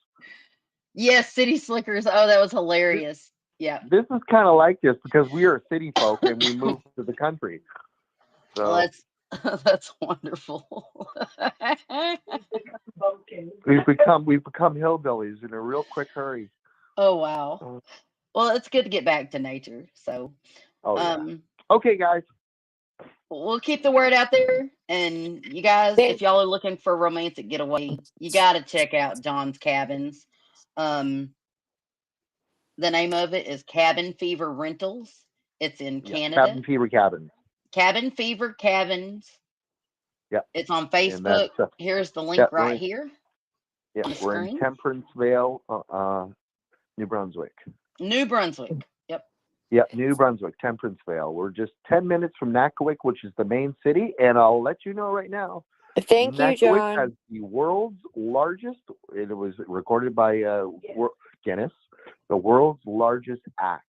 Yes, City Slickers. Oh, that was hilarious. Yeah. This is kind of like this because we are city folk and we moved to the country. So Well, that's wonderful. we've become hillbillies in a real quick hurry. Oh, wow. Well, it's good to get back to nature. So, yeah. Okay, guys. We'll keep the word out there. And you guys, if y'all are looking for a romantic getaway, you got to check out John's Cabins. The name of it is Cabin Fever Rentals. It's in Canada. Cabin Fever Cabins. Cabin Fever Cabins. Yep. It's on Facebook. Here's the link right here. Yeah, on the we're screen. in Temperance Vale, New Brunswick. New Brunswick. Yep. Yep, New Brunswick, Temperance Vale. We're just 10 minutes from Nakawik, which is the main city, and I'll let you know right now. Thank you, John. Nakawik has the world's largest. It was recorded by Guinness. The world's largest axe.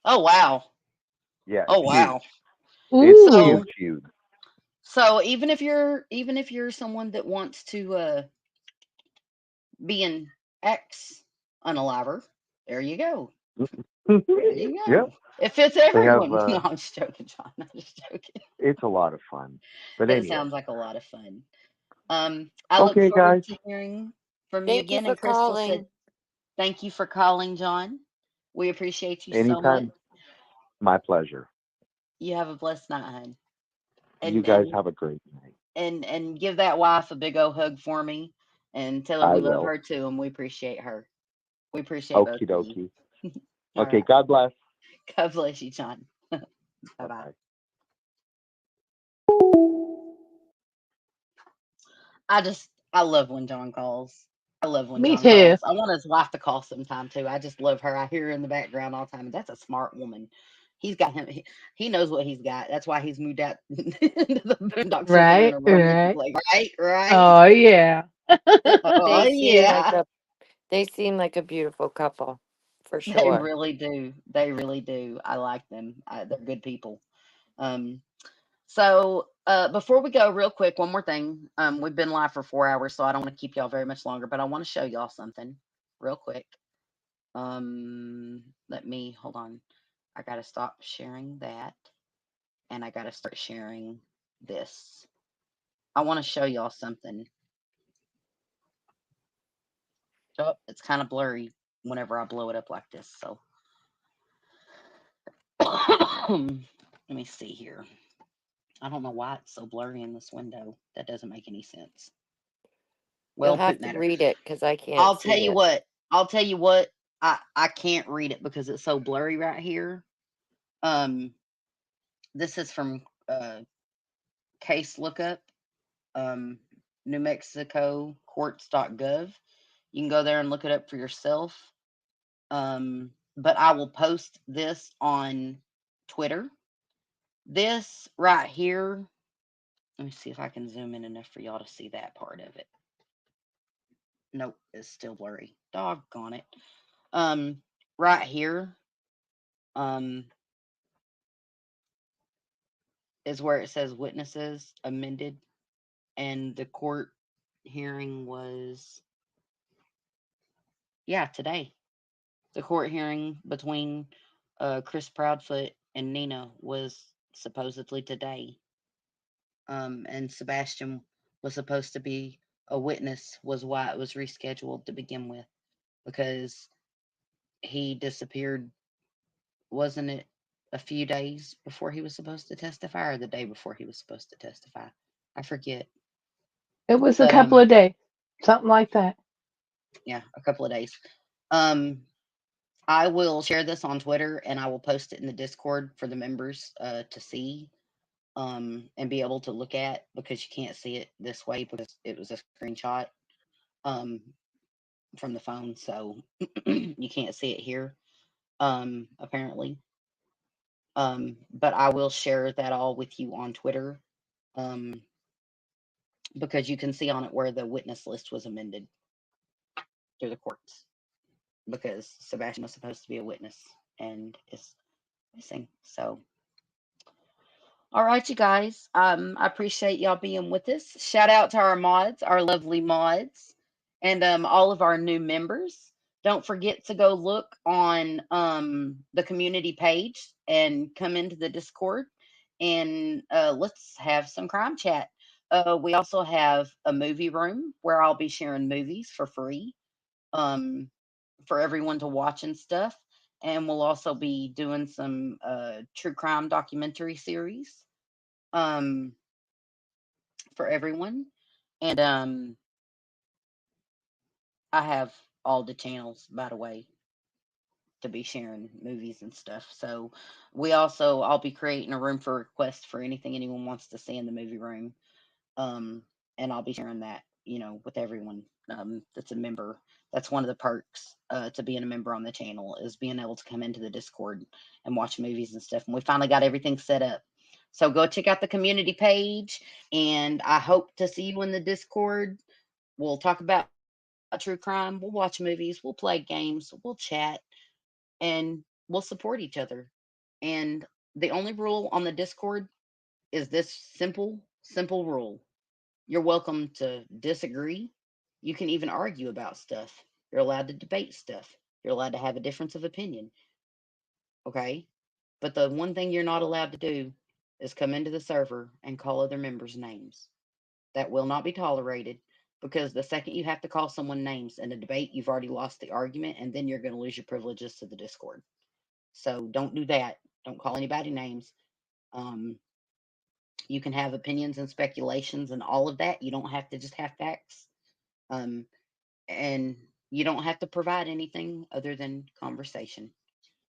Oh wow. Yeah. Oh wow. It's huge. So even if you're someone that wants to be an ex unaliver, there you go. There you go. Yep. It fits everyone. No, I'm just joking, John. I'm just joking. It's a lot of fun. But It anyway. sounds like a lot of fun. I look forward to hearing from you again. And Crystal said, "Thank you for calling, John. We appreciate you so much. Anytime. My pleasure. You have a blessed night, hon. You guys have a great night. And give that wife a big old hug for me, and tell her we love her too, and we appreciate her. We appreciate both Okie of you. dokie. All Okay. right. God bless. God bless you, John. Bye-bye. I love when John calls. I love when Me John too. calls. I want his wife to call sometime too. I just love her. I hear her in the background all the time. And that's a smart woman. He's got him. He knows what he's got. That's why he's moved out into the boondocks with her in a romantic way. Right. Oh yeah. Oh yeah. They seem like a beautiful couple, for They sure. really do. They really do. I like them. They're good people. So before we go, real quick, one more thing. We've been live for 4 hours, so I don't want to keep y'all very much longer, but I want to show y'all something real quick. Let me hold on. I gotta stop sharing that, and I gotta start sharing this. I want to show y'all something. Oh, it's kind of blurry whenever I blow it up like this. So let me see here. I don't know why it's so blurry in this window. That doesn't make any sense. You'll Well, have poop to matter. read it because I can't I'll tell see you it. what. I'll tell you what. I can't read it because it's so blurry right here. Um, this is from Case Lookup, um, New Mexico courts.gov. You can go there and look it up for yourself. But I will post this on Twitter. This right here, let me see if I can zoom in enough for y'all to see that part of it. Nope, it's still blurry. Doggone it. Right here, is where it says witnesses amended, and the court hearing was, yeah, today. The court hearing between Chris Proudfoot and Nina was supposedly today. And Sebastian was supposed to be a witness, was why it was rescheduled to begin with, because he disappeared. Wasn't it a few days before he was supposed to testify, or the day before he was supposed to testify? I forget. It was a But couple of days, something like that. yeah, a couple of days. I will share this on Twitter and I will post it in the Discord for the members to see and be able to look at, because you can't see it this way because it was a screenshot um, from the phone, so you can't see it here apparently. But I will share that all with you on Twitter because you can see on it where the witness list was amended through the courts, because Sebastian was supposed to be a witness and is missing. So, all right, you guys. I appreciate y'all being with us. Shout out to our mods, our lovely mods, and all of our new members. Don't forget to go look on the community page and come into the Discord, and let's have some crime chat. We also have a movie room where I'll be sharing movies for free um, for everyone to watch and stuff. And we'll also be doing some true crime documentary series um, for everyone. And I have all the channels, by the way, to be sharing movies and stuff. So I'll be creating a room for requests for anything anyone wants to see in the movie room. And I'll be sharing that, with everyone that's a member. That's one of the perks to being a member on the channel, is being able to come into the Discord and watch movies and stuff. And we finally got everything set up. So go check out the community page, and I hope to see you in the Discord. We'll talk about true crime. We'll watch movies. We'll play games. We'll chat, and we'll support each other. And the only rule on the Discord is this simple rule. You're welcome to disagree. You can even argue about stuff. You're allowed to debate stuff. You're allowed to have a difference of opinion. Okay? But the one thing you're not allowed to do is come into the server and call other members names. That will not be tolerated, because the second you have to call someone names in a debate, you've already lost the argument, and then you're going to lose your privileges to the Discord. So don't do that. Don't call anybody names. Um, you can have opinions and speculations and all of that. You don't have to just have facts. Um, and you don't have to provide anything other than conversation.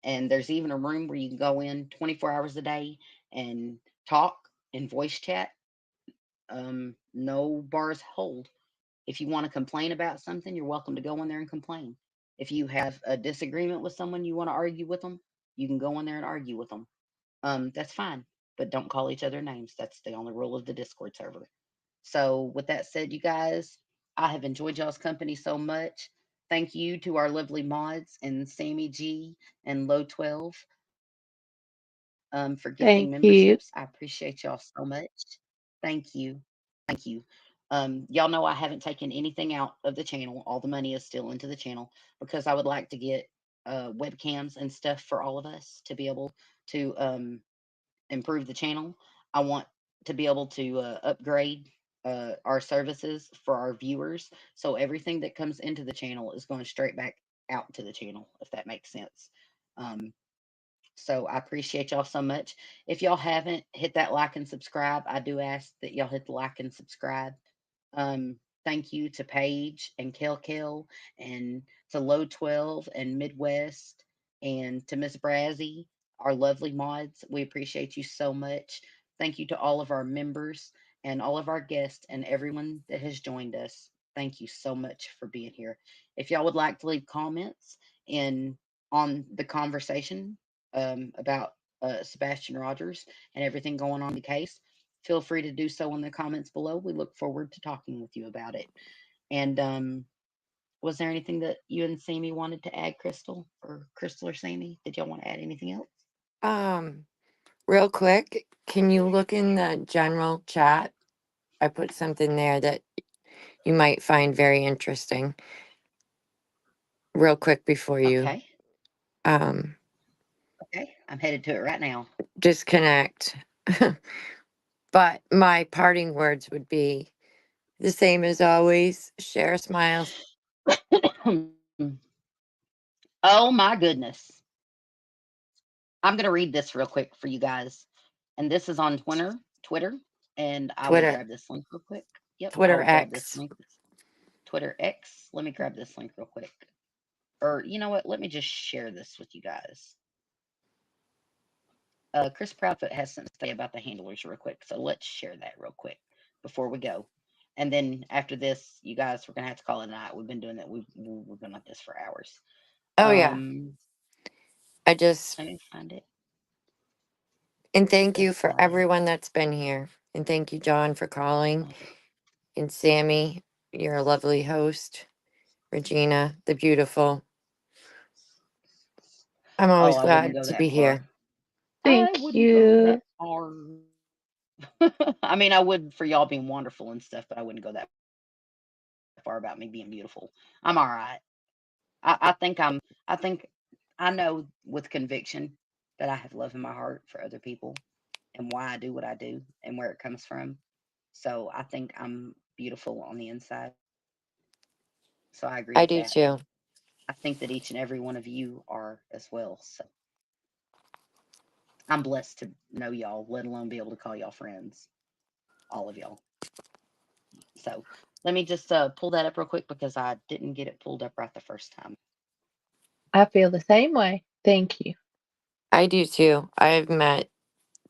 And there's even a room where you can go in 24 hours a day and talk and voice chat. No bars hold. If you want to complain about something, you're welcome to go in there and complain. If you have a disagreement with someone, you want to argue with them, you can go in there and argue with them. That's fine, but don't call each other names. That's the only rule of the Discord server. So, with that said, you guys, I have enjoyed y'all's company so much. Thank you to our lovely mods and Sammy G and Low 12 for gifting Thank you. memberships. I appreciate y'all so much. Thank you. Thank you. Y'all know I haven't taken anything out of the channel. All the money is still into the channel, because I would like to get webcams and stuff for all of us to be able to improve the channel. I want to be able to upgrade our services for our viewers. So everything that comes into the channel is going straight back out to the channel, if that makes sense. So I appreciate y'all so much. If y'all haven't hit that like and subscribe, I do ask that y'all hit the like and subscribe. Thank you to Paige and Kel and to Low 12 and Midwest and to Miss Brazzy, our lovely mods. We appreciate you so much. Thank you to all of our members and all of our guests and everyone that has joined us. Thank you so much for being here. If y'all would like to leave comments in on the conversation about Sebastian Rogers and everything going on in the case, feel free to do so in the comments below. We look forward to talking with you about it. And was there anything that you and Sammy wanted to add, Crystal or Sammy? Did y'all want to add anything else? Um, Real quick, can you look in the general chat? I put something there that you might find very interesting. Real quick before you Okay. um Okay. I'm headed to it right now. disconnect. But my parting words would be the same as always. Share smiles. Oh my goodness. I'm going to read this real quick for you guys. And this is on Twitter. And I will Twitter. grab this link real quick. Yep. I Twitter will grab this X. link. Twitter X. Let me grab this link real quick. Or you know what? Let me just share this with you guys. Chris Proudfoot has something to say about the handlers real quick. So let's share that real quick before we go. And then after this, you guys, we're going to have to call it a night. We've been doing that. We've been like this for hours. Oh yeah. I just Let me find it. and thank you This for everyone that's been here. And thank you, John, for calling. And Sammy, you're a lovely host. Regina, the beautiful. I'm always I wouldn't glad go to that be far. here. I Thank wouldn't go you. that far. I mean, I would for y'all being wonderful and stuff, but I wouldn't go that far about me being beautiful. I'm all right. I think I think I know with conviction that I have love in my heart for other people and why I do what I do and where it comes from. So I think I'm beautiful on the inside. So I agree I with do that. too. I think that each and every one of you are as well. So I'm blessed to know y'all, let alone be able to call y'all friends. All of y'all. So let me just pull that up real quick because I didn't get it pulled up right the first time. I feel the same way. Thank you. I do too. I've met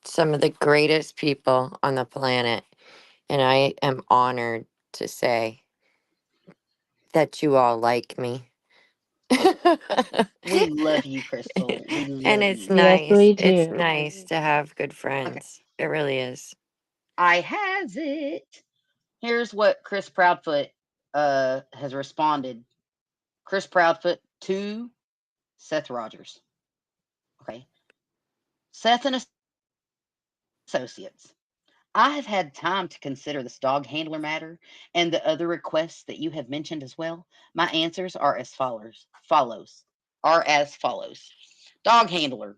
some of the greatest people on the planet, and I am honored to say that you all like me. We love you, Crystal. We And love it's you. Yes, nice. we It's do. nice to have good Okay. friends. It really is. I has it. Here's what Chris Proudfoot has responded. Chris Proudfoot to Seth Rogers. Okay. Seth and Associates. I have had time to consider this dog handler matter and the other requests that you have mentioned as well. My answers are as follows. Dog handler.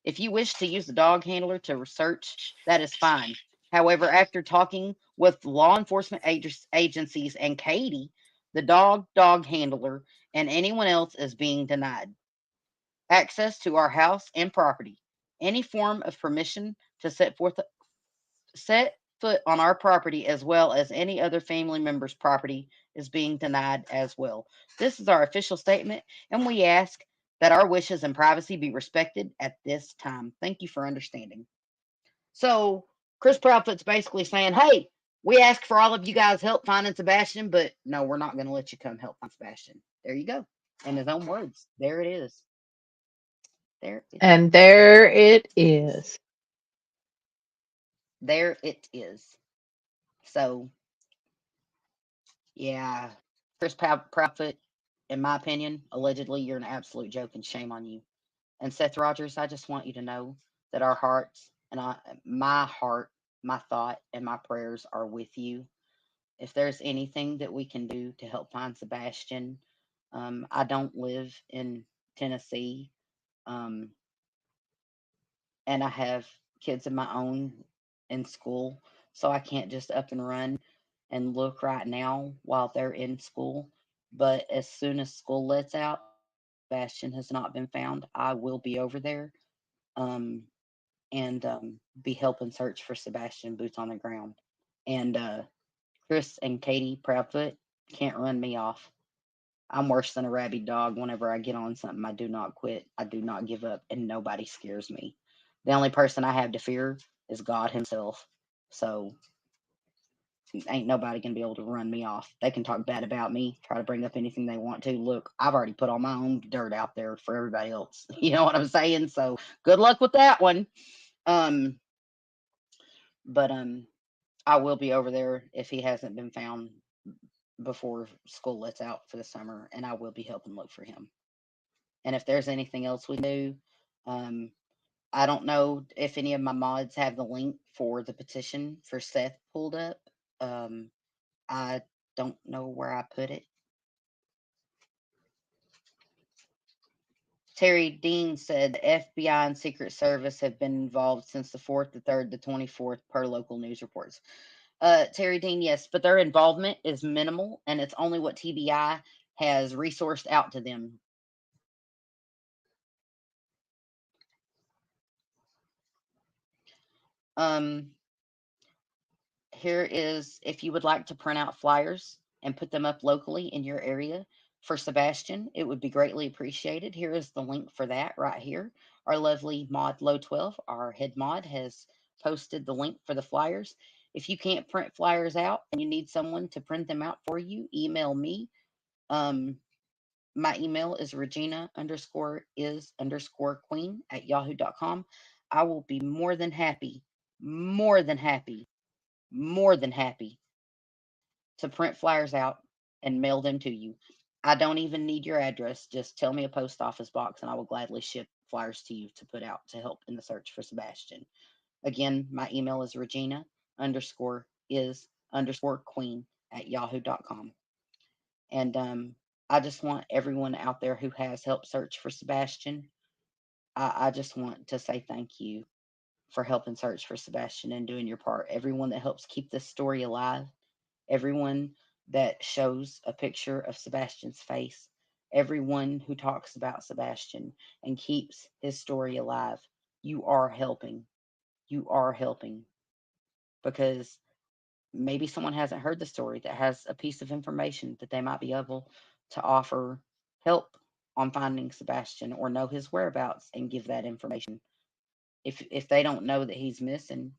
If you wish to use the dog handler to research, that is fine. However, after talking with law enforcement agencies and Katie, the dog handler, and anyone else is being denied access to our house and property. Any form of permission to set foot on our property as well as any other family member's property is being denied as well. This is our official statement, and we ask that our wishes and privacy be respected at this time. Thank you for understanding. So, Chris Proudfoot's basically saying, hey, we ask for all of you guys' help finding Sebastian, but no, we're not going to let you come help find Sebastian. There you go. In his own words, there it is. There it And is. there it is. There it is. So, yeah, Chris Proudfoot, in my opinion, allegedly, you're an absolute joke and shame on you. And Seth Rogers, I just want you to know that our hearts and my heart, my thought, and my prayers are with you. If there's anything that we can do to help find Sebastian, I don't live in Tennessee, um, and I have kids of my own in school, so I can't just up and run and look right now while they're in school. But as soon as school lets out, Sebastian has not been found, I will be over there um, and be helping search for Sebastian boots on the ground. And Chris and Katie Proudfoot can't run me off. I'm worse than a rabid dog. Whenever I get on something, I do not quit. I do not give up, and nobody scares me. The only person I have to fear is God Himself. So ain't nobody gonna be able to run me off. They can talk bad about me, try to bring up anything they want to. Look, I've already put all my own dirt out there for everybody else. You know what I'm saying? So good luck with that one. Um, but I will be over there if he hasn't been found before school lets out for the summer, and I will be helping look for him. And if there's anything else we do, um, I don't know if any of my mods have the link for the petition for Seth pulled up. I don't know where I put it. Terry Dean said the FBI and Secret Service have been involved since the 4th, the 3rd, the 24th, per local news reports. Terry Dean, yes, but their involvement is minimal, and it's only what TBI has resourced out to them. Here is, if you would like to print out flyers and put them up locally in your area for Sebastian, it would be greatly appreciated. Here is the link for that right here. Our lovely mod Low 12, our head mod, has posted the link for the flyers. If you can't print flyers out and you need someone to print them out for you, email me. My email is regina_is_queen@yahoo.com. I will be more than happy to print flyers out and mail them to you. I don't even need your address. Just tell me a post office box and I will gladly ship flyers to you to put out to help in the search for Sebastian. Again, my email is regina_is_queen@yahoo.com. And I just want everyone out there who has helped search for Sebastian, I just want to say thank you for helping search for Sebastian and doing your part. Everyone that helps keep this story alive, everyone that shows a picture of Sebastian's face, everyone who talks about Sebastian and keeps his story alive, you are helping. You are helping because maybe someone hasn't heard the story that has a piece of information that they might be able to offer help on finding Sebastian or know his whereabouts and give that information. If they don't know that he's missing,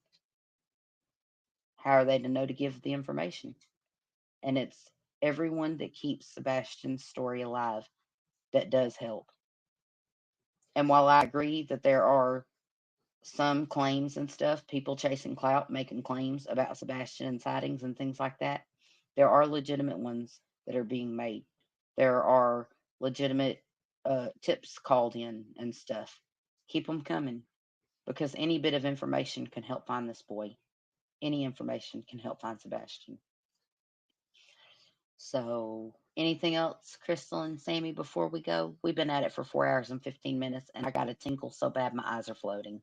how are they to know to give the information? And it's everyone that keeps Sebastian's story alive that does help. And while I agree that there are some claims and stuff, people chasing clout, making claims about Sebastian and sightings and things like that, there are legitimate ones that are being made. There are legitimate tips called in and stuff. Keep them coming because any bit of information can help find this boy. Any information can help find Sebastian. So, anything else, Crystal and Sammy, before we go? We've been at it for 4 hours and 15 minutes, and I got a tinkle so bad my eyes are floating.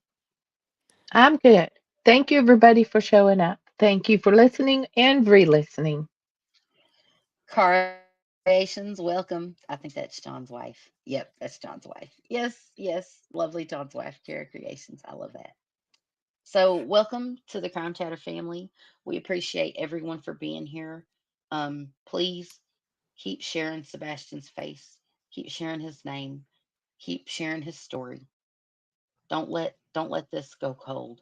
I'm good. Thank you, everybody, for showing up. Thank you for listening and re-listening. Creations, welcome. I think that's John's wife. Yep, that's John's wife. Yes, yes, lovely John's wife, Kara Creations. I love that. So, welcome to the Crime Chatter family. We appreciate everyone for being here. Please keep sharing Sebastian's face. Keep sharing his name. Keep sharing his story. Don't let this go cold.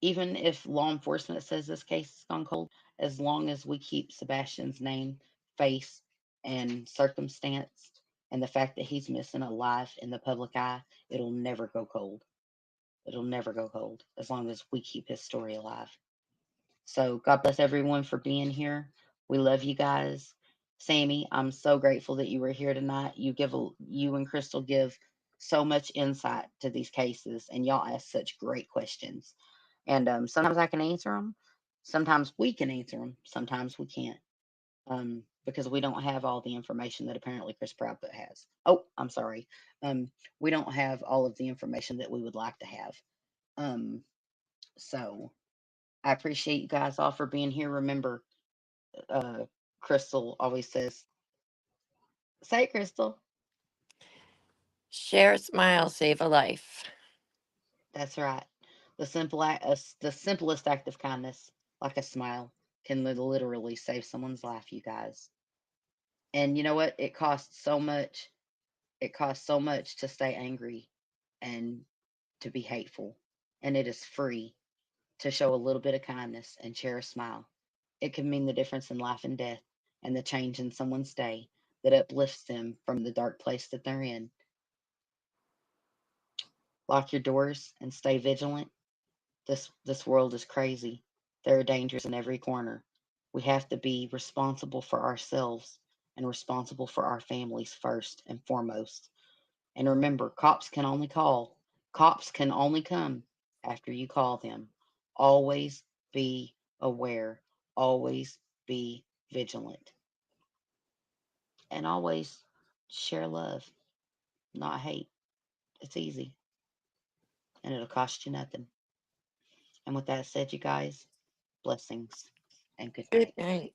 Even if law enforcement says this case has gone cold, as long as we keep Sebastian's name, face, and circumstance, and the fact that he's missing alive in the public eye, it'll never go cold. It'll never go cold as long as we keep his story alive. So God bless everyone for being here. We love you guys. Sammy, I'm so grateful that you were here tonight. You and Crystal give so much insight to these cases, and y'all ask such great questions. And sometimes I can answer them. Sometimes we can answer them. Sometimes we can't. Because we don't have all the information that apparently Chris Proudfoot has. Oh, I'm sorry. We don't have all of the information that we would like to have. So I appreciate you guys all for being here. Remember, Crystal always says, say it, Crystal. Share a smile, save a life. That's right. The simplest act of kindness, like a smile. can literally save someone's life, you guys. And you know what? It costs so much. It costs so much to stay angry and to be hateful. And it is free to show a little bit of kindness and share a smile. It can mean the difference in life and death and the change in someone's day that uplifts them from the dark place that they're in. Lock your doors and stay vigilant. This world is crazy. There are dangers in every corner. We have to be responsible for ourselves and responsible for our families first and foremost. And remember, cops can only come after you call them. Always be aware. Always be vigilant. And always share love, not hate. It's easy and it'll cost you nothing. And with that said, you guys, blessings and good night. Good night.